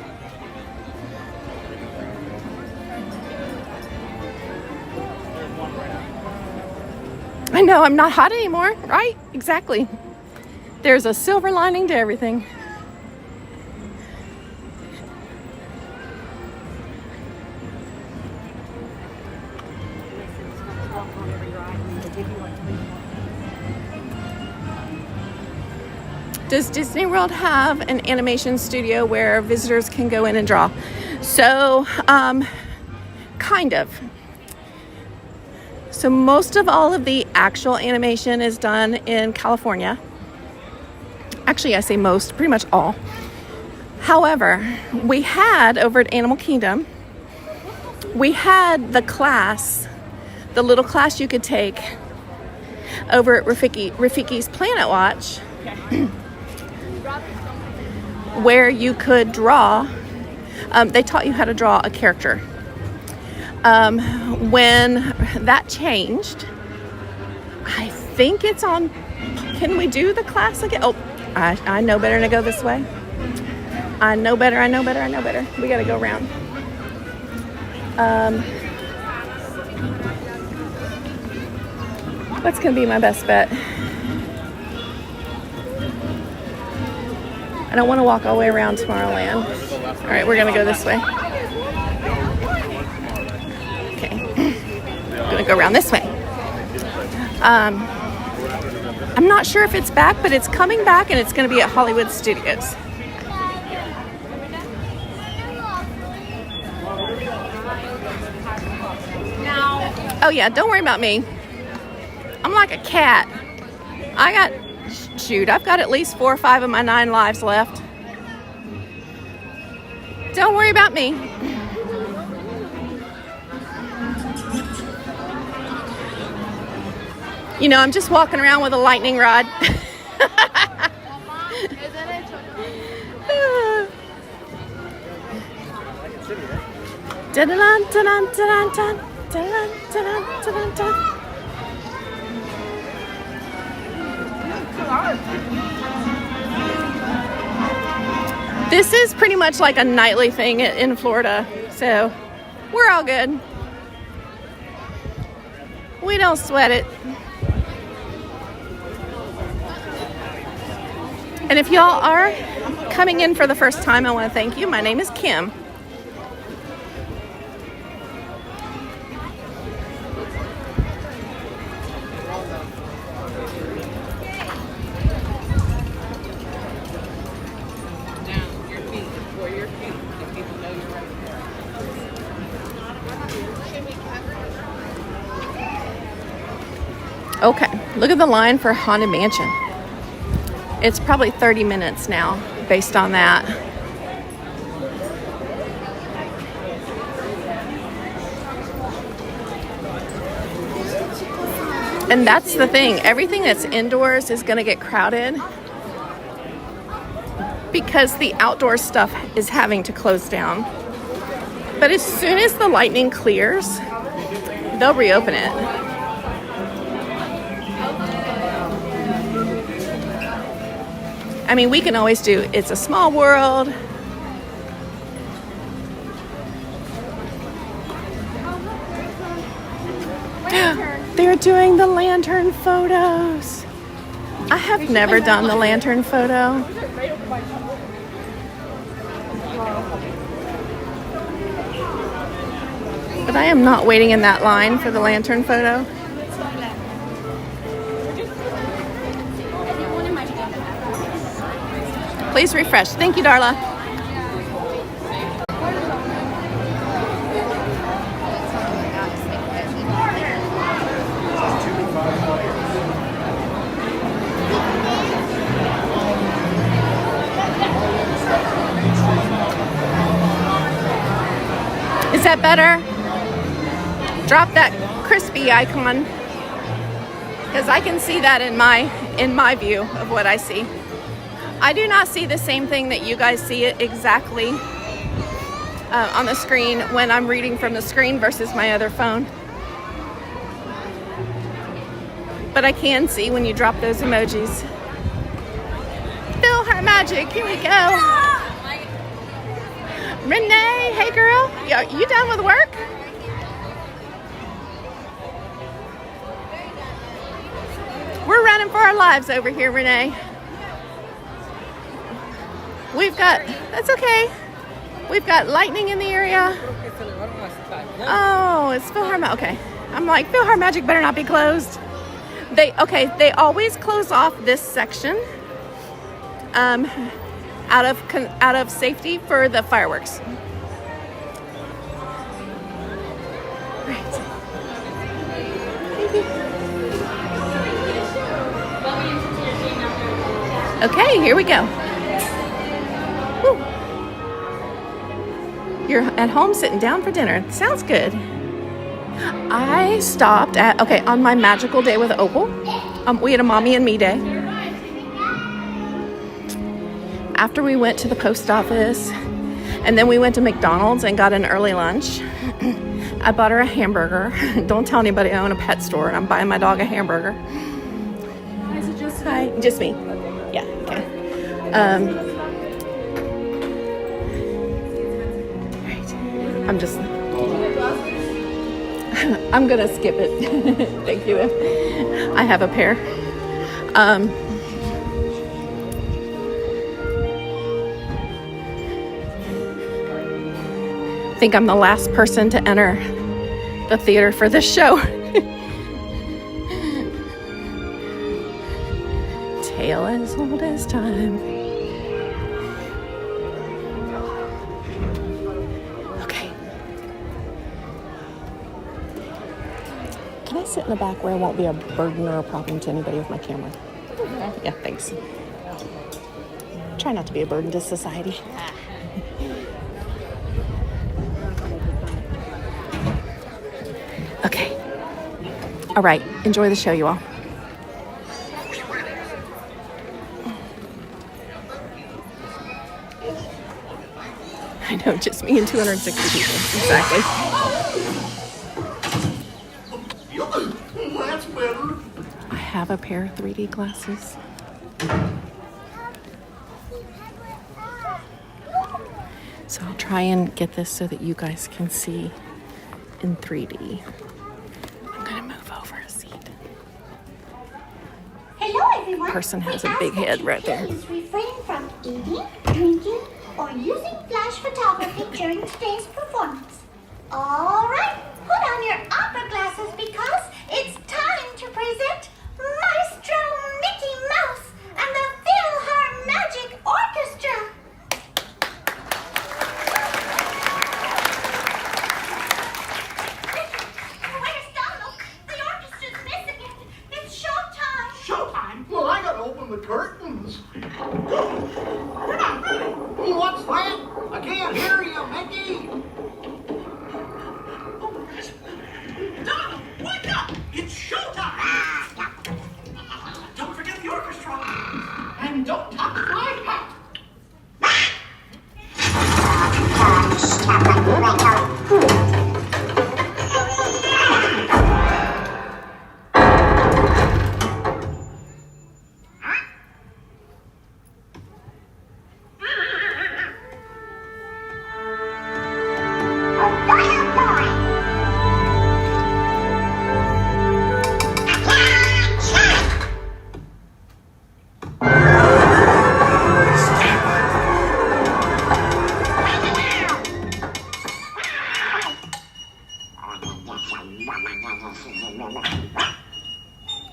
I know, I'm not hot anymore, right? Exactly. There's a silver lining to everything. Does Disney World have an animation studio where visitors can go in and draw? So, kind of. So most of all of the actual animation is done in California. Actually, I say most, pretty much all. However, we had over at Animal Kingdom, we had the class, the little class you could take over at Rafiki's Planet Watch, where you could draw. They taught you how to draw a character. When that changed, I think it's on. Can we do the class again? Oh, I know better to go this way. I know better. We gotta go around. What's gonna be my best bet? I don't want to walk all the way around Tomorrowland. All right, we're gonna go this way. Okay, I'm gonna go around this way. I'm not sure if it's back, but it's coming back, and it's gonna be at Hollywood Studios. Oh yeah, don't worry about me. I'm like a cat. I've got at least 4 or 5 of my 9 lives left. Don't worry about me. You know, I'm just walking around with a lightning rod. This is pretty much like a nightly thing in Florida, so we're all good. We don't sweat it. And if y'all are coming in for the first time, I want to thank you. My name is Kim. Okay, look at the line for Haunted Mansion. It's probably 30 minutes now, based on that. And that's the thing. Everything that's indoors is going to get crowded because the outdoor stuff is having to close down. But as soon as the lightning clears, they'll reopen it. I mean, we can always do It's a Small World. They're doing the lantern photos. I have never done the lantern photo. But I am not waiting in that line for the lantern photo. Please refresh. Thank you, Darla. Is that better? Drop that crispy icon, because I can see that in my view of what I see. I do not see the same thing that you guys see it exactly on the screen when I'm reading from the screen versus my other phone. But I can see when you drop those emojis. Feel her magic. Here we go. Renee, hey girl. You done with work? running for our lives over here, Renee. We've got, that's okay. We've got lightning in the area. Oh, it's Philhar. Okay. I'm like, Philhar Magic better not be closed. They always close off this section out of safety for the fireworks. Right. Thank you. Okay, here we go. Woo. You're at home sitting down for dinner. Sounds good. I stopped at, on my magical day with Opal. We had a mommy and me day. After we went to the post office, and then we went to McDonald's and got an early lunch. I bought her a hamburger. Don't tell anybody I own a pet store and I'm buying my dog a hamburger. Is it just Hi, just me. Yeah, okay. Right. I'm gonna skip it. Thank you. I have a pair. I think I'm the last person to enter the theater for this show. Tale as old as time. Okay. Can I sit in the back where I won't be a burden or a problem to anybody with my camera? Yeah, thanks. Try not to be a burden to society. Okay. All right. Enjoy the show, you all. I know, just me and 260 people. Exactly. That's better. I have a pair of 3D glasses. So I'll try and get this so that you guys can see in 3D. I'm gonna move over a seat. Hello, everyone. Person has a big head right there. Please refrain from eating, drinking, or using flash photography during today's performance. All right, put on your opera glasses because it's time to present Maestro Mickey Mouse and the Philhar Magic Orchestra. Where's Donald? The orchestra's missing it. It's showtime. Showtime? Well, I gotta open the curtains. What's that? I can't hear you, Mickey. Donald, wake up! It's showtime! Don't forget the orchestra. And don't touch my hat.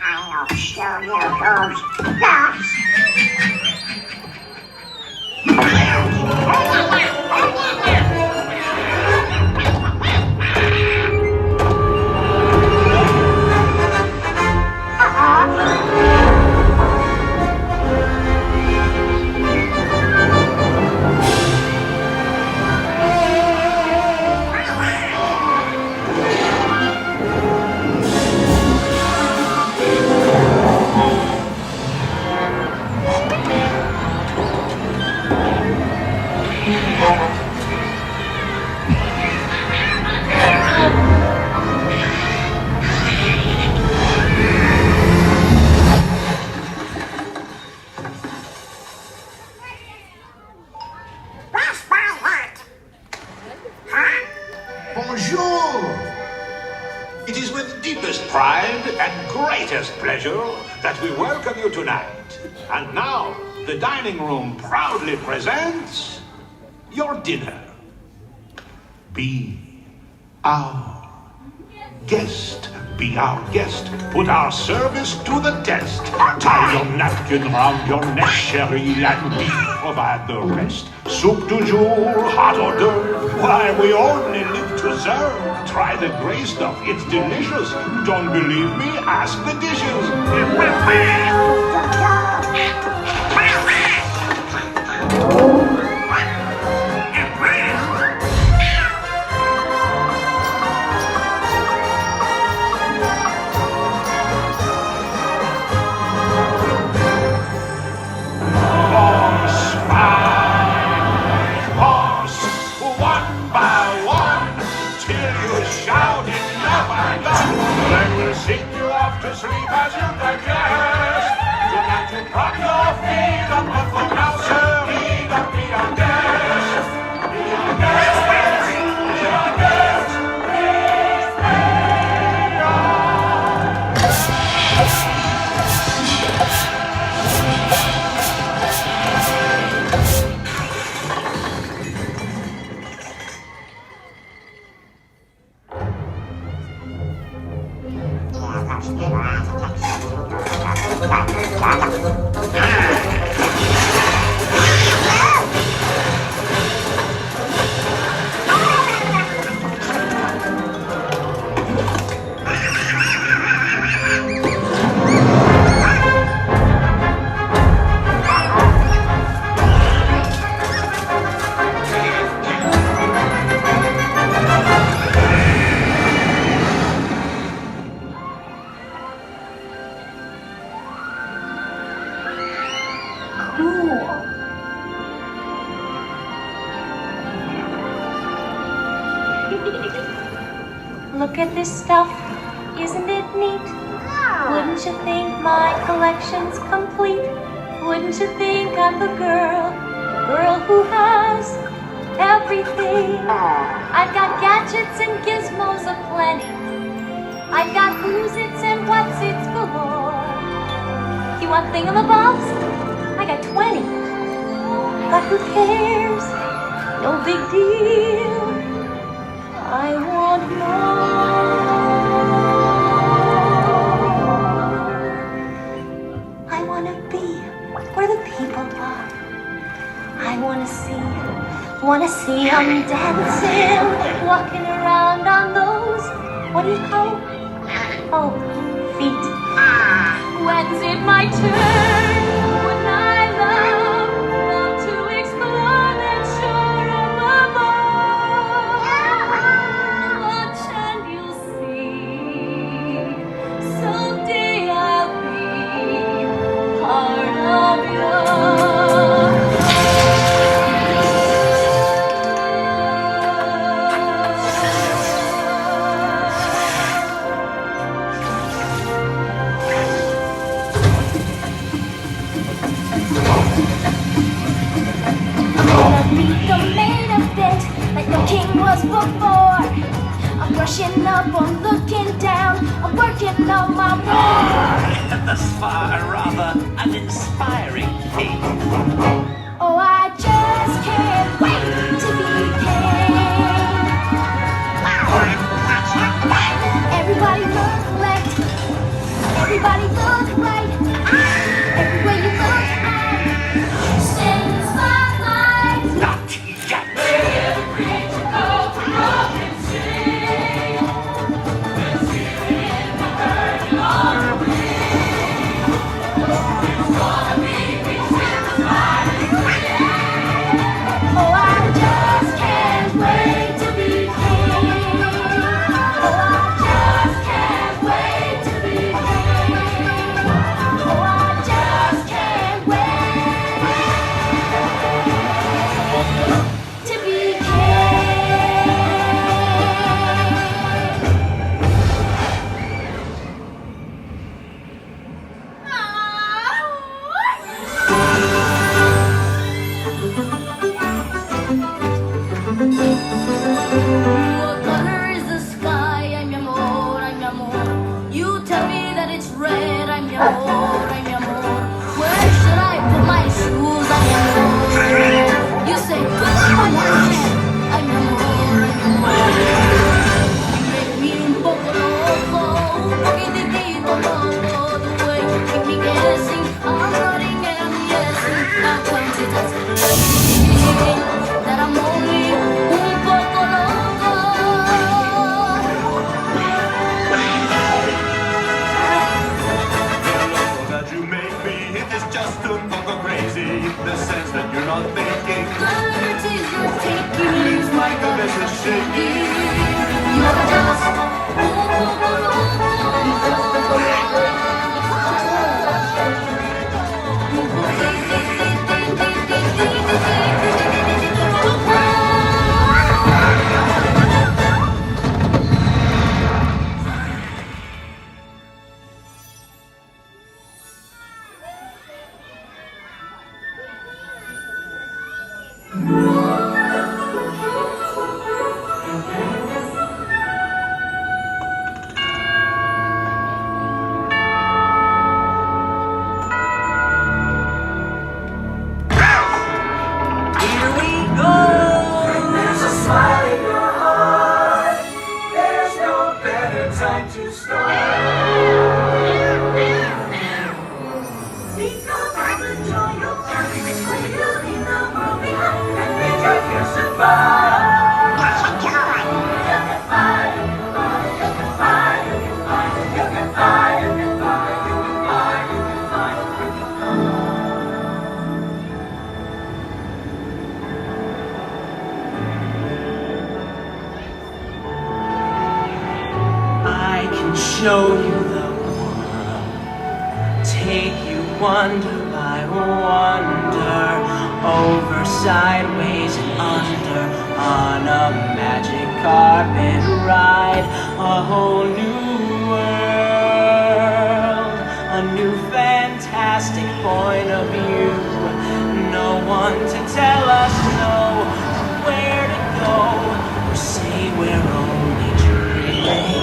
I'll show you those nuts. deepest pride and greatest pleasure that we welcome you tonight. And now, the dining room proudly presents your dinner. Be our guest. Be our guest. Put our service to the test. Tie your napkin round your neck, chérie, and we provide the rest. Soup du jour, hot hors d'oeuvre. Why, we only live to serve. Try the gray stuff, it's delicious. Don't believe me? Ask the dishes. Sleep as you digest. Tonight to prop your feet up, but for now, sir, don't be our guest. Be our guest. Be our guest. Please be Look at this stuff, isn't it neat? Wouldn't you think my collection's complete? Wouldn't you think I'm the girl who has everything? I've got gadgets and gizmos aplenty. I've got who's-its and what's-its galore. You want thingamabobs? I got 20. But who cares? No big deal. I want more. I want to be where the people are. I want to see them dancing, walking around on those, what do you call them? Oh, feet. When's it my turn? When I love to explore that shore above. Watch and you'll see. Someday I'll be part of your. Like the king was before. I'm brushing up, I'm looking down, I'm working on my war. Thus far, rather uninspiring thing. Oh, I just can't wait to be king. Everybody look left, everybody look right. Everywhere you look, I stand in the spotlight. Not yet. it's red. I'm your amor, I'm your amor. Where should I put my shoes? I'm your amor. You say, put them on your head. I'm your amor, I'm your amor. You make me un poco loco, un poquitito loco. The way you keep me guessing, I'm running and guessing. How come it doesn't mean that I'm only un poco loco? That you make me, it is just a poco crazy. The sense that you're not thinking. The liberties you're taking leaves my Like a bit of shaking. You're just un poco loco. Show you the world, take you wonder by wonder, over, sideways, and under, on a magic carpet ride, a whole new world, a new fantastic point of view. No one to tell us no, where to go, or say we're only dreaming.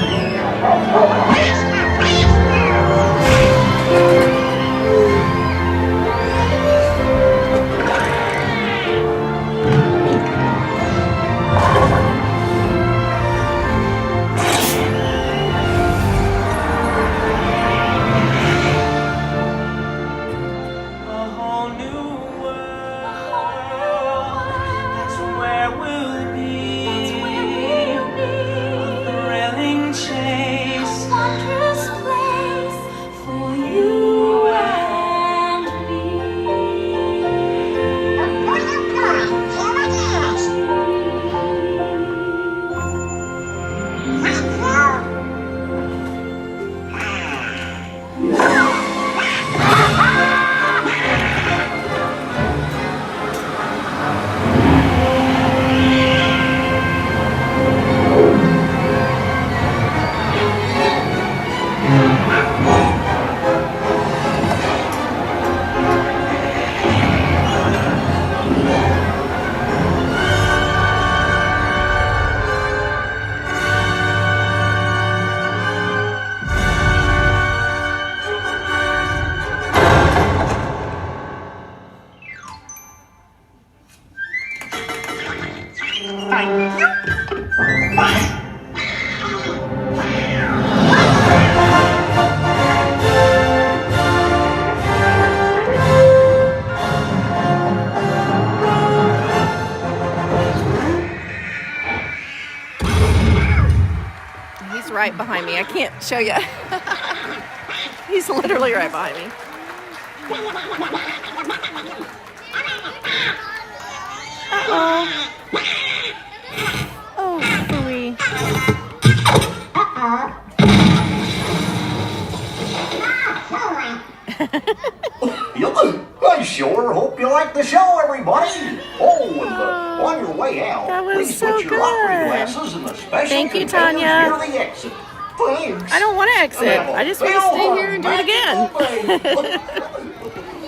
Right behind me. I can't show you. He's literally right behind me. Uh-oh. Oh, Louie. I sure hope you like the show, everybody. Oh, and on your way out, that was please so put your opera glasses in the special Thank you, containers Tanya. near the exit. Thanks. I don't want to exit. I just want to stay here and do it again.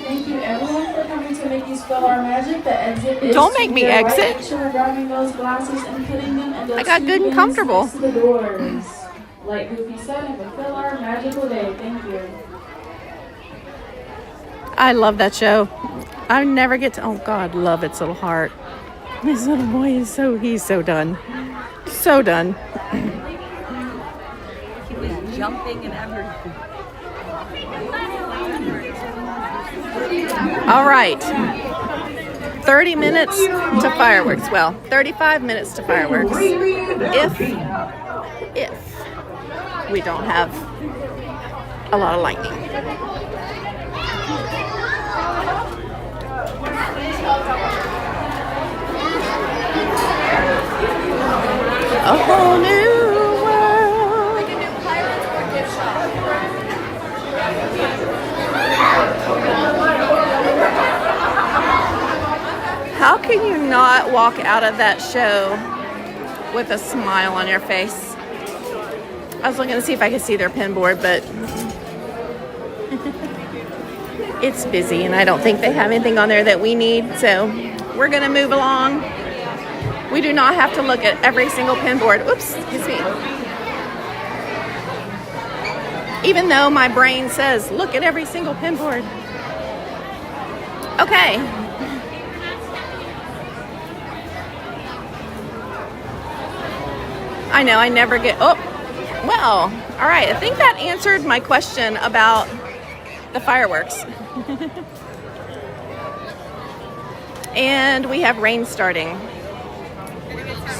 Thank you everyone for coming to make you spell our magic. The exit is Don't make me to your exit. Right. Make sure we're grabbing those glasses and putting them in the I got good and comfortable. next to the doors. Like Goofy said, and fulfill our magic. magical day. Thank you. I love that show. I never get to, oh God, love its little heart. This little boy is he's so done. So done. He was jumping and everything. All right. 30 minutes to fireworks. Well, 35 minutes to fireworks. If we don't have a lot of lightning. A whole new world. We can do pirates or gift shop. How can you not walk out of that show with a smile on your face? I was looking to see if I could see their pin board, but it's busy and I don't think they have anything on there that we need, so we're gonna move along. We do not have to look at every single pin board. Oops, excuse me. Even though my brain says, look at every single pin board. Okay. I know, I never get, oh, well, all right. I think that answered my question about the fireworks. And we have rain starting.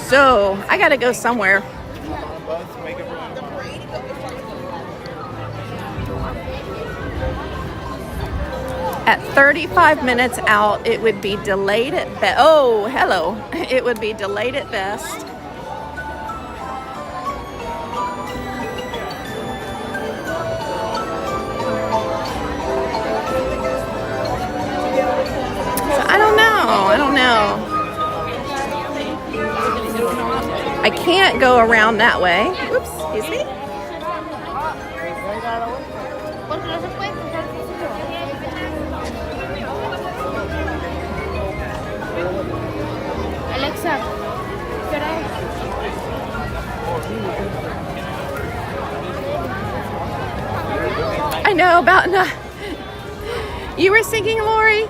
So I gotta go somewhere. At 35 minutes out, it would be delayed at best. Oh, hello. It would be delayed at best. So I don't know. I can't go around that way. Oops, excuse me. Alexa, ¿qué hora es? I know about not. You were singing, Lori?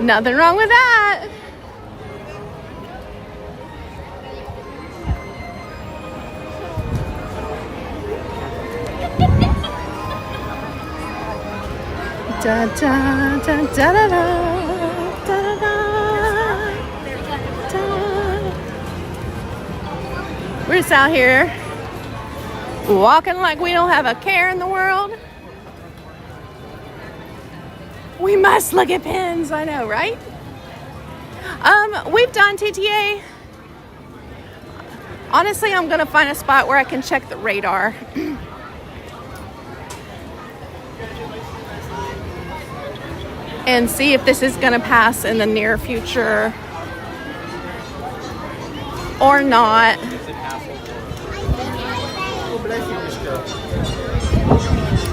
Nothing wrong with that. Da da da da da da da da da. We're just out here walking like we don't have a care in the world. We must look at pins, I know, right? We've done TTA. Honestly, I'm gonna find a spot where I can check the radar. And see if this is gonna pass in the near future or not.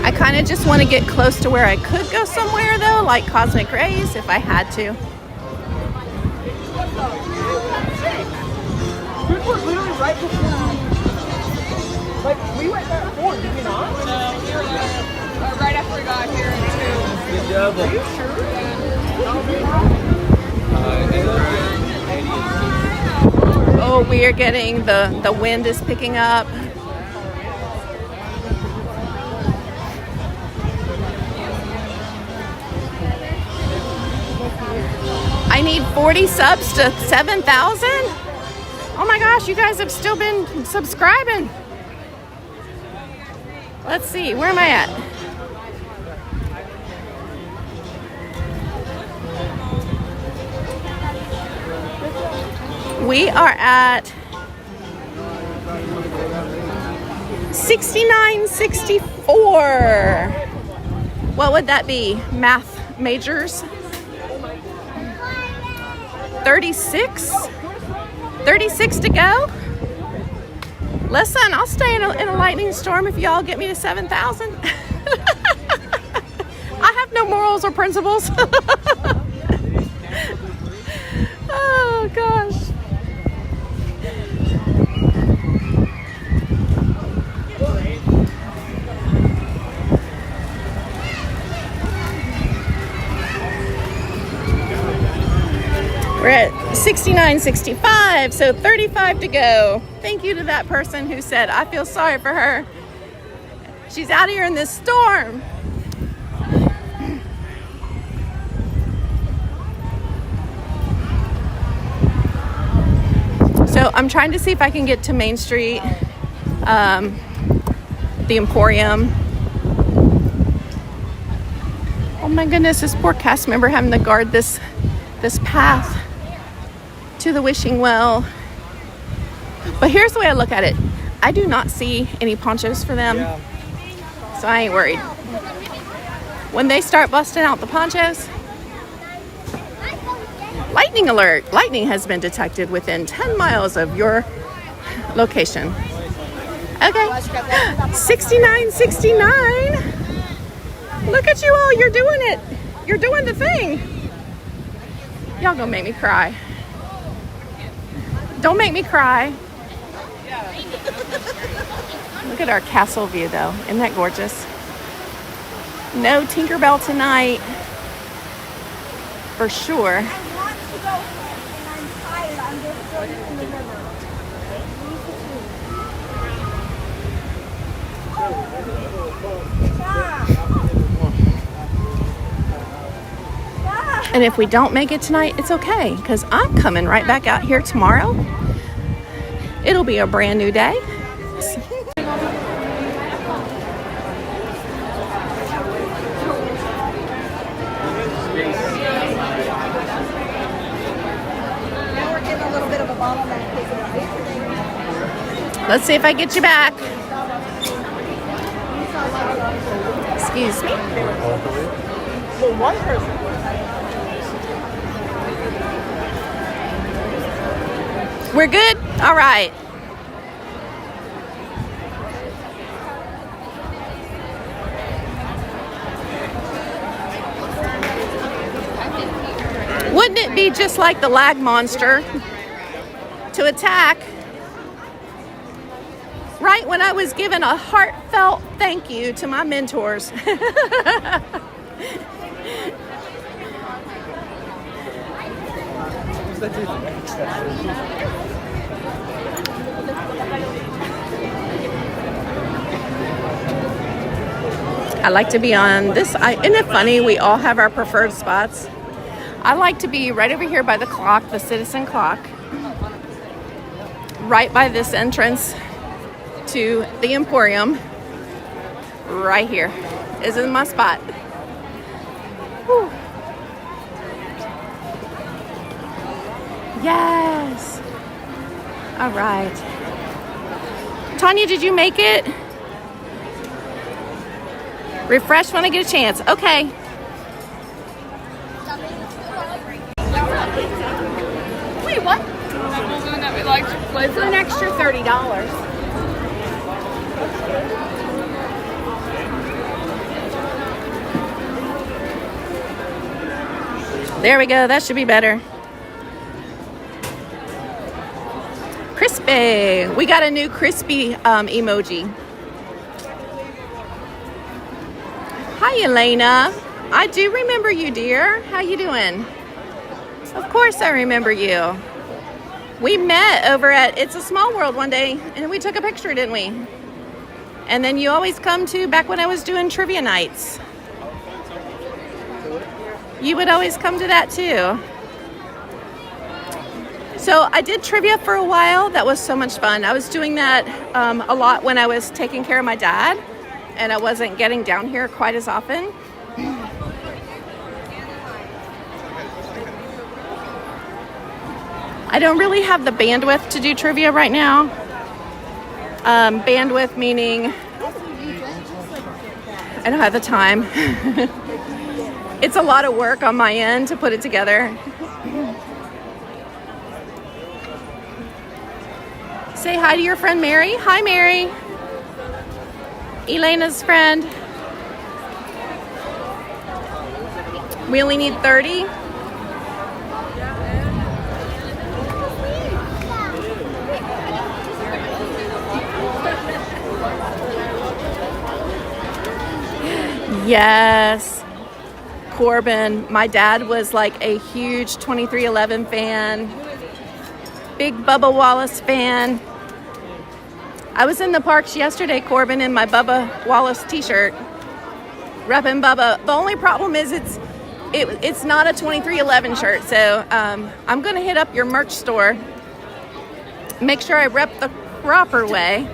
I kind of just want to get close to where I could go somewhere though, like Cosmic Rays if I had to. We were literally right before. Like, we went there before, did we not? No, we were there right after we got here at 2. Are you sure? Oh, we are getting the wind is picking up. I need 40 subs to 7,000. Oh my gosh, you guys have still been subscribing. Let's see, where am I at? We are at 69.64. What would that be? Math majors? 36? 36 to go? Listen, I'll stay in a lightning storm if y'all get me to 7,000. I have no morals or principles. Oh, gosh. We're at 69.65, so 35 to go. Thank you to that person who said, I feel sorry for her. She's out here in this storm. So I'm trying to see if I can get to Main Street, the Emporium. Oh my goodness, this poor cast member having to guard this path to the wishing well. But here's the way I look at it. I do not see any ponchos for them, so I ain't worried. When they start busting out the ponchos, lightning alert. Lightning has been detected within 10 miles of your location. Okay, 69.69. Look at you all, you're doing it. You're doing the thing. Y'all gonna make me cry. Don't make me cry. Look at our castle view though. Isn't that gorgeous? No Tinkerbell tonight. For sure. And if we don't make it tonight, it's okay, because I'm coming right back out here tomorrow. It'll be a brand new day. Let's see if I get you back. Excuse me. Well, one person. We're good? All right. Wouldn't it be just like the lag monster to attack right when I was giving a heartfelt thank you to my mentors? I like to be on this. Isn't it funny? We all have our preferred spots. I like to be right over here by the clock, the citizen clock, right by this entrance to the Emporium. Right here is in my spot. Whew. Yes. All right. Tanya, did you make it? Refresh when I get a chance. Okay. Wait, what? That we liked For an extra $30. There we go. That should be better. Crispy. We got a new crispy emoji. Hi, Elena. I do remember you, dear. How you doing? Of course I remember you. We met over at It's a Small World one day, and we took a picture, didn't we? And then you always come to, back when I was doing trivia nights. You would always come to that too. So I did trivia for a while. That was so much fun. I was doing that a lot when I was taking care of my dad, and I wasn't getting down here quite as often. I don't really have the bandwidth to do trivia right now. Bandwidth meaning I don't have the time. It's a lot of work on my end to put it together. Say hi to your friend Mary. Hi, Mary. Elena's friend. We only need 30. Yes. Corbin. My dad was like a huge 2311 fan, big Bubba Wallace fan. I was in the parks yesterday, Corbin, in my Bubba Wallace t-shirt, repping Bubba. The only problem is it's not a 2311 shirt, so I'm gonna hit up your merch store, make sure I rep the proper way.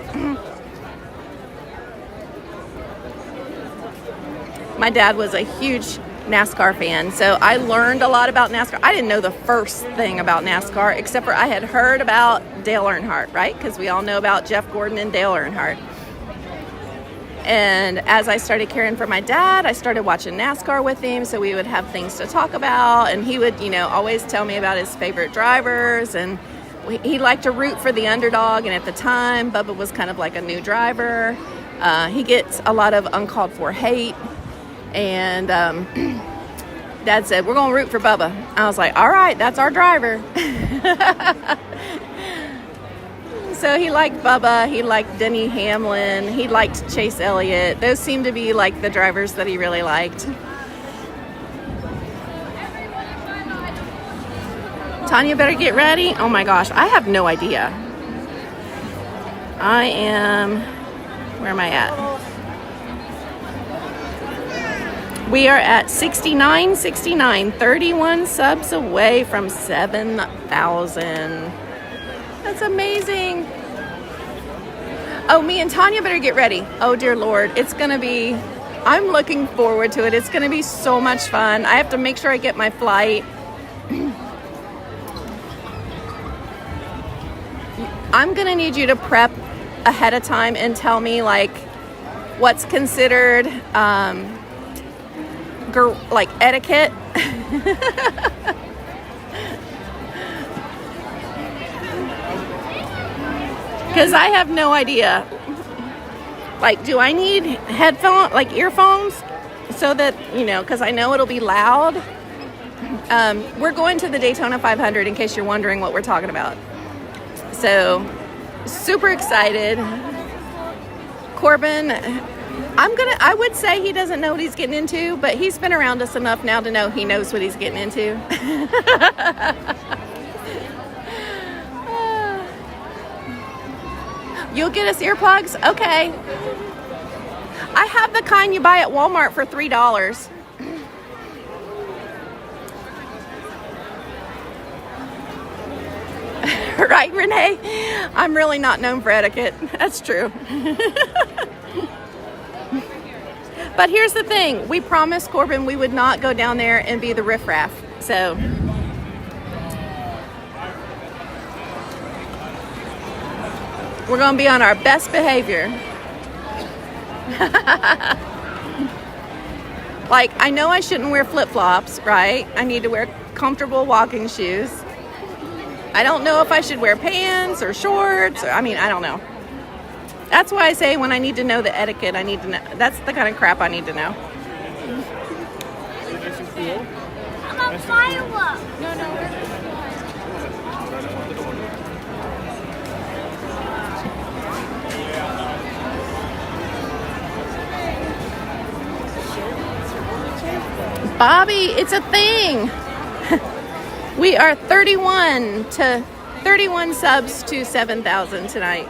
My dad was a huge NASCAR fan, so I learned a lot about NASCAR. I didn't know the first thing about NASCAR, except for I had heard about Dale Earnhardt, right? Because we all know about Jeff Gordon and Dale Earnhardt. And as I started caring for my dad, I started watching NASCAR with him, so we would have things to talk about, and he would, always tell me about his favorite drivers, and he liked to root for the underdog, and at the time, Bubba was kind of like a new driver. He gets a lot of uncalled for hate. And Dad said, we're going to root for Bubba. I was like, all right, that's our driver. So he liked Bubba. He liked Denny Hamlin. He liked Chase Elliott. Those seem to be like the drivers that he really liked. Tanya better get ready. Oh my gosh, I have no idea. Where am I at? We are at 6969, 31 subs away from 7,000. That's amazing. Oh, me and Tanya better get ready. Oh, dear Lord. I'm looking forward to it. It's going to be so much fun. I have to make sure I get my flight. I'm going to need you to prep ahead of time and tell me, what's considered... etiquette. Because I have no idea. Do I need earphones so that, because I know it'll be loud. We're going to the Daytona 500 in case you're wondering what we're talking about. So, super excited. Corbin, I would say he doesn't know what he's getting into, but he's been around us enough now to know he knows what he's getting into. You'll get us earplugs? Okay. I have the kind you buy at Walmart for $3. Right, Renee? I'm really not known for etiquette. That's true. But here's the thing. We promised Corbin we would not go down there and be the riffraff. So we're going to be on our best behavior. I know I shouldn't wear flip-flops, right? I need to wear comfortable walking shoes. I don't know if I should wear pants or shorts. I don't know. That's why I say when I need to know the etiquette, I need to know. That's the kind of crap I need to know. How about fireworks? Bobby, it's a thing. We are 31 subs to 7,000 tonight.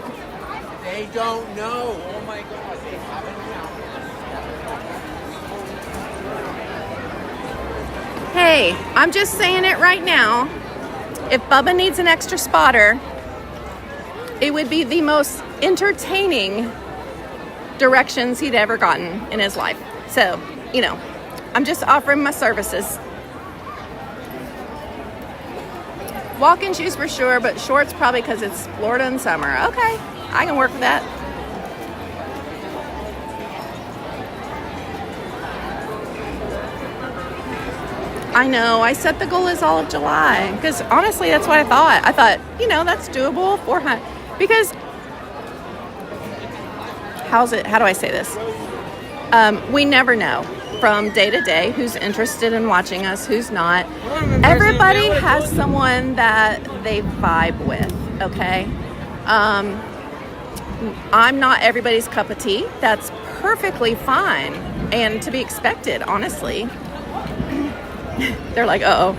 They don't know. Oh my God. They haven't counted. Hey, I'm just saying it right now. If Bubba needs an extra spotter, it would be the most entertaining directions he'd ever gotten in his life. So, I'm just offering my services. Walking shoes for sure, but shorts probably because it's Florida in summer. Okay, I can work with that. I know, I set the goal as all of July because honestly, that's what I thought. I thought, that's doable. 400, because how do I say this? We never know from day to day who's interested in watching us, who's not. Everybody has someone that they vibe with, okay? I'm not everybody's cup of tea. That's perfectly fine and to be expected, honestly. They're like, uh-oh.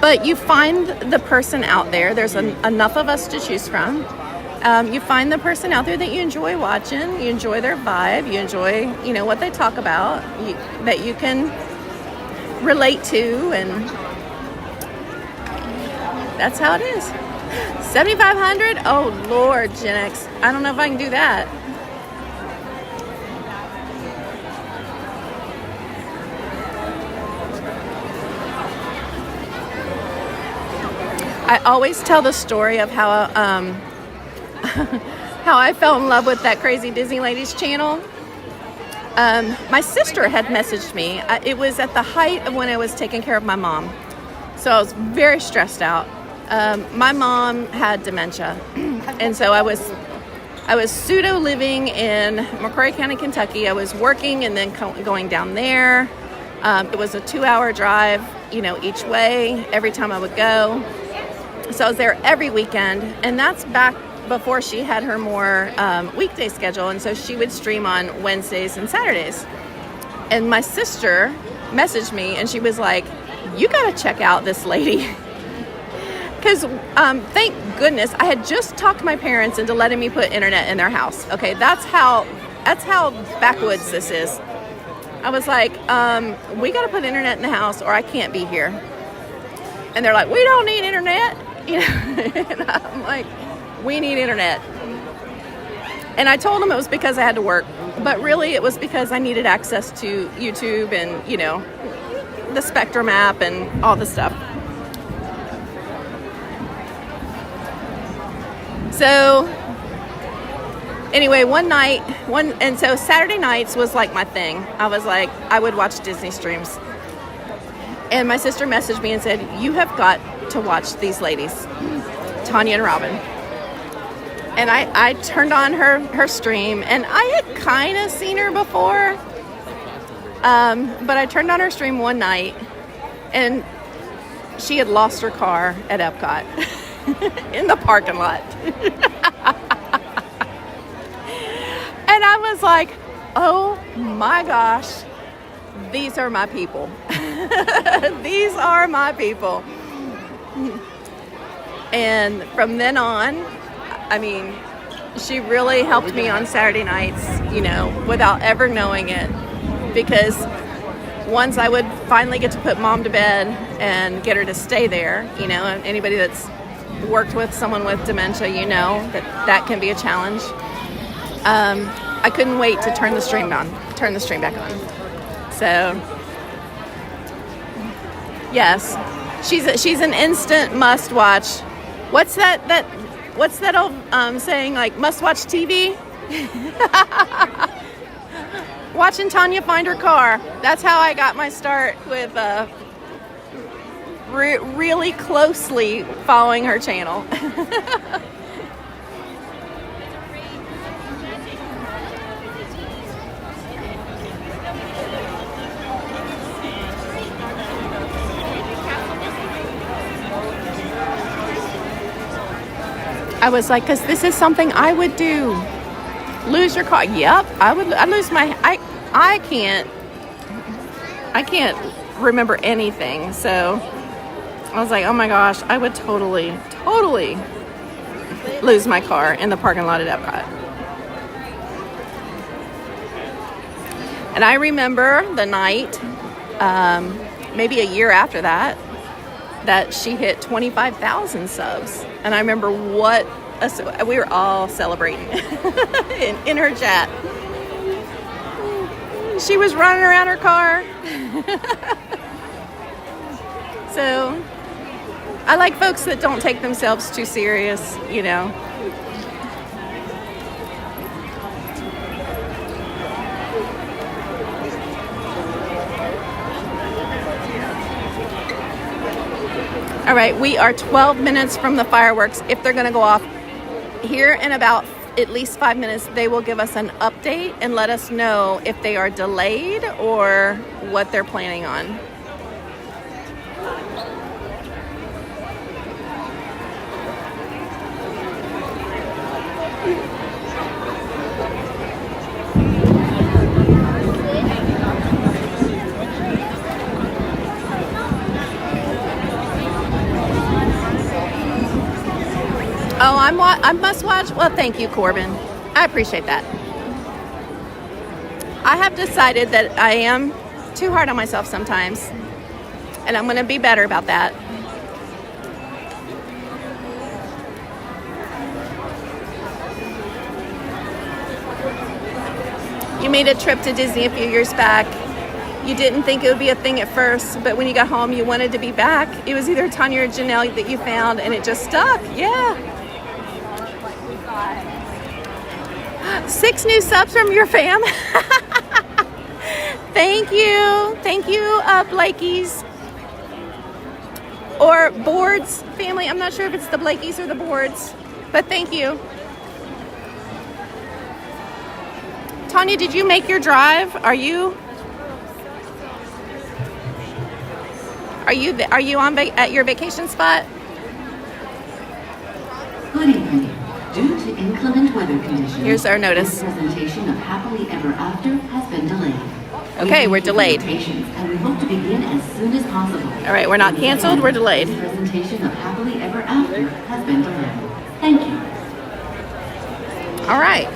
But you find the person out there. There's enough of us to choose from. You find the person out there that you enjoy watching. You enjoy their vibe. You enjoy, what they talk about. That you can relate to, and that's how it is. 7,500? Oh, Lord, Gen X. I don't know if I can do that. I always tell the story of how how I fell in love with that Crazy Disney Ladies channel. My sister had messaged me. It was at the height of when I was taking care of my mom. So I was very stressed out. My mom had dementia. And so I was pseudo living in McCrory County, Kentucky. I was working and then going down there. It was a 2-hour drive, each way, every time I would go. So I was there every weekend, and that's back before she had her more weekday schedule, and so she would stream on Wednesdays and Saturdays. And my sister messaged me, and she was like, you got to check out this lady. Because thank goodness, I had just talked my parents into letting me put internet in their house. Okay, that's how backwoods this is. I was like, we got to put internet in the house or I can't be here. And they're like, we don't need internet. And I'm like, we need internet. And I told them it was because I had to work, but really it was because I needed access to YouTube and, the Spectrum app and all the stuff. So anyway, so Saturday nights was like my thing. I would watch Disney streams. And my sister messaged me and said, you have got to watch these ladies, Tanya and Robin. And I turned on her stream, and I had kind of seen her before. But I turned on her stream one night, and she had lost her car at Epcot in the parking lot. And I was like, oh my gosh, these are my people. These are my people. And from then on, she really helped me on Saturday nights, without ever knowing it. Because once I would finally get to put mom to bed and get her to stay there, and anybody that's worked with someone with dementia, that can be a challenge. I couldn't wait to turn the stream back on. So, yes, she's an instant must watch. What's that old saying, like, must watch TV? Watching Tanya find her car. That's how I got my start with really closely following her channel. I was like, because this is something I would do. Lose your car? Yep, I'd lose my. I can't remember anything. So I was like, oh my gosh, I would totally lose my car in the parking lot at Epcot. And I remember the night, maybe a year after that she hit 25,000 subs. And I remember we were all celebrating in her chat. She was running around her car. So I like folks that don't take themselves too serious, All right, we are 12 minutes from the fireworks. If they're going to go off here in about at least 5 minutes, they will give us an update and let us know if they are delayed or what they're planning on. I must watch. Well, thank you, Corbin. I appreciate that. I have decided that I am too hard on myself sometimes, and I'm going to be better about that. You made a trip to Disney a few years back. You didn't think it would be a thing at first, but when you got home, you wanted to be back. It was either Tanya or Janelle that you found, and it just stuck. Yeah. 6 new subs from your fam. Thank you. Thank you, Blakeys. Or Boards family. I'm not sure if it's the Blakeys or the Boards, but thank you. Tanya, did you make your drive? Are you on at your vacation spot? Good evening. Due to inclement weather conditions, here's our notice. The presentation of Happily Ever After has been delayed. Okay, we're delayed. And we hope to begin as soon as possible. All right, we're not canceled, we're delayed. The presentation of Happily Ever After has been delayed. Thank you. All right.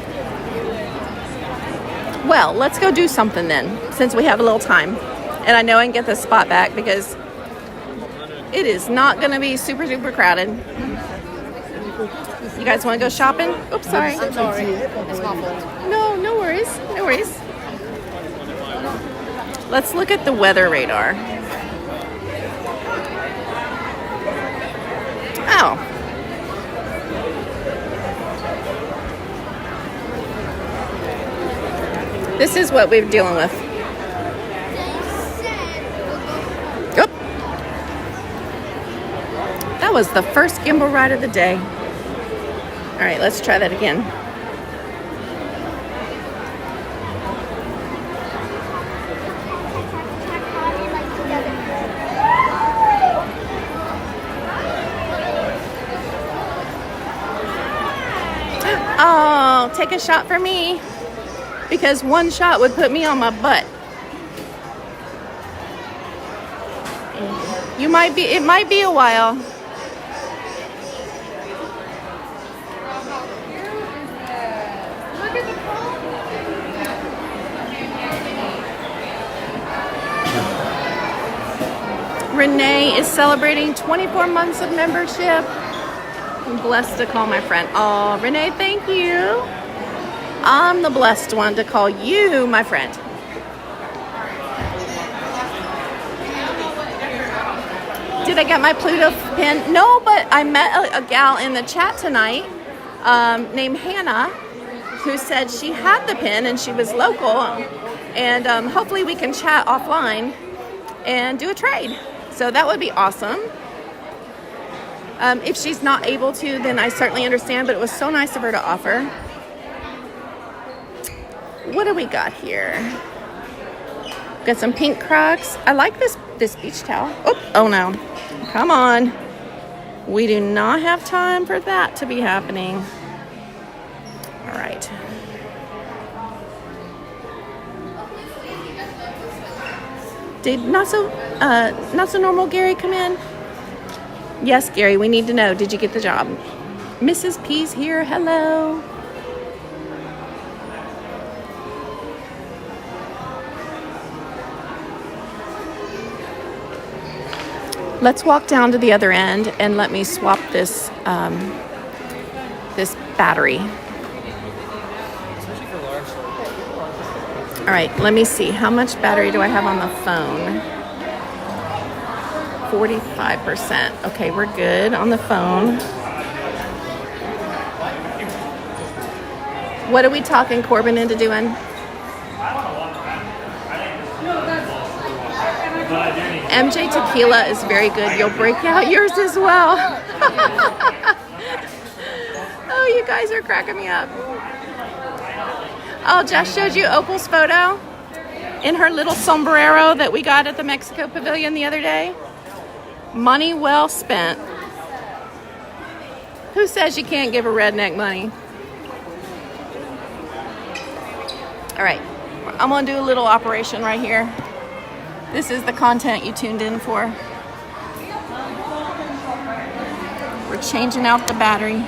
Well, let's go do something then, since we have a little time. And I know I can get this spot back because it is not going to be super, super crowded. You guys want to go shopping? Oops, sorry. I'm sorry. It's my fault. No worries. No worries. Let's look at the weather radar. Oh. This is what we're dealing with. Oop. That was the first gimbal ride of the day. All right, let's try that again. Oh, take a shot for me. Because one shot would put me on my butt. It might be a while. Renee is celebrating 24 months of membership. I'm blessed to call my friend. Oh, Renee, thank you. I'm the blessed one to call you my friend. Did I get my Pluto pin? No, but I met a gal in the chat tonight named Hannah who said she had the pin and she was local. And hopefully we can chat offline and do a trade. So that would be awesome. If she's not able to, then I certainly understand, but it was so nice of her to offer. What do we got here? Got some pink Crocs. I like this beach towel. Oh no. Come on. We do not have time for that to be happening. All right. Did not so normal Gary come in? Yes, Gary, we need to know. Did you get the job? Mrs. P's here. Hello. Let's walk down to the other end and let me swap this this battery. All right, let me see. How much battery do I have on the phone? 45%. Okay, we're good on the phone. What are we talking Corbin into doing? MJ Tequila is very good. You'll break out yours as well. Oh, you guys are cracking me up. Oh, Jess showed you Opal's photo in her little sombrero that we got at the Mexico Pavilion the other day. Money well spent. Who says you can't give a redneck money? All right, I'm gonna do a little operation right here. This is the content you tuned in for. We're changing out the battery.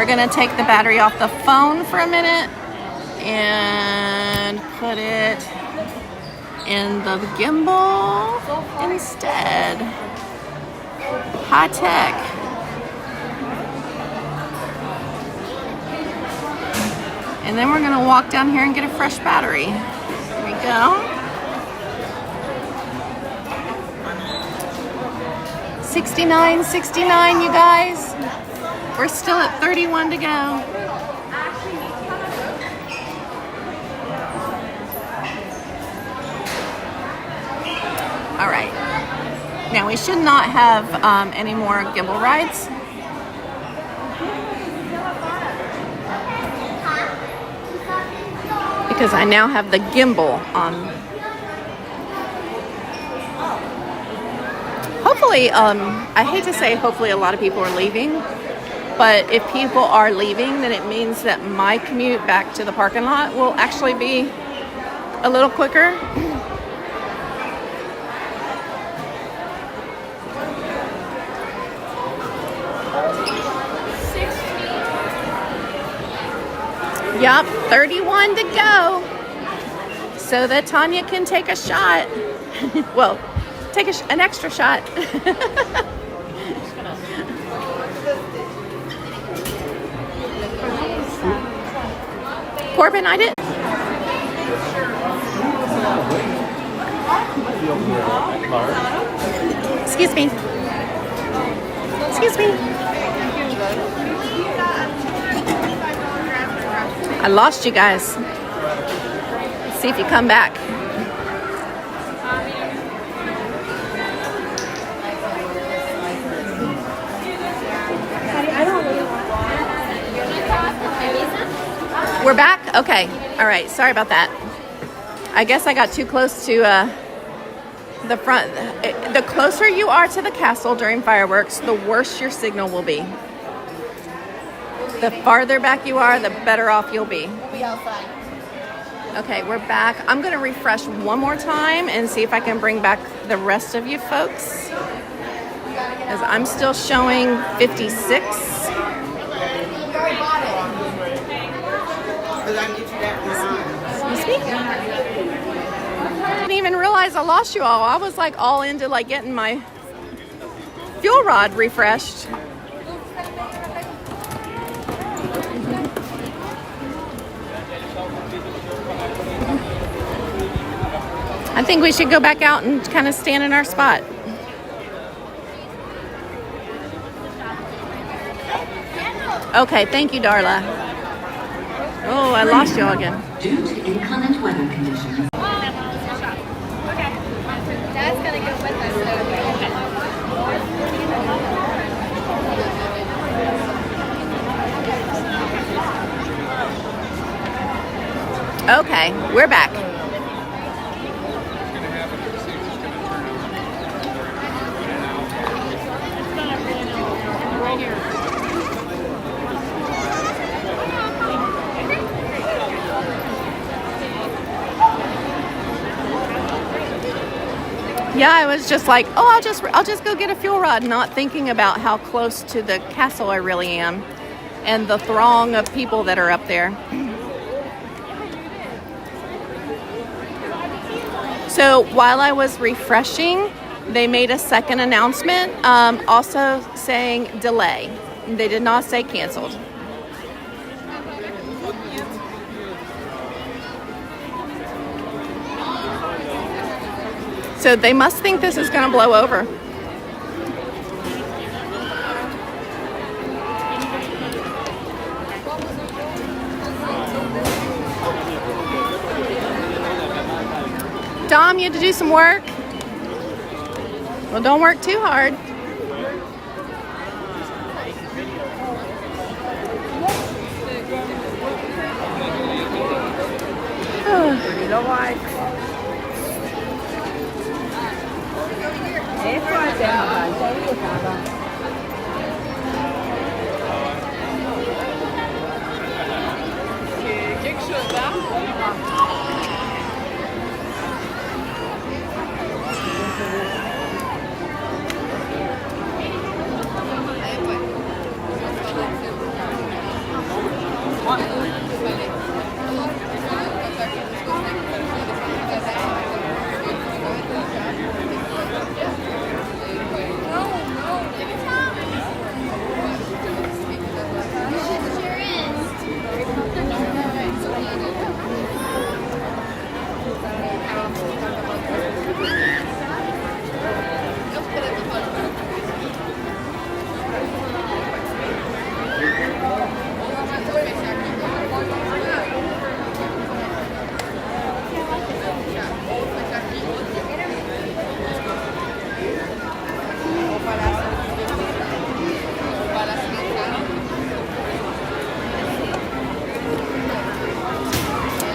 we're gonna take the battery off the phone for a minute and put it in the gimbal instead. High tech. And then we're gonna walk down here and get a fresh battery. Here we go. 69, you guys. We're still at 31 to go. All right. Now we should not have any more gimbal rides. Because I now have the gimbal on. Hopefully, I hate to say hopefully a lot of people are leaving, but if people are leaving, then it means that my commute back to the parking lot will actually be a little quicker. Yup, 31 to go. So that Tanya can take a shot. Well, take an extra shot. Corbin, I did. Excuse me. Excuse me. I lost you guys. Let's see if you come back. We're back? Okay. All right. Sorry about that. I guess I got too close to the front. The closer you are to the castle during fireworks, the worse your signal will be. The farther back you are, the better off you'll be. Okay, we're back. I'm going to refresh one more time and see if I can bring back the rest of you folks. As I'm still showing 56. Excuse me? I didn't even realize I lost you all. I was like all into like getting my fuel rod refreshed. I think we should go back out and kind of stand in our spot. Okay, thank you, Darla. Oh, I lost you all again. Due to inclement weather conditions. Okay. Dad's gonna go with us though. Okay, we're back. Yeah, I was just like, oh, I'll just go get a fuel rod, not thinking about how close to the castle I really am and the throng of people that are up there. So while I was refreshing, they made a second announcement, also saying delay. They did not say canceled. So they must think this is going to blow over. Dom, you had to do some work? Well, don't work too hard.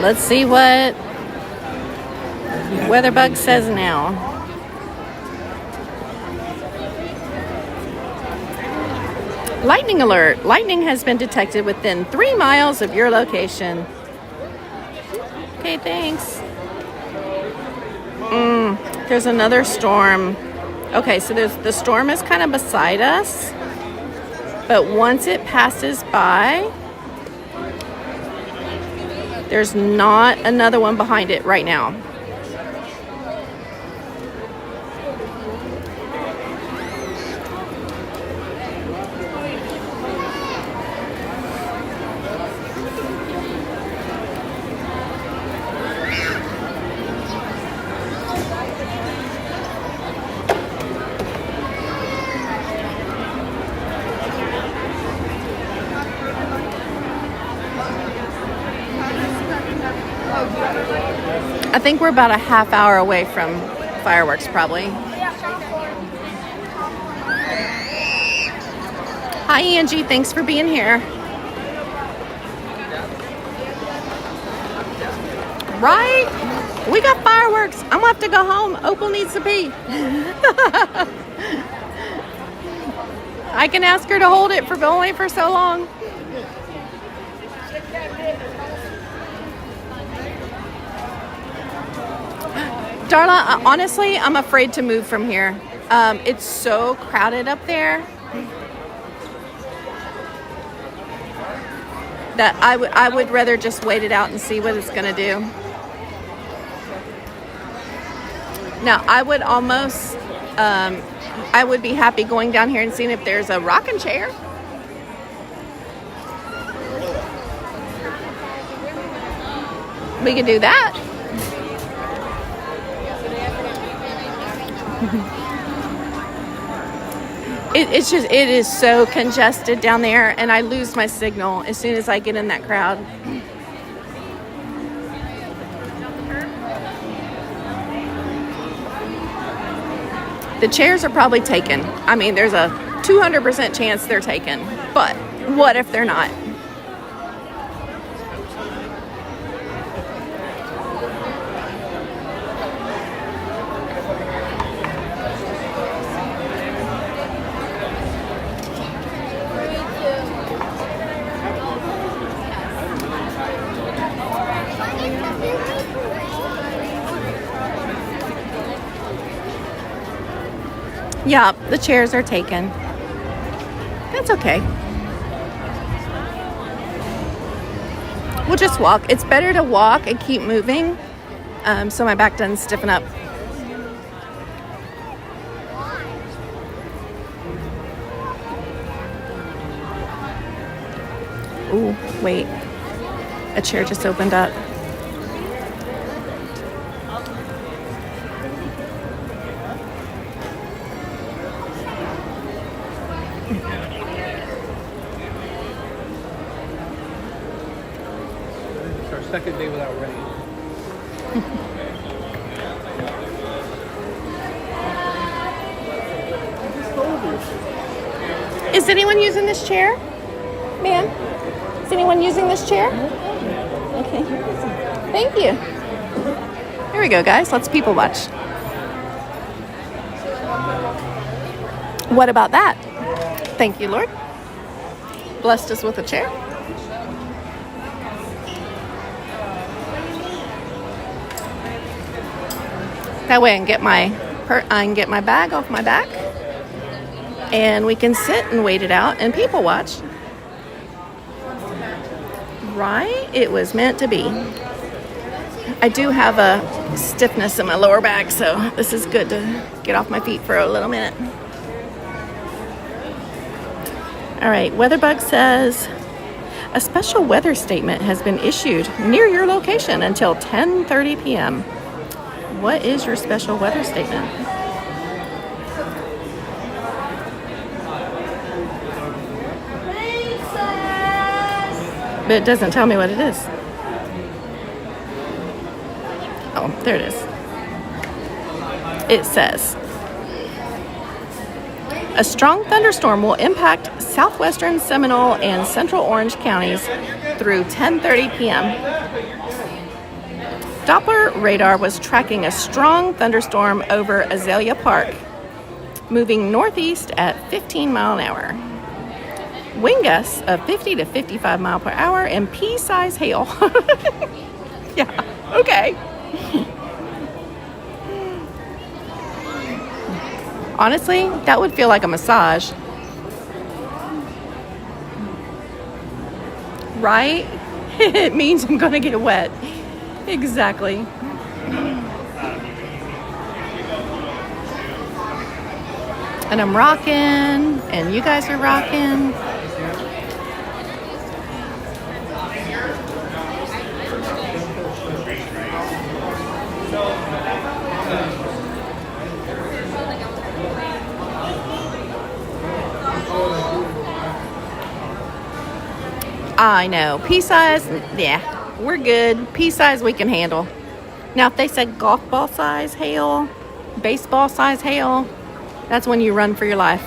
Let's see what Weatherbug says now. Lightning alert. Lightning has been detected within 3 miles of your location. Okay, thanks. There's another storm. Okay, so the storm is kind of beside us. But once it passes by, there's not another one behind it right now. I think we're about a half hour away from fireworks, probably. Hi, Angie. Thanks for being here. Right? We got fireworks. I'm gonna have to go home. Opal needs to pee. I can ask her to hold it for only for so long. Darla, honestly, I'm afraid to move from here. It's so crowded up there that I would rather just wait it out and see what it's gonna do. Now, I would almost, I would be happy going down here and seeing if there's a rocking chair. We could do that. It is so congested down there, and I lose my signal as soon as I get in that crowd. The chairs are probably taken. I mean, there's a 200% chance they're taken, but what if they're not? Yeah, the chairs are taken. That's okay. We'll just walk. It's better to walk and keep moving so my back doesn't stiffen up. Ooh, wait. A chair just opened up. Second day without rain. Is anyone using this chair? Ma'am? Is anyone using this chair? Okay. Thank you. Here we go, guys. Let's people watch. What about that? Thank you, Lord. Blessed us with a chair. That way I can get my bag off my back, and we can sit and wait it out and people watch. Right? It was meant to be. I do have a stiffness in my lower back, so this is good to get off my feet for a little minute. All right, Weatherbug says, a special weather statement has been issued near your location until 10:30 p.m. What is your special weather statement? But it doesn't tell me what it is. Oh, there it is. It says, a strong thunderstorm will impact southwestern Seminole and central Orange counties through 10:30 p.m. Doppler radar was tracking a strong thunderstorm over Azalea Park, moving northeast at 15 mile an hour. Wind gusts of 50 to 55 mile per hour and pea-size hail. Yeah, okay. Honestly, that would feel like a massage. Right? It means I'm gonna get wet. Exactly. And I'm rocking, and you guys are rocking. I know. Pea size, yeah, we're good. Pea size we can handle. Now, if they said golf ball size hail, baseball size hail, that's when you run for your life.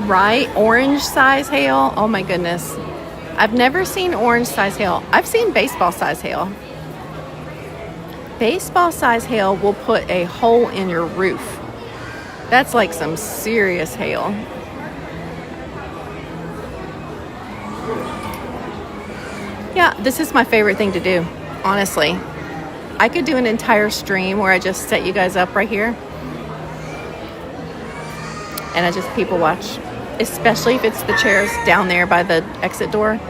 Right? Orange size hail. Oh my goodness. I've never seen orange size hail. I've seen baseball size hail. Baseball size hail will put a hole in your roof. That's like some serious hail. Yeah, this is my favorite thing to do, honestly. I could do an entire stream where I just set you guys up right here. And I just people watch. Especially if it's the chairs down there by the exit door.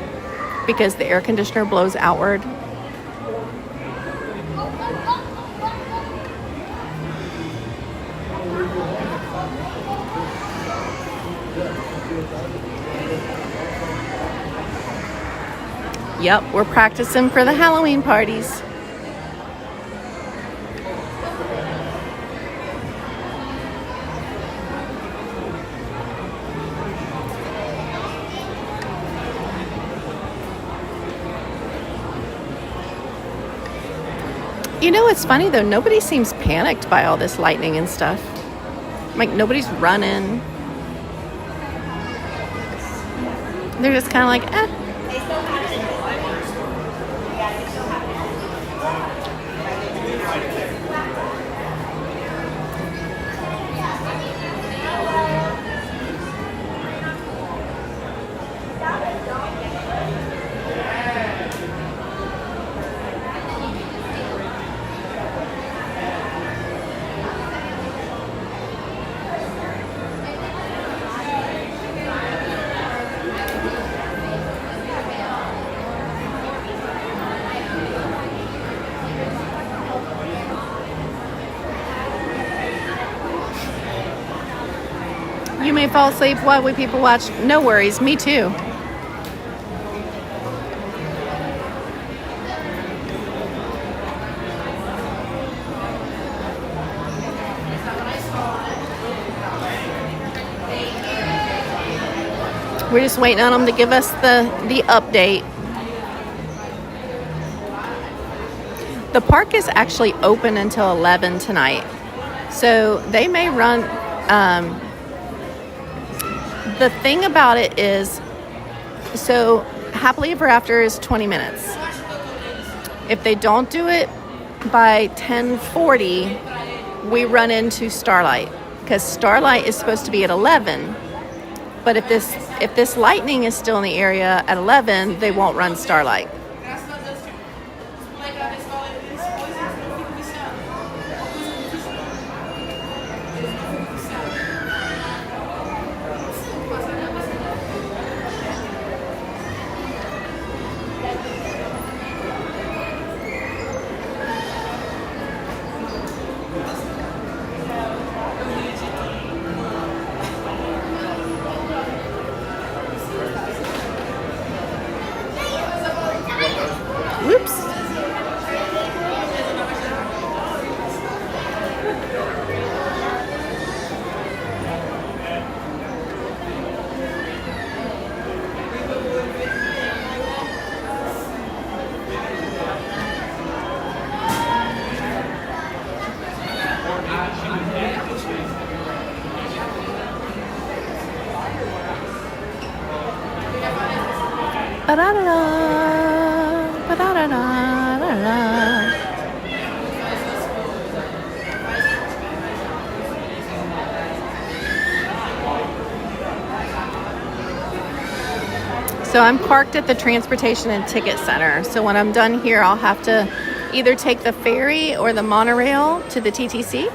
Because the air conditioner blows outward. Yep, we're practicing for the Halloween parties. You know, it's funny though, nobody seems panicked by all this lightning and stuff. Like, nobody's running. They're just kind of like, eh. You may fall asleep while we people watch. No worries, me too. We're just waiting on them to give us the update. The park is actually open until 11 tonight. So they may run... the thing about it is, so Happily Ever After is 20 minutes. If they don't do it by 10:40, we run into Starlight, because Starlight is supposed to be at 11. But if this lightning is still in the area at 11, they won't run Starlight. Ba-da-da-da, ba-da-da-da-da-da. So I'm parked at the Transportation and Ticket Center. So when I'm done here, I'll have to either take the ferry or the monorail to the TTC.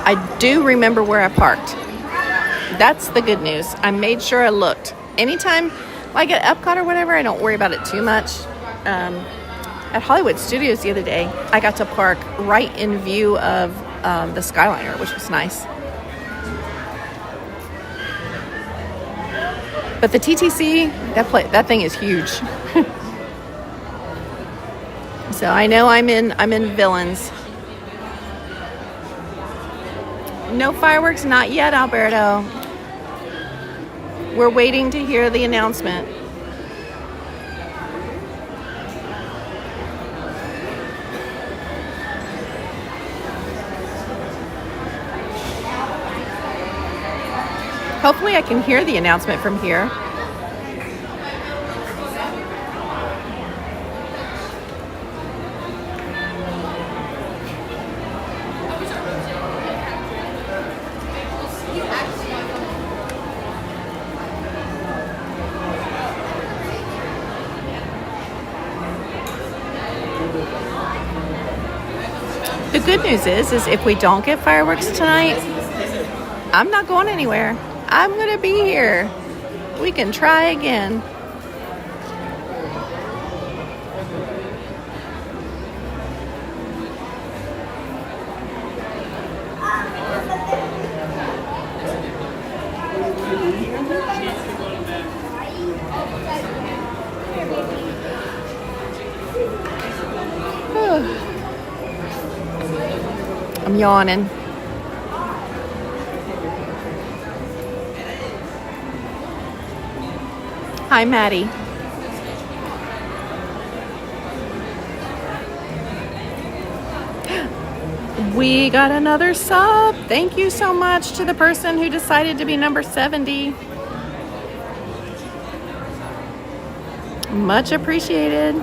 I do remember where I parked. That's the good news. I made sure I looked. Anytime, like at Epcot or whatever, I don't worry about it too much. At Hollywood Studios the other day, I got to park right in view of the Skyliner, which was nice. But the TTC, that thing is huge. So I know I'm in Villains. No fireworks, not yet, Alberto. We're waiting to hear the announcement. Hopefully I can hear the announcement from here. The good news is if we don't get fireworks tonight, I'm not going anywhere. I'm going to be here. We can try again. I'm yawning. Hi, Maddie. We got another sub. Thank you so much to the person who decided to be number 70. Much appreciated.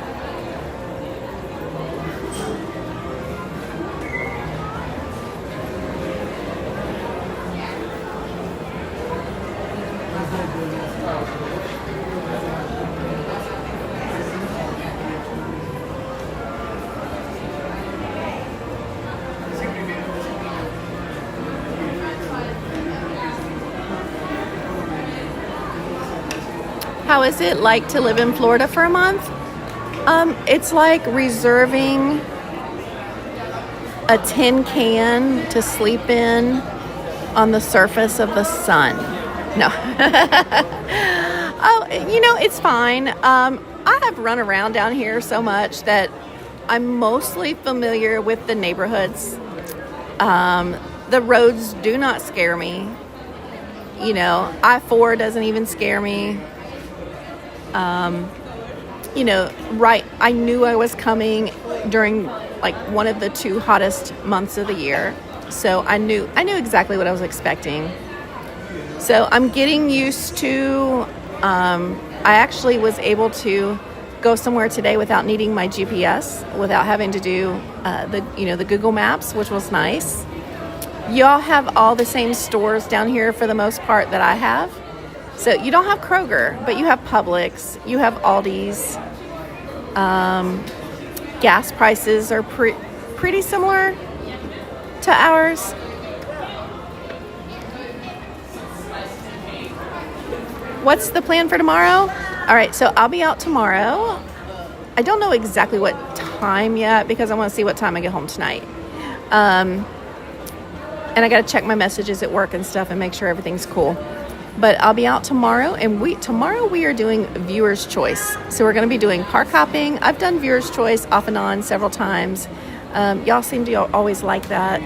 How is it like to live in Florida for a month? It's like reserving a tin can to sleep in on the surface of the sun. No. Oh, it's fine. I have run around down here so much that I'm mostly familiar with the neighborhoods. The roads do not scare me. I-4 doesn't even scare me. Right, I knew I was coming during like one of the 2 hottest months of the year. So I knew exactly what I was expecting. So I'm getting used to, I actually was able to go somewhere today without needing my GPS, without having to do the Google Maps, which was nice. Y'all have all the same stores down here for the most part that I have. So you don't have Kroger, but you have Publix, you have Aldi's. Gas prices are pretty similar to ours. What's the plan for tomorrow? All right, so I'll be out tomorrow. I don't know exactly what time yet because I want to see what time I get home tonight. And I got to check my messages at work and stuff and make sure everything's cool. But I'll be out tomorrow, and tomorrow we are doing Viewer's Choice. So we're going to be doing park hopping. I've done Viewer's Choice off and on several times. Y'all seem to always like that.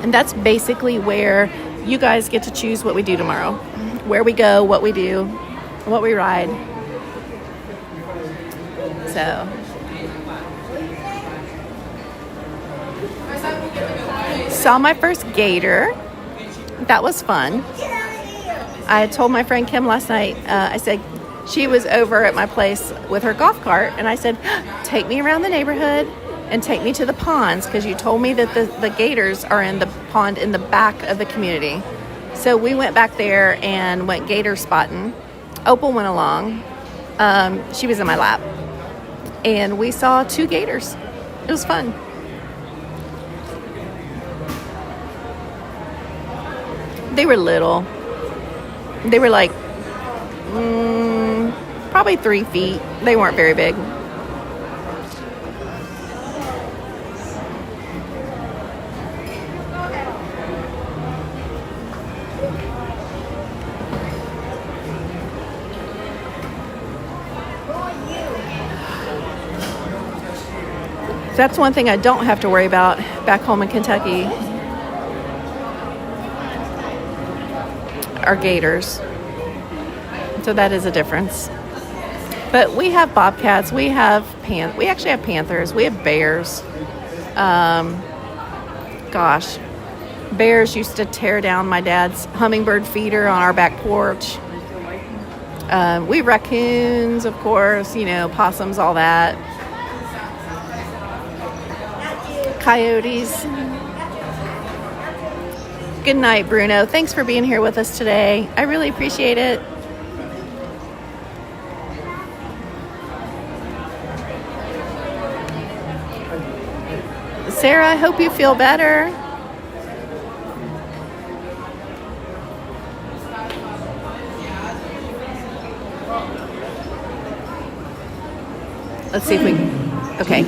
And that's basically where you guys get to choose what we do tomorrow. Where we go, what we do, what we ride. So. Saw my first gator. That was fun. I had told my friend Kim last night, I said, she was over at my place with her golf cart, and I said, take me around the neighborhood and take me to the ponds, because you told me that the gators are in the pond in the back of the community. So we went back there and went gator spotting. Opal went along. She was in my lap. And we saw 2 gators. It was fun. They were little. They were like probably 3 feet. They weren't very big. That's one thing I don't have to worry about back home in Kentucky. Are gators. So that is a difference. But we have bobcats, we actually have panthers, we have bears. Gosh, bears used to tear down my dad's hummingbird feeder on our back porch. We have raccoons, of course, possums, all that. Coyotes. Good night, Bruno. Thanks for being here with us today. I really appreciate it. Sarah, I hope you feel better. Let's see if we... Okay.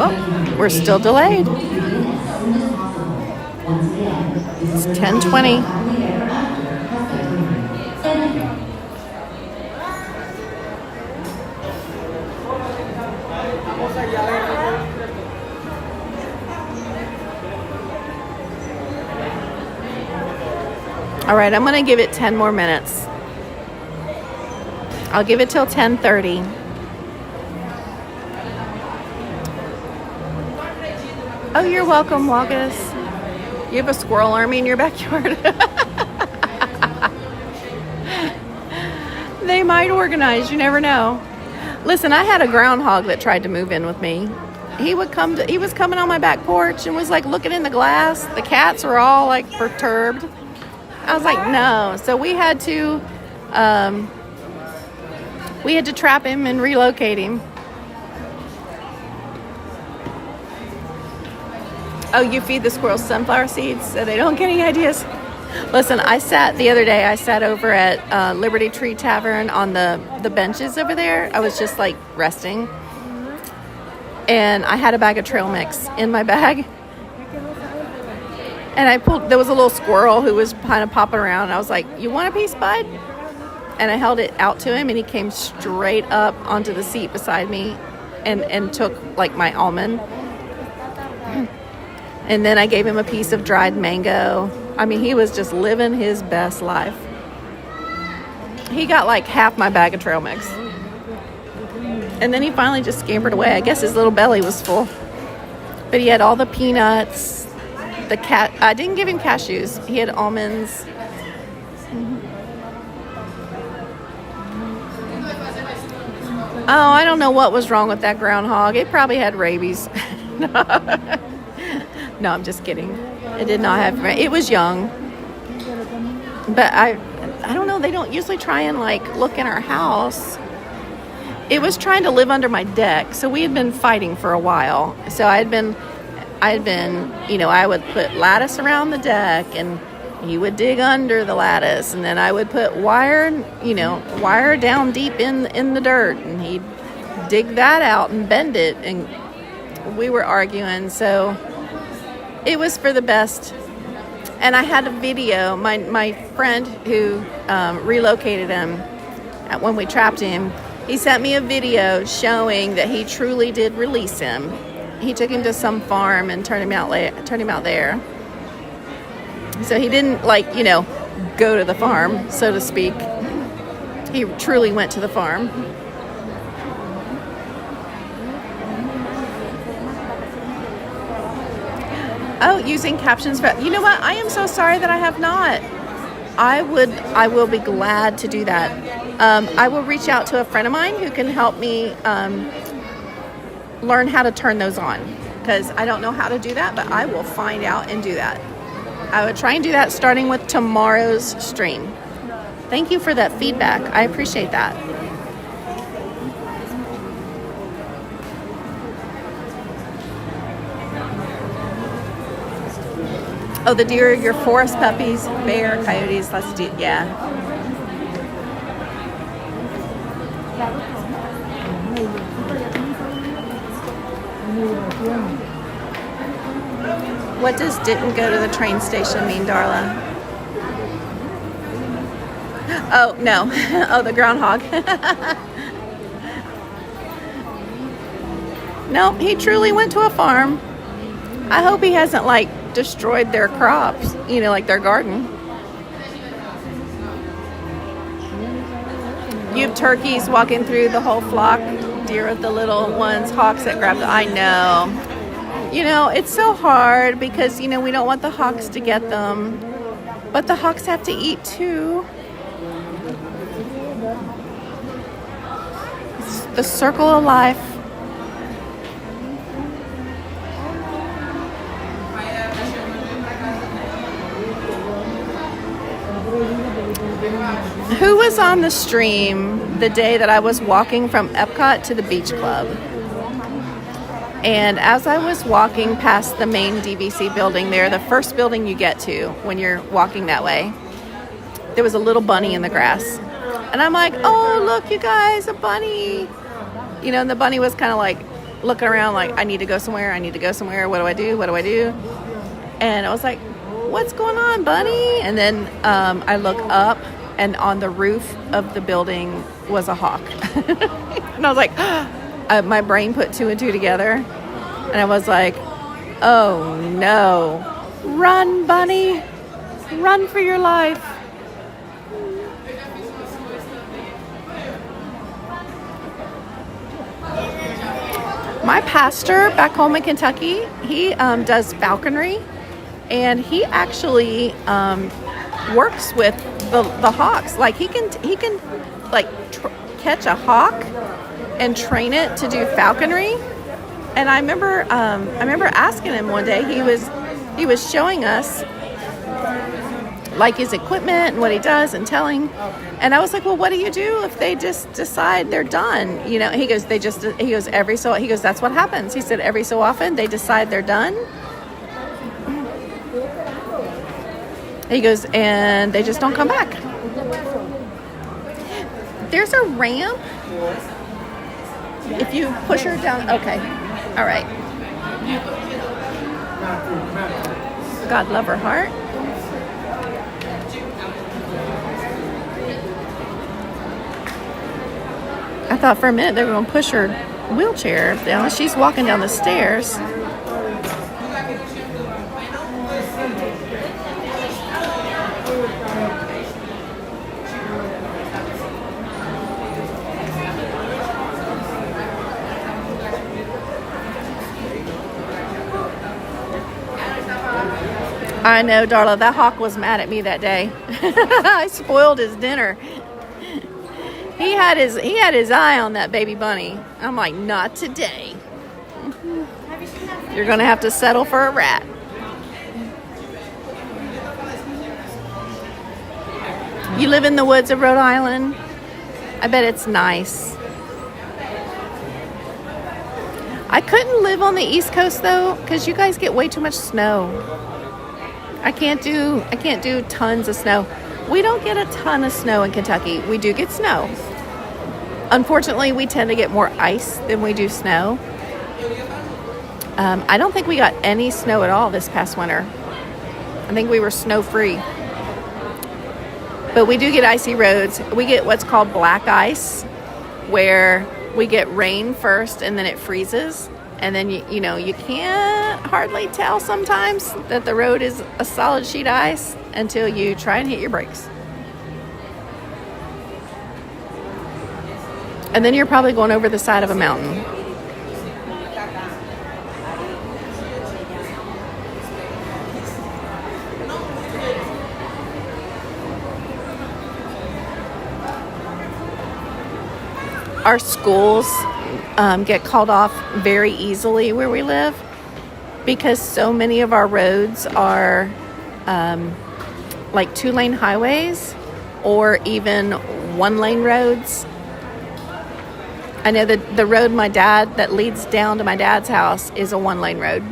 Oh, we're still delayed. It's 10:20. All right, I'm going to give it 10 more minutes. I'll give it till 10:30. Oh, you're welcome, Wagus. You have a squirrel army in your backyard. They might organize, you never know. Listen, I had a groundhog that tried to move in with me. He was coming on my back porch and was like looking in the glass. The cats were all like perturbed. I was like, no. So we had to trap him and relocate him. Oh, you feed the squirrels sunflower seeds so they don't get any ideas? Listen, the other day I sat over at Liberty Tree Tavern on the benches over there. I was just like resting. And I had a bag of trail mix in my bag. And there was a little squirrel who was kind of popping around. And I was like, you want a piece, bud? And I held it out to him and he came straight up onto the seat beside me and took like my almond. And then I gave him a piece of dried mango. I mean, he was just living his best life. He got like half my bag of trail mix. And then he finally just scampered away. I guess his little belly was full. But he had all the peanuts. I didn't give him cashews. He had almonds. Oh, I don't know what was wrong with that groundhog. It probably had rabies. No, I'm just kidding. It did not have. It was young. But I don't know. They don't usually try and like look in our house. It was trying to live under my deck. So we had been fighting for a while. So I had been, I would put lattice around the deck and he would dig under the lattice. And then I would put wire down deep in the dirt. And he'd dig that out and bend it. And we were arguing. So it was for the best. And I had a video. My friend who relocated him when we trapped him, he sent me a video showing that he truly did release him. He took him to some farm and turned him out there. So he didn't go to the farm, so to speak. He truly went to the farm. Oh, using captions for, you know what? I am so sorry that I have not. I will be glad to do that. I will reach out to a friend of mine who can help me learn how to turn those on, because I don't know how to do that, but I will find out and do that. I would try and do that starting with tomorrow's stream. Thank you for that feedback. I appreciate that. Oh, the deer, your forest puppies, bear, coyotes, let's do, yeah. What does didn't go to the train station mean, Darla? Oh, no. Oh, the groundhog. No, he truly went to a farm. I hope he hasn't, like, destroyed their crops, you know, like their garden. You have turkeys walking through the whole flock, deer with the little ones, hawks that grab the, I know. You know, it's so hard because, you know, we don't want the hawks to get them, but the hawks have to eat too. It's the circle of life. Who was on the stream the day that I was walking from Epcot to the Beach Club? And as I was walking past the main DVC building there, the first building you get to when you're walking that way, there was a little bunny in the grass. And I'm like, oh, look, you guys, a bunny. You know, and the bunny was kind of like looking around like, I need to go somewhere. I need to go somewhere. What do I do? What do I do? And I was like, what's going on, bunny? And then I look up, and on the roof of the building was a hawk. And I was like, my brain put two and two together. And I was like, oh no. Run, bunny. Run for your life. My pastor back home in Kentucky, he does falconry. And he actually works with the hawks. Like he can like catch a hawk and train it to do falconry. And I remember asking him one day. He was showing us like his equipment and what he does and telling. And I was like, well, what do you do if they just decide they're done? You know, he goes, that's what happens. He said every so often they decide they're done. He goes, and they just don't come back. There's a ramp. If you push her down, okay. All right. God love her heart. I thought for a minute they were going to push her wheelchair down. She's walking down the stairs. I know, Darla, that hawk was mad at me that day. I spoiled his dinner. He had his eye on that baby bunny. I'm like, not today. You're gonna have to settle for a rat. You live in the woods of Rhode Island? I bet it's nice. I couldn't live on the East Coast though, because you guys get way too much snow. I can't do tons of snow. We don't get a ton of snow in Kentucky. We do get snow. Unfortunately, we tend to get more ice than we do snow. I don't think we got any snow at all this past winter. I think we were snow-free. But we do get icy roads. We get what's called black ice, where we get rain first and then it freezes. And then, you know, you can't hardly tell sometimes that the road is a solid sheet of ice until you try and hit your brakes. And then you're probably going over the side of a mountain. our schools get called off very easily where we live because so many of our roads are like 2-lane highways or even 1-lane roads. I know that the road that leads down to my dad's house is a 1-lane road.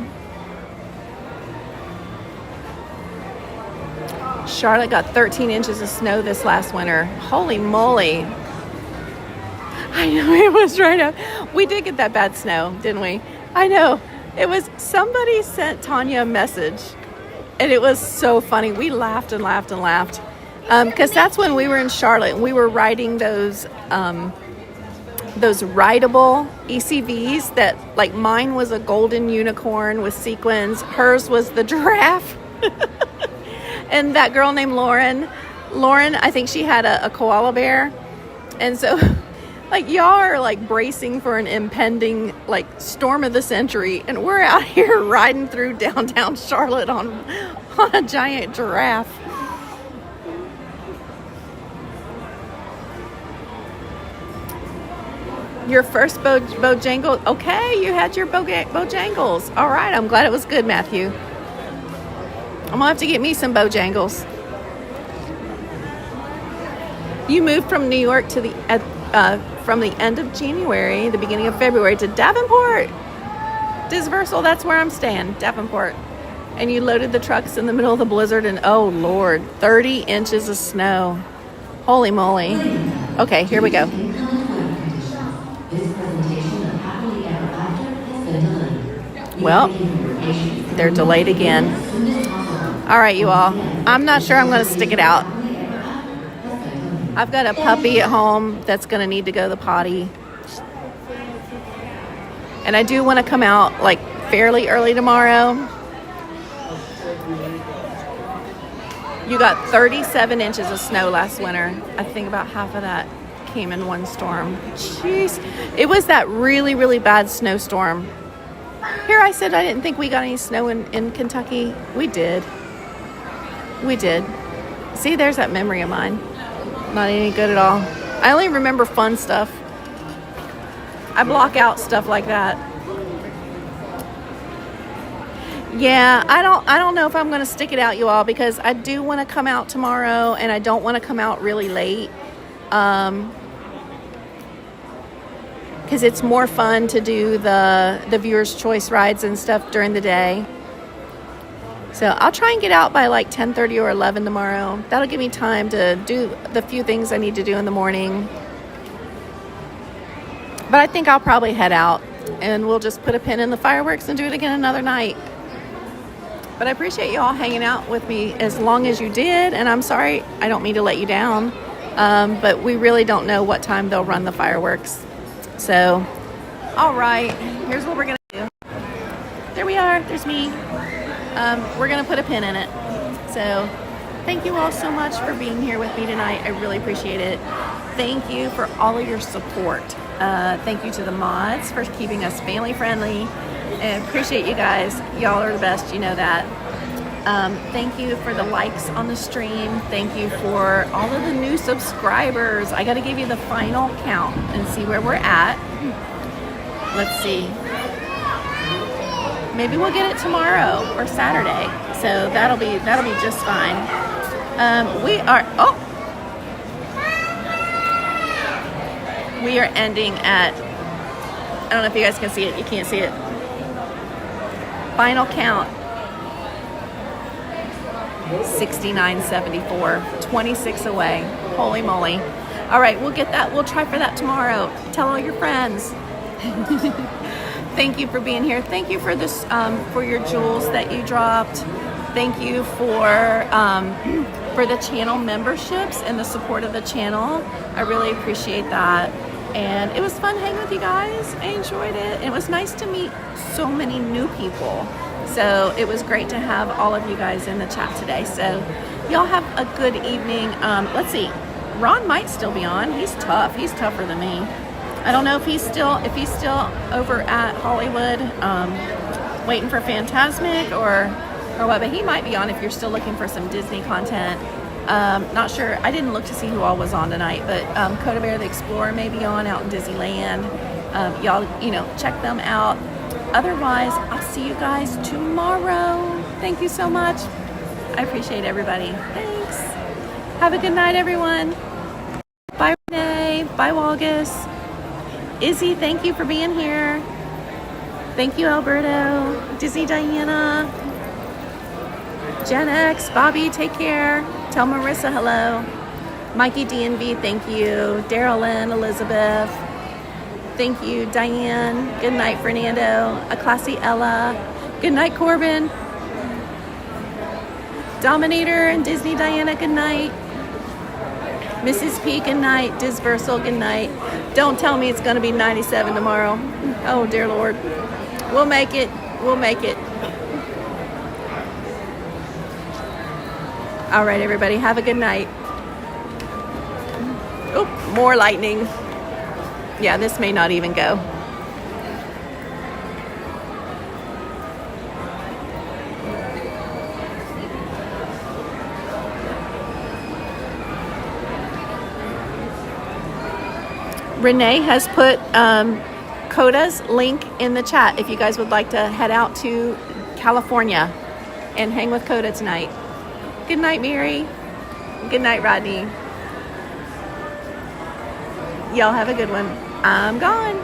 Charlotte got 13 inches of snow this last winter. Holy moly. I know, it was right up. We did get that bad snow, didn't we? I know. It was, somebody sent Tanya a message and it was so funny. We laughed and laughed and laughed. Because that's when we were in Charlotte and we were riding those rideable ECVs that, like, mine was a golden unicorn with sequins. Hers was the giraffe. And that girl named Lauren, I think she had a koala bear. And so, like, y'all are, like, bracing for an impending, like, storm of the century. And we're out here riding through downtown Charlotte on a giant giraffe. Your first Bojangles. Okay, you had your Bojangles. All right, I'm glad it was good, Matthew. I'm gonna have to get me some Bojangles. You moved from New York to from the end of January, the beginning of February, to Davenport. Disversal, that's where I'm staying, Davenport. And you loaded the trucks in the middle of the blizzard, and oh Lord, 30 inches of snow. Holy moly. Okay, here we go. Well, they're delayed again. All right, you all. I'm not sure I'm going to stick it out. I've got a puppy at home that's going to need to go to the potty. And I do want to come out like fairly early tomorrow. You got 37 inches of snow last winter. I think about half of that came in one storm. Jeez. It was that really, really bad snowstorm. Here I said I didn't think we got any snow in Kentucky. We did. We did. See, there's that memory of mine. Not any good at all. I only remember fun stuff. I block out stuff like that. Yeah, I don't know if I'm going to stick it out, you all, because I do want to come out tomorrow and I don't want to come out really late. Because it's more fun to do the viewer's choice rides and stuff during the day. So I'll try and get out by like 10:30 or 11 tomorrow. That'll give me time to do the few things I need to do in the morning. But I think I'll probably head out and we'll just put a pin in the fireworks and do it again another night. But I appreciate you all hanging out with me as long as you did. And I'm sorry, I don't mean to let you down. But we really don't know what time they'll run the fireworks. So, all right, here's what we're going to do. There we are. There's me. We're going to put a pin in it. So, thank you all so much for being here with me tonight. I really appreciate it. Thank you for all of your support. Thank you to the mods for keeping us family friendly. I appreciate you guys. Y'all are the best. You know that. Thank you for the likes on the stream. Thank you for all of the new subscribers. I got to give you the final count and see where we're at. Let's see. Maybe we'll get it tomorrow or Saturday. So that'll be just fine. We are ending at, I don't know if you guys can see it. You can't see it. Final count. 69.74, 26 away. Holy moly. All right, we'll get that. We'll try for that tomorrow. Tell all your friends. Thank you for being here. Thank you for this, for your jewels that you dropped. Thank you for the channel memberships and the support of the channel. I really appreciate that. And it was fun hanging with you guys. I enjoyed it. It was nice to meet so many new people. So it was great to have all of you guys in the chat today. So y'all have a good evening. Let's see. Ron might still be on. He's tough. He's tougher than me. I don't know if he's still over at Hollywood waiting for Fantasmic or what, but he might be on if you're still looking for some Disney content. Not sure. I didn't look to see who all was on tonight, but Coda Bear the Explorer may be on out in Disneyland. Y'all, check them out. Otherwise, I'll see you guys tomorrow. Thank you so much. I appreciate everybody. Thanks. Have a good night, everyone. Bye, Renee. Bye, Walgus. Izzy, thank you for being here. Thank you, Alberto. Dizzy Diana. Gen X, Bobby, take care. Tell Marissa hello. Mikey DNV, thank you. Darylyn, Elizabeth. Thank you, Diane. Good night, Fernando. A Classy Ella. Good night, Corbin. Dominator and Disney Diana, good night. Mrs. P, good night. Disversal, good night. Don't tell me it's going to be 97 tomorrow. Oh, dear Lord. We'll make it. We'll make it. All right, everybody. Have a good night. Oh, more lightning. Yeah, this may not even go. Renee has put Coda's link in the chat if you guys would like to head out to California and hang with Coda tonight. Good night, Mary. Good night, Rodney. Y'all have a good one. I'm gone.